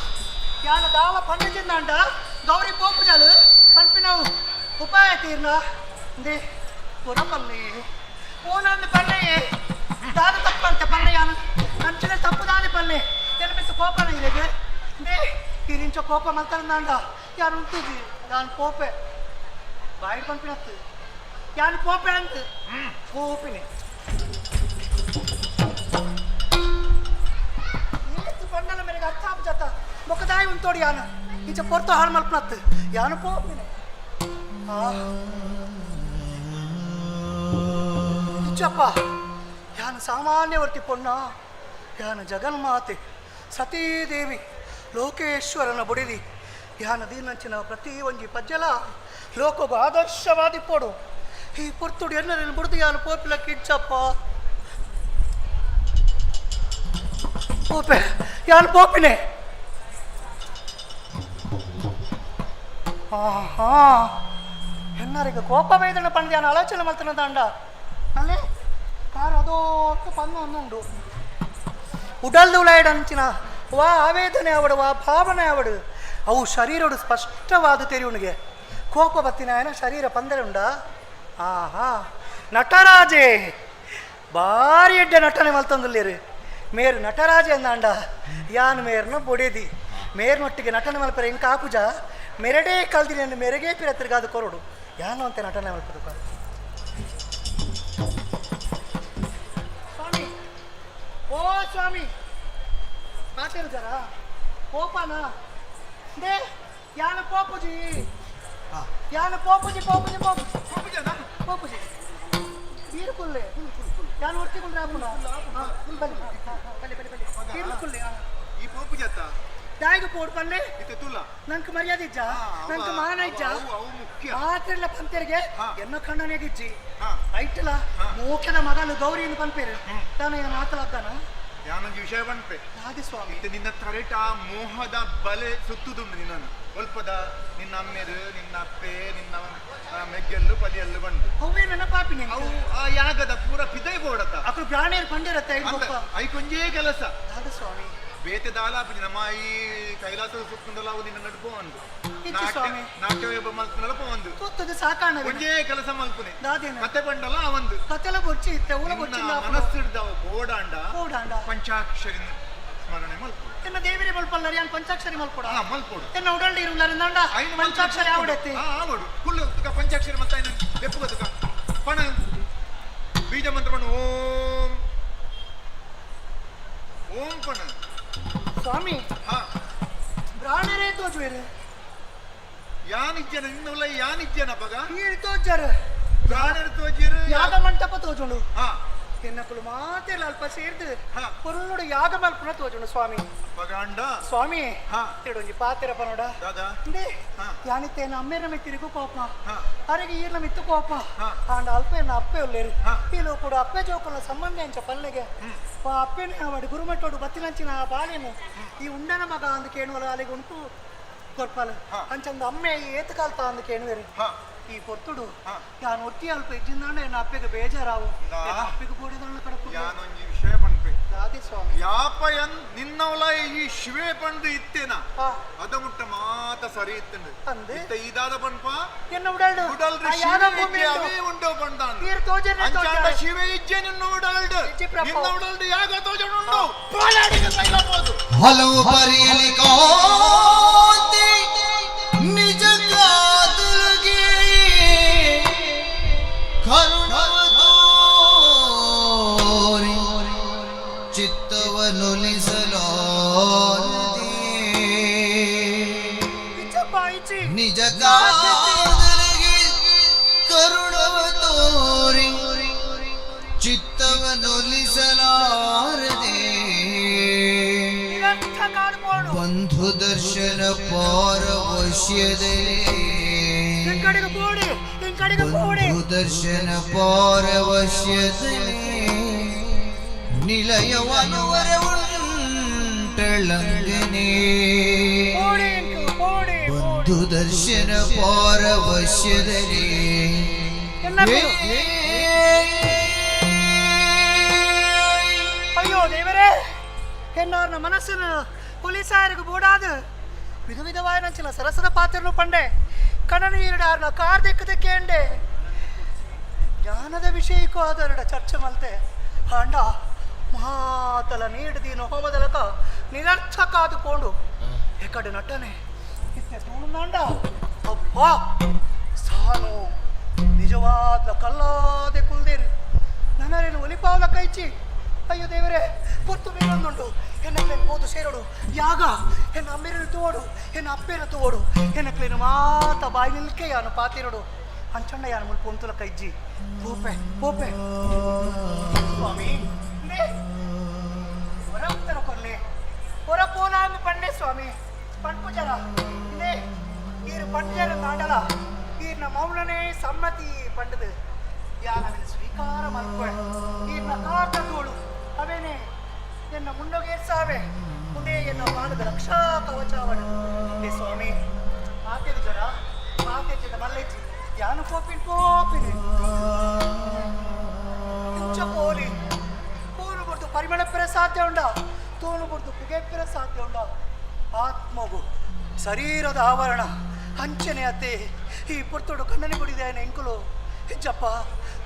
యాన దావ పండించిందంట గౌరీ పోపుజాలు పంపినావు ఉపాయ తీరినా దే పురపల్లి పూనంది పల్లె దాని తప్పు అంత పల్లెయాను నచ్చిన తప్పు దాని పల్లె తెలిపిస్తూ కోపం ఇదే దే తీరించో కోపం అంతా యాను ఉంటుంది దాని పోపే బయట పంపినట్టు యాని పోపే అంత పోపిని पंडल मेरे अच्छा जाता मुकदाई उन तोड़ी आना इचे पोर्तो हाल मल प्लत यान को पिने इचप्पा यान सामान्य वर्ती पोन्ना यान जगन्माते सती देवी लोकेश्वरन बुडिदी यान दीनंचिन प्रति ಒಂಜಿ ಪಜ್ಜಲ ಲೋಕಗ ಆದರ್ಶವಾದಿ ಪೋಡು ಈ ಪುರ್ತುಡಿ ಎನ್ನರಿನ ಬುಡ್ದು ಯಾನ ಪೋಪಿಲ ಕಿಚ್ಚಪ್ಪ పోపే యాన్ పోపినే ఎన్నరికి కోప వేదన పండి అని ఆలోచన మళ్తున్నదండ అల్లే కారు ಅದೋತ್ತು ಪಂದು ಒಂದುಂಡು ಉಡಲ್ದುಲಾಯಡಂಚಿನ ವಾ ಆವೇದನೆ ಅವಡು ವಾ ಭಾವನೆ ಅವಡು ಅವು ಶರೀರಡು ಸ್ಪಷ್ಟವಾದ ತೆರಿಯುನಿಗೆ ಕೋಪ ಬತ್ತಿನ ఆయన ಶರೀರ ಪಂದರೆ ಉಂಡ ಆಹಾ ನಟರಾಜೇ ಭಾರಿ ಎಡ್ಡೆ ನಟನೆ ಮಲ್ತಂದುಲ್ಲೇರು ಮೇರು ನಟರಾಜ ಅಂದಾಂಡ ಯಾನ್ ಮೇರ್ನ ಬೊಡೆದಿ ಮೇರ್ನೊಟ್ಟಿಗೆ ನಟನೆ ಮಲ್ಪರೆ ಇಂಕ ಹಾಕುಜ ಮೆರಡೇ ಕಲ್ದಿನ ಮೆರಗೇ ಪಿರ ತಿರ್ಗಾದ ಕೊರಡು ಯಾನು ಅಂತ ನಟನೆ ಮಲ್ಪದು ಸ್ವಾಮಿ ಓ ಸ್ವಾಮಿ ಮಾತೇರು ಜರ ಪೋಪನ ದೇ ಯಾನ ಪೋಪುಜಿ ಯಾನ ಪೋಪುಜಿ ಪೋಪುಜಿ ಪೋಪುಜಿ ಪೋಪುಜಿ ಬೀರ್ಕುಲ್ಲೆ ಯಾನು ಹೊರ್ತಿಕೊಂಡು ರಾಪುನ ಈ ಪೋಪು ಜತ್ತ ದಾಯಿಗೆ ಪೋಡ್ ಪಲ್ಲೆ ಇತ್ತೆ ತುಲ್ಲ ನಂಗೆ ಮರ್ಯಾದೆ ಇಜ್ಜ ನಂಗೆ ಮಾನ ಇಜ್ಜ ಮಾತ್ರ ಪಂತೆರಿಗೆ ಎನ್ನ ಕಣ್ಣನೇಗಿಜ್ಜಿ ಐಟಲ ಮೂಕದ ಮಗಲು ಗೌರಿಯನ್ನು ಪಂಪೇರು ತಾನ ಏನು ಆತಲಾಗ್ತಾನ ಯಾನೊಂದು ವಿಷಯ ಬಂತೆ ಹಾಗೆ ಸ್ವಾಮಿ ಇತ್ತೆ ನಿನ್ನ ತರೆಟ ಮೋಹದ ಬಲೆ ಸುತ್ತುದುಂಡು ನಿನ್ನನ್ನು ಸ್ವಲ್ಪದ ನಿನ್ನ ಅಮ್ಮೆರು ನಿನ್ನ ಅಪ್ಪೆ ನಿನ್ನ ಮೆಗ್ಗೆಲ್ಲು ಪದಿಯಲ್ಲು ಬಂದು ಅವೇ ನನ್ನ ಪಾಪಿನಿ ಅವು ಆ ಯಾಗದ ಪೂರ ಪಿದೈ ಬೋಡತ್ತ ಅಕ್ಕಳು ಪ್ರಾಣಿಯರು ಪಂಡಿರತ್ತೆ ಐ ಕೊಂಜೇ ಕೆಲಸ ಹಾಗೆ ಸ್ವಾಮಿ ಬೇತೆ ದಾಲಾಪಿ ನಮ್ಮ ಈ ಕೈಲಾಸ ಸುತ್ತುಂಡಲ್ಲ ಅವು ನಿನ್ನ ನಡುಪು ಒಂದು ಸ್ವಾಮಿ ನಾಟ್ಯ ಮಲ್ಪುನಲ್ಲ ಒಂದು ಕೂತದು ಸಾಕಾಣ ಕೊಂಜೇ ಕೆಲಸ ಮಲ್ಪುನೆ ದಾದೇನ ಕತೆ ಬಂಡಲ್ಲ ಅವಂದು ಕತೆಲ ಬೊಚ್ಚಿ ಇತ್ತೆ ಉಲ ಬೊಚ್ಚಿನ ಮನಸ್ಸಿಡ್ದವ ಬೋಡಾಂಡ ಬೋಡಾಂಡ ಪಂಚಾಕ್ಷರಿ ಸ್ಮರಣೆ ಮಲ್ಪು ಎನ್ನ ದೇವಿರಿ ಮಲ್ಪಲ್ಲರಿ ಯಾನ್ ಪಂಚಾಕ್ಷರಿ ಮಲ್ಪೊಡ ಮಲ್ಪೊಡು ಎನ್ನ ಉಡಲ್ಡಿ ಇರುಲಾರಿಂದಾಂಡ ಪಂಚಾಕ್ಷರಿ ಆವಡೆತ್ತಿ ಆವಡು ಫುಲ್ ಪಂಚಾಕ್ಷರಿ ಮತ್ತ ಇನ್ನ ಬೆಪ್ಪುಗತಕ ಪಣ ಬೀಜ ಮಂತ್ರ ಪಣ ಓಂ ಓಂ ಪಣ ಸ್ವಾಮಿ ಪ್ರಾಣರೇ ತೋಜುವೆರೆ ಯಾನಿಜ್ಜನ ನಿನ್ನೊಲ್ಲ ಯಾನಿಜ್ಜನ ಪಗ ಈ ತೋಜರು ಪ್ರಾಣರು ತೋಜಿರು ಯಾಗ ಮಂಟಪ ತೋಜುಂಡು ಎನ್ನಕುಲು ಮಾತೆ ಅಲ್ಪ ಸೇರ್ದು ಪುರುಳುಡು ಯಾಗ ಮಲ್ಪುನ ತೋಜುಂಡು ಸ್ವಾಮಿ ಪಗಾಂಡ ಸ್ವಾಮಿ ತಿಡೊಂಜಿ ಪಾತೆರ ಪನೋಡ ದಾದಾ ಇಂದೆ ಯಾನಿತ್ತೇನ ಅಮ್ಮೇರ ಮೆತ್ತಿರಿಗೂ ಕೋಪ ಅರೆಗೆ ಈರ್ನ ಮಿತ್ತು ಕೋಪ ಆಂಡ ಅಲ್ಪ ಎನ್ನ ಅಪ್ಪೆ ಒಲ್ಲೇರು ಈಲು ಕೂಡ ಅಪ್ಪೆ ಜೋಕುಲ ಸಂಬಂಧ ಎಂಚ ಪಲ್ಲೆಗೆ ಅಪ್ಪೆನೆ ಅವಡು ಗುರುಮಟ್ಟೋಡು ಬತ್ತಿನಂಚಿನ ಬಾಳೆನು ಈ ಉಂಡನ ಮಗ ಅಂದು ಕೇಳುವಲ್ಲ ಅಲ್ಲಿಗೆ ಉಂಟು ಕೊರ್ಪಲು ಅಂಚಂದ ಅಮ್ಮೆ ಏತ ಕಾಲ್ತ ಅಂದು ಕೇಳುವೇರು ಈ ಪೊರ್ತುಡು ಯಾನು ಒತ್ತಿ ಅಲ್ಪ ಇಜ್ಜಿಂದಾಂಡ ಎನ್ನ ಅಪ್ಪೆಗೆ ಬೇಜಾರಾವು ಅಪ್ಪೆಗೆ ಬೋಡಿದಾಂಡ ಕಡಕು ಯಾನೊಂಜಿ ವಿಷಯ ಪಂಪೆ ಅದೇ ಸ್ವಾಮಿ ಯಾಪ ನಿನ್ನವಲ ಈ ಶಿವೆ ಪಂದು ಇತ್ತೇನ ಅದ ಮುಟ್ಟ ಮಾತ ಸರಿ ಇತ್ತಂಡು ಇತ್ತ ಇದಾದ ಪಂಪ ಎನ್ನ ಉಡಲ್ಡು ಉಡಲ್ಡು ಶಿವೆ ಅವೇ ಉಂಡೋ ಪಂದಾಂಡು ನೀರು ತೋಜನೆ ಅಂಚಾಂಡ ಶಿವೆ ಇಜ್ಜೆ ನಿನ್ನ ಉಡಲ್ಡು ನಿನ್ನ ಉಡಲ್ಡು ಯಾಗ ತೋಜನ ಉಂಡು ಪಾಲಾಡಿಗೆ ಸೈಲಬಹುದು ಹಲವು ಪರಿಯಲಿ ಕಾಂತಿ ನಿಜ ಕಾದುಲಗೆ ಕರುಣವ ತೋರಿ ಚಿತ್ತವನ್ನೊಲಿಸಲಾರದೆ ನಿಜ ಕಾದುಲಗೆ ಕರುಣವ ತೋರಿ ಚಿತ್ತವನ್ನೊಲಿಸಲಾರದೆ ಬಂಧು ದರ್ಶನ ಪಾರವಶ್ಯದಲ್ಲಿ ಬಂಧು ದರ್ಶನ ಪಾರವಶ್ಯದಲ್ಲಿ ನಿಲಯವನುವರ ಉಂಟಳಂಗನೆ ಬಂಧು ದರ್ಶನ ಪಾರವಶ್ಯದಲ್ಲಿ ಅಯ್ಯೋ ದೇವರೇ ಎನ್ನಾರ್ನ ಮನಸ್ಸನ್ನು ಪೊಲೀಸಾರಿಗೆ ಬೋಡಾದ ವಿಧ ವಿಧವಾದ ನಂಚಿನ ಸರಸದ ಪಾತ್ರನು ಪಂಡೆ ಕಣನೀರಡಾರ್ನ ಕಾರ್ ದೆಕ್ಕದಕ್ಕೆ ಅಂಡೆ ಜ್ಞಾನದ ವಿಷಯಕ್ಕೂ ಆದರಡ ಚರ್ಚೆ ಮಲ್ತೆ ಅಂಡ ಮಾತಲ ನೀಡದೀನು ಹೋಮದಲಕ ನಿರರ್ಥಕ ಆದುಕೊಂಡು ಎಕಡೆ ನಟನೆ ಇತ್ತೆ ಸೂಣಂಡ ಅಬ್ಬಾ ಸಾನು ನಿಜವಾದ ಕಲ್ಲಾದೆ ಕುಲ್ದೇರು ನನ್ನರೇನು ಒಲಿಪಾವಲ ಕೈಚಿ ಅಯ್ಯೋ ದೇವರೇ ಪೊತ್ತು ಮೇಲೊಂದುಂಟು ಎನ್ನಕ್ಲೆ ಪೋದು ಸೇರೋಡು ಯಾಗ ಎನ್ನ ಅಮ್ಮೇರನ್ನು ತೋಡು ಎನ್ನ ಅಪ್ಪೇನ ತೋಡು ಎನ್ನಕ್ಲೇನು ಮಾತ ಬಾಯಿ ನಿಲ್ಕೆ ಯಾನು ಪಾತಿರೋಡು ಅಂಚಣ್ಣ ಯಾನು ಮುಲ್ಪ ಒಂತುಲ ಕೈಜಿ ಪೋಪೆ ಪೋಪೆ ಸ್ವಾಮಿ ಹೊರ ಉತ್ತರ ಕೊರ್ಲಿ ಹೊರ ಪೋಲಾಂದು ಪಂಡೆ ಸ್ವಾಮಿ ಪಂಪುಜಲ ಇಂದೇ ಈರು ಪಂಜರ ನಾಡಲ ಈರ್ನ ಮೌನನೇ ಸಮ್ಮತಿ ಪಂಡದು ಯಾನವಿನ ಸ್ವೀಕಾರ ಮಲ್ಪೆ ಈರ್ನ ಕಾಟ ತೋಳು ಅವೇನೆ ಎನ್ನ ಮುನ್ನೊಗೇರ್ಸಾವೆ ಮುಂದೆ ಎನ್ನ ಪಾದದ ರಕ್ಷಾ ಕವಚಾವಡು ಹೇ ಸ್ವಾಮಿ ಆತೆದ ಜನ ಆತೆದ ಮಲ್ಲೆಚ್ಚಿ ಯಾನು ಪೋಪಿನ್ ಪೋಪಿನಿ ಇಂಚ ಪೋಲಿ ಪೂನು ಬುಡ್ದು ಪರಿಮಳ ಪೆರ ಸಾಧ್ಯ ಉಂಡ ತೋನು ಬುಡ್ದು ಪುಗೆ ಪೆರ ಸಾಧ್ಯ ಉಂಡ ಆತ್ಮವು ಶರೀರದ ಆವರಣ ಅಂಚನೆ ಅತ್ತೆ ಈ ಪುರ್ತೋಡು ಕಣ್ಣನೆ ಕುಡಿದೇನೆ ಎಂಕುಲು ಹೆಜ್ಜಪ್ಪ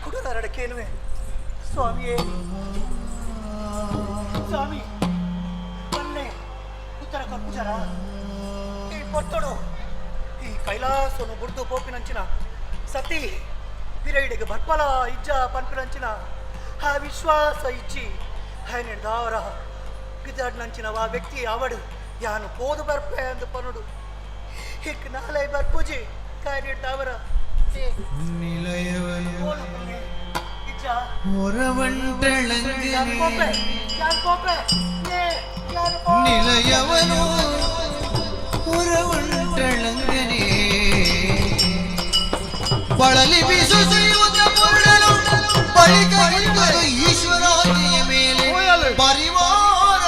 ಕುಡುದರಡ ಕೇನುವೆ ಸ್ವಾಮಿಯೇ ಸ್ವಾಮಿ ಬಲ್ಲೆ ಉತ್ತರ ಕರ್ಪುಜರ ಈ ಪೊತ್ತೊಡು ಈ ಕೈಲಾಸನು ಬುಡ್ದು ಪೋಪಿನಂಚಿನ ಸತಿ ಬಿರೈಡಿಗೆ ಬರ್ಪಲ ಇಜ್ಜ ಪನ್ಪಿನಂಚಿನ ಆ ವಿಶ್ವಾಸ ಇಜ್ಜಿ ಹೈನೆಡ್ದಾವರ ಗಿದ್ದಾಡ್ನಂಚಿನ ಆ ವ್ಯಕ್ತಿ ಅವಡು ಯಾನು ಪೋದು ಬರ್ಪೆ ಅಂದು ಪನುಡು ಹಿಕ್ ನಾಳೆ ಬರ್ಪುಜಿ ಕಾಯ್ನೆಡ್ದಾವರ ನಿಲಯವನು ಹೊರವಂಟಳಂಗನೆ ಬಳಲಿ ಬೀಸು ಸುರಿಯುವುದ ಪೂರ್ಣನು ಬಳಿಕ ಈಶ್ವರಾಜ್ಞೆಯ ಮೇಲೆ ಪರಿವಾರ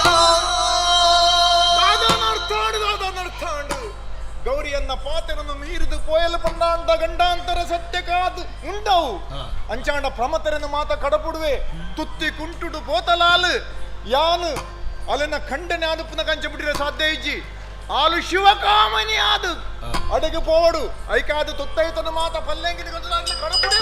ಗೌರಿಯನ್ನ ಪಾತೆರನ್ನು ಮೀರಿದು ಪೋಯಲು ಪಂಡಾಂಡ ಗಂಡಾಂತರ ಸತ್ಯ ಕಾದು ಉಂಡವು ಅಂಚಾಂಡ ಪ್ರಮತರನ್ನು ಮಾತ ಕಡಪುಡುವೆ ತುತ್ತಿ ಕುಂಟುಡು ಬೋತಲಾಲು ಯಾನು ಅಲ್ಲಿನ ಖಂಡನೆ ಆದುಪ್ಪನ ಕಂಚ ಬಿಟ್ಟಿರ ಸಾಧ್ಯ ಇಜ್ಜಿ ಆಲು ಶಿವಕಾಮನಿ ಆದು ಅಡಗೆ ಪೋಡು ಐಕಾದು ತುತ್ತೈತನ ಮಾತ ಪಲ್ಲೆಂಗಿನ ಕಡಪುಡೆ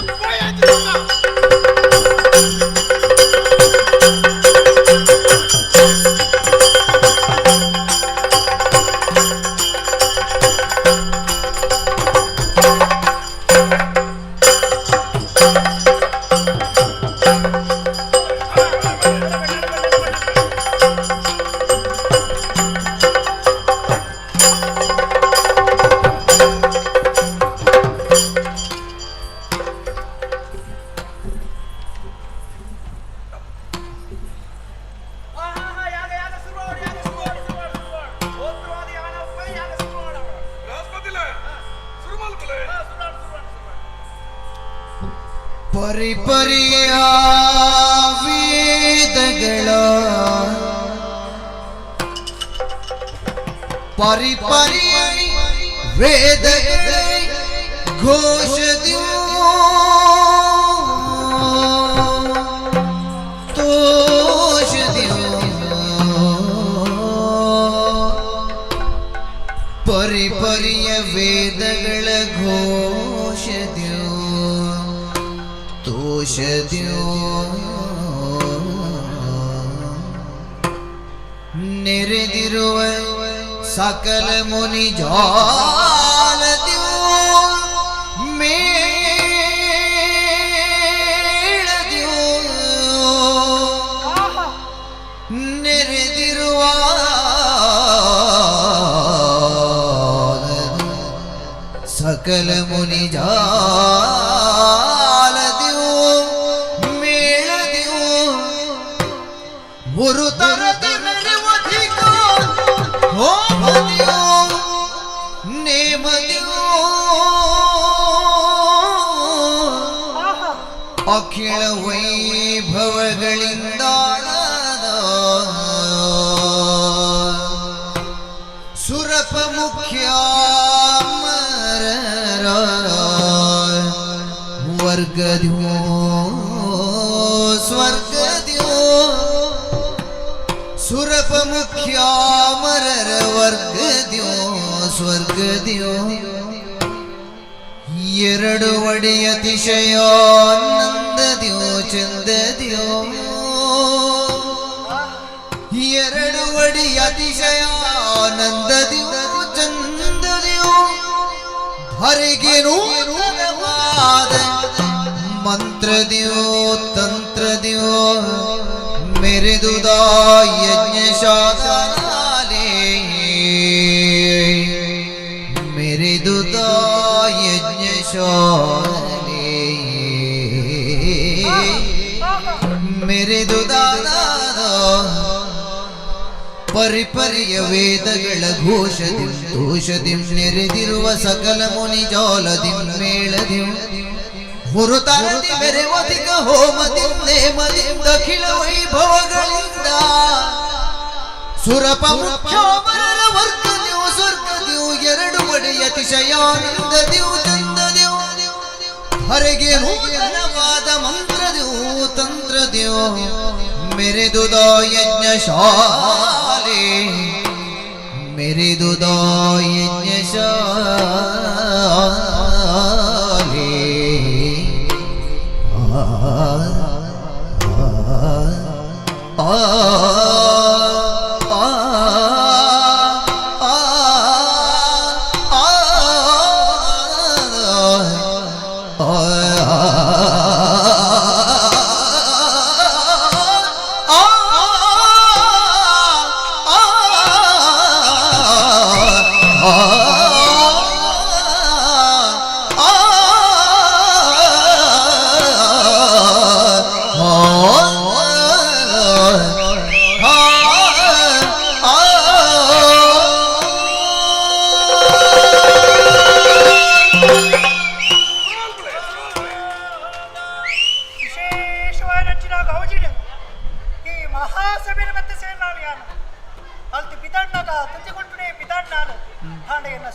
ಪರಿಪರಿಯ ವೇದಗಳ ಪರಿಪರಿಯ ವೇದಗಳ ಘೋಷದಿಯೋ ತೋಷದಿಯೋ ಪರಿಪರಿಯ ವೇದಗಳ ಘೋಷದಿಯೋ ತೋಷದಿಯೋ ನೆರೆದಿರುವ ಸಕಲ ಮುನಿ ಜಾಲದಿಯೋ ಮೇಳದಿಯೋ ನೆರೆದಿರುವ ಸಕಲ ಮುನಿ ಜಾಲದಿಯೋ ಮೇಳದಿಯೋ ஒரு தரதனே வதிகோ ಹೋಮದಿಯೋ ನೇಮದಿಯೋ ಅಖಿಲ ವೈಭವಗಳಿಂದ ಸುರಪ ಮುಖ್ಯ ವರ್ಗದಿಯೋ ಸ್ವರ್ಗದಿಯೋ ಸುರಪ ಮುಖ್ಯ ಮರರ ಸ್ವರ್ಗದ್ಯೋ ಸ್ವರ್ಗದ್ಯೋ ಎರಡು ಒಡಿ ಅತಿಶಯಾನಂದದ್ಯೋ ಚಂದದ್ಯೋ ಎರಡು ಒಡಿ ಅತಿಶಯಾನಂದದ್ಯೋ ಚಂದದ್ಯೋ ಹರಿಗೆ ನೂತನವಾದ ಮಂತ್ರದ್ಯೋ ತಂತ್ರದ್ಯೋ ಮೆರೆದುದಾ ಯಜ್ಞಶಾಲೆ ಮೆರೆದುದಾ ಯಜ್ಞಶಾಲೆ ಮೆರೆದುದಾ ಪರಿಪರ್ಯ ವೇದಗಳ ಘೋಷದಿ ದೋಷದಿಂ ನೆರೆದಿರುವ ಸಕಲ ಮುನಿ ಜಾಲದಿಂ ಮೇಳದಿಂ ಹುರುತಾರದಿ ಮೆರೆವದಿಗ ಹೋಮದಿಂ ನೇಮದಿಂ ಅಖಿಲ ವೈಭವಗಳಿಂದ ಸುರಪ ಮುಖ್ಯೋಪರರ ವರ್ಗದ್ಯೋ ಸ್ವರ್ಗದ್ಯೋ ಎರಡು ಒಡೆಯ ಅತಿಶಯಾನಂದದ್ಯೋ ಚಂದದ್ಯೋ ಹರೆಗೆ ನೂತನವಾದ ಮಂತ್ರದ್ಯೋ ತಂತ್ರದ್ಯೋ ಮೆರೆದುದ ಯಜ್ಞಶಾಲೆ ಮೆರೆದುದ ಯಜ್ಞಶಾಲೆ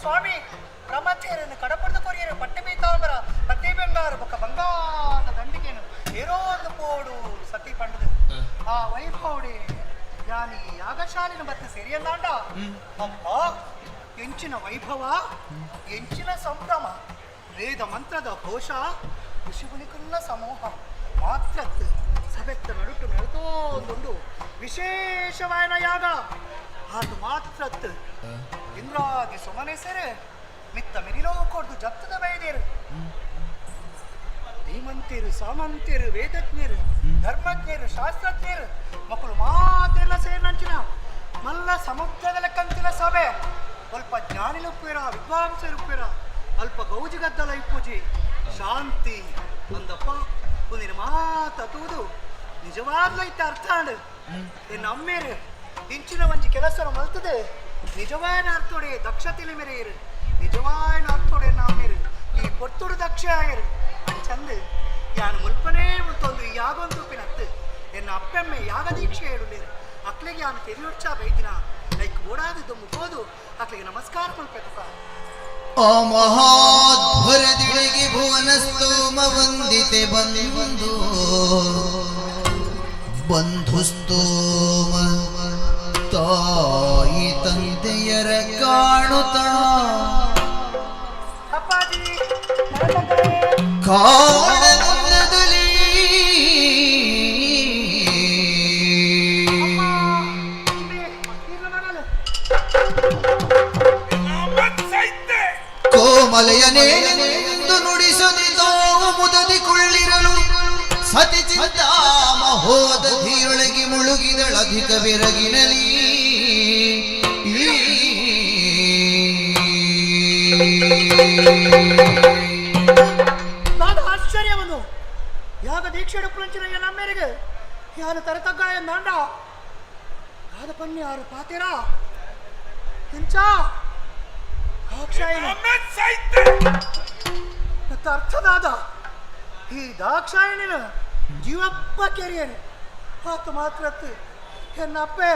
ಸ್ವಾಮಿ ಬ್ರಹ್ಮಚರ್ಯನ ಕಡಪದ ಕೊರಿಯರು ಪಟ್ಟೆ ಪೀತಾಂಬರ ಪತ್ತೆ ಬೆಂಗಾರು ಬೊಕ್ಕ ಬಂಗಾರದ ದಂಡಿಗೆನು ಏರೋ ಒಂದು ಪೋಡು ಸತಿ ಪಂಡದು ಆ ವೈಭವಡೆ ಯಾನಿ ಯಾಗಶಾಲಿನ ಬತ್ತೆ ಸರಿಯಂದಾಂಡ ಅಮ್ಮ ಎಂಚಿನ ವೈಭವ ಎಂಚಿನ ಸಂಭ್ರಮ ವೇದ ಮಂತ್ರದ ಘೋಷ ಋಷಿಗುಣಿಕುಲ್ಲ ಸಮೂಹ ಮಾತ್ರತ್ ಸಭೆತ್ತ ನಡುಟು ನಡೆದೋಂದುಂಡು ವಿಶೇಷವಾಯನ ಯಾಗ ಅದು ಮಾತ್ರತ್ ಇಂದ್ರಾದಿ ಸುಮನೆ ಸೆರೆ ಮಿತ್ತ ಮೆರಿಲೋ ಕೊಡ್ದು ಜತ್ತದ ಬೈದೇರು ಧೀಮಂತಿರು ಸಾಮಂತಿರು ವೇದಜ್ಞರು ಧರ್ಮಜ್ಞರು ಶಾಸ್ತ್ರಜ್ಞರು ಮಕ್ಕಳು ಮಾತೆಲ್ಲ ಸೇರಿನಂಚಿನ ಮಲ್ಲ ಸಮುದ್ರದ ಕಂಚಿನ ಸಭೆ ಸ್ವಲ್ಪ ಜ್ಞಾನಿಲುಪ್ಪಿರ ವಿದ್ವಾಂಸರುಪ್ಪಿರ ಅಲ್ಪ ಗೌಜಿಗದ್ದಲ ಇಪ್ಪುಜಿ ಶಾಂತಿ ಒಂದಪ್ಪ ಒಂದಿನ ಮಾತೂದು ನಿಜವಾಗ್ಲೂ ಇತ್ತ ಅರ್ಥ ಅಂಡು ಇನ್ನು ಅಮ್ಮೇರು ಇಂಚಿನ ಒಂಜಿ ಕೆಲಸ ಮಲ್ತದೆ ನಿಜವಾದ ಅರ್ಥೋಡೆ ದಕ್ಷತೆಲಿ ಮೆರೆಯಿರು ನಿಜವಾದ ಅರ್ಥೋಡೆ ನಾಮೇರು ಈ ಪೊರ್ತುಡು ದಕ್ಷ ಆಗಿರು ಚಂದ ಯಾನು ಮುಲ್ಪನೇ ಮುಲ್ತೊಂದು ಯಾಗೊಂದು ಉಪ್ಪಿನತ್ತು ಎನ್ನ ಅಪ್ಪೆಮ್ಮೆ ಯಾಗ ದೀಕ್ಷೆ ಹೇಳುಳ್ಳೇರು ಅಕ್ಲಿಗೆ ಯಾನು ತೆರಿಯುಡ್ಚ ಬೈದಿನ ಲೈಕ್ ಓಡಾದಿದ್ದು ಮುಗೋದು ಅಕ್ಲಿಗೆ ನಮಸ್ಕಾರ ಕೊಡ್ಬೇಕಪ್ಪ ಆ ಮಹಾಧ್ವರದಿಳಿಗೆ ಭುವನಸ್ತೋಮ ವಂದಿತೆ ಬಂದು ಬಂಧುಸ್ತೋಮ ತಾಯಿ ತಂದೆಯರ ಕಾಣುತ್ತಾ ಕಾಣದಲ್ಲಿ ಕೋಮಲೆಯನೇನೆಂದು ನುಡಿಸದಿದ್ದೋ ಮುದದಿ ಕೊಳ್ಳಿರಲು ಸತಿ ಚಿಂತಾಮ ಹೋದ ಧೀರೊಳಗೆ ಮುಳುಗಿದಳ ಅಧಿಕ ಬೆರಗಿನಲಿ ನಾನು ಆಶ್ಚರ್ಯವನ್ನು ಯಾಗ ದೀಕ್ಷೆಡು ಪುರಂಚಿನ ನಮ್ಮೇರಿಗೆ ಯಾರು ತರತಗ್ಗಾಯ ನಾಂಡ ಕಾದ ಪನ್ನಿ ಯಾರು ಪಾತೀರಾ ಎಂಚ ಅರ್ಥದಾದ ಈ ದಾಕ್ಷಾಯಣಿನ ಜೀವಪ್ಪ ಕೆರಿಯರು ಆತ ಮಾತ್ರ ಎನ್ನಪ್ಪೆ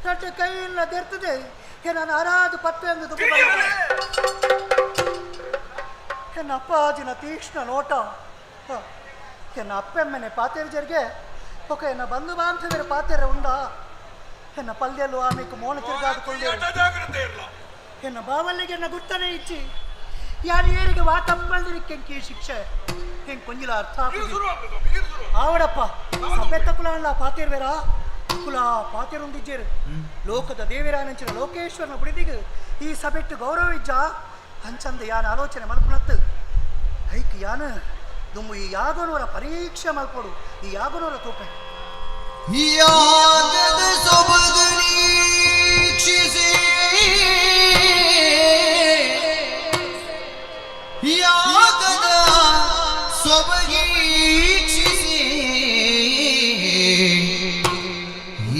ತಟ್ಟ ಕೈಯಿಂದ ತೆರ್ತದೆ ನನ್ನ ಆರಾಧ ಪತ್ತೆ ಎಂದು ಎನ್ನ ಅಪ್ಪಾಜಿನ ತೀಕ್ಷ್ಣ ನೋಟ ಎನ್ನ ಅಪ್ಪೆಮ್ಮನೆ ಪಾತೇರು ಜರಿಗೆ ಒಕ್ಕ ಎನ್ನ ಬಂಧು ಬಾಂಧವ್ಯರ ಪಾತೇರ ಉಂಡ ಎನ್ನ ಪಲ್ಯಲ್ಲೂ ಆಮೇಲೆ ಮೋನ ತಿರುಗಾಡಿಕೊಳ್ಳಿ ಎನ್ನ ಬಾವಲ್ಲಿಗೆ ಎನ್ನ ಗುರ್ತನೆ ಇಚ್ಚಿ ಯಾರು ಏರಿಗೆ ವಾತಂಬಲ್ದಿರಿಕೆಂಕಿ ಶಿಕ್ಷೆ ಹೆಂಗೆ ಕೊಂಜಿಲ ಅರ್ಥ ಆವಡಪ್ಪ ಸಭೆತ್ತ ಕುಲ ಪಾತಿರ್ವೇರಾ ಕುಲ ಪಾತಿರೊಂದಿಜ್ಜೇರು ಲೋಕದ ದೇವಿರಾನಂಚಿನ ಲೋಕೇಶ್ವರನ ಬಿಡಿದಿಗೆ ಈ ಸಭೆಟ್ಟು ಗೌರವ ಇಜ್ಜ ಹಂಚಂದ ಯಾನ ಆಲೋಚನೆ ಮಲ್ಪುಣತ್ತು ಐಕ್ ಯಾನ ದುಮ್ಮು ಈ ಯಾಗನವರ ಪರೀಕ್ಷೆ ಮಲ್ಪಡು ಈ ಯಾಗನವರ ತೋಪೆ ಯಾಗದ ಸೊಬಗನೀಕ್ಷಿಸಿ ಯಾಗದ ಸೊಬಗೀಕ್ಷಿಸಿ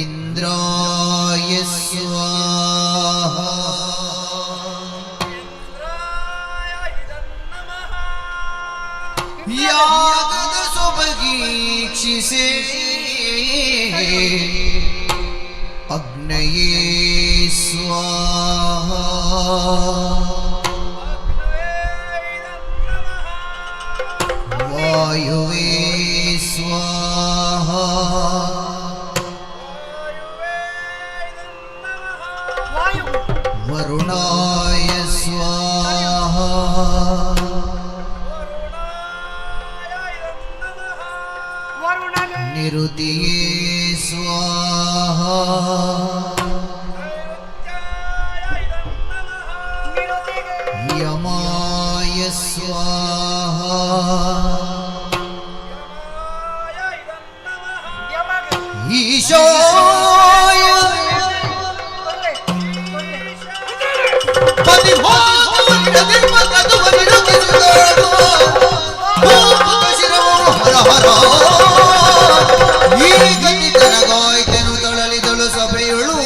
ಇಂದ್ರಾಯ ಸ್ವಾಹ ಯಾಗದ ಸೊಬಗೀಕ್ಷಿಸಿ ಅಗ್ನಯೇ ಸ್ವಾಹ ವಾಯುವೇ ಸ್ವಾಹ ವರುಣಾಯ ಸ್ವಾಹ ನಿರುತಿಯೇ ಸ್ವಾಹ ಯಮಾಯ ಸ್ವಾಹ ಈಶಾಯ ಹರ ಹರ ಈ ಗತಿ ತನಗಾಯ್ತೆನು ತೊಳಲಿದಳು ಸಭೆಯಳು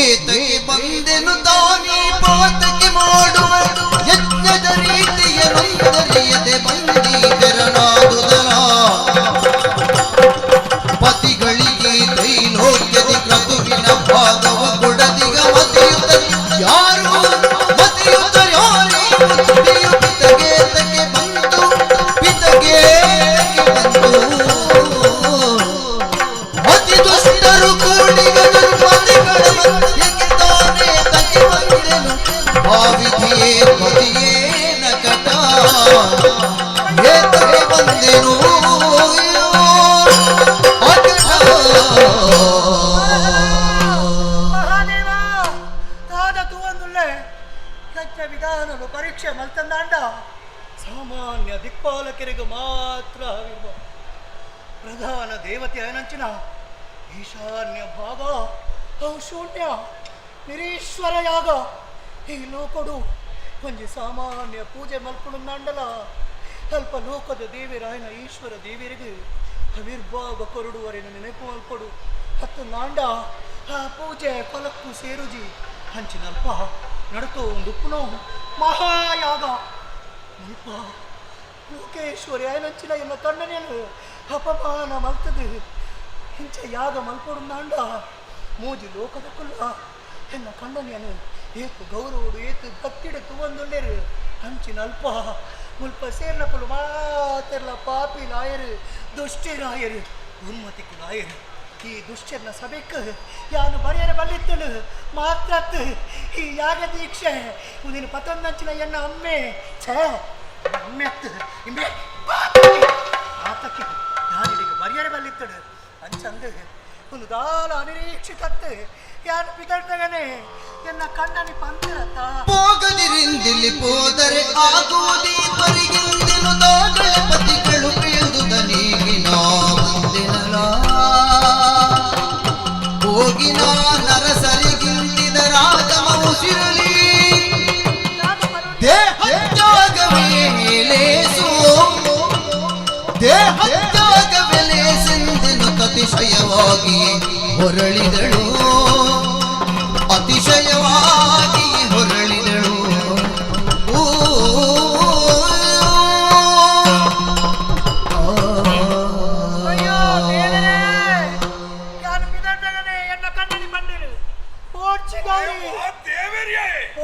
ಏತಕ್ಕೆ ಬಂದೆನು ತಾನೇ ಪಾತಕ್ಕೆ ಮಾಡುವ ಯಜ್ಞದ ರೀತಿಯ ನೊಂದರಿಯದೆ ಬಂದಿ ತೆರನಾದುದಲ ಪತಿಗಳಿಗೆ ತ್ರೈಲೋಕ್ಯದಿ ಕ್ರತುವಿನ ಭಾಗವ ಕೊಡದಿಗ ಮತಿಯುತ ಯಾರು ಮತಿಯುತ ಯಾರೇ ಪಿತಗೆ ತಕ್ಕೆ ಬಂತು ಪಿತಗೆ ಬಂತು ಅತಿ ದುಷ್ಟರು ಕೂಡಿಗರು ಮತಿಗಳ ಮಧ್ಯಕ್ಕೆ ತಾನೇ ತಕ್ಕೆ ಬಂದೆನು ಭಾವಿದೆಯೇ ಮತಿಯೇ ನಕಟ ಏತಕ್ಕೆ ಬಂದೆನು ವಿಧಾನದ ಪರೀಕ್ಷೆ ಮಲ್ತಂದಾಂಡ ಸಾಮಾನ್ಯ ದಿಕ್ಪಾಲಕರಿಗೆ ಮಾತ್ರ ಇರುವ ಪ್ರಧಾನ ದೇವತೆ ಅನಂಚಿನ ಈಶಾನ್ಯ ಭಾಗ ಅವು ಶೂನ್ಯ ನಿರೀಶ್ವರ ಯಾಗ ಈ ಲೋಕಡು ಒಂಜಿ ಸಾಮಾನ್ಯ ಪೂಜೆ ಮಲ್ಪುಣಂದಾಂಡಲ ಅಲ್ಪ ಲೋಕದ ದೇವಿರಾಯನ ಈಶ್ವರ ದೇವಿಯರಿಗೆ ಆವಿರ್ಭಾವ ಕೊರಡುವರೆನ ನೆನಪು ಮಲ್ಪಡು ಹತ್ತು ನಾಂಡ ಆ ಪೂಜೆ ಫಲಕ್ಕೂ ಸೇರುಜಿ ಹಂಚಿನಲ್ಪ ನಡತು ಒಂದು ಪುನಃ ಮಹಾಯಾಗ ಅಲ್ಪ ಲೋಕೇಶ್ವರಿ ಆಯನಂಚಿನ ಎನ್ನ ಕಣ್ಣನೇನು ಅಪಮಾನ ಮಲ್ತದು ಹಿಂಚ ಯಾಗ ಮಲ್ಪಡು ನಾಂಡ ಮೂಜಿ ಲೋಕದ ಕುಲ್ಲ ಎನ್ನ ಕಣ್ಣನೇನು ಏತು ಗೌರವಡು ಏತು ಭಕ್ತಿಡ ತುವಂದುಳ್ಳೇರು ಹಂಚಿನಲ್ಪ ಮುಲ್ಪ ಸೇರ್ನ ಕುಲು ಮಾತೆರ್ಲ ಪಾಪಿ ಲಾಯರು ದುಷ್ಟಿರಾಯರು ಉನ್ಮತಿ ಕುಲಾಯರು ಈ ದುಶ್ಚರ್ನ ಸಭೆಕ್ ಯಾನು ಬರೆಯರ ಬಲ್ಲಿತ್ತಳು ಮಾತ್ರತ್ ಈ ಯಾಗ ದೀಕ್ಷೆ ಮುಂದಿನ ಪತೊಂದಂಚಿನ ಎನ್ನ ಅಮ್ಮೆ ಛೇ ಅಮ್ಮೆ ಅತ್ತು ಇಂಬೆ ಆತಕ್ಕೆ ಯಾನಿಗೆ ಬರೆಯರ ಬಲ್ಲಿತ್ತಳು ಅಂಚಂದು ಒಂದು ದಾಲ ಅನಿರೀಕ್ಷಿತತ್ತು ಯಾನು ಪಿತಡ್ನಗನೆ ಎನ್ನ ಕಣ್ಣನಿ ಪಂತಿರತ್ತ ಹೋಗದಿರಿಂದಿಲ್ಲಿ ಹೋದರೆ ಆಗುವುದೇ ಪರಿಗಿಂದಿನು ದಾಗಳ ಪತಿಗಳು ಬೀಳುವುದ ನೀಗಿನ ಬಂದಿನಲ ಹೋಗಿನ ನರಸರಿಗಿಂದಿದ ರಾಗಮ ಉಸಿರಲಿ ದೇಹತ್ಯಾಗವೇಲೇಸು ದೇಹತ್ಯಾಗವೆಲೇಸೆಂದೆನು ಅತಿಶಯವಾಗಿ ಹೊರಳಿದಳು ಅತಿಶಯವಾಗಿ ಹೊರಳಿದಳು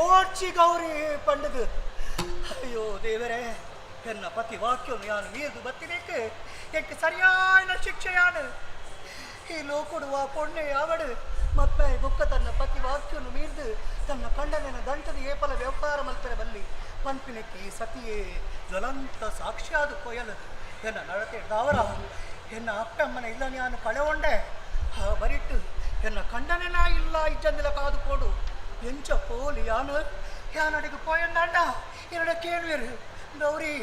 ಓಡ್ಚಿ ಗೌರಿ ಪಂಡದು ಅಯ್ಯೋ ದೇವರೇ ಎನ್ನ ಪತಿ ವಾಕ್ಯವನ್ನು ಯಾನು ಮೀರ್ದು ಬತ್ತಿನೇಕೆ ಎಂಕ್ ಸರಿಯಾದ ಶಿಕ್ಷೆಯಾನು ಈ ಲೋಕೊಡುವ ಪೊಣ್ಣೆ ಯಾವಡು ಮತ್ತೆ ಬುಕ್ಕ ತನ್ನ ಪತಿ ವಾಕ್ಯವನ್ನು ಮೀರ್ದು ತನ್ನ ಖಂಡನೆಯ ದಂಟದ ಏಪಲ ವ್ಯವಹಾರ ಮಲ್ಪರೆ ಬಲ್ಲಿ ಪಂಪಿನಕ್ಕೆ ಸತಿಯೇ ಜ್ವಲಂತ ಸಾಕ್ಷಿಯಾದ ಕೊಯಲು ಎನ್ನ ನಡತೆ ದಾವರ ಎನ್ನ ಅಪ್ಪಮ್ಮನ ಇಲ್ಲ ನಾನು ಕಳೆಗೊಂಡೆ ಬರಿಟ್ಟು ಎನ್ನ ಖಂಡನೆನ ಇಲ್ಲ ಇಜ್ಜಂದಿಲ್ಲ ಕಾದು ಕೊಡು ಎಂಚ ಪೋಲಿ ಯಾನಡಿಗೆ போயண்டாண்ட என்னோட கேள்வியரு கௌரி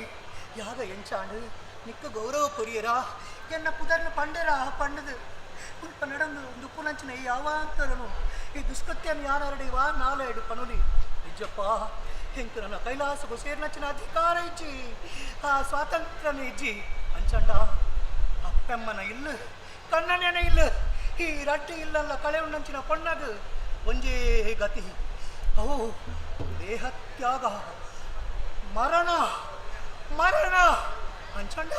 யாக எஞ்சாண்டு நிக்க கௌரவ புரியரா என்ன புதர்னு பண்டரா பண்ணது ಉಲ್ಪ ನಡೆದು ದುಪ್ಪುನಂಚಿನ ಈ ಯಾವಾಂತರನು ಈ ದುಷ್ಕೃತ್ಯನ ಯಾರಡಿವಾ ನಾಳೆ ಇಡು ಪನುಲಿ ನಿಜಪ್ಪ ಹೆಂಕ ನನ್ನ ಕೈಲಾಸಗೂ ಸೇರ್ನಂಚಿನ ಅಧಿಕಾರ ಇಜ್ಜಿ ಆ ಸ್ವಾತಂತ್ರ್ಯನ ಇಜ್ಜಿ ಅಂಚಂಡ ಅಪ್ಪೆಮ್ಮನ ಇಲ್ಲ ಕಣ್ಣನೇನ ಇಲ್ಲ ಈ ರಡ್ಡಿ ಇಲ್ಲಲ್ಲ ಕಳೆ ಉಣ್ಣಂಚಿನ ಪೊಣ್ಣದು ಒಂಜೇ ಗತಿ ಅವು ದೇಹತ್ಯಾಗ ಮರಣ ಮರಣ ಅಂಚಂಡ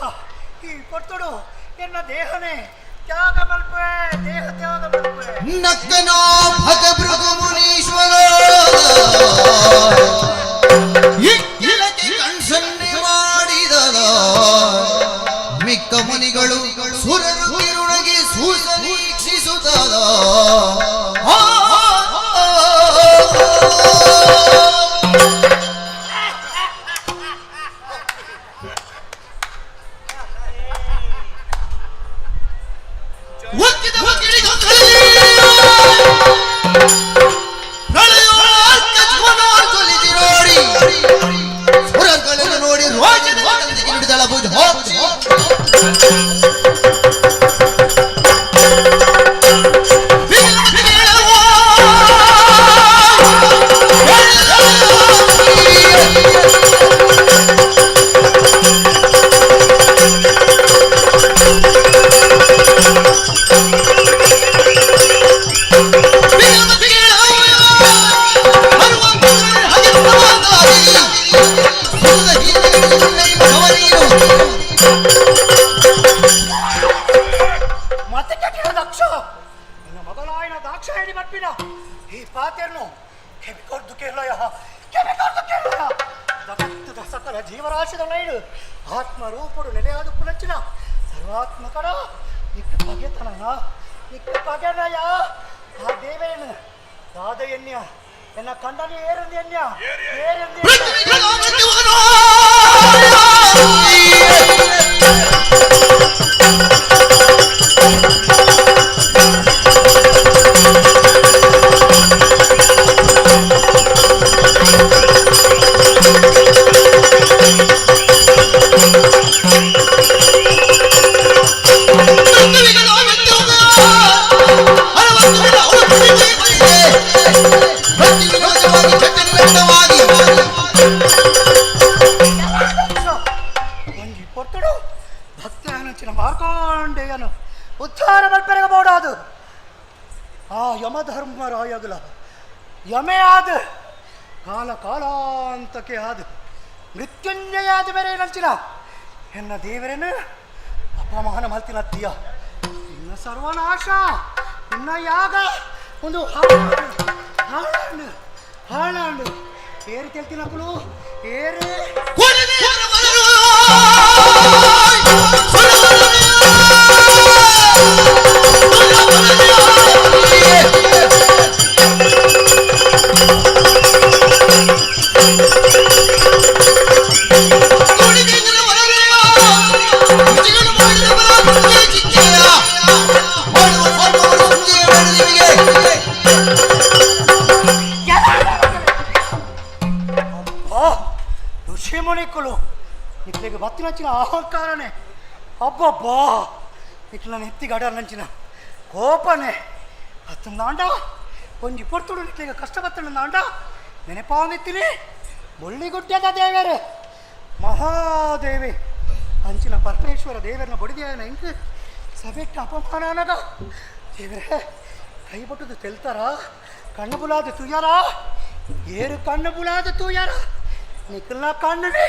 ಈ ಕೊಟ್ಟಡು ಎನ್ನ ದೇಹನೇ ತ್ಯಾಗ ಮಲ್ಪೆ ದೇಹ ತ್ಯಾಗ ಮಲ್ಪೆ ನಕ್ಕನೋ ಭಗಭೃಗು ಮುನೀಶ್ವರ ಇಕ್ಕಿಲಕ್ಕೆ ಕಣ್ಸನ್ನೆ ಮಾಡಿದದ ಮಿಕ್ಕ ಮುನಿಗಳು ಸುರರು ಕಿರುಣಗಿ ಸೂಸನೀಕ್ಷಿಸುತ್ತದ ನೋಡಿ ರೋಚನೆ ಹಿಡಿದಳಬಹುದು ಆತ್ಮರೂಪಡು ನೆಲೆಯಾದ ಪುನಚ್ಚಿನ ಸರ್ವಾತ್ಮಕರ ಇಕ್ಕ ಬಗೆತನ ಇಕ್ಕ ಬಗೆನಯ ಆ ದೇವೇನು ರಾಧ ಎನ್ಯ ಎನ್ನ ಕಂಡನೆ ಏರಂದಿ ಎನ್ಯ ಏರಂದಿ ಮಾರ್ಕಾಂಡೆಯನು ಉದ್ಧಾರ ಮಲ್ಪೆರಗಬಹುದಾದು ಆ ಯಮಧರ್ಮರಾಯಗಲ ಯಮೆ ಆದ ಕಾಲ ಕಾಲಾಂತಕ್ಕೆ ಆದ ಮೃತ್ಯುಂಜಯ ಆದ ಬೇರೆ ನಂಚಿನ ಎನ್ನ ದೇವರೇನು ಅಪಮಾನ ಮಲ್ತಿನತ್ತೀಯ ಇನ್ನ ಸರ್ವನಾಶ ಇನ್ನ ಯಾಗ ಒಂದು ಹಾಳಾಂಡು ಹಾಳಾಂಡು ಏರಿ ತೆಲ್ತಿನಕ್ಕಳು ಏರಿ ಋಷಿಮುನಿಕುಲು ಇಟ್ಲಿಗೆ ಬತ್ತಿನಂಚಿನ ಅಹಂಕಾರನೇ ಅಬ್ಬಬ್ಬಾ ಇಟ್ಲ ನನ್ನ ಎತ್ತಿ ಗಡ ನಂಚಿನ ಕೋಪನೆ ಹತ್ತಂದಾಂಡ ಒಂಜಿ ಪೊರ್ತುಡು ಇಟ್ಲಿಗೆ ಕಷ್ಟ ಬತ್ತಂದಾಂಡ ನೆನಪಾವನಿತ್ತೀನಿ ಮುಳ್ಳಿಗುಡ್ಡದ ದೇವರೇ ಮಹಾದೇವಿ ಅಂಚಿನ ಪರಮೇಶ್ವರ ದೇವರನ್ನ ಬಡಿದೇನ ಇಂಕ್ ಸಭೆಟ್ಟು ಅಪಮಾನ ಅನ್ನದ ದೇವರೇ ಕೈ ಬಟ್ಟದು ತೆಲ್ತಾರ ಕಣ್ಣು ಬುಲಾದ ತುಯ್ಯಾರ ಏರು ಕಣ್ಣು ಬುಲಾದ ತೂಯಾರ ನಿಕ್ಕಲ್ನ ಕಣ್ಣನೆ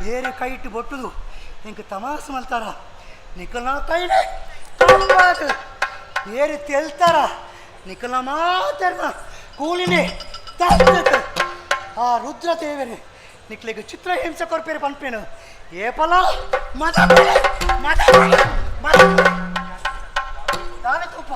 ಏರು ಕೈ ಇಟ್ಟು ಬೊಟ್ಟುದು ಇಂಕ ತಮಾಸು ಮಲ್ತಾರ ನಿಕ್ಕಲ್ನ ಕೈನೆ ತಪ್ಪಾದ ಏರು ತೆಲ್ತಾರ ನಿಕ್ಕಲ್ನ ಮಾತರ್ನ ಕೂಲಿನೇ ತಪ್ಪದ ಆ ರುದ್ರ ದೇವರೇ ನಿಕ್ಲಿಗೆ ಚಿತ್ರ ಹಿಂಸೆ ಕೊರ್ಪೇರು ಪಂಪೇನು ಏಪಲ ಮದ ಮದ ದಾನೆ ತುಪ್ಪ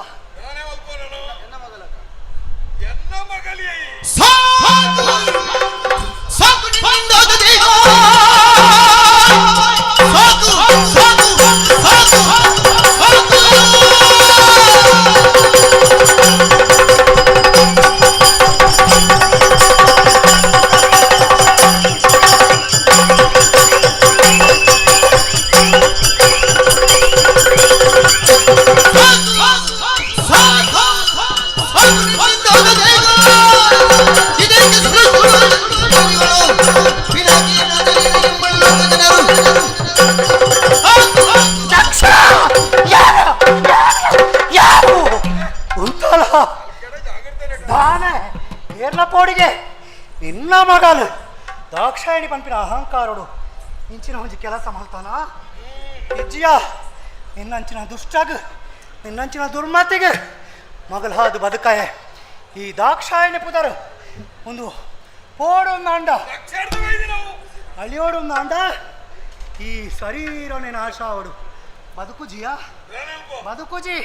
పోడిగే నిన్న మగాలు దాక్షాయణి పంపిన అహంకారుడు ఇంచిన ಹುಂಜಿ ಕೆಲಸ ಮಾಡ್ತಾನ ಇಜ್ಜಿಯ ನಿನ್ನಂಚಿನ ದುಷ್ಟಗ್ ನಿನ್ನಂಚಿನ ದುರ್ಮತಿಗೆ ಮಗಲ್ ಹಾದು ಬದುಕಾಯ ಈ ದಾಕ್ಷಾಯಣಿ ಪುದರ್ ಒಂದು ಪೋಡೊಂದು ಅಂಡ ಅಳಿಯೋಡೊಂದು ಅಂಡ ಈ ಶರೀರನೇ ನಾಶ ಅವಡು ಬದುಕುಜಿಯ ಬದುಕುಜಿ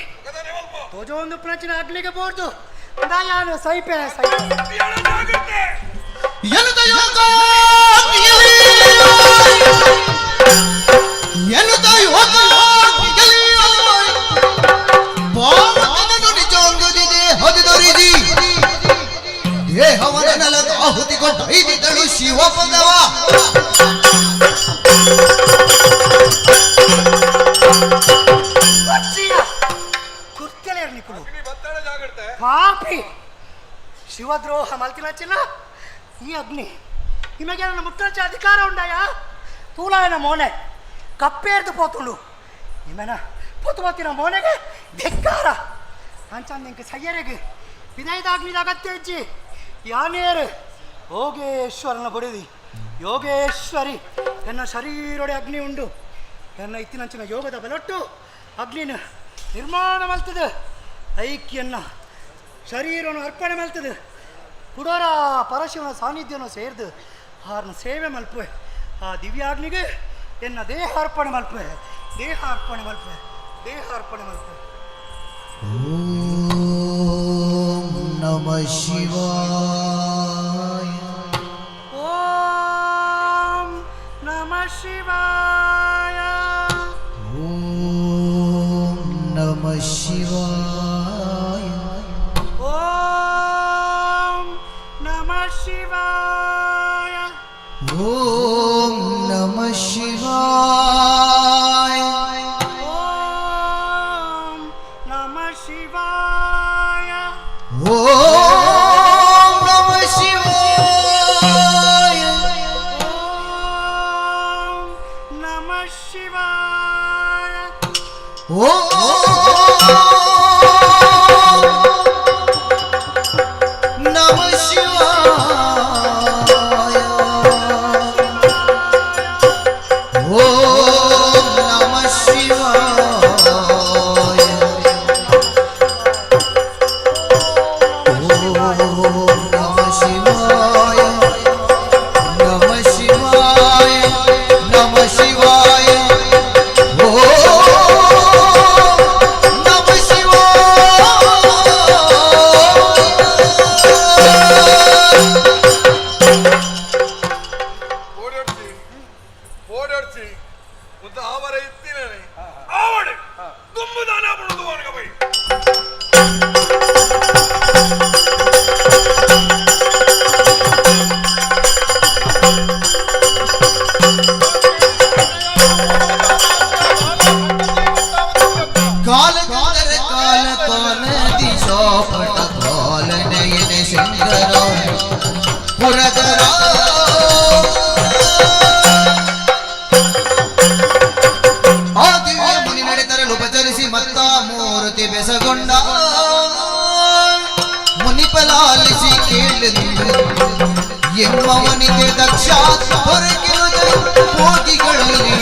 ತೋಜೋ ಒಂದು ಪ್ರಚನೆ ಆಗ್ಲಿಕ್ಕೆ ಬೋರ್ದು ದಯಾನು ಸೈಪೆ ಶಿವ ಪದವ ಪಾಪಿ ಶಿವದ್ರೋಹ ಮಲ್ತಿನಚ್ಚಿನ ಈ ಅಗ್ನಿ ನಿಮಗೆ ನನ್ನ ಮುಟ್ಟಂಚೆ ಅಧಿಕಾರ ಉಂಡಾಯ ತೂಲಾಯನ ಮೋನೆ ಕಪ್ಪೇರ್ದು ಪೋತುಂಡು ನಿಮ್ಮನ ಪುತುಮತ್ತಿನ ಮೋನೆಗೆ ಧಿಕ್ಕಾರ ಅಂಚಂದ ನಿಂಗೆ ಸಯ್ಯರೆಗೆ ವಿನಯದಾಗ್ನಿದ ಅಗತ್ಯ ಇಜ್ಜಿ ಯಾನೇರು ಯೋಗೇಶ್ವರನ ಬಡಿದಿ ಯೋಗೇಶ್ವರಿ ಎನ್ನ ಶರೀರೊಡೆ ಅಗ್ನಿ ಉಂಡು ಎನ್ನ ಇತ್ತಿನಂಚಿನ ಯೋಗದ ಬಲೊಟ್ಟು ಅಗ್ನಿನ ನಿರ್ಮಾಣ ಮಲ್ತದೆ ಐಕ್ಯನ್ನ ಶರೀರವನ್ನು ಅರ್ಪಣೆ ಮಲ್ತದೆ ಕುಡೋರ ಪರಶಿವನ ಸಾನ್ನಿಧ್ಯವನ್ನು ಸೇರಿದು ಆರ್ನ ಸೇವೆ ಮಲ್ಪುವೆ ಆ ದಿವ್ಯಾಗ್ನಿಗೆ ಎನ್ನ ದೇಹ ಅರ್ಪಣೆ ಮಲ್ಪುವೆ ದೇಹ ಅರ್ಪಣೆ ಮಲ್ಪುವೆ ದೇಹ ಅರ್ಪಣೆ ಮಲ್ಪುವೆ ಓಂ ನಮಃ ಶಿವಾಯ ಓಂ ನಮಃ ಶಿವಾಯ ಓಂ ನಮಃ ಶಿವಾಯ ಓಂ ನಮಃ ಶಿವಾಯ ಓಂ ನಮಃ ಶಿವಾಯ ಓಂ ನಮಃ ಶಿವಾಯ ಓಂ ನಮಃ ಶಿವಾಯ ಓಂ ನಮಃ ಶಿವಾಯ ನಮಃ ಶಿವಾಯ ಓಂ ನಮಃ ಶಿವಾಯ ಓಂ ನಮಃ ಶಿವಾಯ ನಮಃ ಶಿವಾಯ ನಮಃ ಶಿವಾಯ ಉಪಚರಿಸಿ ಮತ್ತ ಮೂರ್ತಿ ಬೆಸಗೊಂಡ ಮುನಿಪಲಾಲಿಸಿ ಕೇಳಿದು ಎಮ್ಮವನಿಗೆ ದಕ್ಷ ಹೊರಗಿರುವುದು ಭೋಗಿಗಳಲ್ಲಿ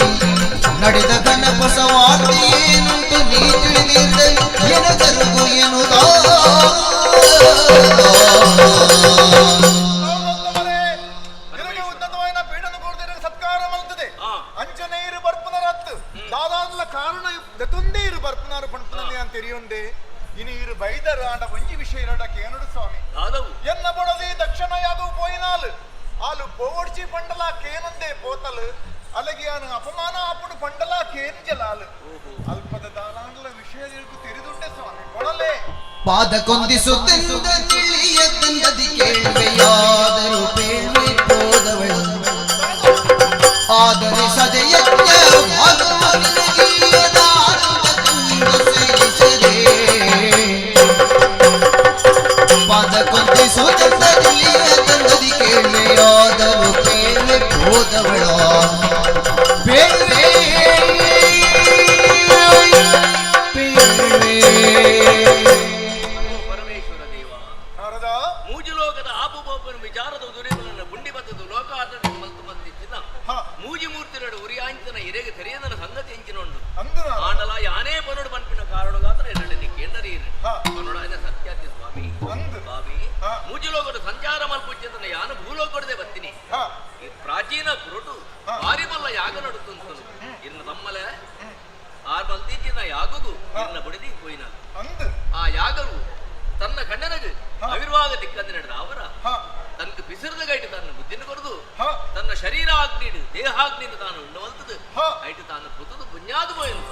ನಡೆದ ಗಣಪಸ ವಾರ್ತೆ ಏನುಂಟು ನೀ ತಿಳಿದಿದ್ದೆ ಎನಗರುಗು ಎನ್ನುವುದಾ ಇನ್ನು ಇರು ಬೈದರ ಆಂಡ ಒಂಜಿ ವಿಷಯ ಇರೋಡಕ್ಕೆ ಏನೋಡು ಸ್ವಾಮಿ ಎನ್ನ పోవడ్చి పండలా కేనుందే పోతలు అలాగే అపమాన అప్పుడు పండలా కేన్ జలాలు అల్పద దానాల విషయాలకు తెరిదుంటే స్వాಮಿ ಕೊಡಲೇ ಪಾದಕೊಂದಿಸುತ್ತೆಂದ ತಿಳಿಯದಂದದಿ ಕೇಳ್ವೆಯಾದರೂ ಬೇಳ್ವೆ ಹೋದವಳು ಆದರೆ ಸದೆಯತ್ತ ಪಾದಕೊಂದಿಸುತ್ತೆಂದ ತಿಳಿಯದಂದದಿ ಕೇಳ್ವೆಯಾದರೂ ಬೇಳ್ವೆ ಹೋದವಳು ಬೇಳ್ವೆ ಮೂಜುಲೋಕದ ಆಪುಬೋಪನ ವಿಚಾರದ ದುರಿಗಳನ್ನು ಗುಂಡಿ ಬತ್ತದು ಲೋಕಾತನ ಮಲ್ತು ಮತ್ತಿನ ಮೂಜಿ ಮೂರ್ತಿನಡು ಉರಿಯಾಂಚನ ಎರೆಗೆ ತೆರೆಯದನ ಸಂಗತಿ ಎಂಚಿನೊಂಡು ಆಂಡಲ ಯಾನೇ ಪನೋಡು ಪಂಪಿನ ಕಾರಣಗಾತ್ರ ಎರಡನೇ ಕೇಂದ್ರೀರು ಪನೋಡಾದ ಸತ್ಯಾತಿ ಸ್ವಾಮಿ ಸ್ವಾಮಿ ಮೂಜುಲೋಕದ ಸಂಚಾರ ಮಲ್ಪುಚ್ಚತನ ಯಾನು ಭೂಲೋಕಡದೆ ಬತ್ತೀನಿ ಈ ಪ್ರಾಚೀನ ಕುರುಟು ಬಾರಿಬಲ್ಲ ಯಾಗ ನಡುತ್ತಂತನು ಇನ್ನು ತಮ್ಮಲೆ ಆರ್ ಮಲ್ತಿಚ್ಚಿನ ಯಾಗಗೂ ಇನ್ನ ಬುಡಿದಿ ಹೋಯಿನ ಆ ಯಾಗವು ತನ್ನ ಕಣ್ಣನಗೆ ಅವಿರ್ವಾಗ ದಿಕ್ಕಂದು ನಡೆದ ಅವರ ತನಗೆ ಬಿಸಿರದ ಗೈಟು ತನ್ನ ಬುದ್ಧಿನ ಕೊಡದು ತನ್ನ ಶರೀರ ಆಗ್ನೀಡು ದೇಹ ಆಗ್ನಿಂದ ತಾನು ಉಣ್ಣವಲ್ತದು ಐಟು ತಾನು ಪುತ್ತದು ಪುಣ್ಯಾದ ಹೋಯನು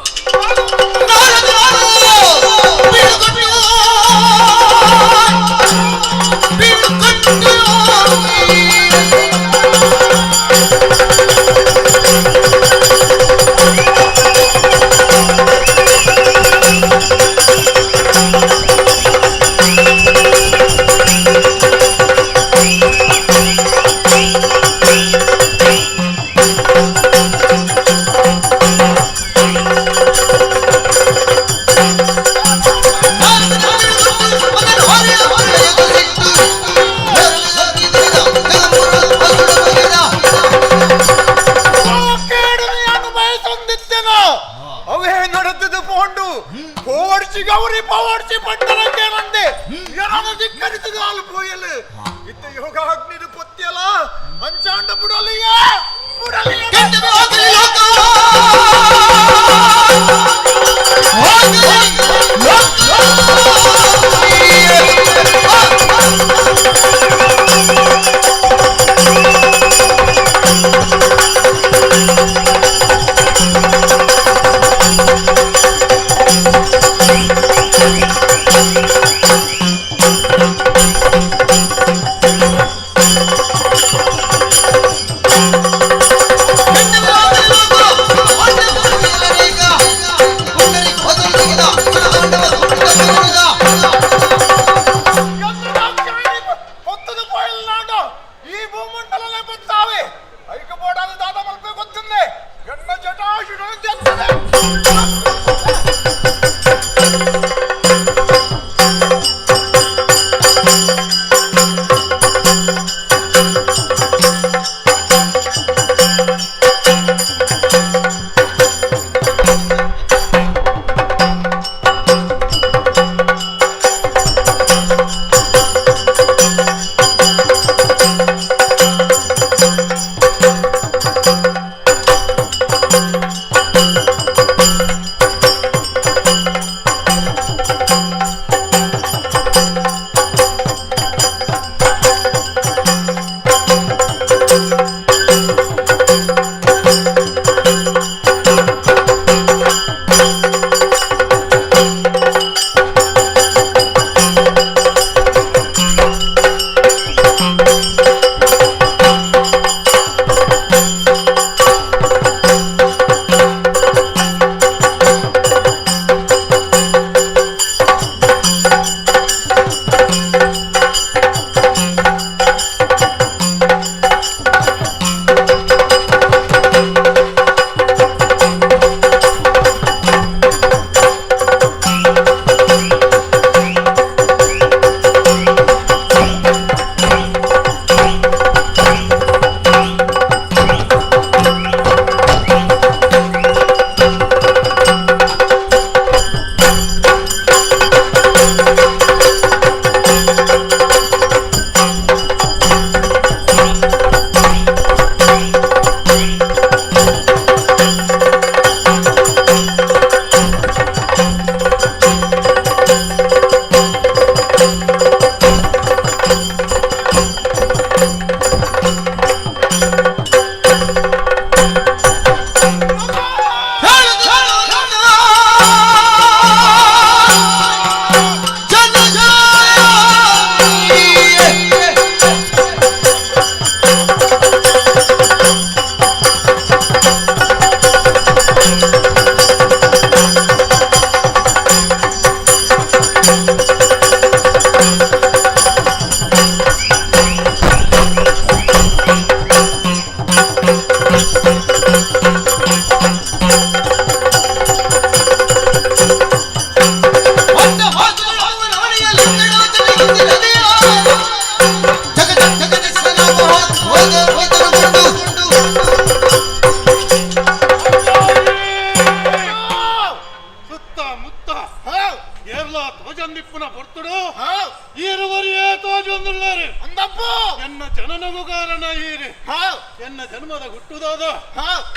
ಎನ್ನ ಜನ್ಮದ ಹುಟ್ಟುದಾದ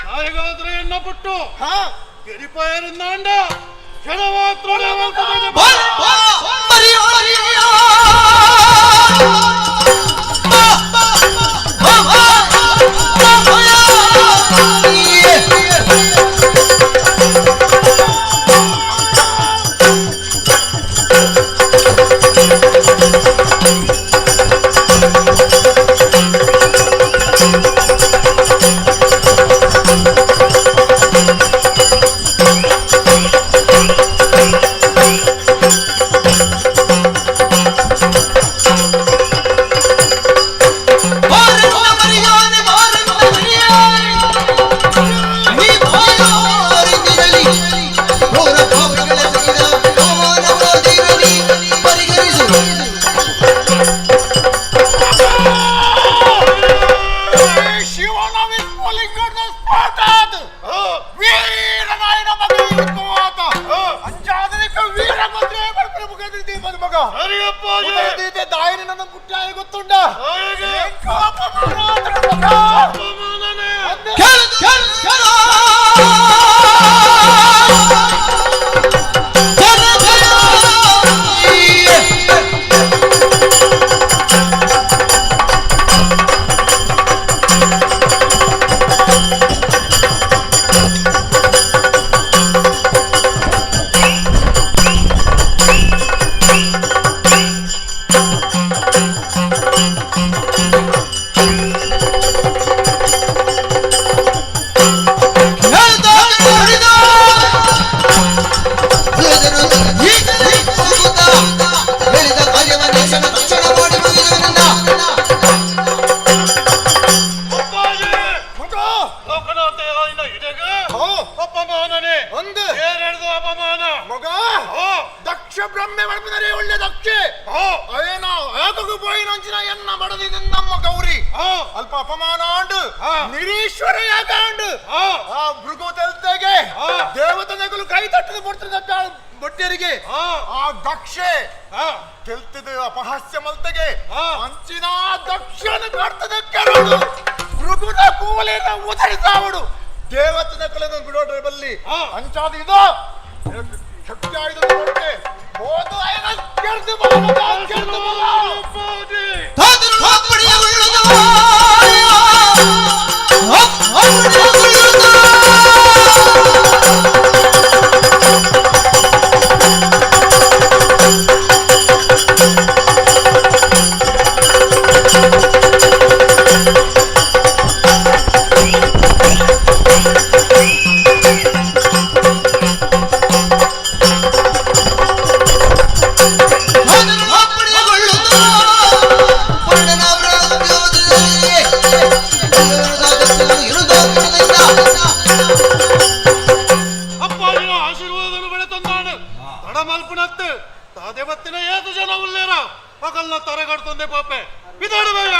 ತಾಯಿಗಾದ್ರೆ ಎನ್ನ ಪುಟ್ಟು ಗೆಡಿಪಾಯರಿಂದಾಂಡ ಕ್ಷಣ ಮಾತ್ರ ಅಪಹಾಸ್ಯ ಮಲ್ತೆಗೆ ಅಂಚಿನ ದಕ್ಷಿಣ ಕಾಡ್ತದೆ ಕೆರಳು ಮೃಗುನ ಕೂವಲೆಯನ್ನು ಉದರಿಸಾವಡು ದೇವತನ ಕಲೆಯನ್ನು ಬಿಡೋಡ್ರೆ ಬಲ್ಲಿ ಅಂಚಾದ ಇದು ಶಕ್ತಿ ಆಯ್ದು ನೋಡ್ತೆ ಹೋದು ಐನ ಕೆರ್ದು ಬಲ ಕೆರ್ದು ಬಲ ತಾದರು ಹಾಪಡಿಯ ಉಳ್ಳದ ತರಗಡ್ತೊಂದೆ ಪಾಪೆ ಬಿದಾಡು ಬೇಗ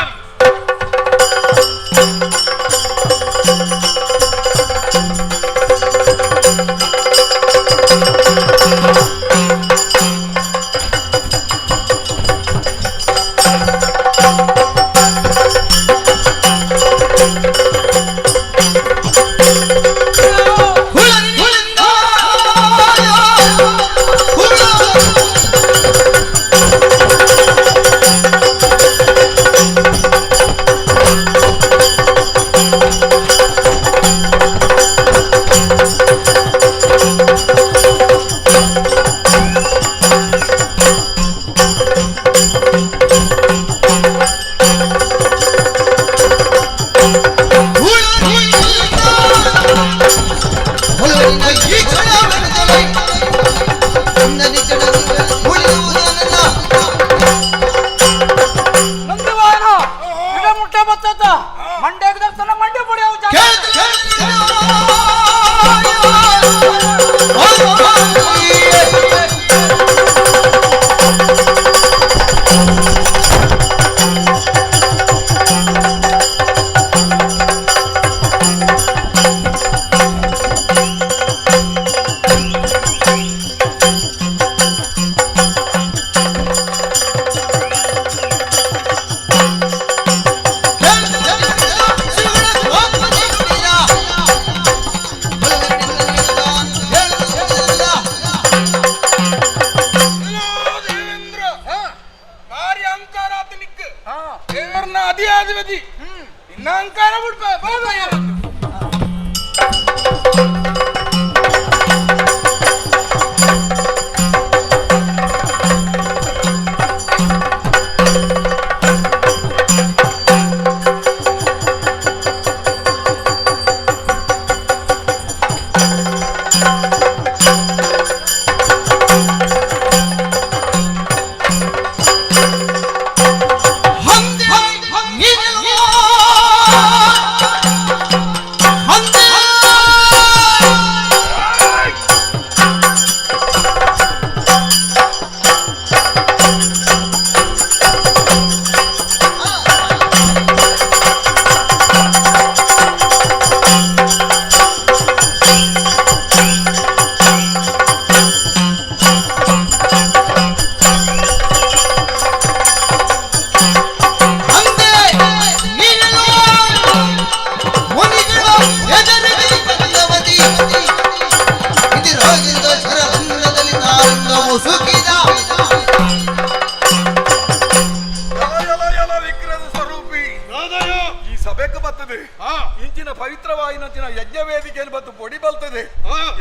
ಇಂಚಿನ ಪವಿತ್ರವಾಯಿನಂಚಿನ ಯಜ್ಞ ವೇದಿಕೆಯಲ್ಲಿ ಬತ್ತು ಪೊಡಿ ಬಲ್ತದೆ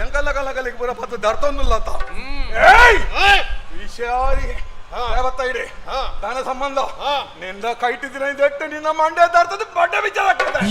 ಎಂಕಲ್ಲ ಕಲ್ಲಕಲಿಗೆ ಬರ ಬತ್ತು ದರ್ತೊಂದುಲ್ಲತ್ತ ವಿಷಾರಿ ಬತ್ತೈಡೆ ದಾನ ಸಂಬಂಧ ನಿಂದ ಕೈಟಿದಿನ ಇದೆಟ್ಟು ನಿನ್ನ ಮಂಡ್ಯ ದರ್ತದ ಬಡ್ಡ ವಿಚಾರ ಆಗ್ತದೆ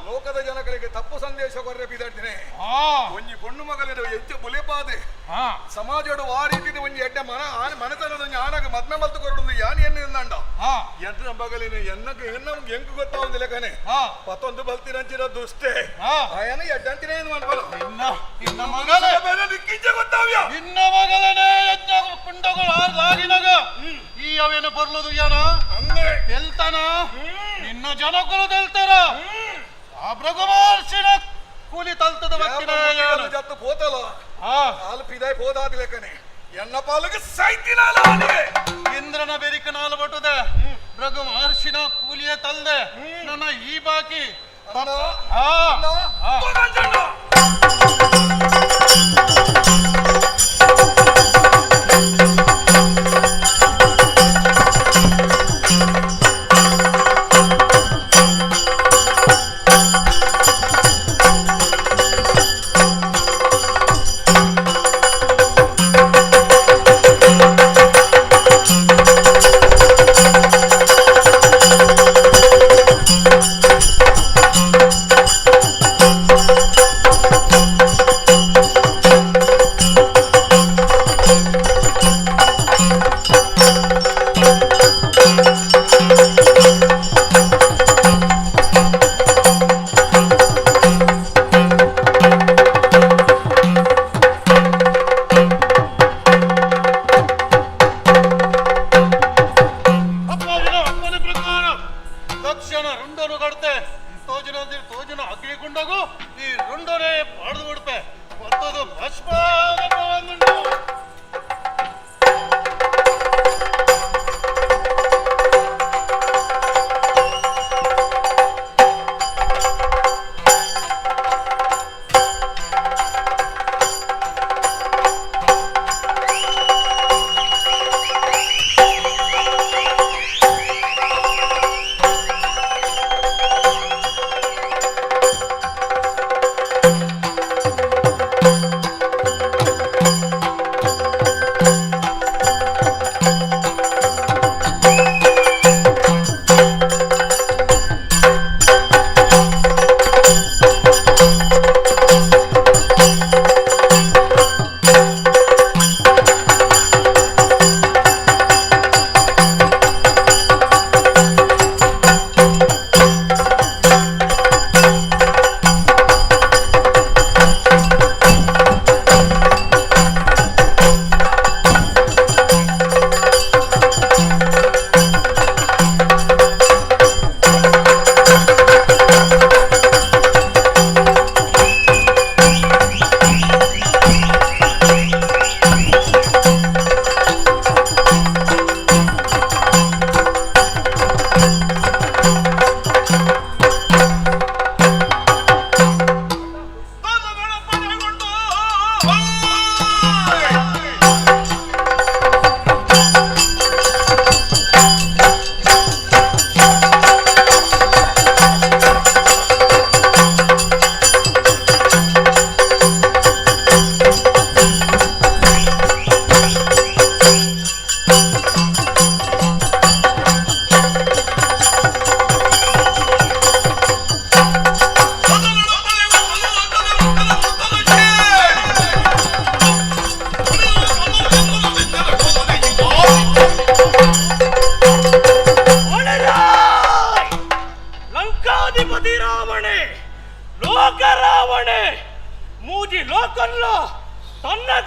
ಲೋಕದ ಜನಕರಿಗೆ ತಪ್ಪು ಸಂದೇಶ ಕೊರ್ರೆ ಬಿದ್ದಾಡ್ತೀನಿ ಒಂಜಿ ಪೊಣ್ಣು ಮಗಲಿದ ಹೆಚ್ಚು ಬುಲೆಪಾದೆ ಸಮಾಜೋಡು ಆ ರೀತಿ ಒಂಜಿ ಎಡ್ಡೆ ಮನೆತನದ ಆನಾಗ ಮದ್ಮೆ ಮಲ್ತು ಕೊರಡು ಯಾನ್ ಎನ್ನಂಡ ಎಡ್ಡ ಬಗಲಿನ ಎನ್ನಕ್ಕೆ ನಮ್ಗೆ ಹೆಂಗ್ ಗೊತ್ತಾವಂದಿಲ್ಲ ಕನೆ ಪತ್ತೊಂದು ಬಲ್ತಿರಂಚಿನ ದುಷ್ಟೇ ಆಯನ ಎಡ್ಡಂತಿನ ಏನು ಅನ್ಬಲ್ಲ ಇನ್ನ ಮಗಲೇ ಬೇರೆ ನಿಕ್ಕಿಂಚ ಗೊತ್ತಾವ್ಯ ಇನ್ನ ಮಗಲನೇ ಯಜ್ಞ ಕುಂಡಗಳು ಆಗಿನಾಗ ಈ ಅವೇನು ಬರ್ಲದು ಯಾನ ಅಂದ್ರೆ ತೆಲ್ತಾನ ನಿನ್ನ ಜನಕರು ತೆಲ್ತಾರ ಆ ಭೃಗುಮಹರ್ಷಿನ ಕೂಲಿ ತಲ್ತದ ವಕ್ಕಿನ ಜತ್ತು ಪೋತಲ ಹಾಲು ಪಿದಾಯ್ ಪೋದಾದ ಲೆಕ್ಕನೆ ಎನ್ನ ಪಾಲಿಗೆ ಸೈತಿನಾಲ ಇಂದ್ರನ ಬೆರಿಕನಾಲ ಬಟ್ಟುದೆ ಭೃಗು ಮಹರ್ಷಿನ ಕೂಲಿಯ ತಲ್ದೆ ನನ್ನ ಈ ಬಾಕಿ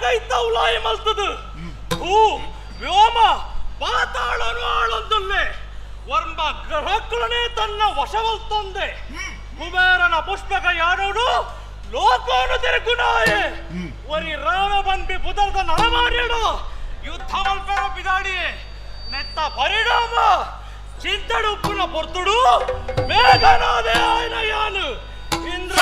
ಆಗೈತ ಉಲಾಯ ಮಲ್ತದ ಹೂ ವ್ಯೋಮ ಪಾತಾಳನು ಆಳೊಂದುಲ್ಲೆ ವರ್ಮ ಗ್ರಹಗಳನ್ನೇ ತನ್ನ ವಶವಲ್ತಂದೆ ಕುಬೇರನ ಪುಷ್ಪಕ ಯಾಡೋಡು ಲೋಕೋನು ತಿರುಗುನಾಯೆ ಒರಿ ರಾಮ ಬಂದಿ ಬುಧರದ ನರಮಾಡ್ಯಾಡು ಯುದ್ಧ ಮಲ್ಪೆರ ಬಿದಾಡಿಯೇ ನೆತ್ತ ಪರಿಣಾಮ ಚಿಂತಡು ಉಪ್ಪುನ ಪೊರ್ತುಡು ಮೇಘನಾದೆ ಆಯ್ನ ಯಾನು ಇಂದ್ರ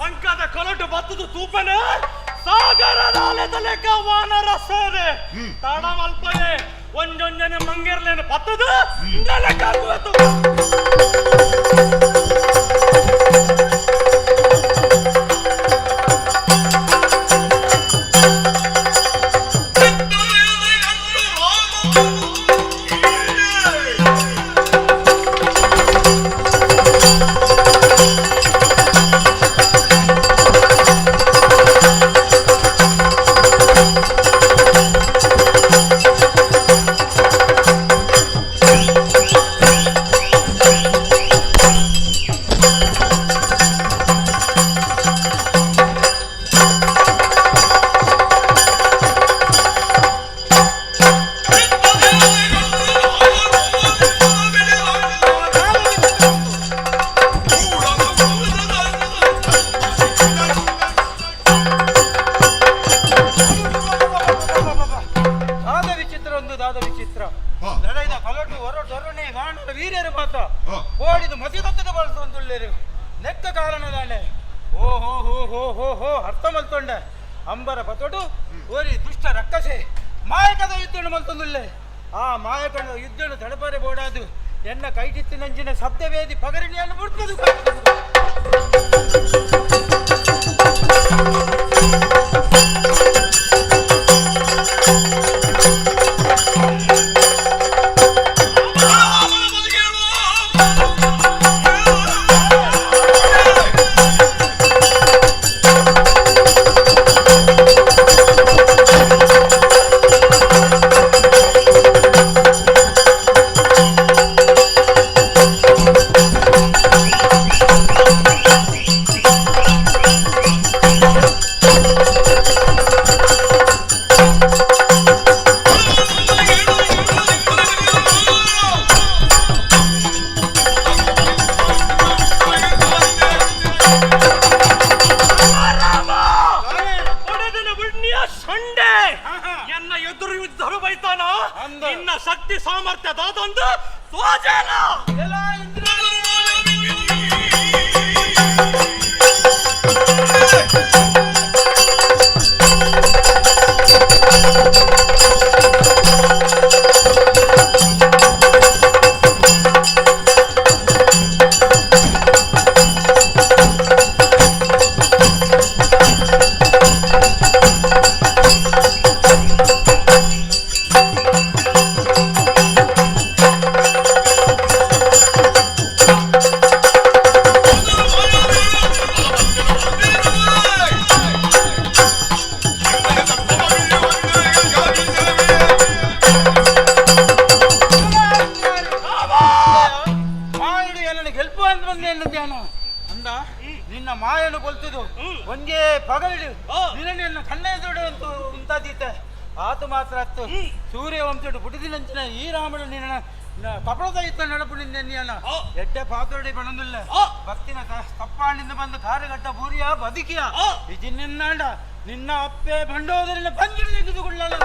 ಅಂಕದ ಕೊಲಟು ಬತ್ತದು ತೂಪನೆ ಸಾಗರದ ಅಲೆತಲೆಕ ವಾನರ ಸೇರೆ ತಡಮಲ್ಪನೆ ಒಂಜೊಂಜನೆ ಮಂಗೇರ್ಲೇನು ಬತ್ತದು ನೆಲಕ್ಕಾಗುವತ್ತು ಓಡಿದು ಮತಿದತ್ತದ ಬಳಸೊಂದುಳ್ಳೇರು ನೆಕ್ಕ ಕಾರಣದಾನೆ ಓ ಹೋ ಹೋ ಹೋ ಹೋ ಹೋ ಅರ್ಥ ಮಲ್ತೊಂಡೆ ಅಂಬರ ಬತೊಡು ಓರಿ ದುಷ್ಟ ರಕ್ಕಸೆ ಮಾಯಕದ ಯುದ್ಧನು ಮಲ್ತೊಂದುಳ್ಳೆ ಆ ಮಾಯಕದ ಯುದ್ಧನು ತಡಪರೆ ಬೋಡಾದು ಎನ್ನ ಕೈಟಿತ್ತಿನಂಜಿನ ಶಬ್ದವೇದಿ ಪಗರಿಣಿಯನ್ನು ಬಿಡ್ತದು ನಿನ್ನ ಶಕ್ತಿ ಸಾಮರ್ಥ್ಯದೊಂದು ತೋಜಲ ನಿನ್ನ ಮಾಯನು ಕೊಲ್ತುದು ಒಂದೇ ಪಗಲಿಡು ನಿನ್ನ ಕಣ್ಣೆದುಡು ಅಂತ ಉಂಟಾದೀತೆ ಆತ ಮಾತ್ರ ಅತ್ತು ಸೂರ್ಯ ವಂಶಡು ಪುಟಿದಿನಂಚಿನ ಈ ರಾಮನು ನಿನ್ನ ಕಪಳದ ಇತ್ತ ನಡಪು ನಿನ್ನ ಎಡ್ಡೆ ಪಾತ್ರೋಡಿ ಬಣಂದಿಲ್ಲ ಭಕ್ತಿನ ಕಪ್ಪಾಣಿಂದ ಬಂದು ಕಾರ್ಯಗಟ್ಟ ಬೂರಿಯ ಬದುಕಿಯ ಇದು ನಿನ್ನಾಂಡ ನಿನ್ನ ಅಪ್ಪೆ ಬಂಡೋದರಿನ ಬಂದಿರು ತೆಗೆದುಕೊಳ್ಳಲ್ಲ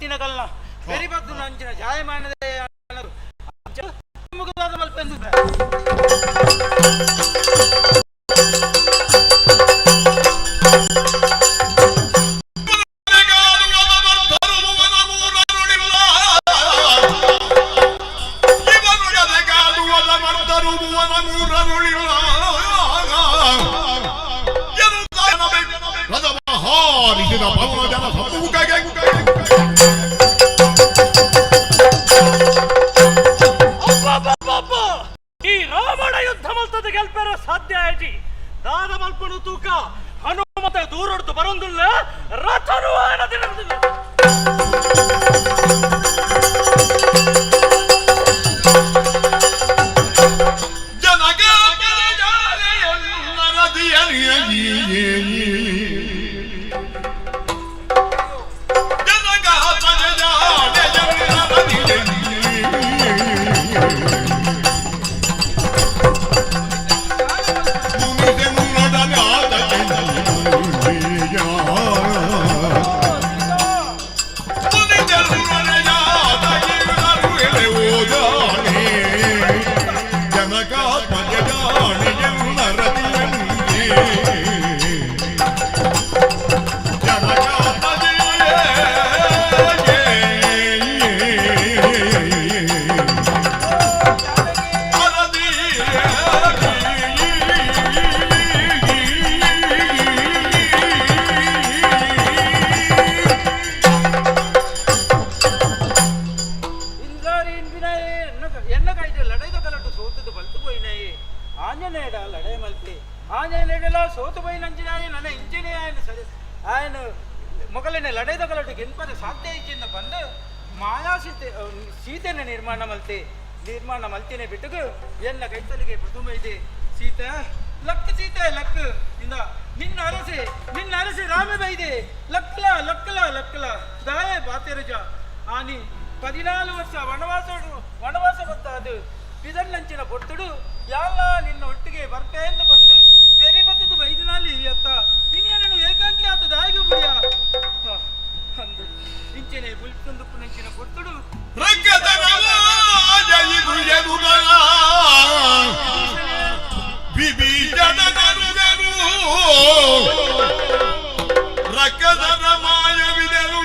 ಅಂತಿನ ಕಲ್ನ ಬೆರಿಬದ್ದು ನಂಚಿನ ಜಾಯಮಾನದ ಮುಖದಾದ ಮಲ್ಪೆಂದು ಈ ರಾವಣ ಯುದ್ಧ ಮಲ್ತದ ಗೆಲ್ಪರ ಸಾಧ್ಯ ಆಯ್ತಿ ದಾದ ಮಲ್ಪನು ತೂಕ ಹನುಮತ ದೂರೊಡ್ದು ಬರೊಂದುಲ್ಲ ರಥನು ಆನದಿರುವುದಿಲ್ಲ ನಿರ್ಮಾಣ ಮಲ್ತಿನೇ ಬಿಟ್ಟುಗು ಎಲ್ಲ ಕೈತಲಿಗೆ ಪ್ರಥಮ ಇದೆ ಸೀತೆ ಲಕ್ ಇಂದ ನಿನ್ನ ಅರಸೆ ರಾಮ ಬೈದೆ ಲಕ್ಕಲ ದಾಯ ಬಾತೆರಜ ಆನಿ 14 ವರ್ಷ ವನವಾಸ ಬತ್ತಾದು ಇದನ್ನಂಚಿನ ಪೊರ್ತುಡು ಯಾಲ ನಿನ್ನ ಒಟ್ಟಿಗೆ ಬರ್ಪೆಯನ್ನು ಬಂದು ಬೇರೆ ಬತ್ತದು ಬೈದಿನಲ್ಲಿ ಅತ್ತ ಇನ್ನೇನನ್ನು ಏಕಾಂಗಿ ಆತ ದಾಯಿಗೆ ಬಿಡಿಯ ಅಂದು ಇಂಚೆನೆ ಬುಲ್ಪುಂದುಪ್ಪು ನಂಚಿನ ಪೊರ್ತುಡು ರಕ್ಕದರ ಮಾಯವಿದೆನು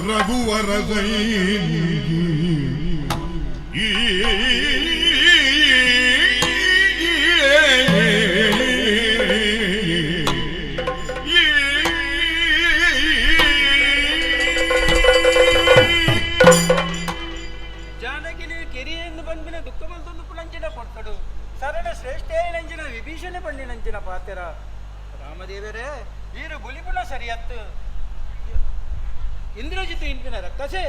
ರಘುವರ ಜಾನಕಿನಿ ಕೆರಿಯನ್ನು ಬಂದಿನ ದುಃಖ ಮಲ್ತೊಂದು ಪುಣಂಚಿನ ಕೊಟ್ಟಡು ಸರಳ ಶ್ರೇಷ್ಠ ನಂಚಿನ ವಿಭೀಷಣೆ ಪಣ್ಣಿನಂಚಿನ ಪಾತೆರ ರಾಮದೇವರೇ ವೀರು ಗುಲಿಪುಣ ಸರಿಯತ್ತು ಇಂದ್ರಜಿತು ಇಂಪಿನ ರಕ್ಕಸೆ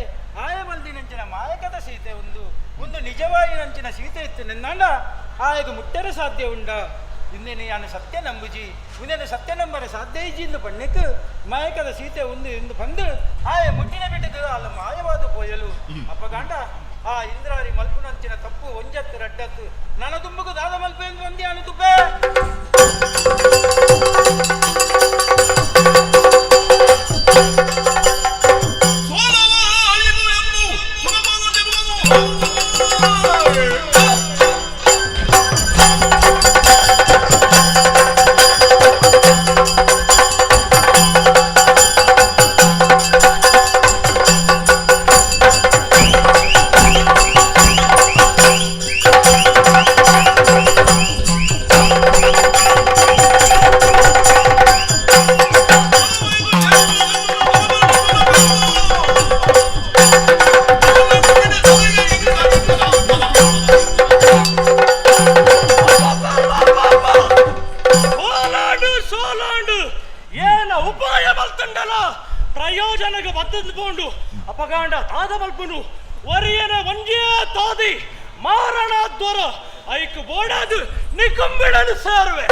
ಆಯ ಮಲ್ದಿನಂಚಿನ ಮಾಯಕದ ಸೀತೆ ಒಂದು ನಿಜವಾಯಿನಂಚಿನ ಸೀತೆ ಇತ್ತು ನಿನ್ನಂಡ ಆಯಗ ಮುಟ್ಟರೆ ಸಾಧ್ಯ ಉಂಡ ಇಂದೇನೆ ಯಾನು ಸತ್ಯ ನಂಬುಜಿ ಇಂದೇನೆ ಸತ್ಯ ನಂಬರೆ ಸಾಧ್ಯ ಇಜ್ಜಿ ಇಂದು ಪಣ್ಣಕ್ಕೆ ಮಾಯಕದ ಸೀತೆ ಇಂದು ಬಂದು ಆಯ ಮುಟ್ಟಿನ ಬಿಟ್ಟದು ಅಲ್ಲ ಮಾಯವಾದ ಪೋಯಲು ಅಪ್ಪಗಾಂಡ ಆ ಇಂದ್ರಾರಿ ಮಲ್ಪುನಂಚಿನ ತಪ್ಪು ಒಂಜತ್ತು ರಡ್ಡತ್ತು ನನ್ನ ತುಂಬಗೂ ದಾದ ಮಲ್ಪೆ ಎಂದು ಒಂದೇ ಅನು ತುಪ್ಪೆ ಪ್ರಯೋಜನಕ್ಕೆ ಬತ್ತಂದುಕೊಂಡು ಅಪಗಾಂಡ ತಾದ ಮಲ್ಪನು ಒರಿಯನ ಒಂಜೇ ತಾದಿ ಮಾರಣ ದ್ವರ ಐಕ್ ಬೋಡಾದು ನಿಕುಂಬಿಡನು ಸಾರುವೆ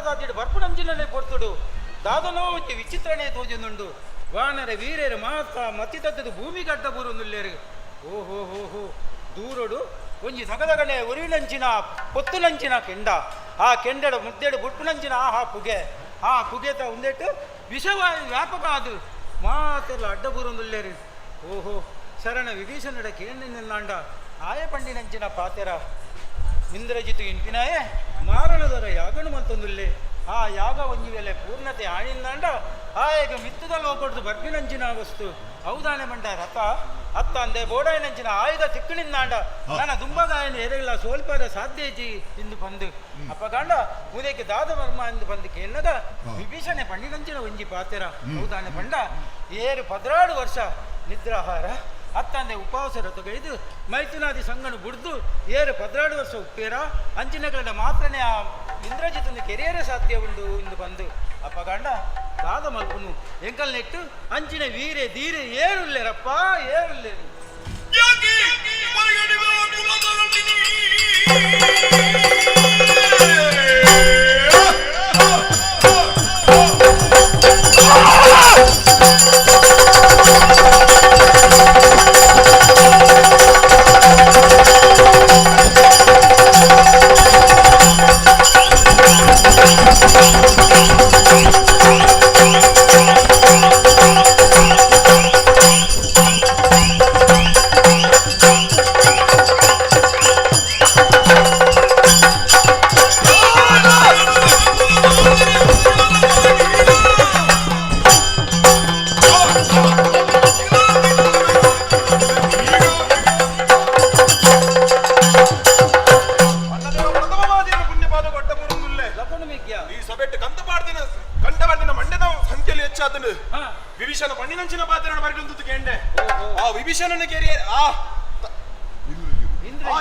ದಾದಿಡು ಬರ್ಪುನಂಜಿನಲ್ಲೇ ಕೊಡ್ತುಡು ದಾದನೋ ಒಂಜಿ ವಿಚಿತ್ರನೇ ತೋಜುಂದುಂಡು ವಾನರ ವೀರೇರು ಮಾತ ಮತ್ತಿತದ್ದು ಭೂಮಿ ಗಡ್ಡ ಬೂರುಂದುಲ್ಲೇರು ಓಹೋ ಹೋ ಹೋ ದೂರಡು ಒಂಜಿ ಸಗದಗಡೆ ಉರಿಲಂಚಿನ ಪೊತ್ತುಲಂಚಿನ ಕೆಂಡ ಆ ಕೆಂಡಡ ಮುದ್ದೆಡು ಬುಟ್ಟುಲಂಚಿನ ಆ ಪುಗೆತ ಉಂದೆಟ್ಟು ವಿಷವಾಯು ವ್ಯಾಪಕ ಅದು ಮಾತೆಲ್ಲ ಅಡ್ಡ ಬೂರುಂದುಲ್ಲೇರು ಓಹೋ ಶರಣ ವಿಭೀಷಣಡ ಕೇಂದ್ರನಾಂಡ ಆಯ ಪಂಡಿನಂಚಿನ ಪಾತೆರ ಇಂದ್ರಜಿತು ಇಂಪಿನಾಯೇ ಮಾರಣದರ ಯಾಗನು ಮಂತೊಂದುಲ್ಲೆ ಆ ಯಾಗ ಒಂಜಿ ವೇಳೆ ಪೂರ್ಣತೆ ಆಣಿಂದಾಂಡ ಆಯಗ ಮಿತ್ತದಲ್ಲಿ ಹೋಗ್ಕೊಡ್ದು ಬರ್ಬಿನಂಚಿನ ವಸ್ತು ಹೌದಾನೆ ಮಂಡ ರಥ ಅತ್ತ ಅಂದೆ ಬೋಡಾಯನಂಚಿನ ಆಯುಧ ತಿಕ್ಕಣಿಂದಾಂಡ ನನ್ನ ದುಂಬಗಾಯನ ಎರೆಲ್ಲ ಸೋಲ್ಪದ ಸಾಧ್ಯ ಇಜ್ಜಿ ಇಂದು ಬಂದು ಅಪ್ಪಗಾಂಡ ಉದಯಕ್ಕೆ ದಾದ ವರ್ಮ ಎಂದು ಬಂದಕ್ಕೆ ಎನ್ನದ ವಿಭೀಷಣೆ ಪಂಡಿನಂಚಿನ ಒಂಜಿ ಪಾತೆರ ಹೌದಾನೆ ಪಂಡ ಏರು 16 ವರ್ಷ ನಿದ್ರಾಹಾರ ಅತ್ತಂದೆ ಉಪವಾಸರ ತೊಗೈದು ಮೈಥುನಾದಿ ಸಂಗನು ಬುಡ್ದು ಏರು 16 ವರ್ಷ ಉಪ್ಪೇರ ಅಂಚಿನಗಳ ಮಾತ್ರನೇ ಆ ಇಂದ್ರಜಿತನ್ನು ಕೆರೆಯರೇ ಸಾಧ್ಯ ಉಂಡು ಇಂದು ಬಂದು ಅಪ್ಪಗಾಂಡ ದಾದ ಮಲ್ಪುನು ಎಂಕಲ್ ನೆಟ್ಟು ಅಂಚಿನ ವೀರೆ ಧೀರೆ ಏರುಲ್ಲೇರಪ್ಪ ಏರುಲ್ಲೇರು ವಿಭೀಷಣ ಪಣ್ಣಿನಂಚಿನ ಪಾತ್ರ ಬರ್ಗಂತದ್ದು ಕೇಂಡೆ ಆ ವಿಭೀಷಣನ ಕೆರಿಯ ಆ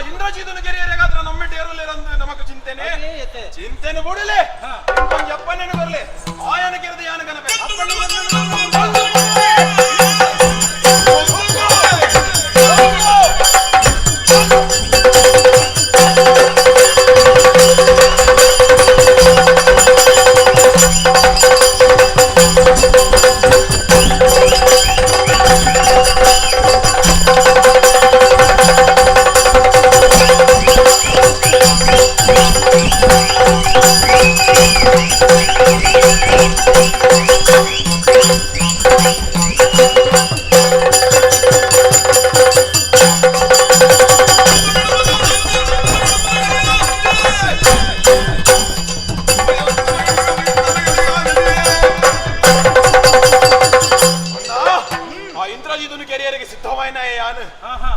ಇಂದ್ರಜಿತನ ಕೆರಿಯರೆಗಾತ್ರ ನಮ್ಮೆಟ್ಟು ಏರಲೇರಂದು ನಮಕ್ ಚಿಂತೆನೆ ಬಿಡಲೆ ಇಂಕೊಂದು ಅಪ್ಪನೇನು ಬರಲಿ ಆಯನ ಕೆರೆದ ಯಾನ ಕನಪೆ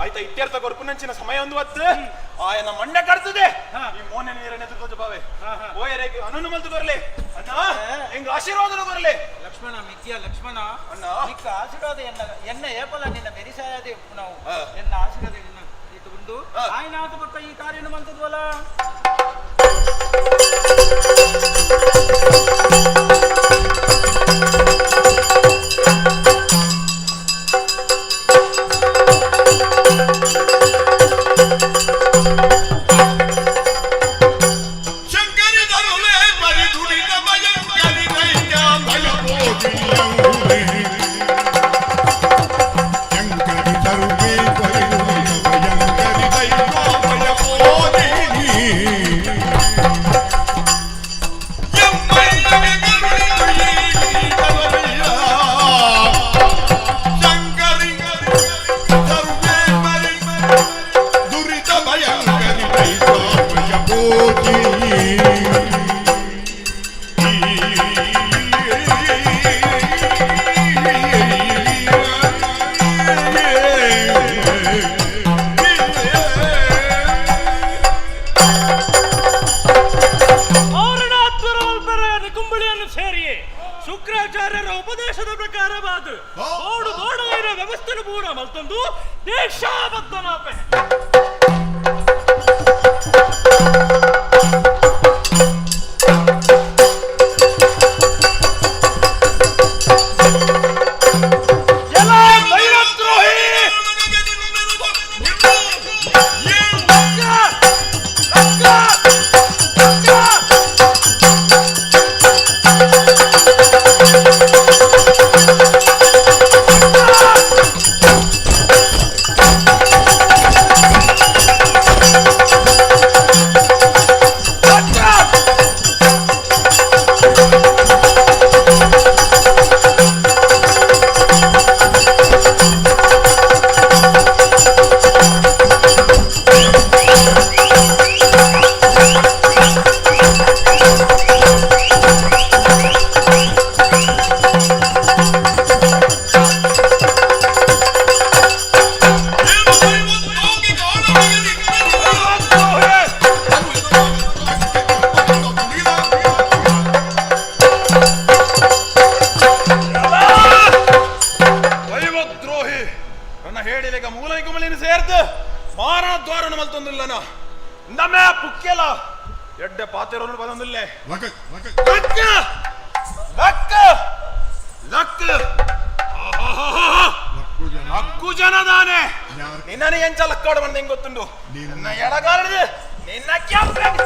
ಆಯ್ತಾ ಇತ್ಯರ್ಥ ಕೊರ್ಪುನಂಚಿನ ಸಮಯ ಒಂದು ಹೊತ್ತು ಆಯನ ಮಂಡ ಕರ್ತದೆ ಈ ಮೋನೆ ನೀರನ್ನ ಎದುರ್ಕೋದು ಬಾವೆ ಓಯರೇಗೆ ಅನನು ಮಲ್ತು ಬರಲಿ ಅಣ್ಣ ಹೆಂಗ ಆಶೀರ್ವಾದ ಬರಲಿ ಲಕ್ಷ್ಮಣ ಮಿಥ್ಯ ಲಕ್ಷ್ಮಣ ಅಣ್ಣ ನಿಕ್ಕ ಆಶೀರ್ವಾದ ಎನ್ನ ಏಪಲ ನಿನ್ನ ಬೆರಿಸಾಯದೆ ನಾವು ಎನ್ನ ಆಶೀರ್ವಾದ ನಿನ್ನ ಇಟ್ಟುಕೊಂಡು ಆಯ್ನಾಥ ಪಕ್ಕ ಈ ಕಾರ್ಯನ ಮಂತದ್ವಲ್ಲ ಶುಕ್ರಾಚಾರ್ಯರ ಉಪದೇಶದ ಪ್ರಕಾರವಾದ ಬೋಡು ಬೋಡಗೈನ ವ್ಯವಸ್ಥೆನ ಪೂರ ಮಲ್ತೊಂದು ದೇಶಾಬದ್ಧನಾಪೆ ಪಾತೆರೋನು ಬರೋದಿಲ್ಲ ಲಕ್ ಲಕ್ ಲಕ್ ಲಕ್ ಲಕ್ಕು ಜನದಾನೆ ನಿನ್ನನೆ ಎಂಚ ಲಕ್ಕಾಡು ಬಂದ ಹೆಂಗ್ ಗೊತ್ತುಂಡು ನಿನ್ನ ಎಡಗಾಲದ ನಿನ್ನ ಕ್ಯಾಪ್ಟನ್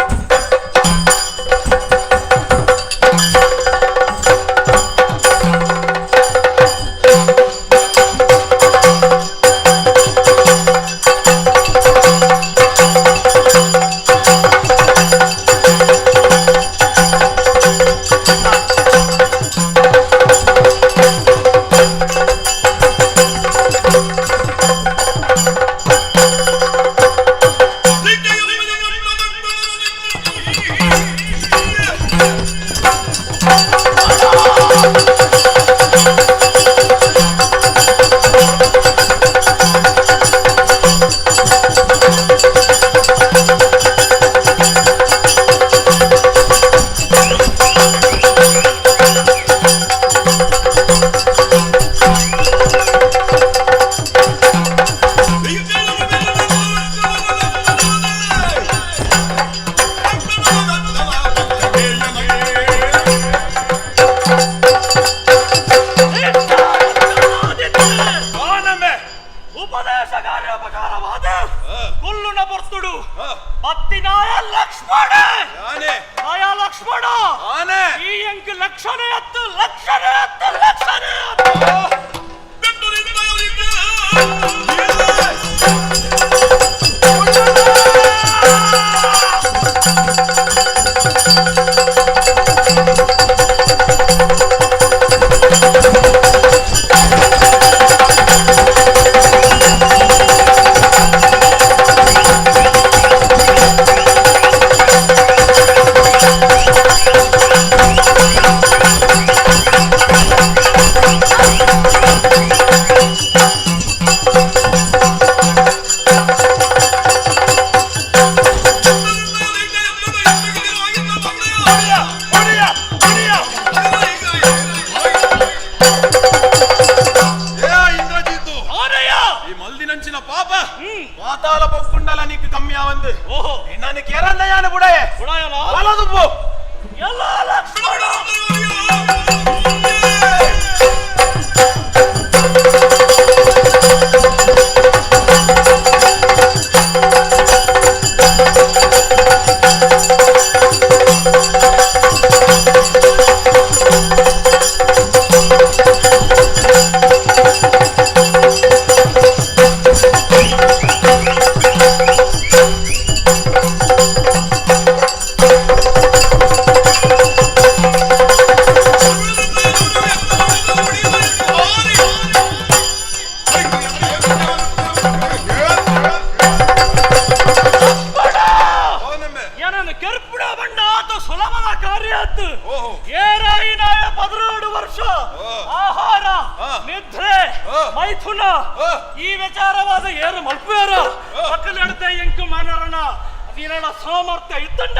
ಸಾಮರ್ಥ್ಯ ಇತ್ತಂಡ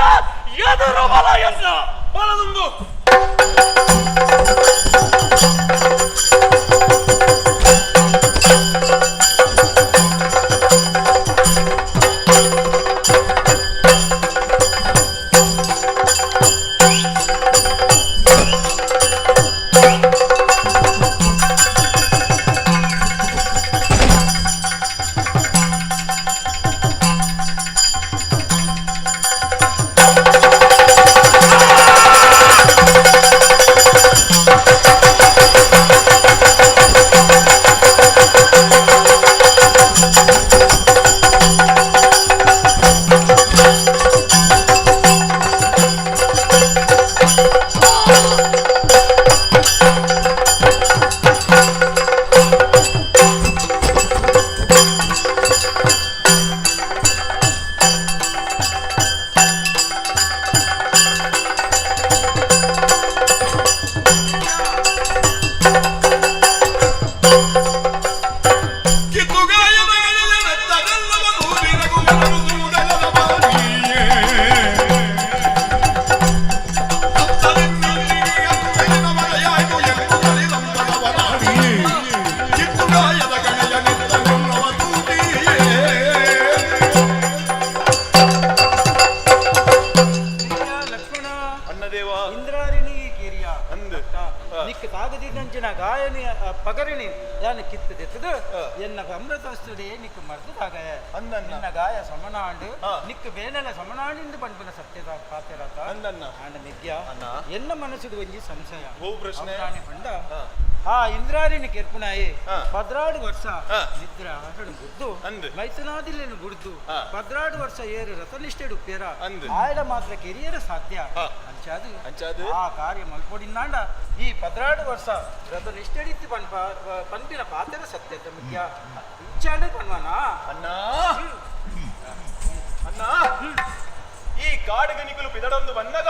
ಎದುರು ಬಲ ಎನ್ನ ಬಲದುಂದು ಕಿರಿಯ ನಿಕ್ಕ ತಾಗದಿದ್ದಂಚಿನ ಗಾಯನಿ ಪಗರಿಣಿ ಯಾನ ಕಿತ್ತು ತೆತ್ತದು ಎನ್ನ ಅಮೃತಸ್ತುಡೆ ನಿಕ್ಕ ಮರ್ದದಾಗ ನಿನ್ನ ಗಾಯ ಸಮನಾಂಡು ನಿಕ್ಕ ಬೇನೆಲ್ಲ ಸಮನಾಂಡಿಂದ ಪಂಪಿನ ಸತ್ಯದ ಪಾತೆರಾತ ಆಂಡ ನಿಗ್ಯ ಎನ್ನ ಮನಸ್ಸಿಗೆ ಒಂಜಿ ಸಂಶಯ ಪಂಡ ಆ ಇಂದ್ರಾರಿನಿ ಕೆರ್ಪುನಾಯಿ 16 ವರ್ಷ ನಿದ್ರ ಆಟಡು ಗುಡ್ದು ಮೈತನಾದಿಲ್ಲೇನು ಗುಡ್ದು 16 ವರ್ಷ ಏರು ರಥನಿಷ್ಠೆಡು ಪೇರ ಆಯ್ಡ ಮಾತ್ರ ಕೆರಿಯರ ಸಾಧ್ಯ ಅಂಚಾದು ಆ ಕಾರ್ಯ ಮಲ್ಪೊಡಿನಾಂಡ ಈ 16 ವರ್ಷ ರಥನಿಷ್ಠೆಡಿತ್ತು ಪಂಪಿನ ಪಾತ್ರ ಸತ್ಯದ ಮುಖ್ಯ ಇಚ್ಛಾಂಡ ಪನ್ವಾನ ಅಣ್ಣ ಈ ಕಾಡುಗನಿಗಳು ಪಿದಡೊಂದು ಬಂದಾಗ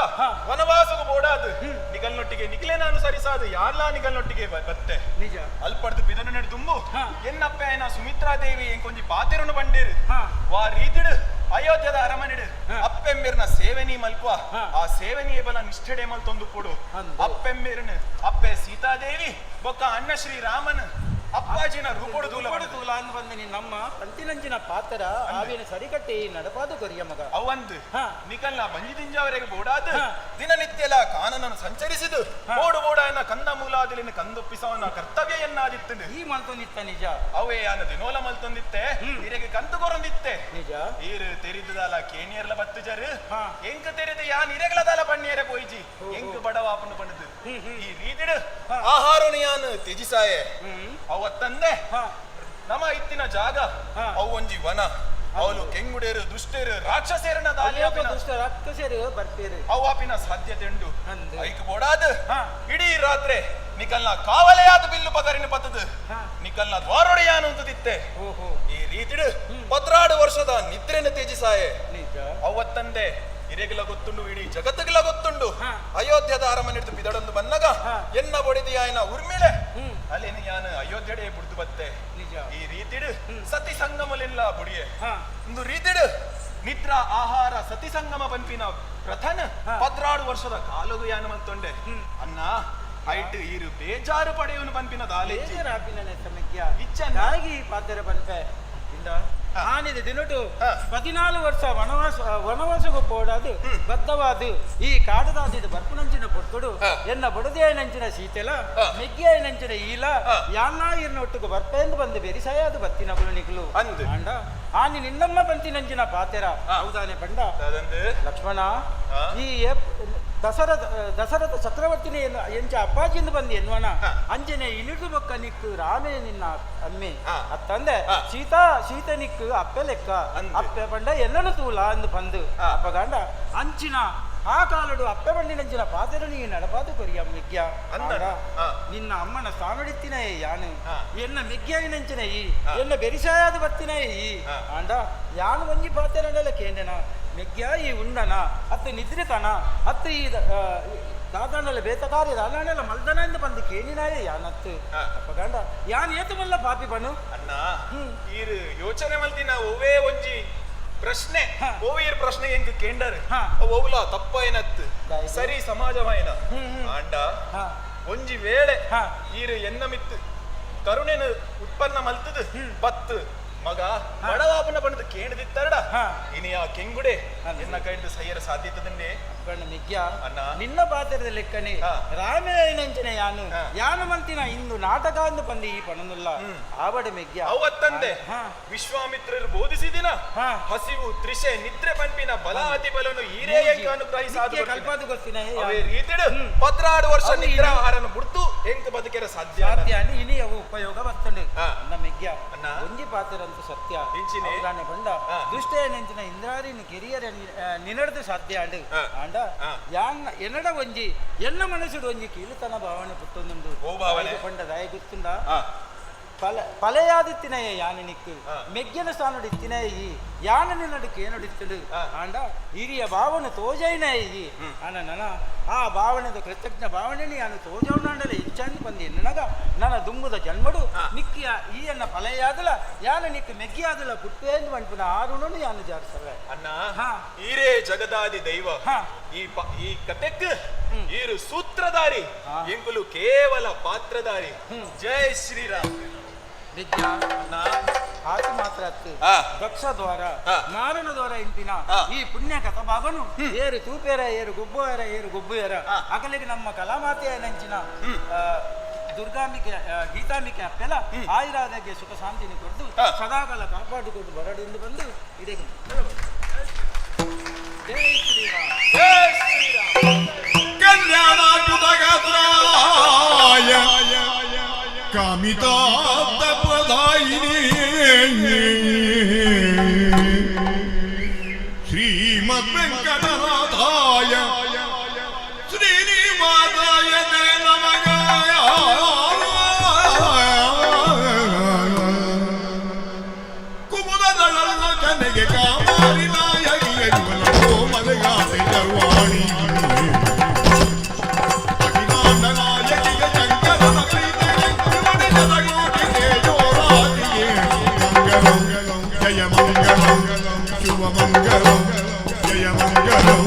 ವನವಾಸಗೂ ಬೋಡಾದು ನಿಗಲ್ನೊಟ್ಟಿಗೆ ನಿಖಿಲೆ ನಾನು ಸರಿಸಾದು ಯಾರ್ಲಾ ನಿಗಲ್ನೊಟ್ಟಿಗೆ ಬತ್ತೆ ನಿಜ ಅಲ್ಪಡ್ದು ಪಿದನು ನೆಡು ತುಂಬು ಎನ್ನಪ್ಪ ಏನ ಸುಮಿತ್ರಾದೇವಿ ಎಂಕೊಂಜಿ ಪಾತೆರನು ಬಂಡೇರು ವಾ ರೀತಿಡು ಅಯೋಧ್ಯದ ಅರಮನೆಡು ಅಪ್ಪೆಂಬೇರ್ನ ಸೇವೆನಿ ಮಲ್ಪ ಆ ಸೇವೆನಿ ಬಲ ನಿಷ್ಠೆಡೆ ಮಲ್ತೊಂದು ಕೊಡು ಅಪ್ಪೆಂಬೇರ್ನ ಅಪ್ಪೆ ಸೀತಾದೇವಿ ಬೊಕ್ಕ ಅಣ್ಣ ಶ್ರೀರಾಮನ್ ಅಪ್ಪಾಜಿನ ರೂಪಡು ತೂಲ ಅಂದ್ ಬಂದ ನಮ್ಮ ಪಂತಿನಂಚಿನ ಪಾತ್ರ ಆವಿನ ಸರಿಕಟ್ಟಿ ನಡಪಾದು ಕೊರಿಯ ಮಗ ಅವಂದು ನಿಕಲ್ನ ಬಂಜಿದಿಂಜವರೆಗೆ ಬೋಡಾದು ದಿನನಿತ್ಯಲ ಕಾನನನ್ನು ಸಂಚರಿಸಿದು ಬೋಡ ಕಂದ ಮೂಲಾದಿಲಿನ ಕಂದೊಪ್ಪಿಸವನ ಕರ್ತವ್ಯ ಎನ್ನಾದಿತ್ತು ಈ ಮಲ್ತೊಂದಿತ್ತ ನಿಜ ಅವೇ ಯಾನ ದಿನೋಲ ಮಲ್ತೊಂದಿತ್ತೆ ಇರೆಗೆ ಕಂತು ಕೊರೊಂದಿತ್ತೆ ನಿಜ ಈರು ತೆರಿದದಾಲ ಕೇಣಿಯರ್ಲ ಬತ್ತು ಜರು ಎಂಕ ತೆರೆದು ಯಾನ್ ಇರೆಗಳದಾಲ ಬಣ್ಣಿಯರೆ ಪೋಯ್ಜಿ ಎಂಕ ಬಡವಾಪನು ಪಣದು ಈ ರೀತಿಡು ಆಹಾರನು ಯಾನು ತ್ಯಜಿಸಾಯೆ ಅವತ್ತಂದೆ ನಮ ಇತ್ತಿನ ಜಾಗ ಅವು ಒಂಜಿ ವನ ಅವಳು ಕೆಂಗುಡೇರು ದುಷ್ಟೇರು ರಾಕ್ಷಸೇರನ ದುಷ್ಟ ರಾಕ್ಷಸೇರು ಬರ್ತೀರು ಅವಾಪಿನ ಸಾಧ್ಯತೆ ಉಂಡು ಐಕ್ ಬೋಡಾದ ಇಡೀ ರಾತ್ರಿ ನಿಕಲ್ನ ಕಾವಲೆಯಾದ ಬಿಲ್ಲು ಪಗರಿನ ಪತ್ತದು ನಿಕಲ್ನ ದ್ವಾರೊಡೆಯಾನು ಅಂತದಿತ್ತೆ ಈ ರೀತಿಡು 16 ವರ್ಷದ ನಿದ್ರೆನ ತ್ಯಜಿಸಾಯೆ ಅವತ್ತಂದೆ ಇರೆಗಿಲ ಗೊತ್ತುಂಡು ಇಡೀ ಜಗತ್ತಿಗಿಲ ಗೊತ್ತುಂಡು ಅಯೋಧ್ಯದ ಅರಮನೆ ಬಿದಡೊಂದು ಬನ್ನಗ ಎನ್ನ ಬೊಡಿದಿಯಾಯನ ಉರ್ಮಿಳೆ ಅಲ್ಲಿನ ಯಾನ ಅಯೋಧ್ಯಡೆ ಬುಡ್ದು ಬತ್ತೆ ಈ ರೀತಿಡು ಸತಿ ಸಂಗಮಲಿಲ್ಲ ಬುಡಿಯೆ ಒಂದು ರೀತಿಡು ನಿದ್ರ ಆಹಾರ ಸತಿ ಸಂಗಮ ಪಂಪಿನ ಪ್ರಥನ 16 ವರ್ಷದ ಕಾಲಗು ಯಾನ ಮಂತೊಂಡೆ ಅನ್ನ ಐಟ್ ಈರು ಬೇಜಾರು ಪಡೆಯವನು ಪಂಪಿನ ದಾಲೇಜಿ ಇಚ್ಛಾಗಿ ಪಾತ್ರ ಪಂಪೆ ಇಂದ ಆನಿದೆ ದಿನಟು 14 ವರ್ಷ ವನವಾಸಗೂ ಪೋಡಾದು ಬದ್ಧವಾದು ಈ ಕಾಡದಾದಿದ ಬರ್ಪುನಂಚಿನ ಪೊಟ್ಟುಡು ಎನ್ನ ಬಡದಿಯ ನಂಚಿನ ಸೀತೆಲ ಮೆಗ್ಗಿಯ ನಂಚಿನ ಈಲ ಯಾನ್ನ ಇರ್ನೊಟ್ಟಿಗೆ ಬರ್ಪೆಂದು ಬಂದು ಬೆರಿಸಾಯದು ಬತ್ತಿನ ಬುಲನಿಕಲು ಅಂಡ ಆನಿ ನಿನ್ನಮ್ಮ ಬಂತಿ ನಂಚಿನ ಪಾತೆರ ಹೌದಾನೆ ಬಂಡ ಲಕ್ಷ್ಮಣ ಈ ದಶರಥ ಚಕ್ರವರ್ತಿನಿ ಎಂಚ ಅಪ್ಪಾಜಿಂದ ಬಂದು ಎನ್ವನ ಅಂಜನೆ ಇಳಿದು ಬೊಕ್ಕ ನಿಕ್ಕು ರಾಮೇ ನಿನ್ನ ಅಮ್ಮೆ ಅತ್ತಂದೆ ಸೀತೆ ನಿಕ್ಕು ಅಪ್ಪೆ ಲೆಕ್ಕ ಅಪ್ಪೆ ಬಂಡ ಎಲ್ಲನು ತೂಲ ಅಂದು ಬಂದು ಅಪ್ಪಗಂಡ ಅಂಚಿನ ಆ ಕಾಲಡು ಅಪ್ಪೆ ಬಂಡಿನಂಚಿನ ಪಾತೆರ ನೀ ನಡಪಾದು ಕೊರಿಯ ಮೆಗ್ಗ್ಯ ನಿನ್ನ ಅಮ್ಮನ ಸಾಮಡಿತ್ತಿನೇ ಯಾನು ಎನ್ನ ಮೆಗ್ಗಿಯಾಗಿನಂಚಿನ ಈ ಎನ್ನ ಬೆರಿಸಾಯಾದ ಬತ್ತಿನೇ ಈ ಆಂಡ ಯಾನು ಒಂಜಿ ಪಾತೆರನೆಲ್ಲ ಕೇಂಡೆನ ಮೆಗ್ಗ್ಯ ಈ ಉಂಡನ ಅತ್ತು ನಿದ್ರಿತನ ಅತ್ತು ಈ ದಾದಾಂಡಲ ಬೇತಕಾರಿ ರಾಣೆಲ್ಲ ಮಲ್ದನ ಬಂದು ಕೇಳಿನಾಯ ಯಾನತ್ತು ಅಪ್ಪಗಂಡ ಯಾನ್ ಏತು ಮಲ್ಲ ಪಾಪಿ ಬನು ಅಣ್ಣ ಈರು ಯೋಚನೆ ಮಲ್ದಿನ ಓವೇ ಒಂಜಿ ಪ್ರಶ್ನೆ ಓವಿಯರ್ ಪ್ರಶ್ನೆ ಎಂಕ್ ಕೇಂಡರ್ ಓವುಲ ತಪ್ಪ ಏನತ್ತು ಸರಿ ಸಮಾಜವಾಯನ ಆಂಡ ಒಂಜಿ ವೇಳೆ ಈರು ಎನ್ನ ಮಿತ್ತು ಕರುಣೆನ ಉತ್ಪನ್ನ ಮಲ್ತದು ಬತ್ತು ಮಗ ಬಡವಾಪನ ಬಣ್ಣದ ಕೇಂದ್ರದಿತ್ತರಡ ಇನಿ ಆ ಕೆಂಗುಡೆ ಎನ್ನ ಕೈಂಡು ಸೈಯರ ಸಾಧ್ಯತೆ ಮಿಗ್ಯ ನಿನ್ನ ಪಾತ್ರದ ಲೆಕ್ಕನೆ ರಾಮೇನಂಚನೆ ಯಾನು ಮಂತಿನ ಇಂದು ನಾಟಕ ಅಂದು ಬಂದು ಈ ಪಣನುಲ್ಲ ಆವಡೆ ಮೆಗ್ಯ ಅವತ್ತಂದೆ ವಿಶ್ವಾಮಿತ್ರರು ಬೋಧಿಸಿದಿನ ಹಸಿವು ತ್ರಿಷೆ ನಿದ್ರೆ ಪಂಪಿನ ಬಲಾತಿ ಬಲನು ಈರೇ ಅನುಗ್ರಹಿಸಾದು ಕಲ್ಪಾದು ಗೊತ್ತಿನ ರೀತಿಡು 16 ವರ್ಷ ನಿದ್ರಾಹಾರನ ಬಿಡ್ತು ಎಂಕ ಬದುಕೆರ ಸಾಧ್ಯ ಇನಿ ಅವು ಉಪಯೋಗ ಬರ್ತಂಡೆ ಅನ್ನ ಮೆಗ್ಯ ಒಂಜಿ ಪಾತ್ರ ಅಂತ ಸತ್ಯ ಇಂಚಿನೆ ಬಂಡ ದುಷ್ಟೇ ನೆಂಚಿನ ಇಂದ್ರಾರಿನ ಕೆರಿಯರ ನಿನಡ್ದು ಸಾಧ್ಯ ಅಂಡು ಆಂಡ ಯಾನ್ ಎನ್ನಡ ಒಂಜಿ ಎನ್ನ ಮನಸ್ಸುಡು ಒಂಜಿ ಕೀಳುತನ ಭಾವನೆ ಪುಟ್ಟೊಂದುಂಡು ಪಂಡ ದಾಯ ಗುತ್ತುಂಡ ಪಲೆಯಾದಿತ್ತಿನಯ ಯಾನಿನಿಕ್ಕು ಮೆಗ್ಗಿನ ಸ್ಥಾನಡಿತ್ತಿನಯ ಈ ಯಾನನಿ ನಡುಕೆ ಏನಡಿತ್ತಡು ಆಂಡ ಹಿರಿಯ ಭಾವನೆ ತೋಜೈನಯಿ ಆನ ನನ ಆ ಭಾವನೆದ ಕೃತಜ್ಞ ಭಾವನೆ ಯಾನು ತೋಜವನಾಂಡಲ ಹೆಚ್ಚಾಗಿ ಬಂದಿ ನನಗ ನನ್ನ ದುಂಬುದ ಜನ್ಮಡು ನಿಕ್ಕಿಯ ಈ ಅನ್ನ ಫಲೆಯಾದಲ ಯಾನ ನಿಕ್ಕು ಮೆಗ್ಗಿಯಾದಲ ಪುಟ್ಟೇಂದು ಮಣ್ಪುನ ಆರುಣನು ಯಾನು ಜಾರಿಸವೆ ಅಣ್ಣ ಈರೇ ಜಗದಾದಿ ದೈವ ಈ ಕತೆಕ್ ಈರು ಸೂತ್ರಧಾರಿ ಎಂಗುಲು ಕೇವಲ ಪಾತ್ರಧಾರಿ ಜೈ ಶ್ರೀರಾಮ್ ವಿದ್ಯಾ ಆತು ಮಾತ್ರ ಅತ್ತು ದಕ್ಷ ದ್ವಾರ ನಾರಾಯಣ ದ್ವಾರ ಇಂತಿನ ಈ ಪುಣ್ಯ ಕಥ ಬಾಬನು ಏರು ತೂಪೇರ ಏರು ಗುಬ್ಬುಯರ ಏರು ಗುಬ್ಬುಯರ ಅಗಲಿಗೆ ನಮ್ಮ ಕಲಾಮಾತೆಯ ನೆಂಚಿನ ದುರ್ಗಾಂಬಿಕೆ ಗೀತಾಂಬಿಕೆ ಅಪ್ಪೆಲ್ಲ ಆಯುರಾದಕ್ಕೆ ಸುಖ ಶಾಂತಿನಿ ಕೊಟ್ಟು ಸದಾಕಾಲ ಕಾಪಾಡಿಕೊಂಡು ಬರಡಿಂದ ಬಂದು ಇದೇ ಜೈ ಶ್ರೀರಾಮ್ ಕಲ್ಯಾಣಾಯ ಕಾಮಿತಾಪ್ತಪ್ರದಾಯಿನಿ ಶ್ರೀಮದ್ ವೆಂಕಟನಾಥಾಯ ಶ್ರೀನಿವಾಸಾಯ ನಮಃ ಕುಮುದದಳಲ್ಲ ಜನಗೆ ಕಾಮಾರಿನಾಯಕಿಯ ಮಲಗಾತೆ ಜರ್ವಾಣಿ ಜಯ ಮಂಗಲಂ ಶುಭ ಮಂಗಲಂ ಜಯ ಮಂಗಲಂ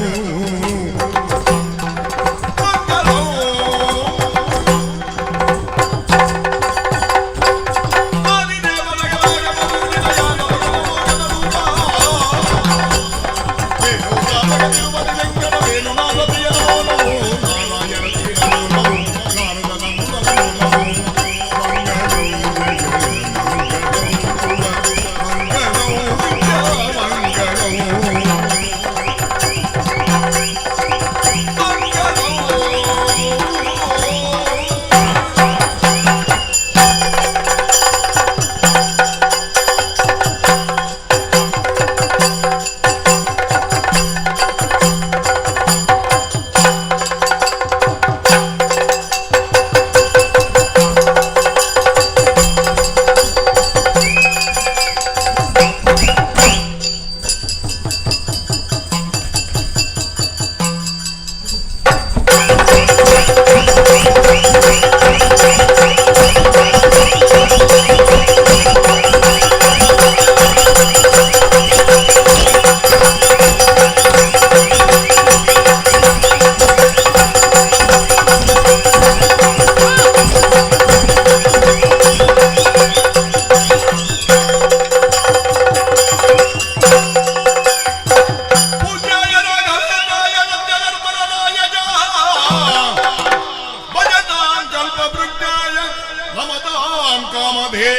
ಕಾಮಧೇ